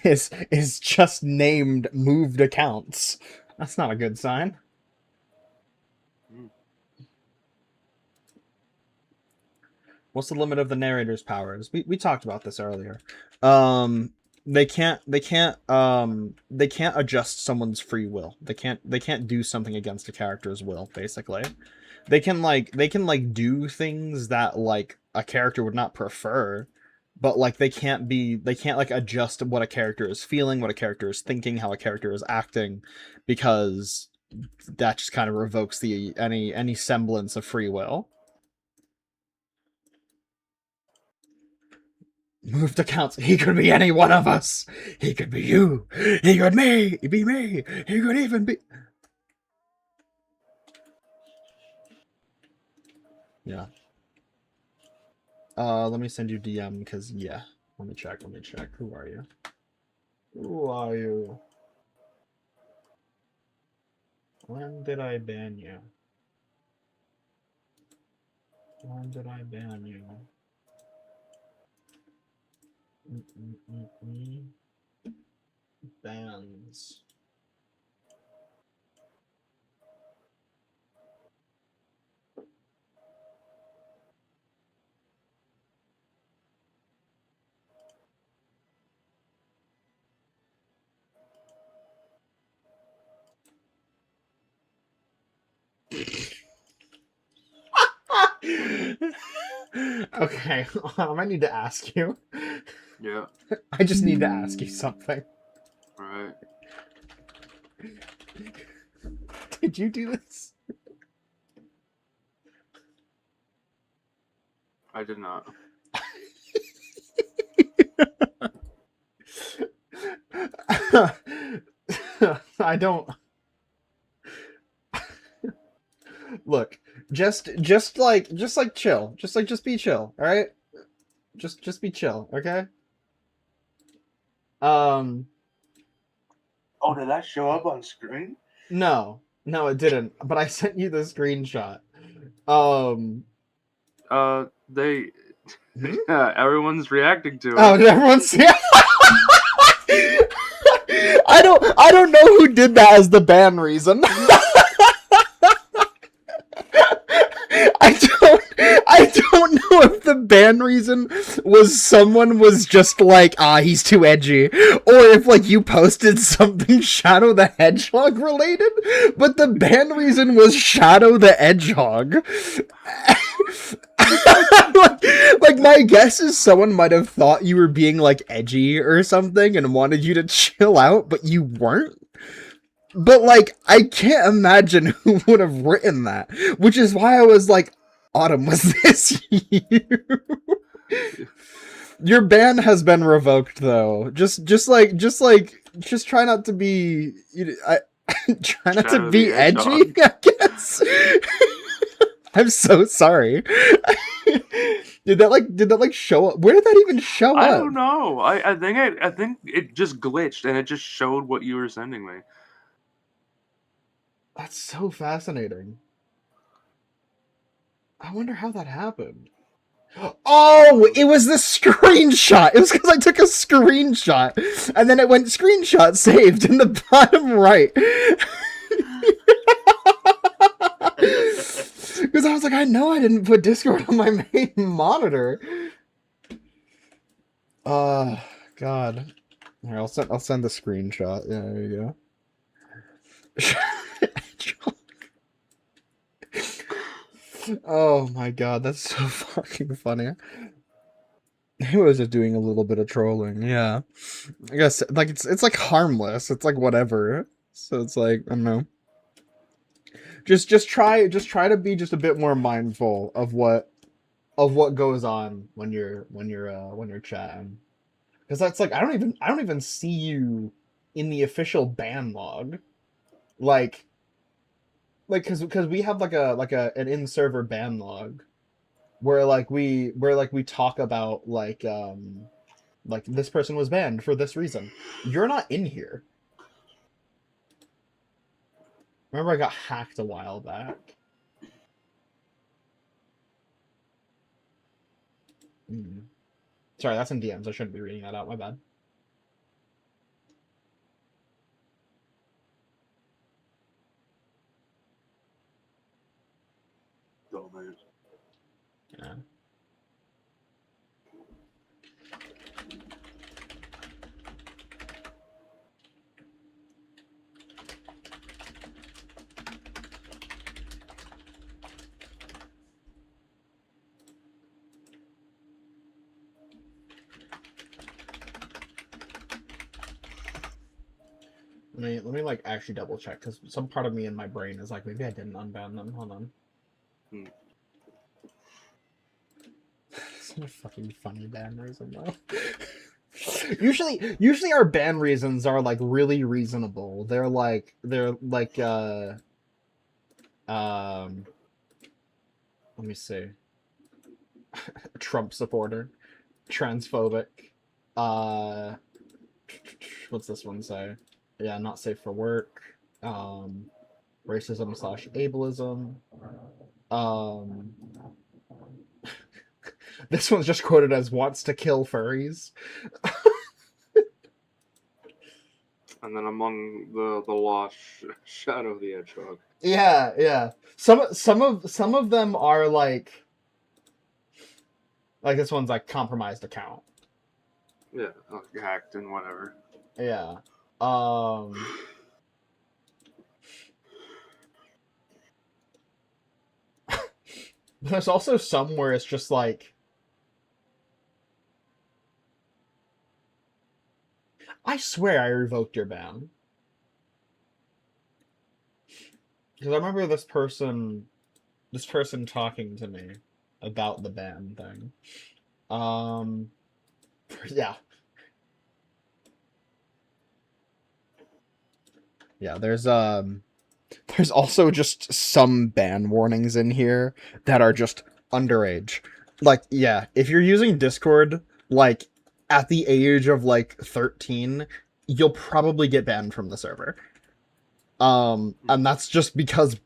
is just named moved accounts. That's not a good sign. What's the limit of the narrator's powers? We talked about this earlier. They can't adjust someone's free will. They can't do something against a character's will, basically. They can do things that like a character would not prefer, but like they can't like adjust what a character is feeling, what a character is thinking, how a character is acting, because that just kind of revokes any semblance of free will. Moved accounts. He could be any one of us. He could be you. He could be me. He could even be. Yeah. Let me send you DM because yeah. Let me check. Who are you? Who are you? When did I ban you? When did I ban you? Bans. Okay, I need to ask you. Yeah. I just need to ask you something. Right. Did you do this? I did not. I don't. Look, just chill. Just be chill, all right? Just be chill, okay? Oh, did that show up on screen? No, it didn't. But I sent you the screenshot. Everyone's reacting to it. Oh, everyone's I don't know who did that as the ban reason. I don't know if the ban reason was someone was just like, he's too edgy, or if like you posted something Shadow the Hedgehog related, but the ban reason was Shadow the Hedgehog. like my guess is someone might have thought you were being like edgy or something and wanted you to chill out, but you weren't. But like, I can't imagine who would have written that, which is why I was like, Autumn, was this you? Your ban has been revoked, though. Just try not to be. Try not to be edgy. I guess. I'm so sorry. Did that show up? Where did that even show up? I don't know. I think it just glitched and it just showed what you were sending me. That's so fascinating. I wonder how that happened. Oh, it was the screenshot. It was because I took a screenshot, and then it went screenshot saved in the bottom right. Because I was like, I know I didn't put Discord on my main monitor. God. Here, I'll send the screenshot. Yeah, there you go. Oh my god, that's so fucking funny. He was just doing a little bit of trolling, yeah. I guess like it's like harmless. It's like whatever. So it's like, I don't know. Just try to be just a bit more mindful of what goes on when you're chatting. Because that's like I don't even see you in the official ban log. Like because we have like an in-server ban log where we talk about like this person was banned for this reason. You're not in here. Remember I got hacked a while back. Sorry, that's in DMs. I shouldn't be reading that out. My bad. Yeah. Let me like actually double check because some part of me in my brain is like maybe I didn't unban them. Hold on. It's not a fucking funny ban reason though. Usually our ban reasons are like really reasonable. They're like let me see. Trump supporter, transphobic. What's this one say? Yeah, not safe for work. Racism / ableism. This one's just quoted as wants to kill furries. And then among the lost, Shadow the Hedgehog. Yeah. Some of them are like this one's like compromised account. Yeah, hacked and whatever. Yeah. There's also some where it's just like I swear I revoked your ban. Because I remember this person talking to me about the ban thing. Yeah. Yeah, there's also just some ban warnings in here that are just underage. Like, yeah, if you're using Discord, like, at the age of, like, 13, you'll probably get banned from the server. And that's just because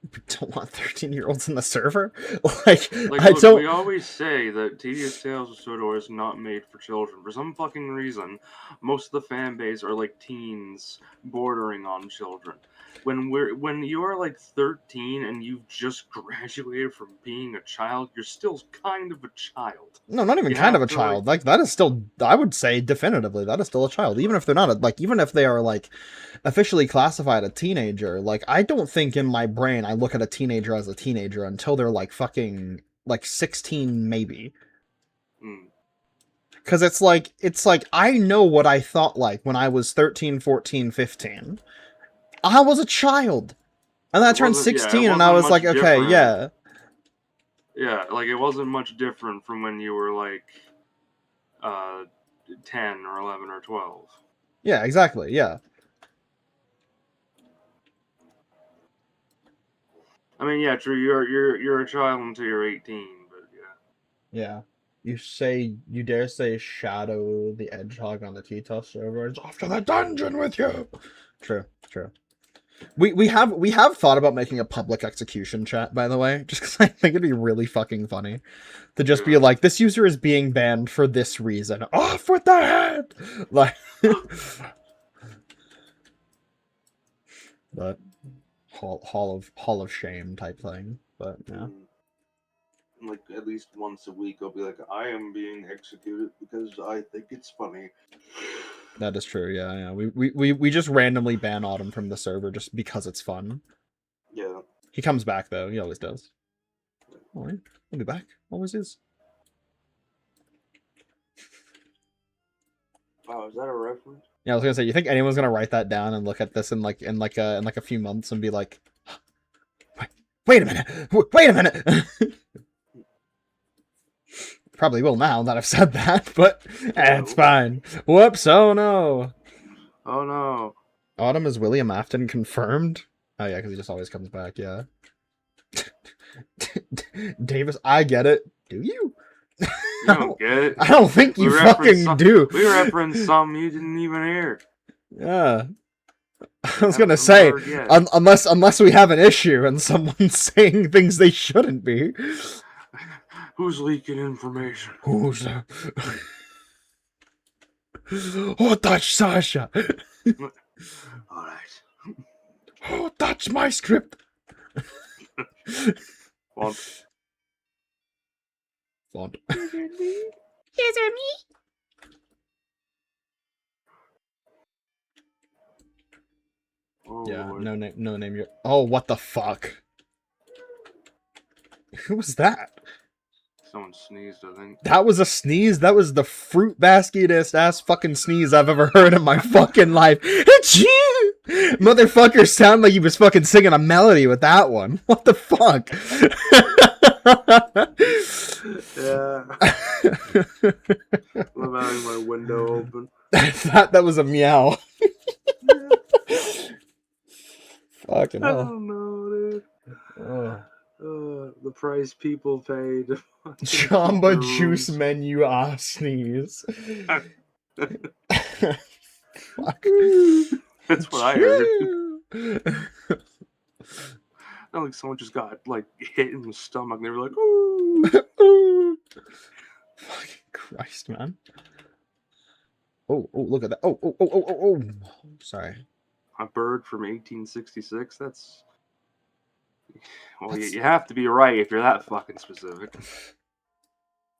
we don't want 13-year-olds in the server. We always say that TTOS Tales of Sodor is not made for children. For some fucking reason, most of the fan base are like teens bordering on children. When you are like 13 and you've just graduated from being a child, you're still kind of a child. No, not even kind of a child. Like that is still, I would say definitively, that is still a child. Even if they're not even if they are like officially classified a teenager. Like I don't think in my brain I look at a teenager as a teenager until they're like fucking like 16 maybe. Because it's like I know what I thought like when I was 13, 14, 15. I was a child. And then I turned 16 and I was like, okay, yeah. Yeah, like it wasn't much different from when you were like 10 or 11 or 12. Yeah, exactly, yeah. I mean, yeah, true. You're a child until you're 18, but yeah. Yeah. You dare say Shadow the Hedgehog on the TTOS server is off to the dungeon with you. True. We have thought about making a public execution chat, by the way, just because I think it'd be really fucking funny to just be like, this user is being banned for this reason. Off with the head! Like, but Hall of Shame type thing. But yeah. Like at least once a week, I'll be like, I am being executed because I think it's funny. That is true. Yeah. We just randomly ban Autumn from the server just because it's fun. Yeah. He comes back though. He always does. All right, he'll be back. Always is. Oh, is that a reference? Yeah, I was gonna say. You think anyone's gonna write that down and look at this in like a few months and be like, wait a minute. Probably will now that I've said that, but it's fine. Whoops! Oh no! Oh no! Autumn is William Afton confirmed? Oh yeah, because he just always comes back. Yeah. Davis, I get it. Do you? You don't get it. I don't think you fucking do. We referenced some you didn't even hear. Yeah. I was gonna say, unless we have an issue and someone's saying things they shouldn't be. Who's leaking information? Who's Oh, touch Sasha! Alright. Oh, touch my script! Font. Font. Is it me? Oh, Yeah, Lord. no name. Oh, what the fuck? Who was that? Someone sneezed, I think. That was a sneeze? That was the fruit basketest ass fucking sneeze I've ever heard in my fucking life. Achoo! Motherfucker sound like he was fucking singing a melody with that one. What the fuck? Yeah. I'm having my window open. I thought that was a meow. Fucking I hell. don't know, dude. Oh. The price people paid. Jamba Juice menu sneeze. Fuck. That's what I heard. Not like someone just got like hit in the stomach and they were like, ooh. Fucking Christ, man. Oh, look at that. Oh. Sorry. A bird from 1866? That's... Well, you have to be right if you're that fucking specific.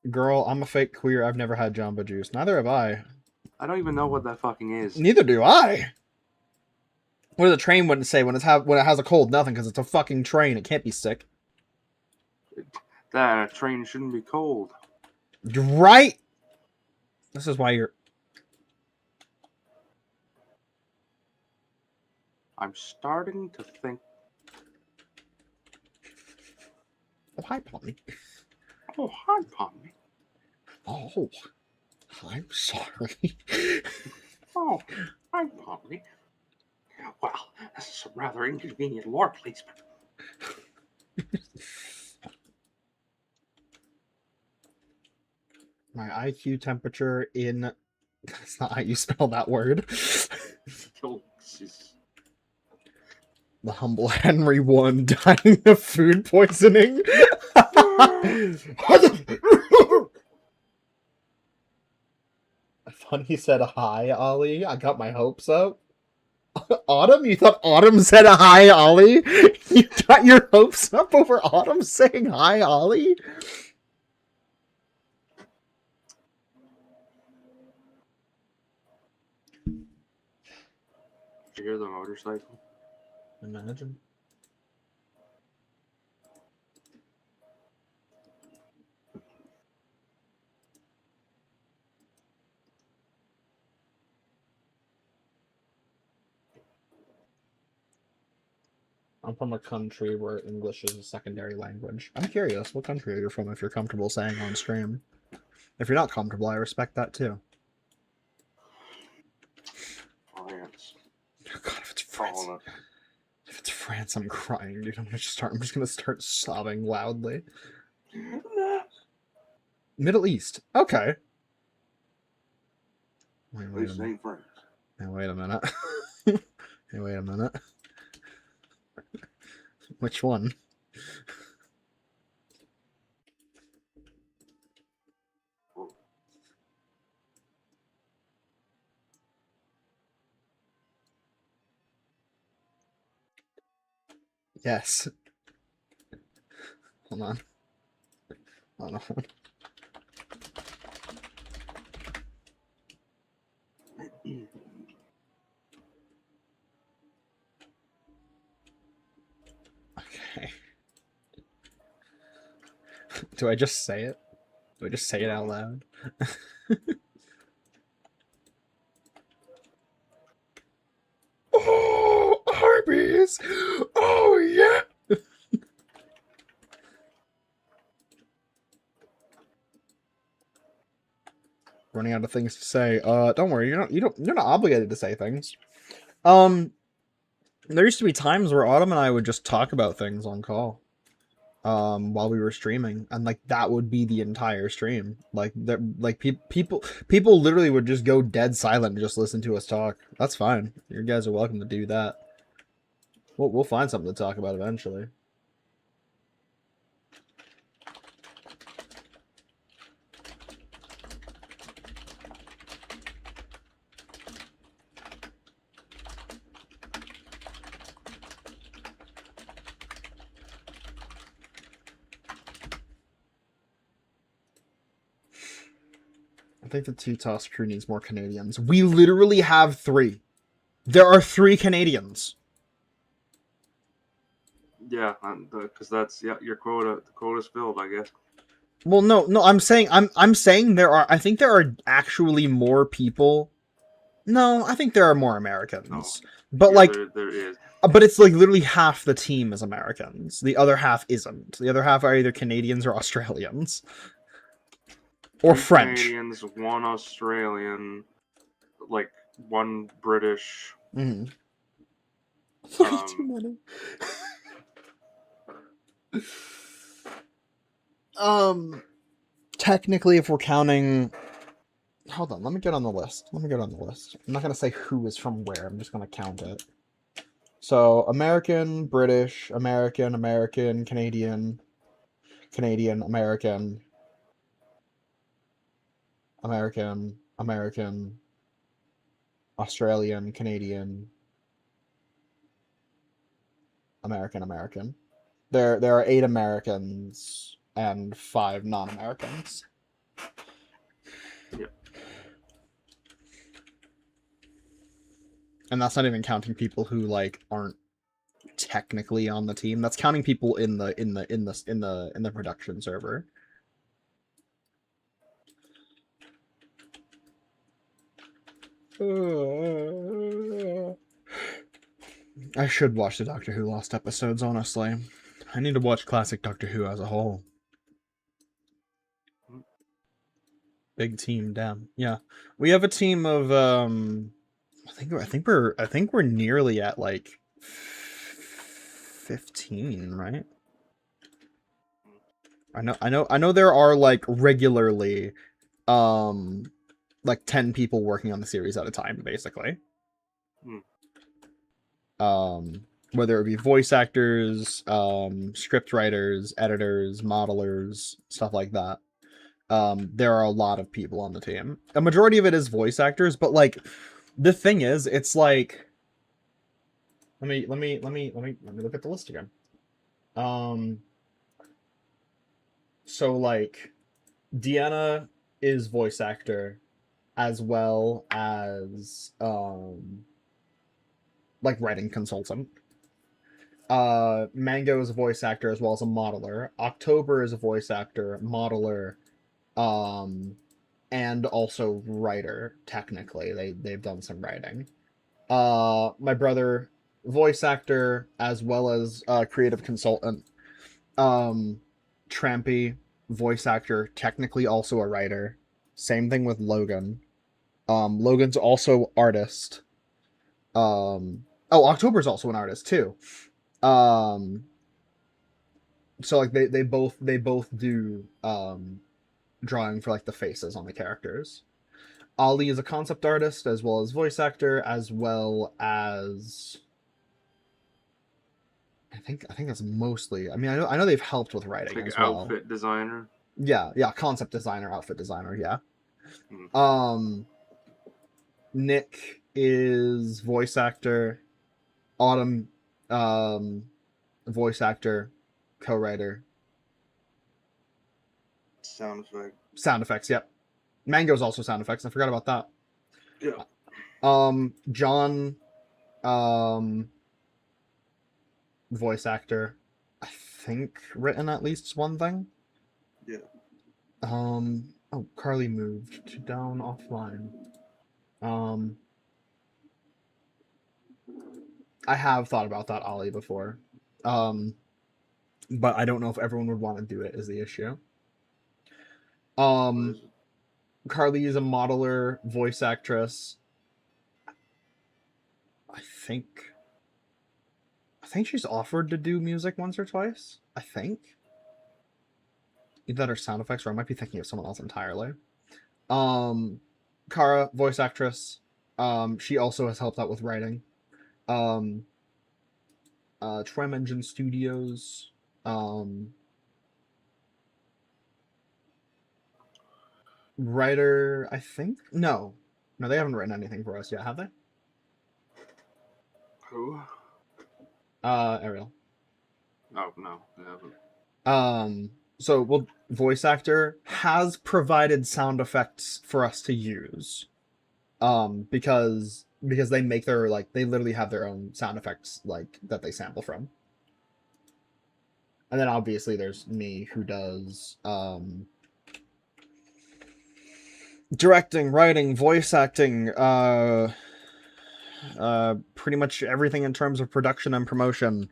Girl, I'm a fake queer. I've never had Jamba Juice. Neither have I. I don't even know what that fucking is. Neither do I. What does a train wouldn't say when it has a cold? Nothing, because it's a fucking train. It can't be sick. That a train shouldn't be cold. You're right. This is why you're... I'm starting to think... Oh, hi, Pommy. Oh, hi, Pommy. Oh, I'm sorry. Oh, hi, Pommy. Well, this is some rather inconvenient lore placement. My IQ temperature in... That's not how you spell that word. Oh, jeez. The humble Henry I dying of food poisoning. I thought he said hi, Ollie. I got my hopes up. Autumn? You thought Autumn said hi, Ollie? You got your hopes up over Autumn saying hi, Ollie? Did you hear the motorcycle? Imagine. I'm from a country where English is a secondary language. I'm curious, what country are you from if you're comfortable saying on stream? If you're not comfortable, I respect that too. France. Oh God, if it's France, Calling it. if it's France, I'm crying, dude. I'm just gonna start sobbing loudly. Middle East. Okay. Wait At a least it minute. ain't France. Hey, wait a minute. Hey, wait a minute. Which one? Yes. Hold on. Hold on. Okay. Do I just say it? Do I just say it out loud? Oh, Arby's! Oh, yeah! Running out of things to say. Don't worry, you're not obligated to say things. There used to be times where Autumn and I would just talk about things on call. While we were streaming, and like that would be the entire stream. Like people literally would just go dead silent and just listen to us talk. That's fine. You guys are welcome to do that. We'll find something to talk about eventually. I think the TTOS crew needs more Canadians. We literally have 3. There are 3 Canadians. Yeah, because that's your quota. The quota's filled, I guess. Well, no, I'm saying there are. I think there are actually more people. No, I think there are more Americans. But Yeah, like, there is. but it's like literally half the team is Americans. The other half isn't. The other half are either Canadians or Australians. Or 3 French. Canadians, 1 Australian, like 1 British. Mm-hmm. Too many. Technically, if we're counting... Hold on, let me get on the list. I'm not going to say who is from where. I'm just going to count it. So, American, British, American, Canadian, American, Australian, Canadian, American. There are 8 Americans and 5 non-Americans. Yep. And that's not even counting people who like aren't technically on the team. That's counting people in the production server. I should watch the Doctor Who Lost episodes, honestly. I need to watch classic Doctor Who as a whole. Big team, damn. Yeah. We have a team of I think we're nearly at like 15, right? I know there are like regularly like 10 people working on the series at a time, basically. Whether it be voice actors, script writers, editors, modelers, stuff like that. There are a lot of people on the team. A majority of it is voice actors, but like the thing is, it's like let me look at the list again. So like Deanna is voice actor as well as like writing consultant. Mango is a voice actor as well as a modeler. October is a voice actor, modeler, and also writer. Technically, they've done some writing. My brother voice actor, as well as creative consultant. Trampy, voice actor, technically also a writer. Same thing with Logan. Logan's also artist. October's also an artist too. So like they both do drawing for like the faces on the characters. Ollie is a concept artist as well as voice actor, as well as I think that's mostly. I mean, I know they've helped with writing Like as well. outfit designer. Yeah, concept designer, outfit designer, yeah. Hmm. Nick is voice actor. Autumn, voice actor, co-writer. Sound effect. Sound effects, yep. Mango's also sound effects. I forgot about that. Yeah. John, voice actor. I think written at least one thing. Yeah. Carly moved to down offline. I have thought about that Ollie before. But I don't know if everyone would want to do it is the issue. What is it? Carly is a modeler, voice actress. I think she's offered to do music once or twice. I think. Either that or sound effects, or I might be thinking of someone else entirely. Kara, voice actress. She also has helped out with writing. Trim Engine Studios. Writer, I think. No, they haven't written anything for us yet, have they? Who? Ariel. Oh no, they haven't. So voice actor has provided sound effects for us to use. Because they make their they literally have their own sound effects that they sample from. And then obviously there's me who does directing, writing, voice acting, pretty much everything in terms of production and promotion.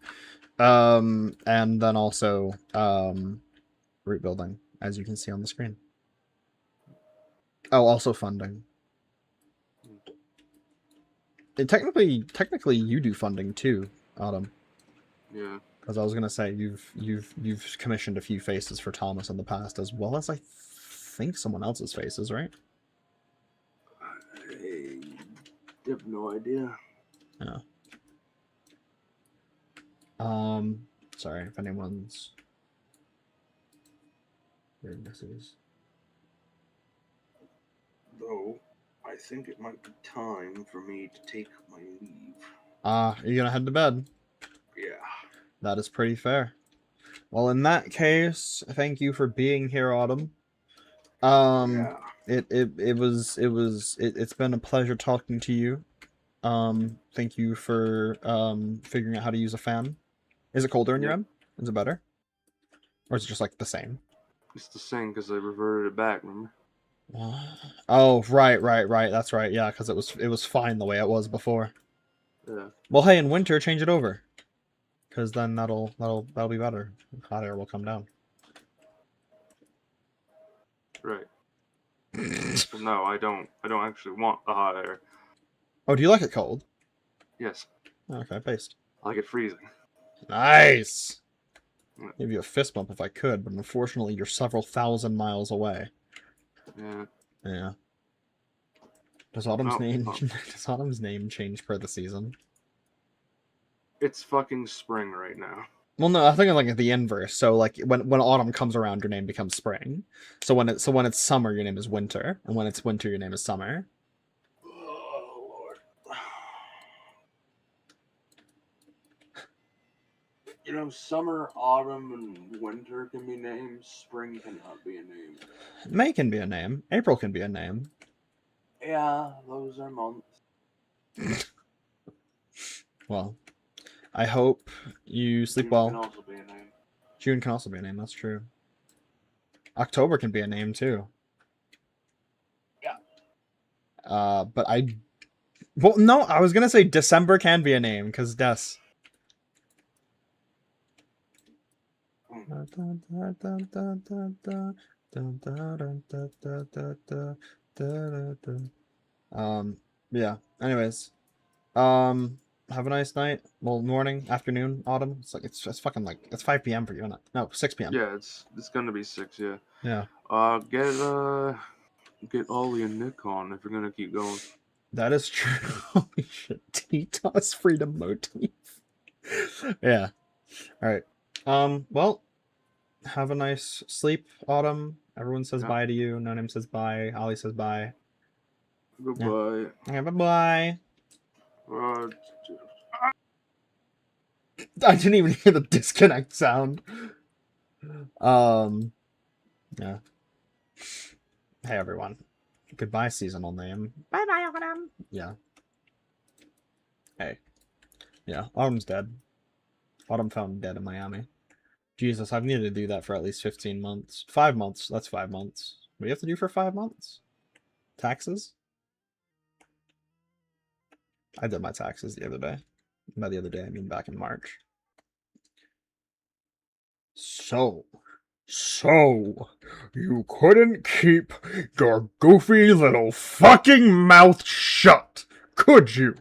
And then also root building, as you can see on the screen. Oh, also funding. And technically you do funding too, Autumn. Yeah. Because I was gonna say you've commissioned a few faces for Thomas in the past, as well as I think someone else's faces, right? I have no idea. Yeah. Sorry if anyone's hearing this is. Though, I think it might be time for me to take my leave. Are you gonna head to bed? Yeah. That is pretty fair. Well, in that case, thank you for being here, Autumn. Yeah. It's been a pleasure talking to you. Thank you for figuring out how to use a fan. Is it colder in your Yep. end? Is it better? Or is it just like the same? It's the same because I reverted it back, remember? Oh, right. That's right. Yeah, because it was fine the way it was before. Yeah. Well, hey, in winter, change it over. Because then that'll be better. Hot air will come down. Right. But no, I don't actually want the hot air. Oh, do you like it cold? Yes. Okay, based. I like it freezing. Nice! Yeah. Give you a fist bump if I could, but unfortunately you're several thousand miles away. Yeah. Yeah. Does Autumn's name change per the season? It's fucking spring right now. Well, no, I think like the inverse. So like when autumn comes around, your name becomes spring. So when it's summer, your name is winter, and when it's winter, your name is summer. Oh, Lord. You know, summer, autumn, and winter can be names. Spring cannot be a name. May can be a name. April can be a name. Yeah, those are months. Well, I hope you sleep June well. can also be a name. June can also be a name. That's true. October can be a name too. Yeah. But Well, no, I was gonna say December can be a name, because Des. Yeah. Anyways, have a nice night. Well, morning, afternoon, autumn. It's fucking like it's 5 p.m. for you, isn't it? No, 6 p.m. Yeah, it's gonna be 6. Yeah. Yeah. Get Ollie and Nick on if you're gonna keep going. That is true. Holy shit. TTOS freedom motif. Yeah. Alright. Well, have a nice sleep, Autumn. Everyone says Yeah. bye to you. No Name says bye. Ollie says bye. Goodbye. Okay, bye-bye. Uh, I didn't even hear the disconnect sound. Yeah. Hey, everyone. Goodbye, seasonal name. Bye-bye, Autumn. Yeah. Hey. Yeah, Autumn's dead. Autumn found dead in Miami. Jesus, I've needed to do that for at least 15 months. 5 months. That's 5 months. What do you have to do for 5 months? Taxes? I did my taxes the other day. By the other day, I mean back in March. So, you couldn't keep your goofy little fucking mouth shut, could you?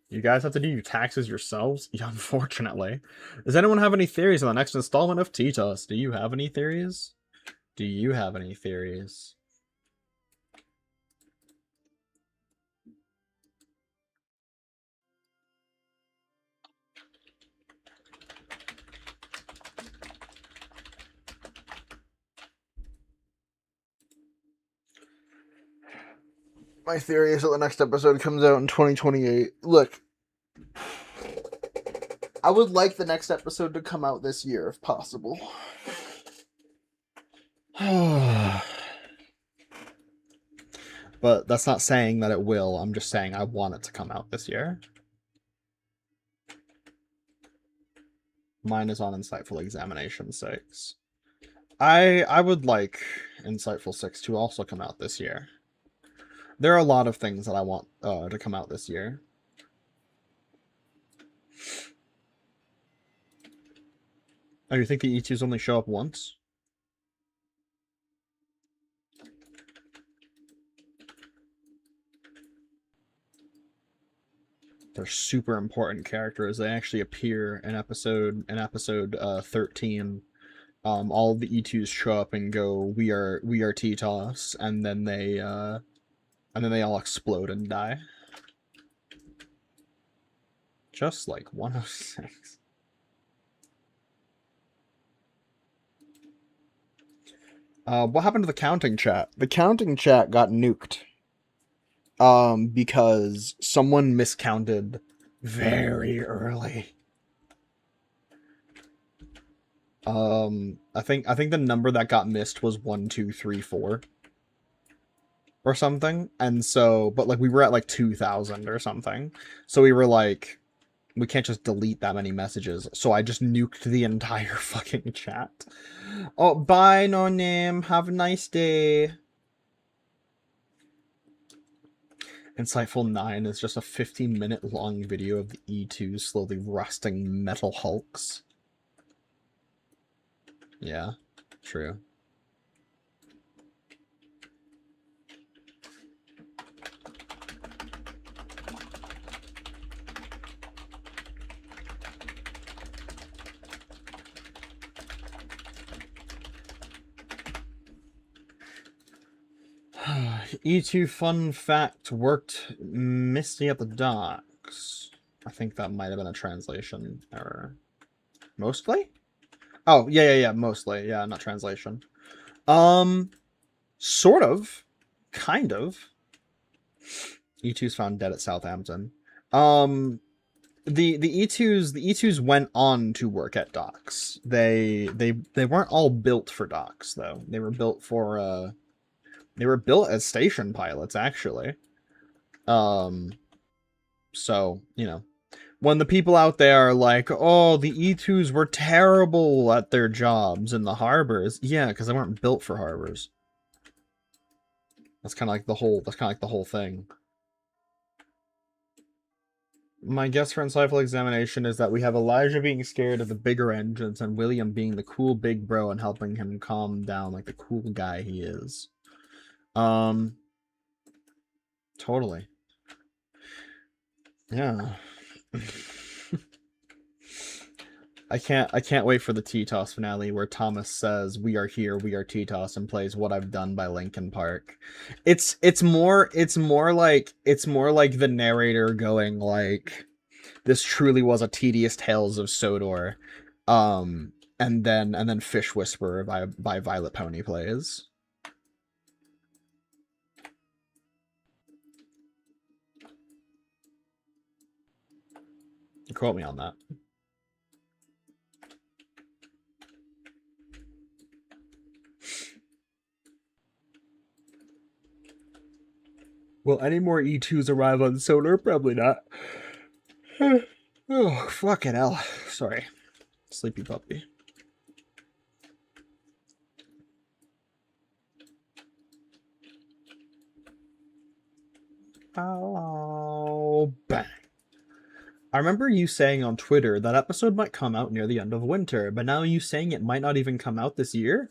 You guys have to do your taxes yourselves? Yeah, unfortunately. Does anyone have any theories on the next installment of TTOS? Do you have any theories? Do you have any theories? My theory is that the next episode comes out in 2028. Look, I would like the next episode to come out this year if possible. But that's not saying that it will. I'm just saying I want it to come out this year. Mine is on Insightful Examination 6. I would like Insightful 6 to also come out this year. There are a lot of things that I want to come out this year. Oh, you think the E2s only show up once? They're super important characters. They actually appear in episode 13. All of the E2s show up and go, we are TTOS, and then they all explode and die. Just like 106. What happened to the counting chat? The counting chat got nuked. Because someone miscounted very early. I think the number that got missed was 1, 2, 3, 4. Or something. And so, but like we were at like 2,000 or something. So we were like, we can't just delete that many messages. So I just nuked the entire fucking chat. Oh, bye, no name. Have a nice day. Insightful 9 is just a 15-minute long video of the E2 slowly rusting metal hulks. Yeah, true. E2 fun fact worked Misty at the docks. I think that might have been a translation error. Mostly? Oh, yeah, mostly. Yeah, not translation. Sort of. Kind of. E2's found dead at Southampton. The E2s went on to work at docks. They weren't all built for docks though. They were built for they were built as station pilots, actually. So, you know, when the people out there are like, oh, the E2s were terrible at their jobs in the harbors. Yeah, because they weren't built for harbors. That's kind of like the whole. That's kind of like the whole thing. My guess for insightful examination is that we have Elijah being scared of the bigger engines and William being the cool big bro and helping him calm down like the cool guy he is. Totally. Yeah. I can't wait for the TTOS finale where Thomas says, "We are here, we are TTOS," and plays "What I've Done" by Linkin Park. It's more like the narrator going like, "This truly was a tedious tales of Sodor," and then "Fish Whisperer" by Violet Pony plays. Quote me on that. Will any more E2s arrive on Solar? Probably not. Oh, fucking hell. Sorry. Sleepy puppy. Oh, bang. I remember you saying on Twitter that episode might come out near the end of winter, but now you saying it might not even come out this year?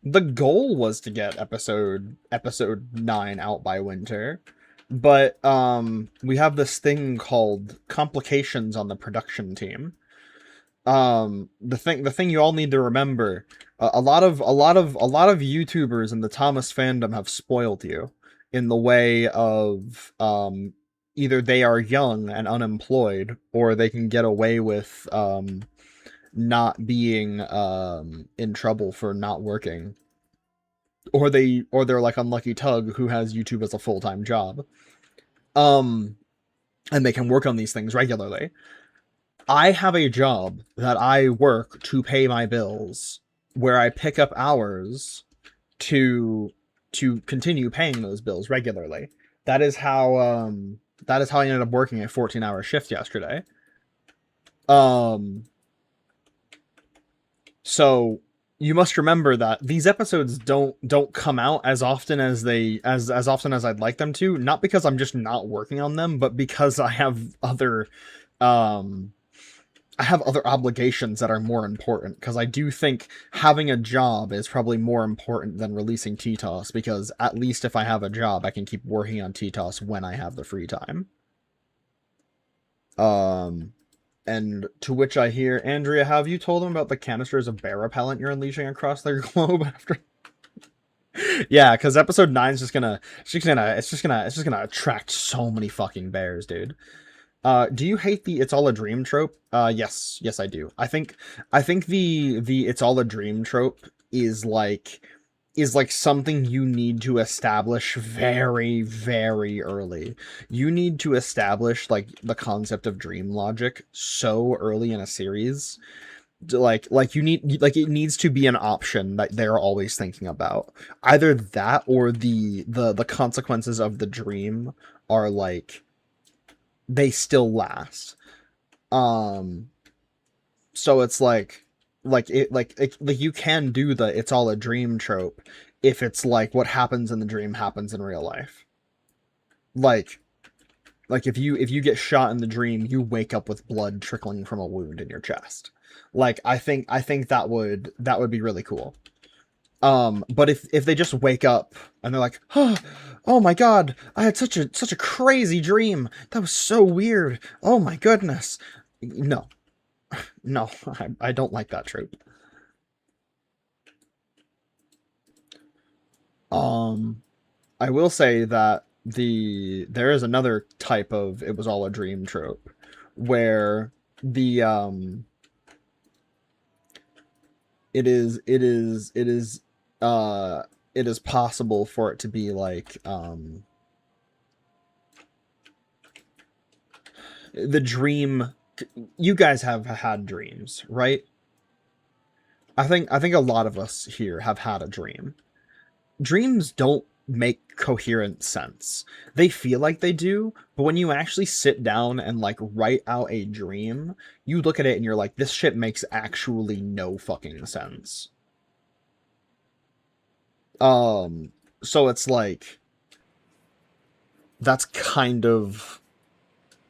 The goal was to get episode 9 out by winter, but we have this thing called complications on the production team. The thing you all need to remember, a lot of YouTubers in the Thomas fandom have spoiled you in the way of either they are young and unemployed, or they can get away with not being in trouble for not working, or they're like Unlucky Tug, who has YouTube as a full-time job, and they can work on these things regularly. I have a job that I work to pay my bills, where I pick up hours to continue paying those bills regularly. That is how I ended up working a 14-hour shift yesterday. So you must remember that these episodes don't come out as often as often as I'd like them to, not because I'm just not working on them, but because I have other obligations that are more important, because I do think having a job is probably more important than releasing TTOS, because at least if I have a job, I can keep working on TTOS when I have the free time. And to which I hear, Andrea, have you told them about the canisters of bear repellent you're unleashing across their globe after? Yeah, because episode 9 is just gonna attract so many fucking bears, dude. Do you hate the "it's all a dream" trope? Yes, I do. I think the "it's all a dream" trope is like something you need to establish very, very early. You need to establish like the concept of dream logic so early in a series. Like you need, like, it needs to be an option that they're always thinking about. Either that or the consequences of the dream are like, they still last. So it's like you can do the "it's all a dream" trope if it's like what happens in the dream happens in real life. Like if you get shot in the dream, you wake up with blood trickling from a wound in your chest. Like, I think that would be really cool. But if they just wake up and they're like, oh my god, I had such a crazy dream. That was so weird. Oh my goodness. No, I don't like that trope. I will say that there is another type of "it was all a dream" trope, where the it is possible for it to be like the dream. You guys have had dreams, right? I think a lot of us here have had a dream. Dreams don't make coherent sense. They feel like they do, but when you actually sit down and like write out a dream, you look at it and you're like, this shit makes actually no fucking sense. So it's like that's kind of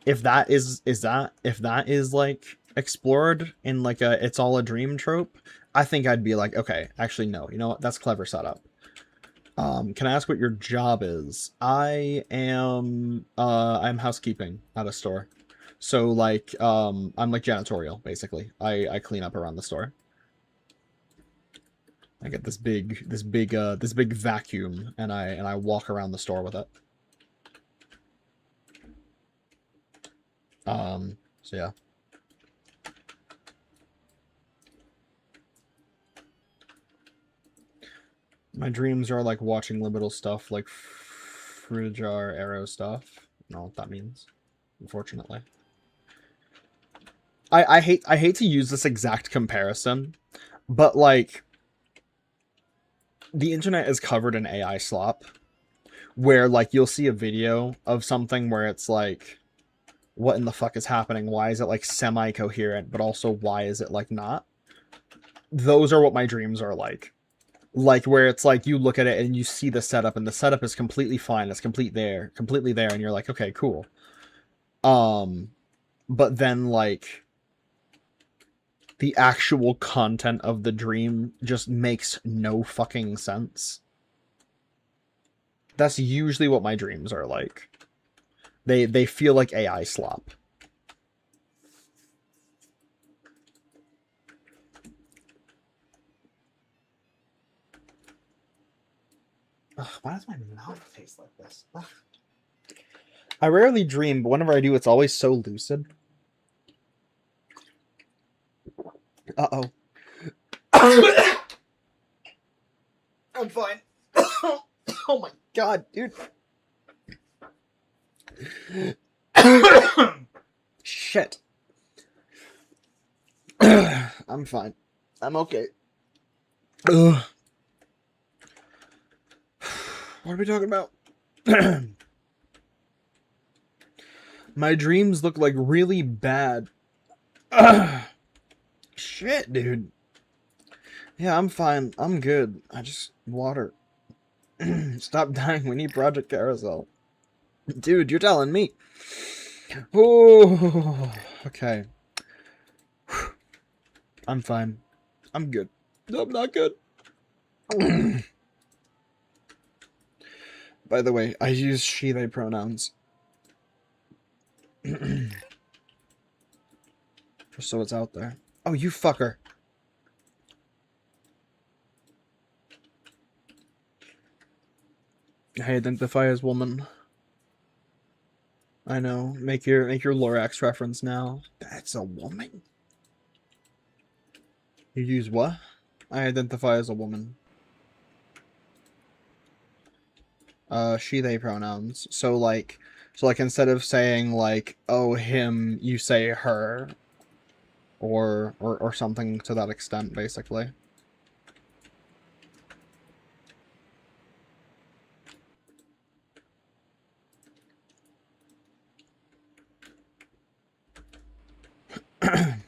if that is like explored in like a it's all a dream trope, I think I'd be like, okay, actually no, you know what? That's clever setup. Can I ask what your job is? I'm housekeeping at a store. So like I'm like janitorial basically. I clean up around the store. I get this big vacuum and I walk around the store with it. So yeah. My dreams are like watching liminal stuff like Fruitajar Arrow stuff. I don't know what that means, unfortunately. I hate to use this exact comparison, but like the internet is covered in AI slop where like you'll see a video of something where it's like, what in the fuck is happening? Why is it like semi-coherent, but also why is it like not? Those are what my dreams are like. Like where it's like you look at it and you see the setup and the setup is completely fine. It's completely there, and you're like, okay, cool. But then like the actual content of the dream just makes no fucking sense. That's usually what my dreams are like. They feel like AI slop. Ugh, why does my mouth taste like this? Ugh. I rarely dream, but whenever I do, it's always so lucid. Uh-oh. I'm fine. Oh my god, dude. Shit. I'm fine. I'm okay. Ugh. What are we talking about? My dreams look like really bad. Shit, dude. Yeah, I'm fine. I'm good. I just water. Stop dying. We need Project Carousel. Dude, you're telling me. Oh, okay. I'm fine. I'm good. No, I'm not good. By the way, I use she, they pronouns. Just so it's out there. Oh, you fucker. I identify as woman. I know. Make your Lorax reference now. That's a woman. You use what? I identify as a woman. She, they pronouns. So like instead of saying like, oh, him, you say her. Or something to that extent, basically.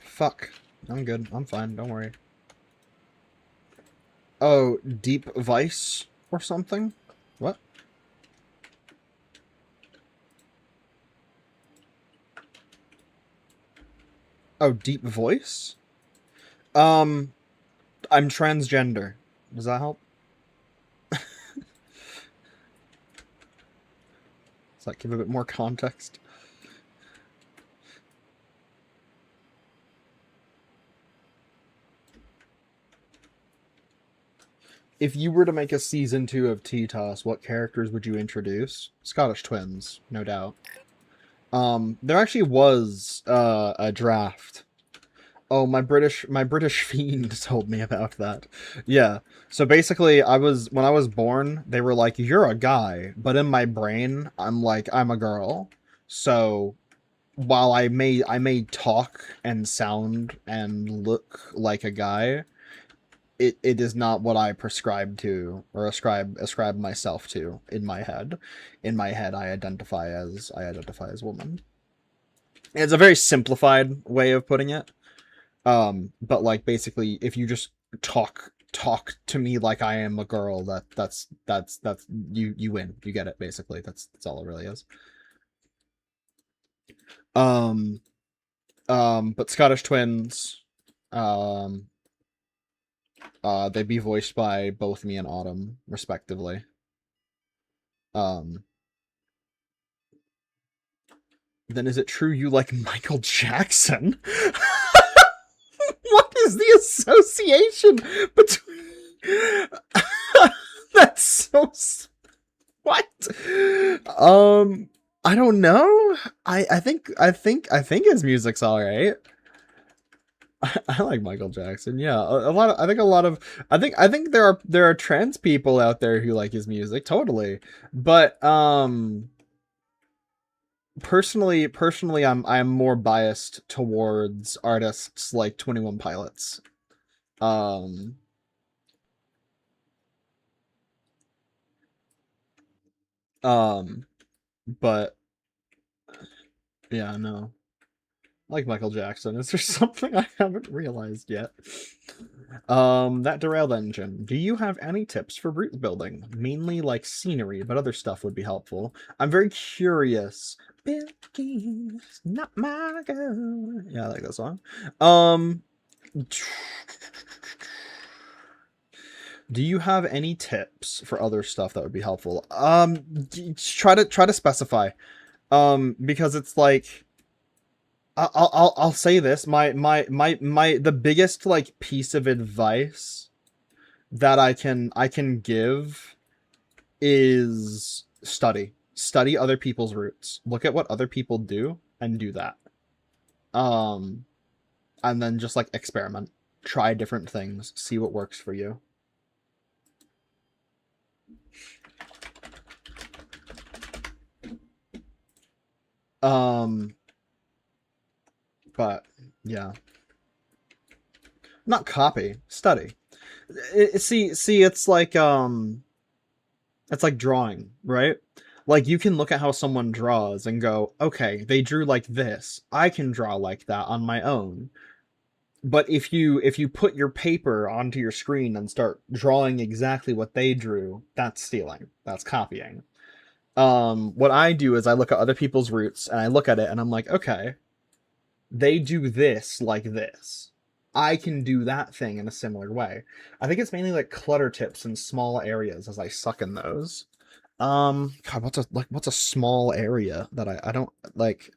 Fuck. I'm good. I'm fine. Don't worry. Oh, Deep Vice or something? What? Oh, Deep Voice? I'm transgender. Does that help? Does that give a bit more context? If you were to make a season 2 of TTOS, what characters would you introduce? Scottish twins, no doubt. There actually was a draft. Oh, my British fiend told me about that. Yeah. So basically, when I was born, they were like, "You're a guy," but in my brain, I'm like, I'm a girl. So while I may talk and sound and look like a guy, it is not what I prescribe to or ascribe myself to in my head. In my head, I identify as woman. It's a very simplified way of putting it. But like basically, if you just talk talk to me like I am a girl, that's you win. You get it, basically. That's all it really is. But Scottish twins, they'd be voiced by both me and Autumn, respectively. Then is it true you like Michael Jackson? What is the association between? That's so. What? I don't know. I think his music's all right. I like Michael Jackson. Yeah, I think there are trans people out there who like his music totally, but personally, I'm more biased towards artists like 21 Pilots. But yeah, no. Like Michael Jackson. Is there something I haven't realized yet? That derailed engine. Do you have any tips for route building? Mainly like scenery, but other stuff would be helpful. I'm very curious. Bilkie's not my girl. Yeah, I like that song. Do you have any tips for other stuff that would be helpful? Try to specify. Because it's like I'll say this. The biggest like piece of advice that I can give is study other people's routes. Look at what other people do and do that. And then just like experiment, try different things, see what works for you. But yeah, not copy, study. See, it's like drawing, right? Like you can look at how someone draws and go, okay, they drew like this. I can draw like that on my own. But if you put your paper onto your screen and start drawing exactly what they drew, that's stealing. That's copying. What I do is I look at other people's routes and I look at it and I'm like, okay, they do this like this. I can do that thing in a similar way. I think it's mainly like clutter tips in small areas as I suck in those. God, what's a small area that I don't like?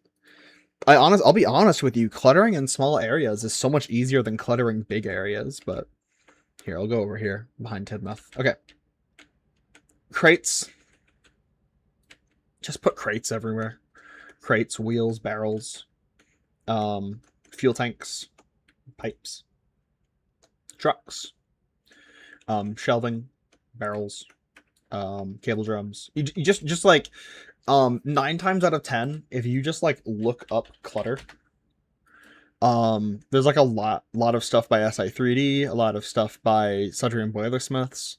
I'll be honest with you, cluttering in small areas is so much easier than cluttering big areas, but here, I'll go over here behind Tidmouth. Okay. Crates. Just put crates everywhere. Crates, wheels, barrels, fuel tanks, pipes, trucks, shelving, barrels, cable drums. You just like 9 times out of 10, if you just like look up clutter, there's like a lot of stuff by SI3D, a lot of stuff by Sudbury and Boilersmiths.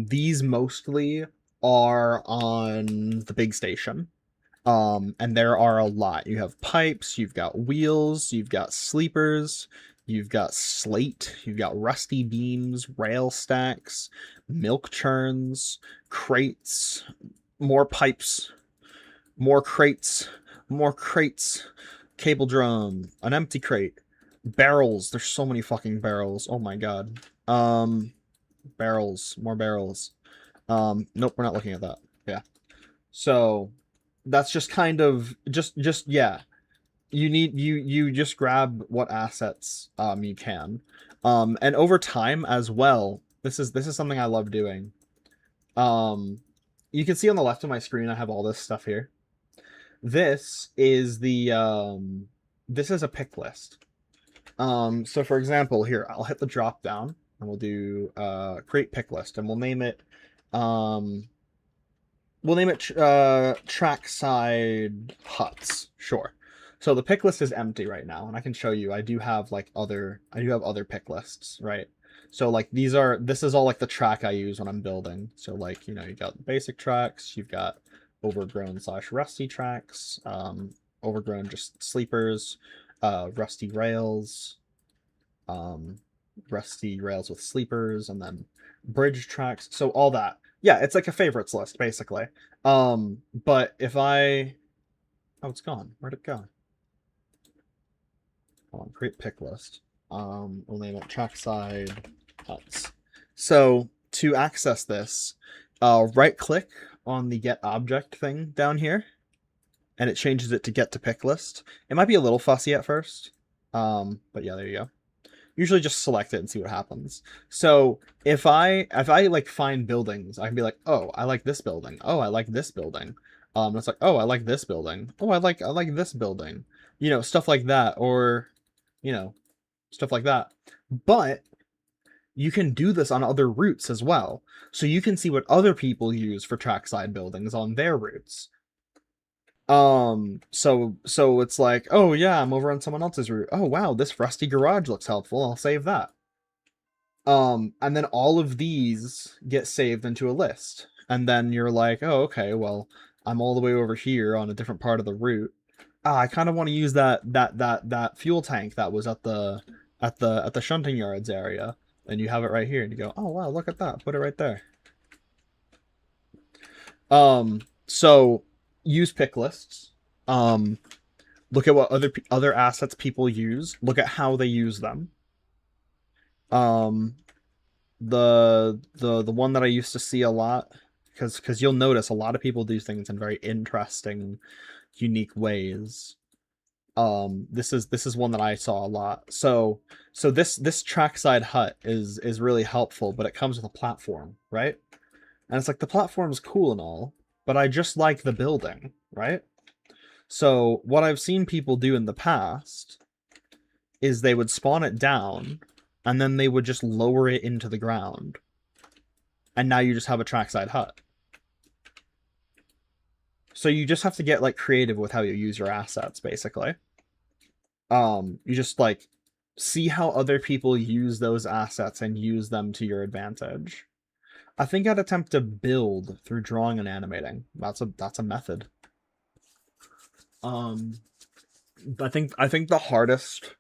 These mostly are on the big station. And there are a lot. You have pipes, you've got wheels, you've got sleepers, you've got slate, you've got rusty beams, rail stacks, milk churns, crates, more pipes, more crates, cable drum, an empty crate, barrels. There's so many fucking barrels. Oh my god. Barrels, more barrels. Nope, we're not looking at that. Yeah. So that's just kind of just yeah. You just grab what assets you can. And over time as well, this is something I love doing. You can see on the left of my screen I have all this stuff here. This is the this is a pick list. So for example, here I'll hit the drop down and we'll do create pick list and we'll name it trackside huts. Sure. So the pick list is empty right now, and I can show you. I do have other pick lists, right? So like this is all like the track I use when I'm building. So like, you know, you got basic tracks, you've got overgrown / rusty tracks, overgrown just sleepers, rusty rails, rusty rails with sleepers, and then bridge tracks. So all that. Yeah, it's like a favorites list, basically. But if I... Oh, it's gone. Where'd it go? Hold on, create pick list. We'll name it trackside huts. So to access this, right click on the get object thing down here, and it changes it to get to pick list. It might be a little fussy at first, but yeah, there you go. Usually just select it and see what happens. So if I like find buildings, I can be like, oh, I like this building. Oh, I like this building. It's like, oh, I like this building. Oh, I like this building. You know, stuff like that, or you know, stuff like that. But you can do this on other routes as well. So you can see what other people use for trackside buildings on their routes. So it's like, oh yeah, I'm over on someone else's route. Oh wow, this rusty garage looks helpful. I'll save that. And then all of these get saved into a list. And then you're like, oh, okay, well, I'm all the way over here on a different part of the route. I kind of want to use that fuel tank that was at the shunting yards area. And you have it right here, and you go, oh wow, look at that. Put it right there. So use pick lists. Look at what other assets people use. Look at how they use them. The one that I used to see a lot, because you'll notice a lot of people do things in very interesting, unique ways. This is one that I saw a lot. So this trackside hut is really helpful, but it comes with a platform, right? And it's like, the platform's cool and all, but I just like the building, right? So what I've seen people do in the past is they would spawn it down, and then they would just lower it into the ground. And now you just have a trackside hut. So you just have to get like creative with how you use your assets, basically. You just like see how other people use those assets and use them to your advantage. I think I'd attempt to build through drawing and animating. That's a method. I think the hardest,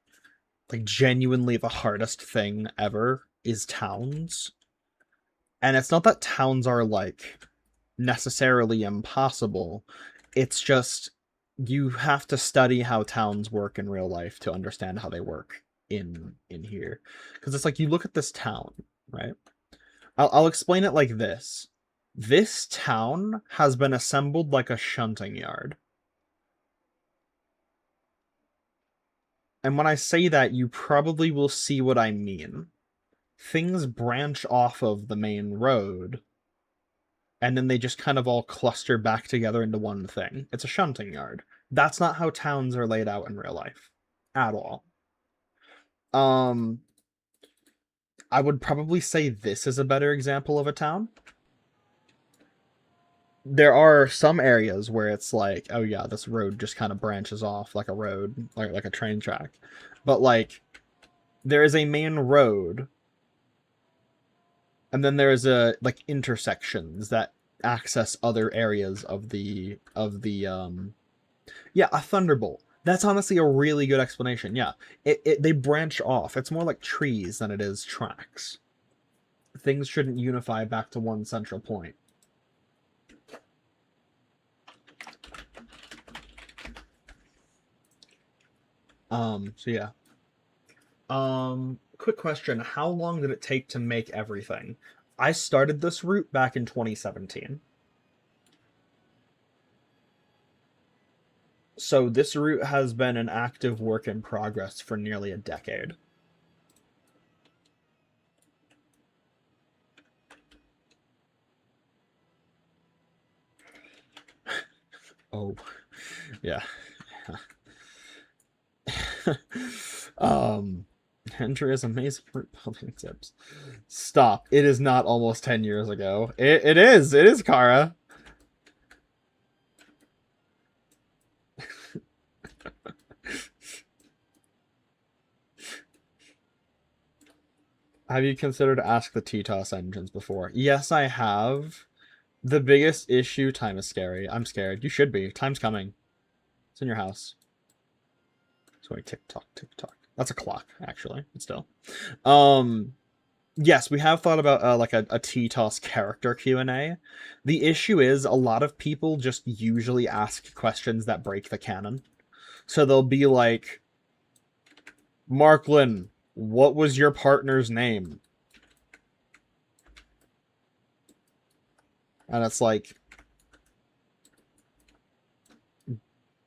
like genuinely the hardest thing ever is towns. And it's not that towns are like necessarily impossible. It's just you have to study how towns work in real life to understand how they work in here. Because it's like, you look at this town, right? I'll explain it like this. This town has been assembled like a shunting yard. And when I say that, you probably will see what I mean. Things branch off of the main road, and then they just kind of all cluster back together into one thing. It's a shunting yard. That's not how towns are laid out in real life. At all. I would probably say this is a better example of a town. There are some areas where it's like, oh yeah, this road just kind of branches off like a road, like a train track. But like, there is a main road, and then there is like intersections that access other areas of the yeah, a thunderbolt. That's honestly a really good explanation. Yeah, they branch off. It's more like trees than it is tracks. Things shouldn't unify back to one central point. So yeah. Quick question. How long did it take to make everything? I started this route back in 2017. So this route has been an active work in progress for nearly a decade. Oh, yeah. Enter is amazing route building tips. Stop. It is not almost 10 years ago. It is, Kara. Have you considered ask the TTOS engines before? Yes, I have. The biggest issue, time is scary. I'm scared. You should be. Time's coming. It's in your house. It's going tick-tock, tick-tock. That's a clock, actually, but still. Yes, we have thought about like a TTOS character Q&A. The issue is a lot of people just usually ask questions that break the canon. So they'll be like, Marklin, what was your partner's name? And it's like,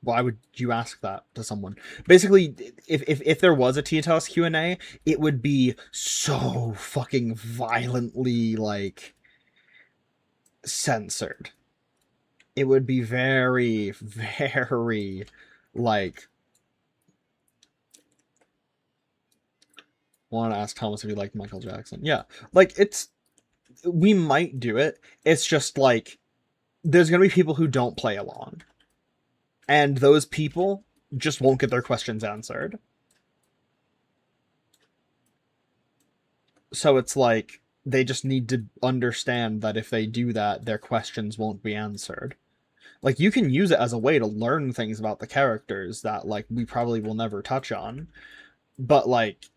why would you ask that to someone? Basically, if there was a TTOS Q&A, it would be so fucking violently, like, censored. It would be very, very, like... Want to ask Thomas if he liked Michael Jackson. Yeah, like, it's... We might do it. It's just, like, there's gonna be people who don't play along. And those people just won't get their questions answered. So it's like, they just need to understand that if they do that, their questions won't be answered. Like, you can use it as a way to learn things about the characters that, like, we probably will never touch on. But, like,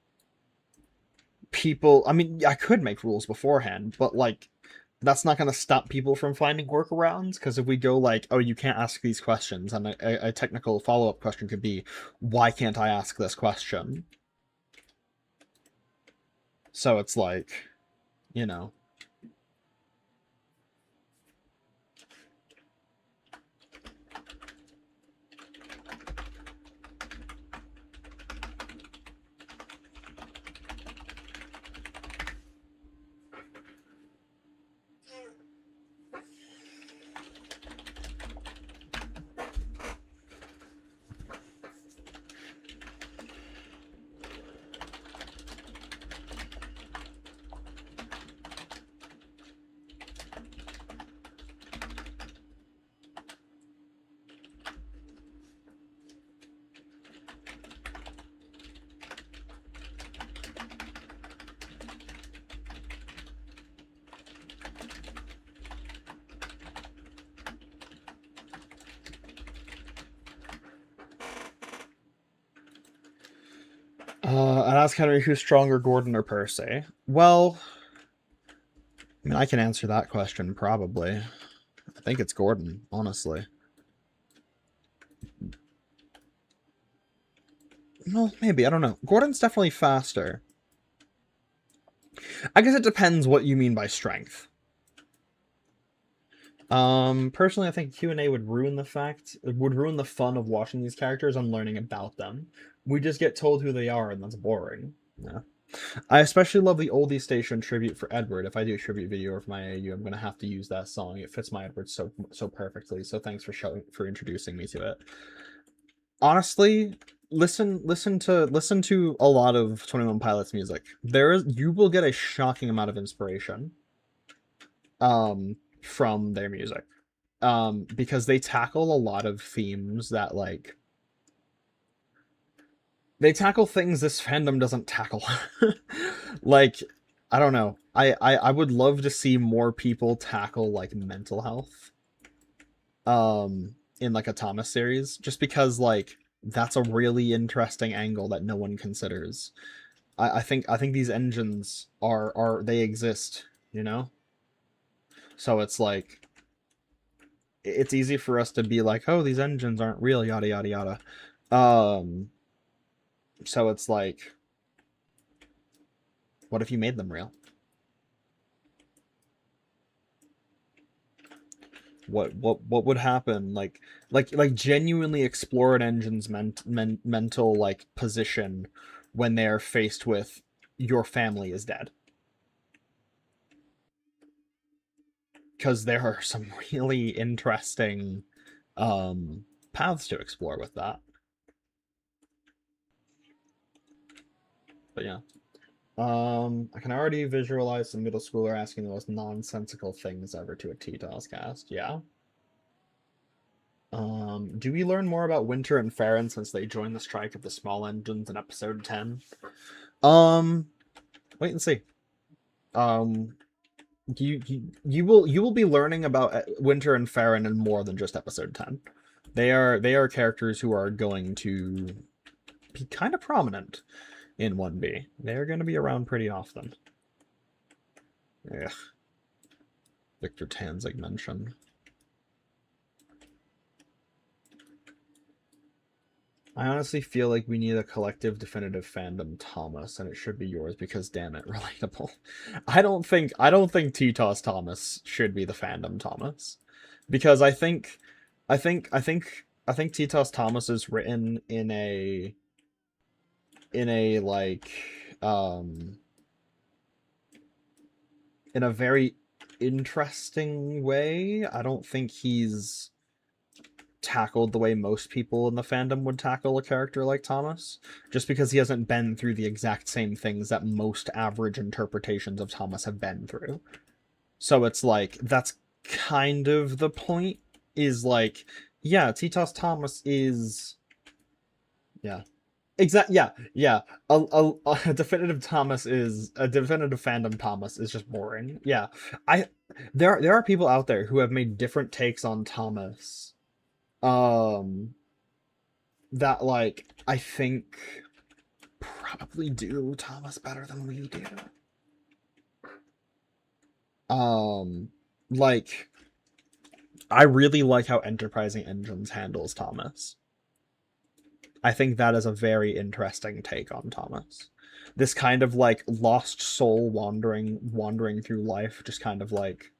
people... I mean, I could make rules beforehand, but, like, that's not going to stop people from finding workarounds, because if we go like, oh, you can't ask these questions, and a technical follow-up question could be, why can't I ask this question? So it's like, you know... I'd ask Henry who's stronger, Gordon or Percy. Well, I mean, I can answer that question, probably. I think it's Gordon, honestly. Well, maybe, I don't know. Gordon's definitely faster. I guess it depends what you mean by strength. Personally, I think Q&A would ruin the fun of watching these characters and learning about them. We just get told who they are, and that's boring. Yeah. I especially love the Oldie Station tribute for Edward. If I do a tribute video for my AU, I'm gonna have to use that song. It fits my Edward so perfectly. So thanks for introducing me to it. Honestly, listen to a lot of 21 Pilots music. You will get a shocking amount of inspiration from their music. Because they tackle a lot of themes that, like, they tackle things this fandom doesn't tackle. Like, I don't know. I would love to see more people tackle, like, mental health in, like, a Thomas series, just because, like, that's a really interesting angle that no one considers. I think these engines they exist, you know? So it's like, it's easy for us to be like, oh, these engines aren't real, yada yada yada. So it's like, what if you made them real? What would happen? Like genuinely explore an engine's mental, like, position when they are faced with your family is dead. Because there are some really interesting paths to explore with that. But yeah. I can already visualize some middle schooler asking the most nonsensical things ever to a TTOS cast. Yeah. Do we learn more about Winter and Farron since they joined the strike of the small engines in episode 10? Wait and see. You will be learning about Winter and Farron in more than just episode 10. They are characters who are going to be kind of prominent in 1B. They're going to be around pretty often. Ugh. Victor Tanzig mention. I honestly feel like we need a collective definitive fandom Thomas, and it should be yours because damn it, relatable. I don't think TTOS Thomas should be the fandom Thomas. Because I think TTOS Thomas is written in a like in a very interesting way. I don't think he's tackled the way most people in the fandom would tackle a character like Thomas, just because he hasn't been through the exact same things that most average interpretations of Thomas have been through. So it's like, that's kind of the point, is like, yeah, TTOS Thomas is... Yeah. Yeah. A definitive Thomas is... A definitive fandom Thomas is just boring. Yeah. There are people out there who have made different takes on Thomas that, like, I think probably do Thomas better than we do. Like, I really like how Enterprising Engines handles Thomas. I think that is a very interesting take on Thomas. This kind of, like, lost soul wandering through life, just kind of, like...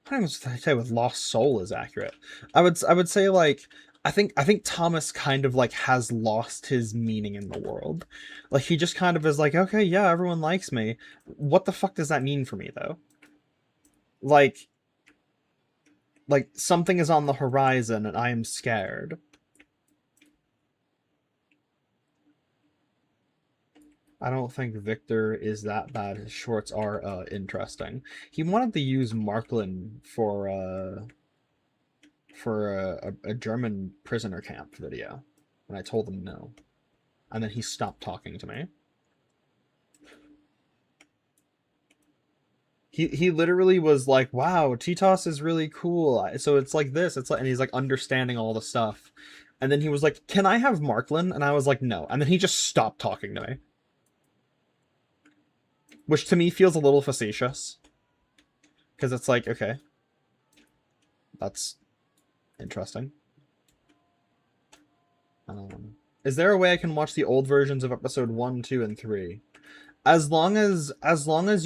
I don't know what say with lost soul is accurate. I would say, like, I think Thomas kind of, like, has lost his meaning in the world. Like, he just kind of is like, okay, yeah, everyone likes me. What the fuck does that mean for me, though? Like, something is on the horizon and I am scared. I don't think Victor is that bad. His shorts are interesting. He wanted to use Marklin for a German prisoner camp video, and I told him no. And then he stopped talking to me. He literally was like, wow, TTOS is really cool. So it's like this, it's like, and he's like understanding all the stuff. And then he was like, can I have Marklin? And I was like, no. And then he just stopped talking to me. Which to me feels a little facetious. Because it's like, okay. That's interesting. Is there a way I can watch the old versions of episode 1, 2, and 3? As long as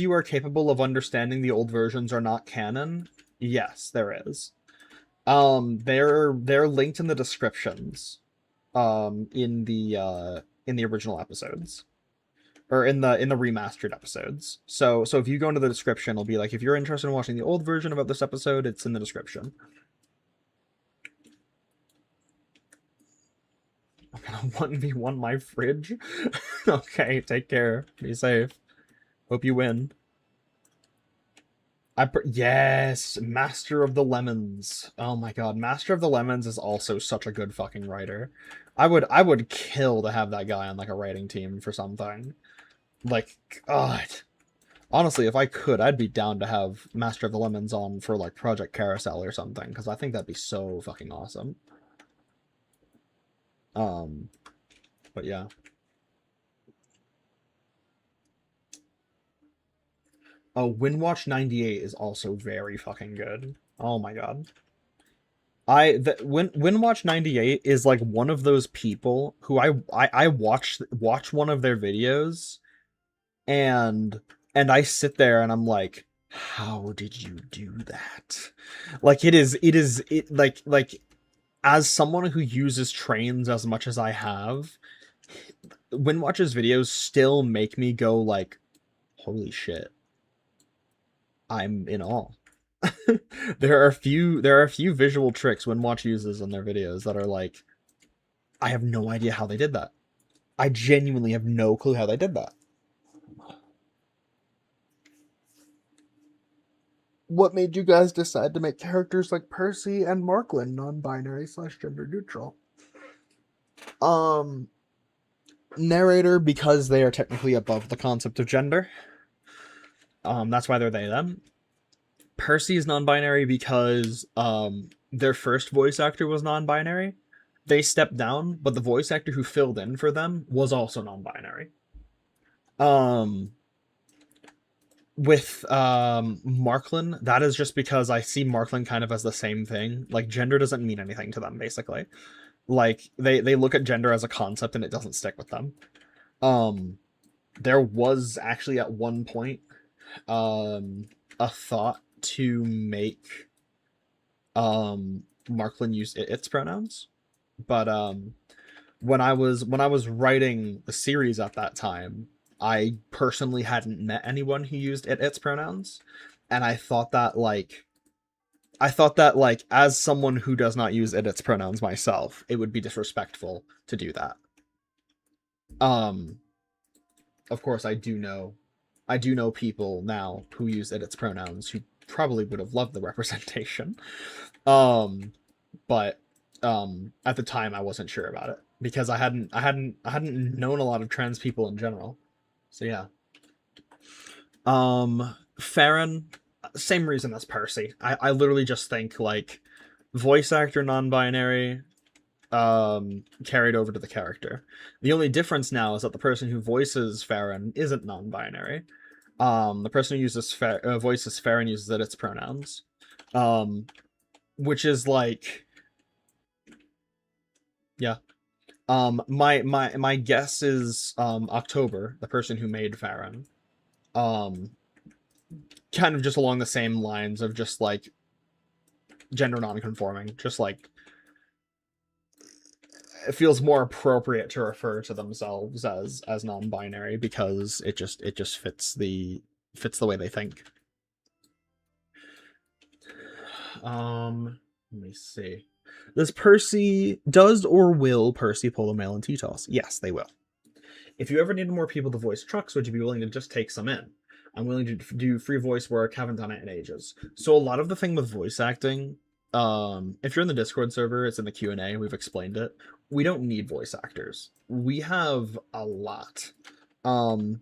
you are capable of understanding the old versions are not canon, yes, there is. They're linked in the descriptions. In the original episodes. Or in the remastered episodes. So if you go into the description, it'll be like, if you're interested in watching the old version of this episode, it's in the description. I'm gonna 1v1 my fridge. Okay, take care. Be safe. Hope you win. Yes, Master of the Lemons. Oh my god, Master of the Lemons is also such a good fucking writer. I would kill to have that guy on like a writing team for something. Like, God. Honestly, if I could, I'd be down to have Master of the Lemons on for, like, Project Carousel or something, because I think that'd be so fucking awesome. But yeah. Oh, Windwatch 98 is also very fucking good. Oh my god. Windwatch 98 is, like, one of those people who I watch one of their videos, and I sit there and I'm like, how did you do that? Like, like as someone who uses trains as much as I have, Windwatch's videos still make me go like, holy shit. I'm in awe. There are a few visual tricks Windwatch uses in their videos that are like, I have no idea how they did that. I genuinely have no clue how they did that. What made you guys decide to make characters like Percy and Marklin non-binary / gender neutral? Narrator, because they are technically above the concept of gender. That's why they're they, them. Percy is non-binary because their first voice actor was non-binary. they stepped down, but the voice actor who filled in for them was also non-binary. With Marklin, that is just because I see Marklin kind of as the same thing. Like, gender doesn't mean anything to them, basically. Like, they look at gender as a concept and it doesn't stick with them. There was actually at one point a thought to make Marklin use its pronouns, but when I was writing the series at that time, I personally hadn't met anyone who used its pronouns, and I thought that like as someone who does not use its pronouns myself, it would be disrespectful to do that. Of course, I do know people now who use its pronouns who probably would have loved the representation. But at the time I wasn't sure about it because I hadn't known a lot of trans people in general. So yeah. Farron, same reason as Percy. I literally just think like voice actor non-binary carried over to the character. The only difference now is that the person who voices Farron isn't non-binary. The person who uses voices Farron uses its pronouns. Which is like, yeah. My guess is October, the person who made Farron. Kind of just along the same lines of just like gender non-conforming, just like it feels more appropriate to refer to themselves as non-binary because it just fits the way they think. Let me see. Does or will Percy pull a male in TTOS? Yes, they will. If you ever needed more people to voice trucks, would you be willing to just take some in? I'm willing to do free voice work, haven't done it in ages. So a lot of the thing with voice acting, if you're in the Discord server, it's in the Q&A, we've explained it. We don't need voice actors. We have a lot. Not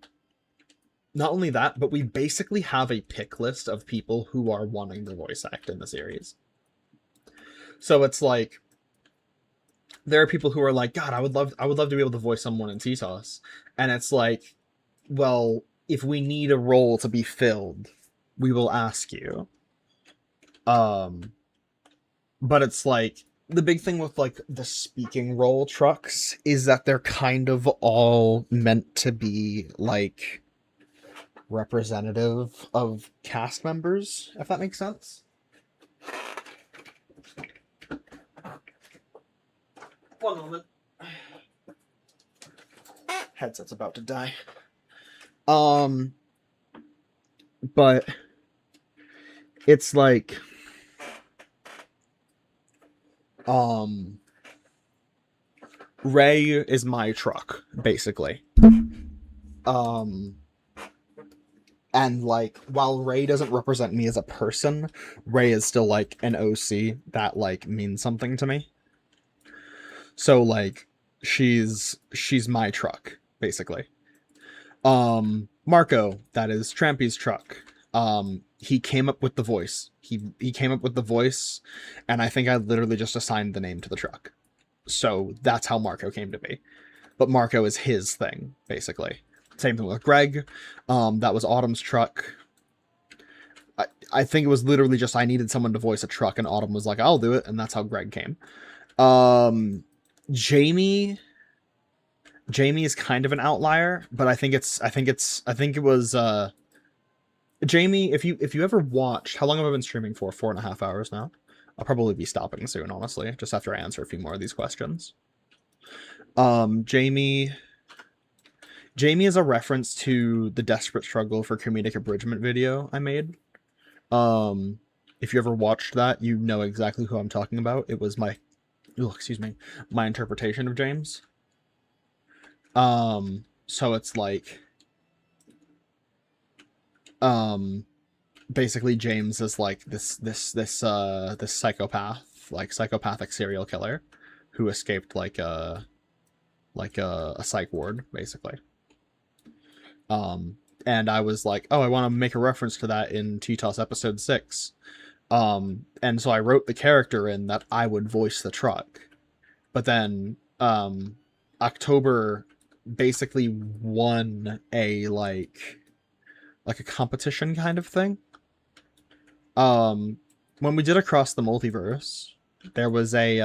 only that, but we basically have a pick list of people who are wanting to voice act in the series. So it's like, there are people who are like, God, I would love to be able to voice someone in TTOS. And it's like, well, if we need a role to be filled, we will ask you. But it's like, the big thing with like the speaking role trucks is that they're kind of all meant to be like representative of cast members, if that makes sense. One moment. Headset's about to die. But it's like Ray is my truck, basically. And like, while Ray doesn't represent me as a person, Ray is still like an OC that like means something to me. So like, she's my truck, basically. Marco, that is Trampy's truck. He came up with the voice. He came up with the voice, and I think I literally just assigned the name to the truck. So that's how Marco came to be. But Marco is his thing, basically. Same thing with Greg. That was Autumn's truck. I think it was literally just I needed someone to voice a truck, and Autumn was like, I'll do it, and that's how Greg came. Jamie is kind of an outlier, but I think it was Jamie, if you ever watched, how long have I been streaming for? 4.5 hours now. I'll probably be stopping soon, honestly, just after I answer a few more of these questions. Jamie is a reference to the Desperate Struggle for Comedic Abridgment video I made. If you ever watched that, you know exactly who I'm talking about. It was my interpretation of James. So it's like, basically James is like this psychopath, like psychopathic serial killer who escaped like a psych ward, basically. And I was like, oh, I want to make a reference to that in TTOS episode 6. And so I wrote the character in that I would voice the truck. but then October basically won a like a competition kind of thing. When we did Across the Multiverse, there was a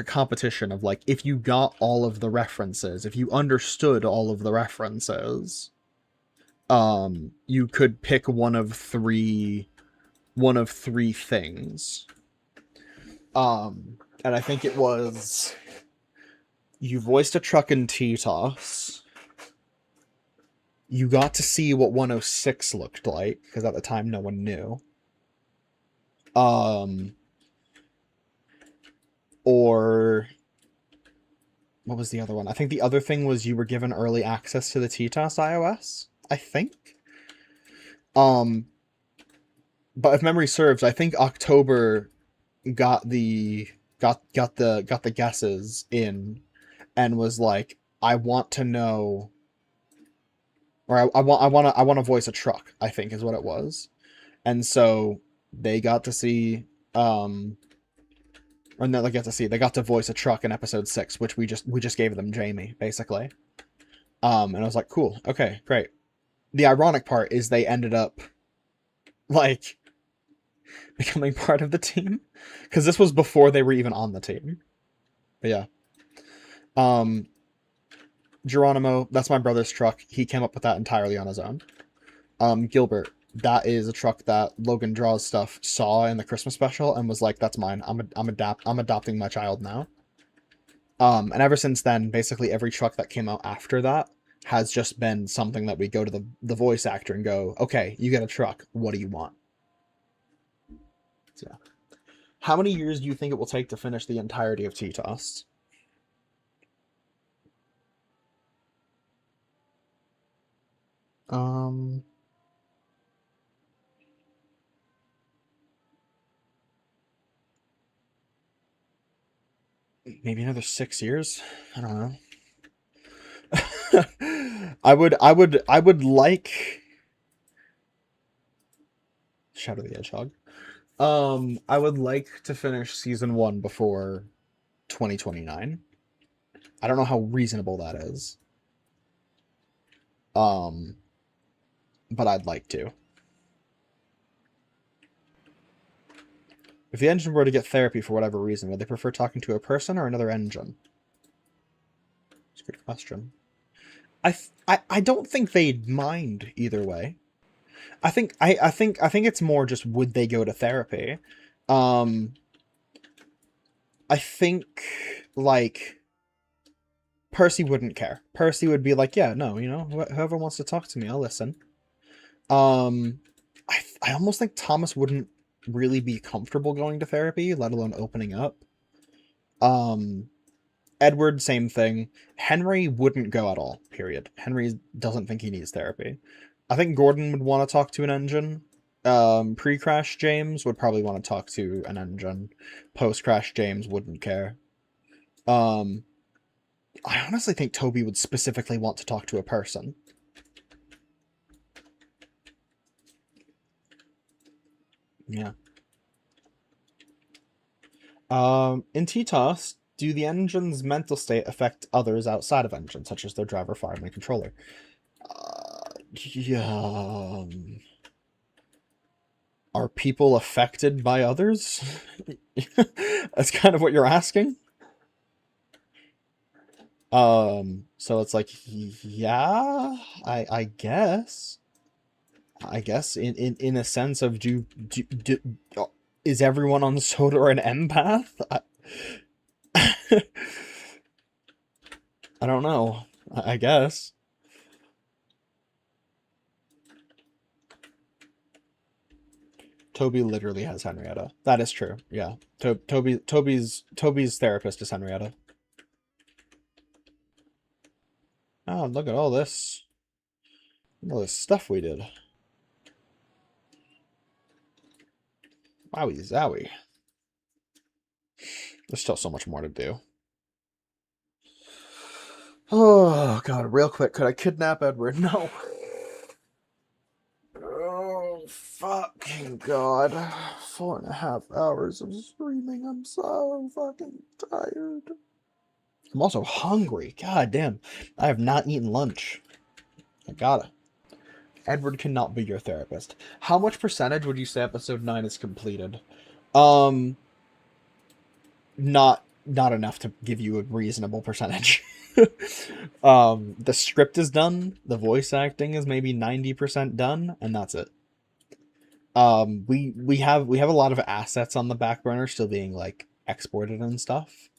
competition of like, if you got all of the references, if you understood all of the references, you could pick one of three things. And I think it was you voiced a truck in TTOS. You got to see what 106 looked like, because at the time no one knew. Or what was the other one? I think the other thing was you were given early access to the TTOS iOS, I think. But if memory serves, I think October got the guesses in and was like, I want to know, or I want to voice a truck, I think is what it was. And so they got to see or no, they got to voice a truck in episode 6, which we just gave them Jamie, basically. And I was like, cool, okay, great. The ironic part is they ended up like becoming part of the team, because this was before they were even on the team. But yeah. Geronimo, that's my brother's truck. He came up with that entirely on his own. Gilbert, that is a truck that Logan Draws stuff saw in the Christmas special and was like, that's mine. I'm adopting my child now. And ever since then, basically every truck that came out after that has just been something that we go to the voice actor and go, okay, you get a truck. What do you want? So, yeah. How many years do you think it will take to finish the entirety of TTOS? Maybe another 6 years? I don't know. I would like Shadow the Hedgehog. I would like to finish season 1 before 2029. I don't know how reasonable that is. But I'd like to. If the engine were to get therapy for whatever reason, would they prefer talking to a person or another engine? It's a good question. I don't think they'd mind either way. I think it's more just, would they go to therapy? I think like Percy wouldn't care. Percy would be like, yeah, no, whoever wants to talk to me, I'll listen. I almost think Thomas wouldn't really be comfortable going to therapy, let alone opening up. Edward, same thing. Henry wouldn't go at all, period. Henry doesn't think he needs therapy. I think Gordon would want to talk to an engine. Pre-crash James would probably want to talk to an engine. Post-crash James wouldn't care. I honestly think Toby would specifically want to talk to a person. Yeah. In TTOS, do the engine's mental state affect others outside of engine, such as their driver, fireman, and controller? Yeah. Are people affected by others? That's kind of what you're asking. So it's like, yeah, I guess. I guess in a sense of is everyone on Sodor an empath? I don't know. I guess. Toby literally has Henrietta. That is true. Yeah. Toby's therapist is Henrietta. Oh, look at all this. All this stuff we did. Wowie zowie. There's still so much more to do. Oh, God, real quick, could I kidnap Edward? No. Oh, fucking fucking god. 4.5 hours of streaming. I'm so fucking tired. I'm also hungry. God damn. I have not eaten lunch. I gotta. Edward cannot be your therapist. How much percentage would you say episode 9 is completed? Not enough to give you a reasonable percentage. The script is done, the voice acting is maybe 90% done, and that's it. We have a lot of assets on the back burner still being like exported and stuff,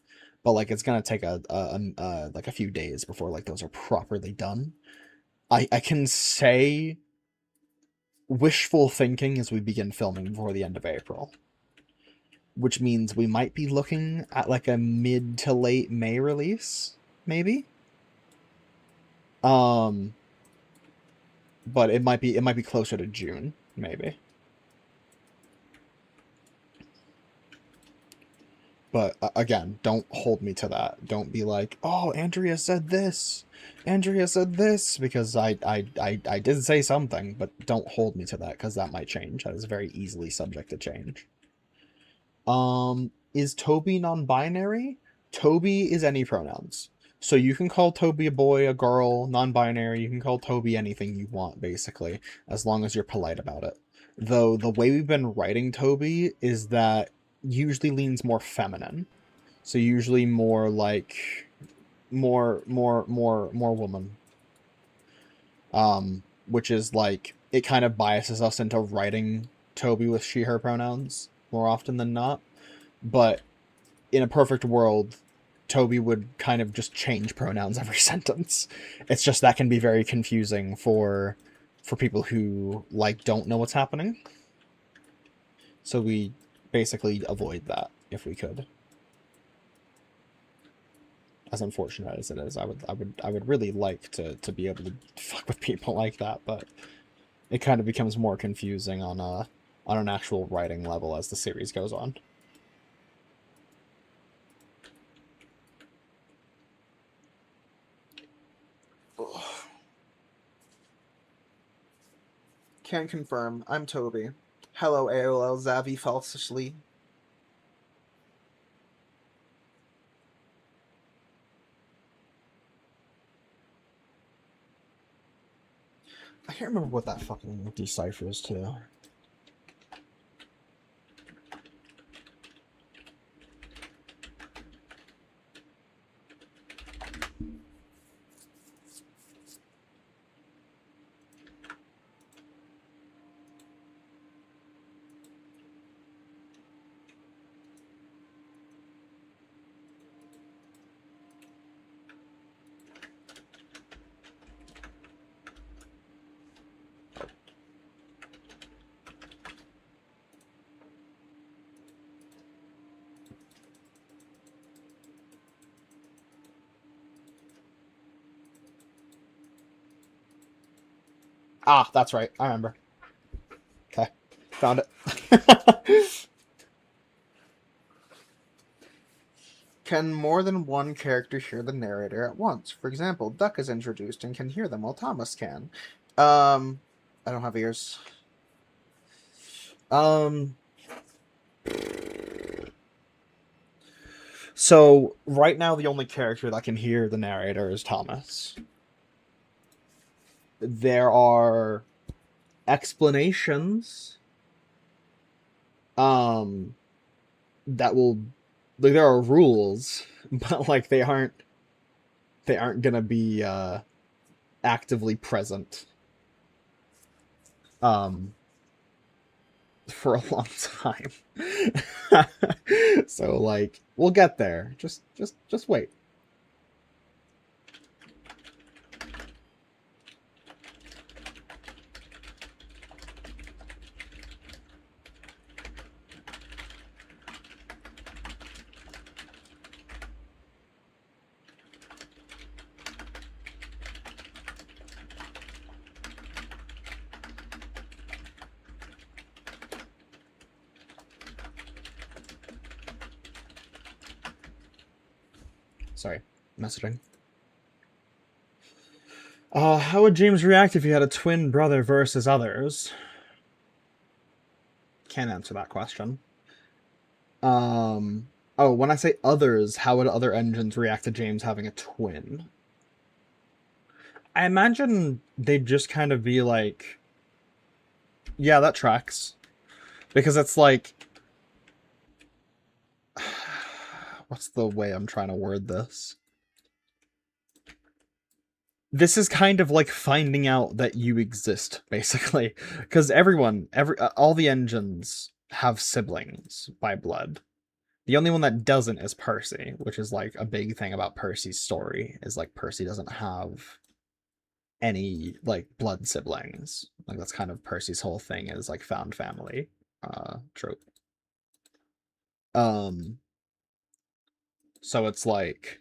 but like it's gonna take like a few days before like those are properly done. I can say wishful thinking as we begin filming before the end of April, which means we might be looking at like a mid to late May release, maybe. But it might be closer to June, maybe. But again, don't hold me to that. Don't be like, "Oh, Andrea said this. Andrea said this," because I did say something, but don't hold me to that because that might change. That is very easily subject to change. Is Toby non-binary? Toby is any pronouns. So you can call Toby a boy, a girl, non-binary. You can call Toby anything you want, basically, as long as you're polite about it. Though the way we've been writing Toby is that usually leans more feminine. So usually more like more woman. Which is like it kind of biases us into writing Toby with she her pronouns more often than not. But in a perfect world, Toby would kind of just change pronouns every sentence. It's just that can be very confusing for people who like don't know what's happening. So we basically avoid that if we could. As unfortunate as it is, I would really like to be able to fuck with people like that, but it kind of becomes more confusing on an actual writing level as the series goes on. Can confirm. I'm Toby. Hello, AOL Zavi falsely. I can't remember what that fucking deciphers to. Ah, that's right. I remember. Okay. Found it. Can more than one character hear the narrator at once? For example, Duck is introduced and can hear them while Thomas can. I don't have ears. So right now the only character that can hear the narrator is Thomas. There are explanations that will like there are rules, but like they aren't gonna be actively present for a long time. So like we'll get there. Just wait. Sorry, messaging. How would James react if he had a twin brother versus others? can't answer that question. Oh, when I say others, how would other engines react to James having a twin? I imagine they'd just kind of be like, yeah, that tracks. Because it's like, what's the way I'm trying to word this? This is kind of like finding out that you exist, basically. Because all the engines have siblings by blood. The only one that doesn't is Percy, which is like a big thing about Percy's story, is like Percy doesn't have any like blood siblings. Like that's kind of Percy's whole thing, is like found family trope. So it's like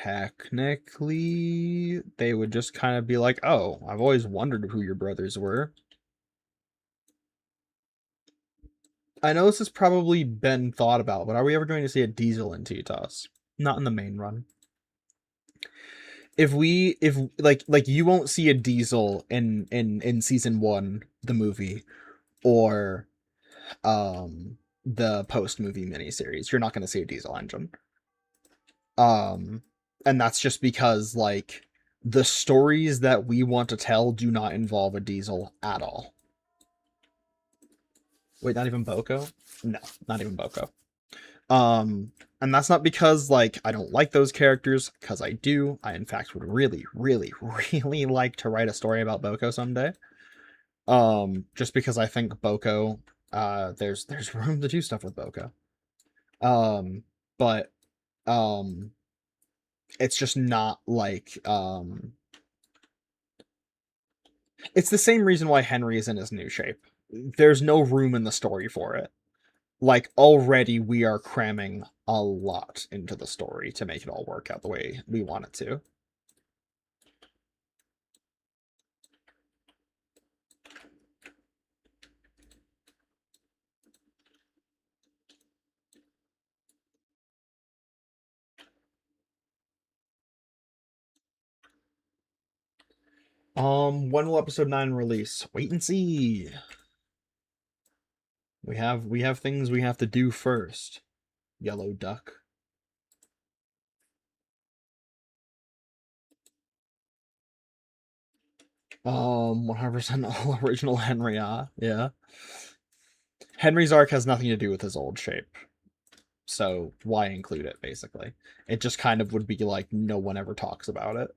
technically they would just kind of be like, oh, I've always wondered who your brothers were. I know this has probably been thought about, but are we ever going to see a Diesel in TTOS? Not in the main run. If you won't see a Diesel in season 1, the movie, or the post movie miniseries, you're not going to see a Diesel engine. And that's just because like the stories that we want to tell do not involve a Diesel at all. Wait, not even Boko? No, not even Boko. And that's not because like I don't like those characters, because I do. I in fact would really, really, really like to write a story about Boko someday. Just because I think Boko, there's room to do stuff with Boko. But it's just not like it's the same reason why Henry is in his new shape. There's no room in the story for it. Like, already we are cramming a lot into the story to make it all work out the way we want it to. When will episode 9 release? Wait and see. We have things we have to do first. Yellow duck. 100% all original Henry, yeah. Henry's arc has nothing to do with his old shape. So why include it, basically? It just kind of would be like no one ever talks about it.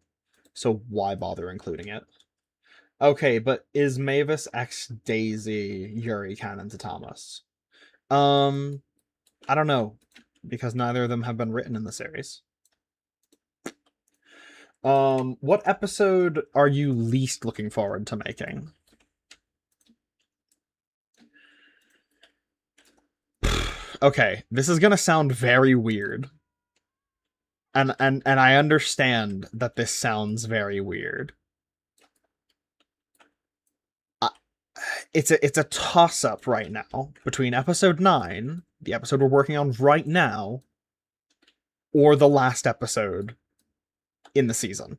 So why bother including it? Okay, but is Mavis X Daisy Yuri canon to Thomas? I don't know, because neither of them have been written in the series. What episode are you least looking forward to making? Okay, this is gonna sound very weird. And I understand that this sounds very weird. It's a toss-up right now between episode 9, the episode we're working on right now, or the last episode in the season.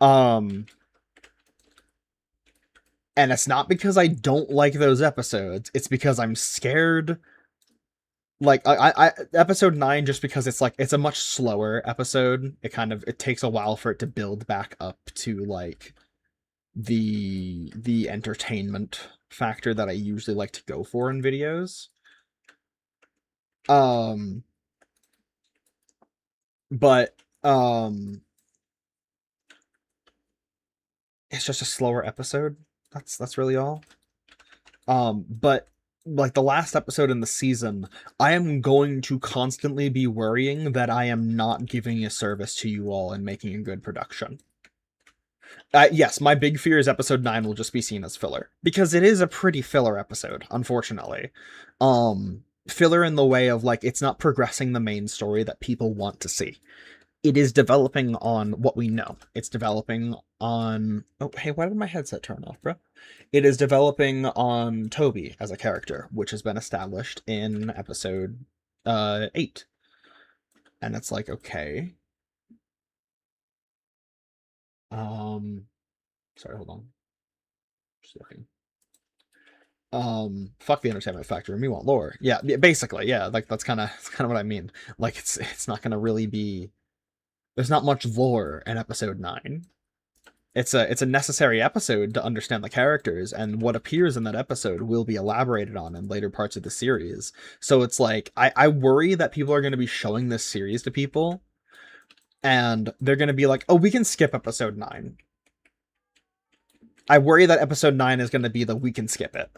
And it's not because I don't like those episodes, it's because I'm scared. Like, I episode 9, just because it's a much slower episode. It takes a while for it to build back up to, like, the entertainment factor that I usually like to go for in videos. But it's just a slower episode. That's really all. But like the last episode in the season, I am going to constantly be worrying that I am not giving a service to you all and making a good production. Yes, my big fear is episode 9 will just be seen as filler, because it is a pretty filler episode, unfortunately. Filler in the way of, like, it's not progressing the main story that people want to see. It is developing on what we know. It's developing on... Oh, hey, why did my headset turn off, bro? It is developing on Toby as a character, which has been established in episode 8. And it's like, okay. Sorry, hold on. joking. Fuck the entertainment factor, and we want lore. Yeah, basically, yeah. Like that's kind of what I mean. Like it's not gonna really be. There's not much lore in episode 9. It's a necessary episode to understand the characters, and what appears in that episode will be elaborated on in later parts of the series. So it's like I worry that people are going to be showing this series to people, and they're going to be like, oh, we can skip episode 9. I worry that episode 9 is going to be the we can skip it.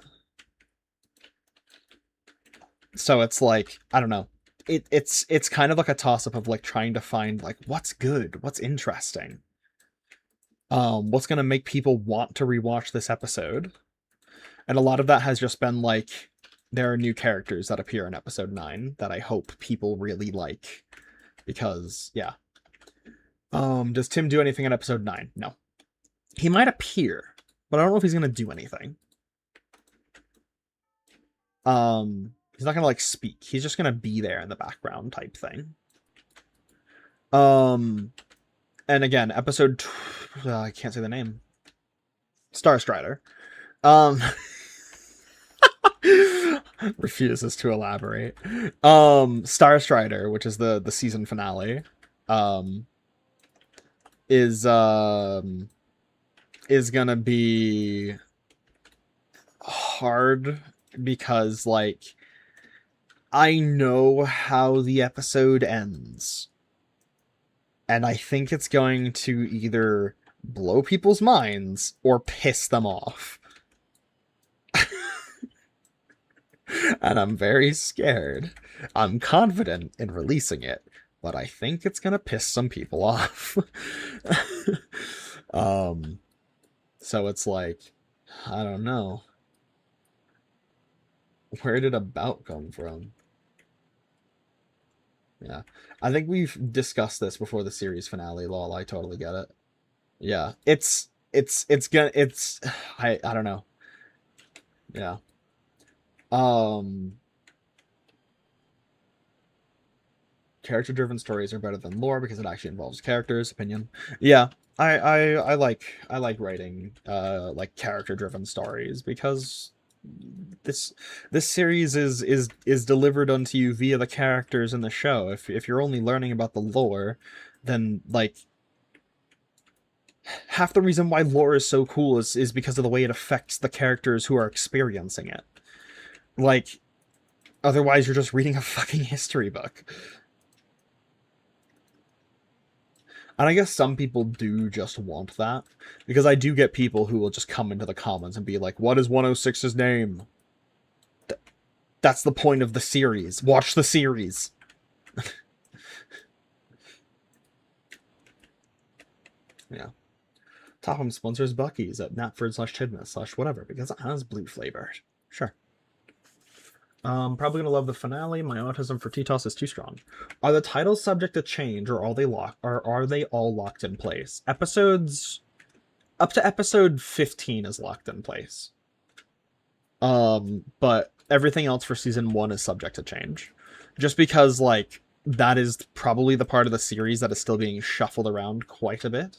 So it's like, I don't know. It's kind of like a toss-up of like trying to find like what's good, what's interesting. What's gonna make people want to rewatch this episode. And a lot of that has just been like, there are new characters that appear in episode 9 that I hope people really like. Because, yeah. Does Tim do anything in episode 9? No. He might appear, but I don't know if he's gonna do anything. He's not gonna like speak. He's just gonna be there in the background type thing. And again, episode I can't say the name. Star Strider. Refuses to elaborate. Star Strider, which is the season finale, is gonna be hard because like I know how the episode ends. And I think it's going to either blow people's minds or piss them off. And I'm very scared. I'm confident in releasing it, but I think it's gonna piss some people off. So it's like, I don't know. Where did about come from? Yeah. I think we've discussed this before the series finale, lol, I totally get it. Yeah. It's gonna I don't know. Yeah. Character driven stories are better than lore because it actually involves characters, opinion. Yeah. I like writing like character driven stories because this series is delivered unto you via the characters in the show. If you're only learning about the lore, then like half the reason why lore is so cool is because of the way it affects the characters who are experiencing it. Like otherwise you're just reading a fucking history book. And I guess some people do just want that, because I do get people who will just come into the comments and be like, what is 106's name? That's the point of the series. Watch the series. Yeah. Topham sponsors Bucky's at Knapford/Chidmouth/whatever, because it has blue flavor. Sure. Probably gonna love the finale. My autism for TTOS is too strong. Are the titles subject to change, or are they all locked in place? Episodes up to episode 15 is locked in place. But everything else for season 1 is subject to change. Just because, like, that is probably the part of the series that is still being shuffled around quite a bit.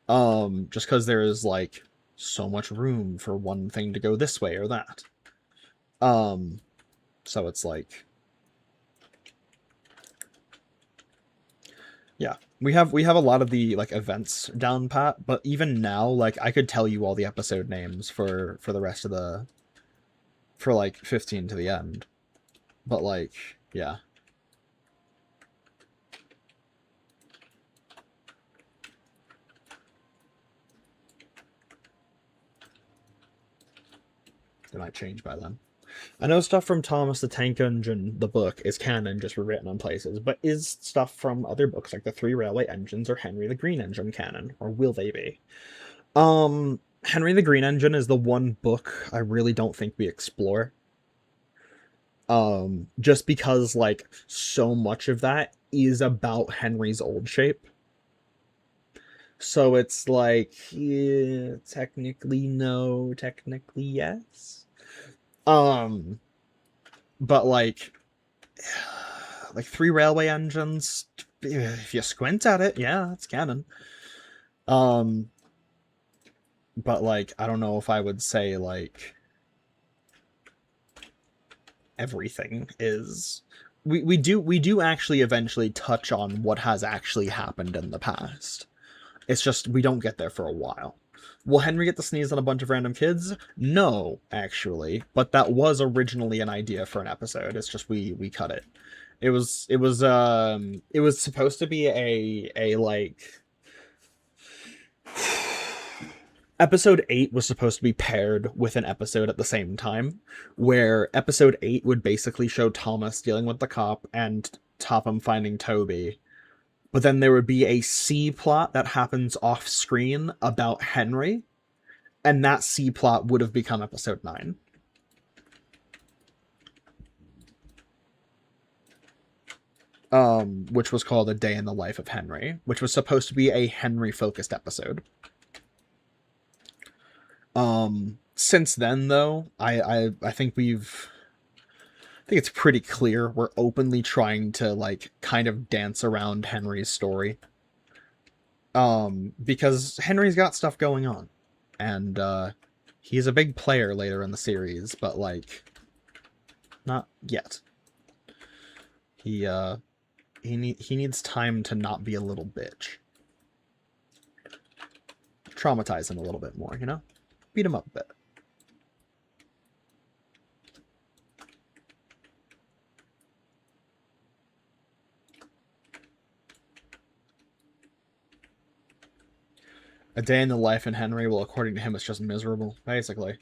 Just because there is, like, so much room for one thing to go this way or that. So it's like, yeah, we have a lot of the like events down pat, but even now, like I could tell you all the episode names for the rest of the, for like 15 to the end, but like, yeah. They might change by then. I know stuff from Thomas the Tank Engine, the book, is canon, just rewritten in places, but is stuff from other books like the 3 Railway Engines or Henry the Green Engine canon, or will they be? Henry the Green Engine is the one book I really don't think we explore. Just because, like, so much of that is about Henry's old shape. So it's like, yeah, technically no, technically yes. But like 3 Railway Engines, if you squint at it, yeah, it's canon. but like I don't know if I would say like everything is. We do actually eventually touch on what has actually happened in the past. It's just we don't get there for a while. Will Henry get to sneeze on a bunch of random kids? No, actually, but that was originally an idea for an episode. It's just we cut it. It was supposed to be a like episode 8 was supposed to be paired with an episode at the same time, where episode 8 would basically show Thomas dealing with the cop and Topham finding Toby. But then there would be a C plot that happens off screen about Henry, and that C plot would have become episode 9. Which was called A Day in the Life of Henry, which was supposed to be a Henry-focused episode. Since then, though, I think I think it's pretty clear we're openly trying to, like, kind of dance around Henry's story. Because Henry's got stuff going on. And, he's a big player later in the series, but, like, not yet. He needs time to not be a little bitch. Traumatize him a little bit more, you know? Beat him up a bit. A day in the life in Henry, well, according to him, it's just miserable, basically.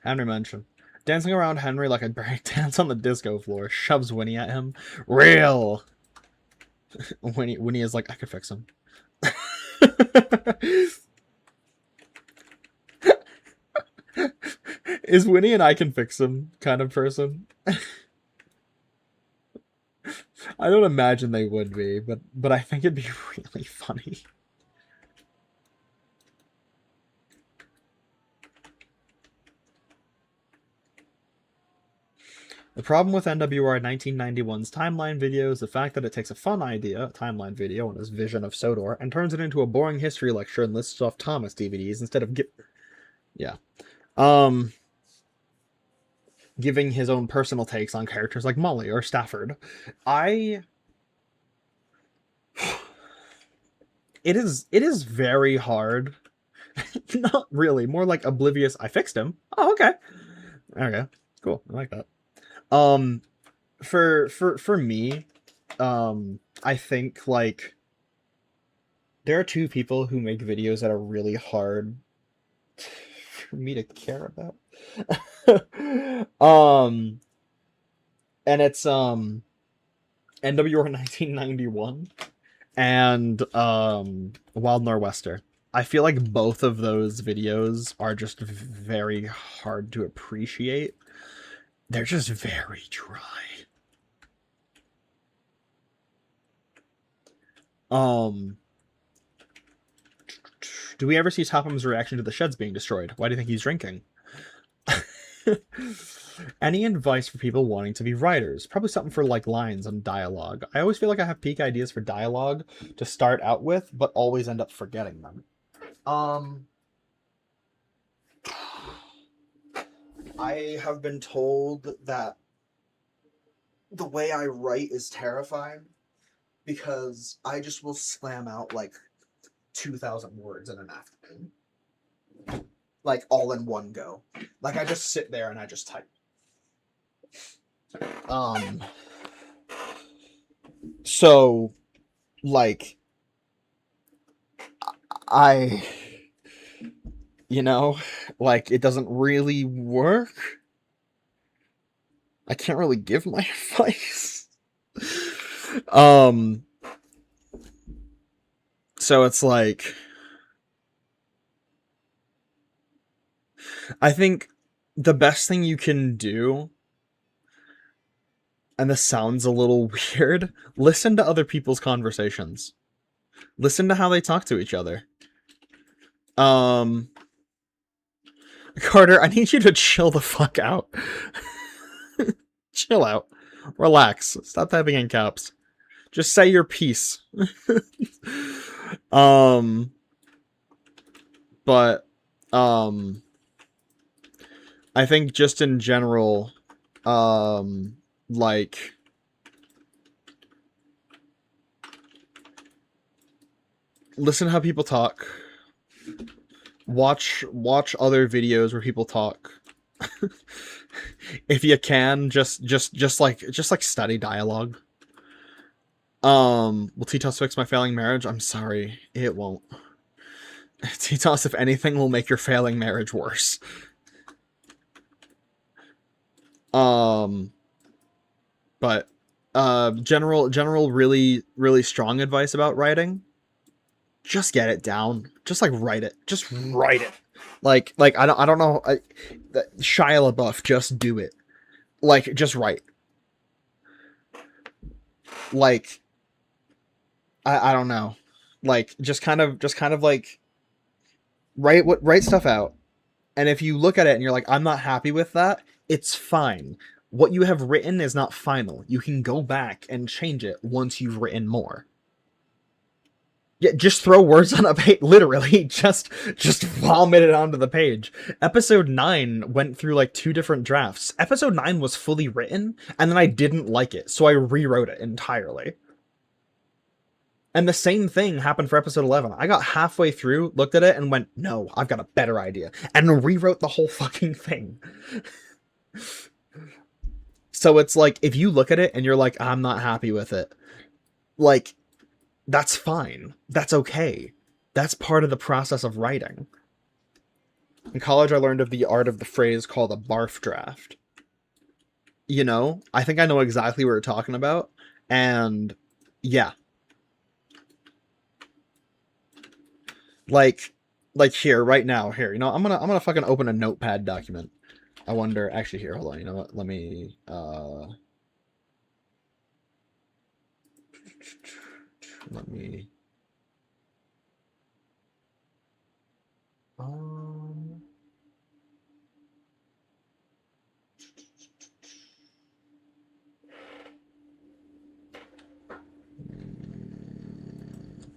Henry mentioned. Dancing around Henry like a breakdance on the disco floor, shoves Winnie at him. Real! Winnie is like, I could fix him. Is Winnie an I can fix him kind of person? I don't imagine they would be, but I think it'd be really funny. The problem with NWR 1991's timeline video is the fact that it takes a fun idea, a timeline video, and his vision of Sodor, and turns it into a boring history lecture and lists off Thomas DVDs instead of giving his own personal takes on characters like Molly or Stafford. It is very hard. Not really, more like oblivious. I fixed him. Oh, okay. Okay, cool. I like that. For me, I think, like, there are two people who make videos that are really hard for me to care about. And it's, NWR 1991 and, Wild Nor'Wester. I feel like both of those videos are just very hard to appreciate. They're just very dry. Do we ever see Topham's reaction to the sheds being destroyed? Why do you think he's drinking? Any advice for people wanting to be writers? Probably something for, like, lines and dialogue. I always feel like I have peak ideas for dialogue to start out with, but always end up forgetting them. I have been told that the way I write is terrifying because I just will slam out like 2,000 words in an afternoon. Like all in one go. Like I just sit there and I just type. So like like it doesn't really work. I can't really give my advice. So it's like I think the best thing you can do, and this sounds a little weird, listen to other people's conversations. Listen to how they talk to each other. Carter, I need you to chill the fuck out. Chill out. Relax. Stop typing in caps. Just say your piece. But I think just in general, like, listen to how people talk. Watch other videos where people talk. If you can, just like study dialogue. Will TTOS fix my failing marriage? I'm sorry, it won't. TTOS, if anything, will make your failing marriage worse. But general really strong advice about writing. Just get it down. Just like write it. Just write it. Like I don't know. Shia LaBeouf, just do it. Like just write. Like I don't know. Like just kind of like write stuff out. And if you look at it and you're like, I'm not happy with that, it's fine. What you have written is not final. You can go back and change it once you've written more. Yeah, just throw words on a page. Literally, just vomit it onto the page. Episode 9 went through like 2 different drafts. Episode 9 was fully written, and then I didn't like it, so I rewrote it entirely. And the same thing happened for episode 11. I got halfway through, looked at it, and went, no, I've got a better idea. And rewrote the whole fucking thing. So it's like, if you look at it and you're like, I'm not happy with it, like, that's fine. That's okay. That's part of the process of writing. In college, I learned of the art of the phrase called a barf draft. You know, I think I know exactly what you're talking about. And yeah. Like here, right now, here, you know, I'm gonna fucking open a notepad document. I wonder, actually, here, hold on, you know what, let me, let me,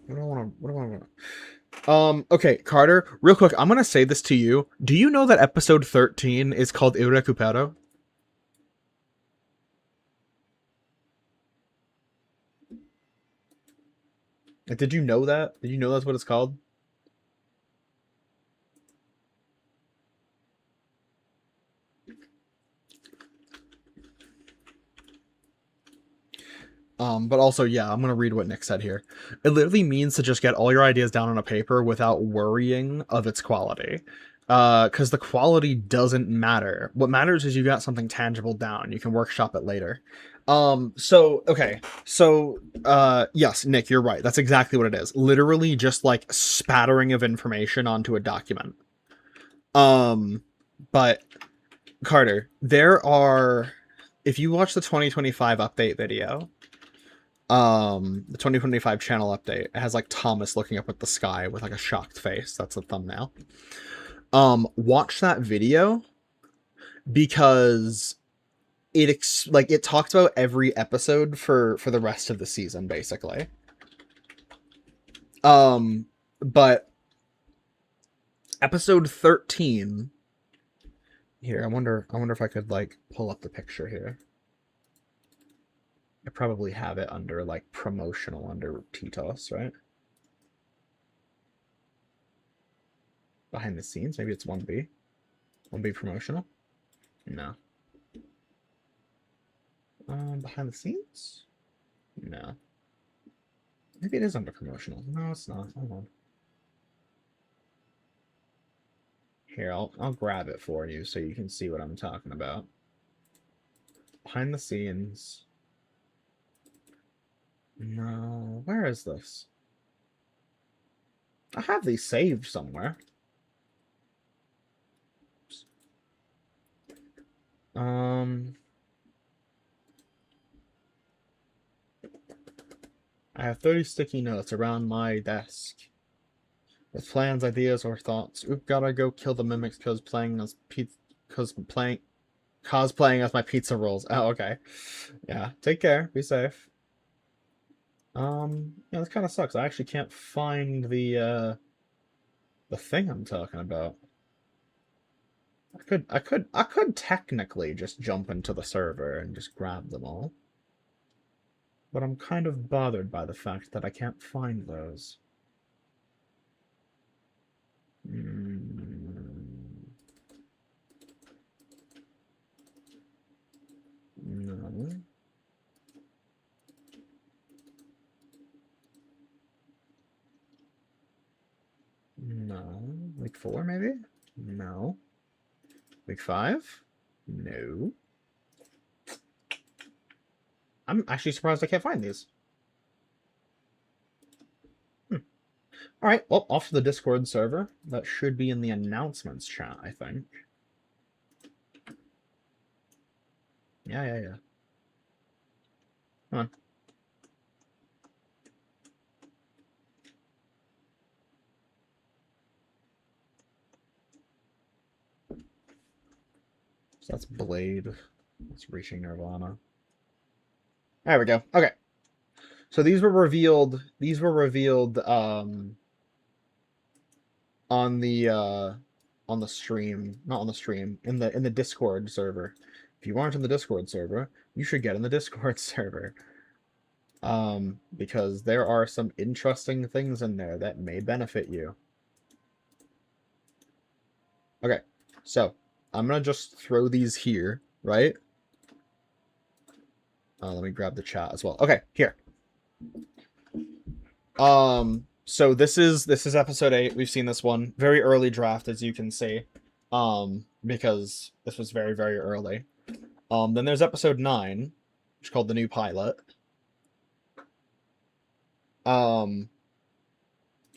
what do I want to, okay, Carter, real quick, I'm gonna say this to you. Do you know that episode 13 is called Il Recupero? Like, did you know that? Did you know that's what it's called? But also, yeah, I'm gonna read what Nick said here. It literally means to just get all your ideas down on a paper without worrying of its quality. Because the quality doesn't matter. What matters is you got something tangible down. You can workshop it later. Okay. So, yes, Nick, you're right. That's exactly what it is. Literally just like spattering of information onto a document. But Carter, if you watch the 2025 update video, the 2025 channel update, it has like Thomas looking up at the sky with like a shocked face. That's the thumbnail. Watch that video because it talks about every episode for the rest of the season, basically. But episode 13 here, I wonder if I could like pull up the picture here. I probably have it under like promotional under TTOS, right? Behind the scenes, maybe it's 1B. 1B promotional? No. Behind the scenes? No. Maybe it is under promotional. No, it's not. Hold on. Here, I'll grab it for you so you can see what I'm talking about. Behind the scenes. No, where is this? I have these saved somewhere. I have 30 sticky notes around my desk with plans, ideas, or thoughts. Oop, gotta go kill the mimics cosplaying as my pizza rolls. Oh, okay. Yeah, take care. Be safe. Yeah, this kind of sucks. I actually can't find the thing I'm talking about. I could technically just jump into the server and just grab them all. But I'm kind of bothered by the fact that I can't find those. No. No. Week 4, maybe? No. Week 5? No. I'm actually surprised I can't find these. Alright, well, off to the Discord server. That should be in the announcements chat, I think. Yeah. Come on. So that's Blade. It's reaching Nirvana. There we go. Okay. So these were revealed on the stream, not on the stream, in the Discord server. If you aren't in the Discord server, you should get in the Discord server. Because there are some interesting things in there that may benefit you. Okay. So, I'm going to just throw these here, right? Let me grab the chat as well. Okay, here. So this is episode 8. We've seen this one. Very early draft, as you can see. Because this was very, very early. Then there's episode 9, which is called The New Pilot.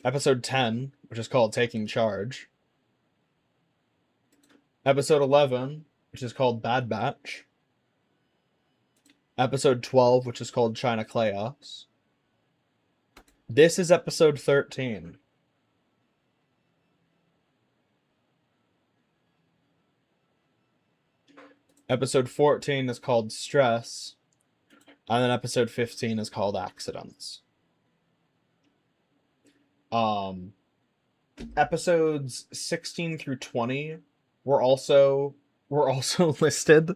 Episode 10, which is called Taking Charge. Episode 11, which is called Bad Batch. Episode 12, which is called China Chaos. This is episode 13. Episode 14 is called Stress. And then episode 15 is called Accidents. Episodes 16 through 20 were also listed.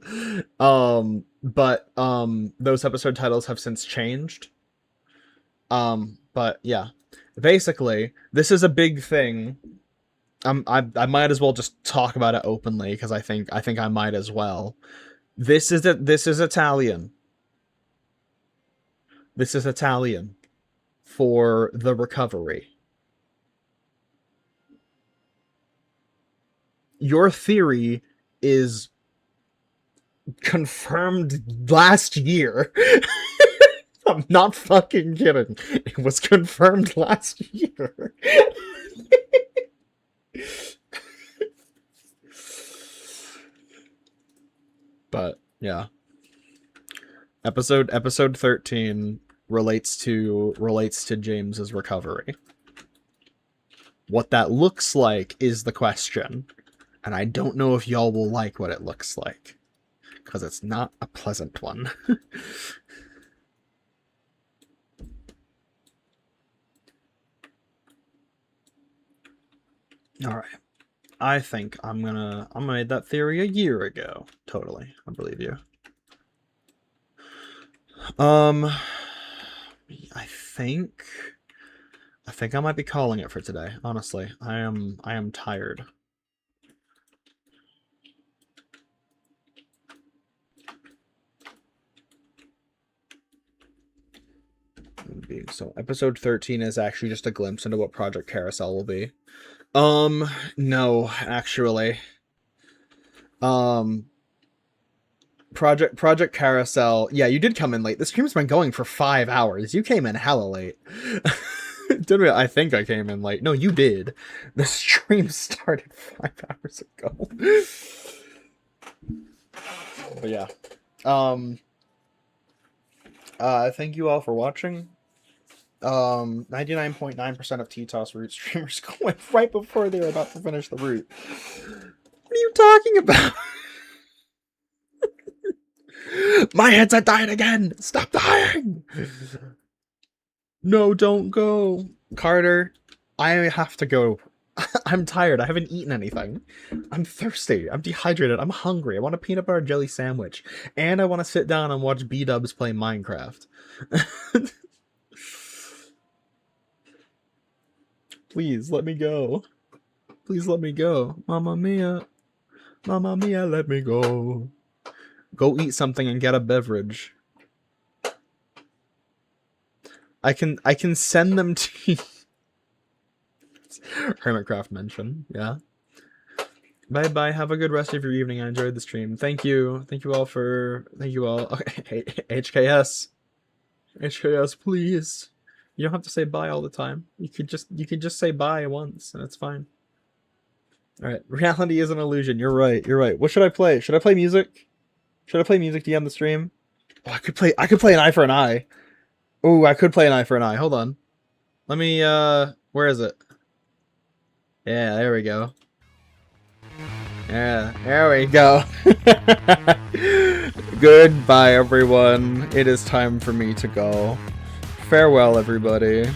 But those episode titles have since changed. But yeah. Basically, this is a big thing. I might as well just talk about it openly because I think I might as well. This is Italian. This is Italian for the recovery. Your theory is confirmed last year. I'm not fucking kidding. It was confirmed last year. But yeah. Episode 13 relates to James's recovery. What that looks like is the question. And I don't know if y'all will like what it looks like. Because it's not a pleasant one. Alright. I think I made that theory a year ago. Totally. I believe you. I think I might be calling it for today, honestly. I am tired. So episode 13 is actually just a glimpse into what Project Carousel will be. No, actually. Project Carousel. Yeah, you did come in late. The stream's been going for 5 hours. You came in hella late. I think I came in late. No, you did. The stream started 5 hours ago. But yeah. Thank you all for watching. 99.9% of TTOS root streamers quit right before they were about to finish the root. What are you talking about? My headset died again! Stop dying! No, don't go. Carter, I have to go I'm tired. I haven't eaten anything. I'm thirsty. I'm dehydrated. I'm hungry. I want a peanut butter jelly sandwich. And I want to sit down and watch B-dubs play Minecraft. Please, let me go. Please let me go. Mamma mia. Mamma mia, let me go. Go eat something and get a beverage. I can send them to you. Hermitcraft mention, yeah. Bye bye. Have a good rest of your evening. I enjoyed the stream. Thank you. Thank you all. Okay, HKS. HKS, please. You don't have to say bye all the time. You could just say bye once and it's fine. Alright. Reality is an illusion. You're right. You're right. What should I play? Should I play music? Should I play music to end the stream? Oh, I could play an eye for an eye. Oh, I could play an eye for an eye. Hold on. Let me where is it? Yeah, there we go. Yeah, there we go. Goodbye, everyone. It is time for me to go. Farewell, everybody.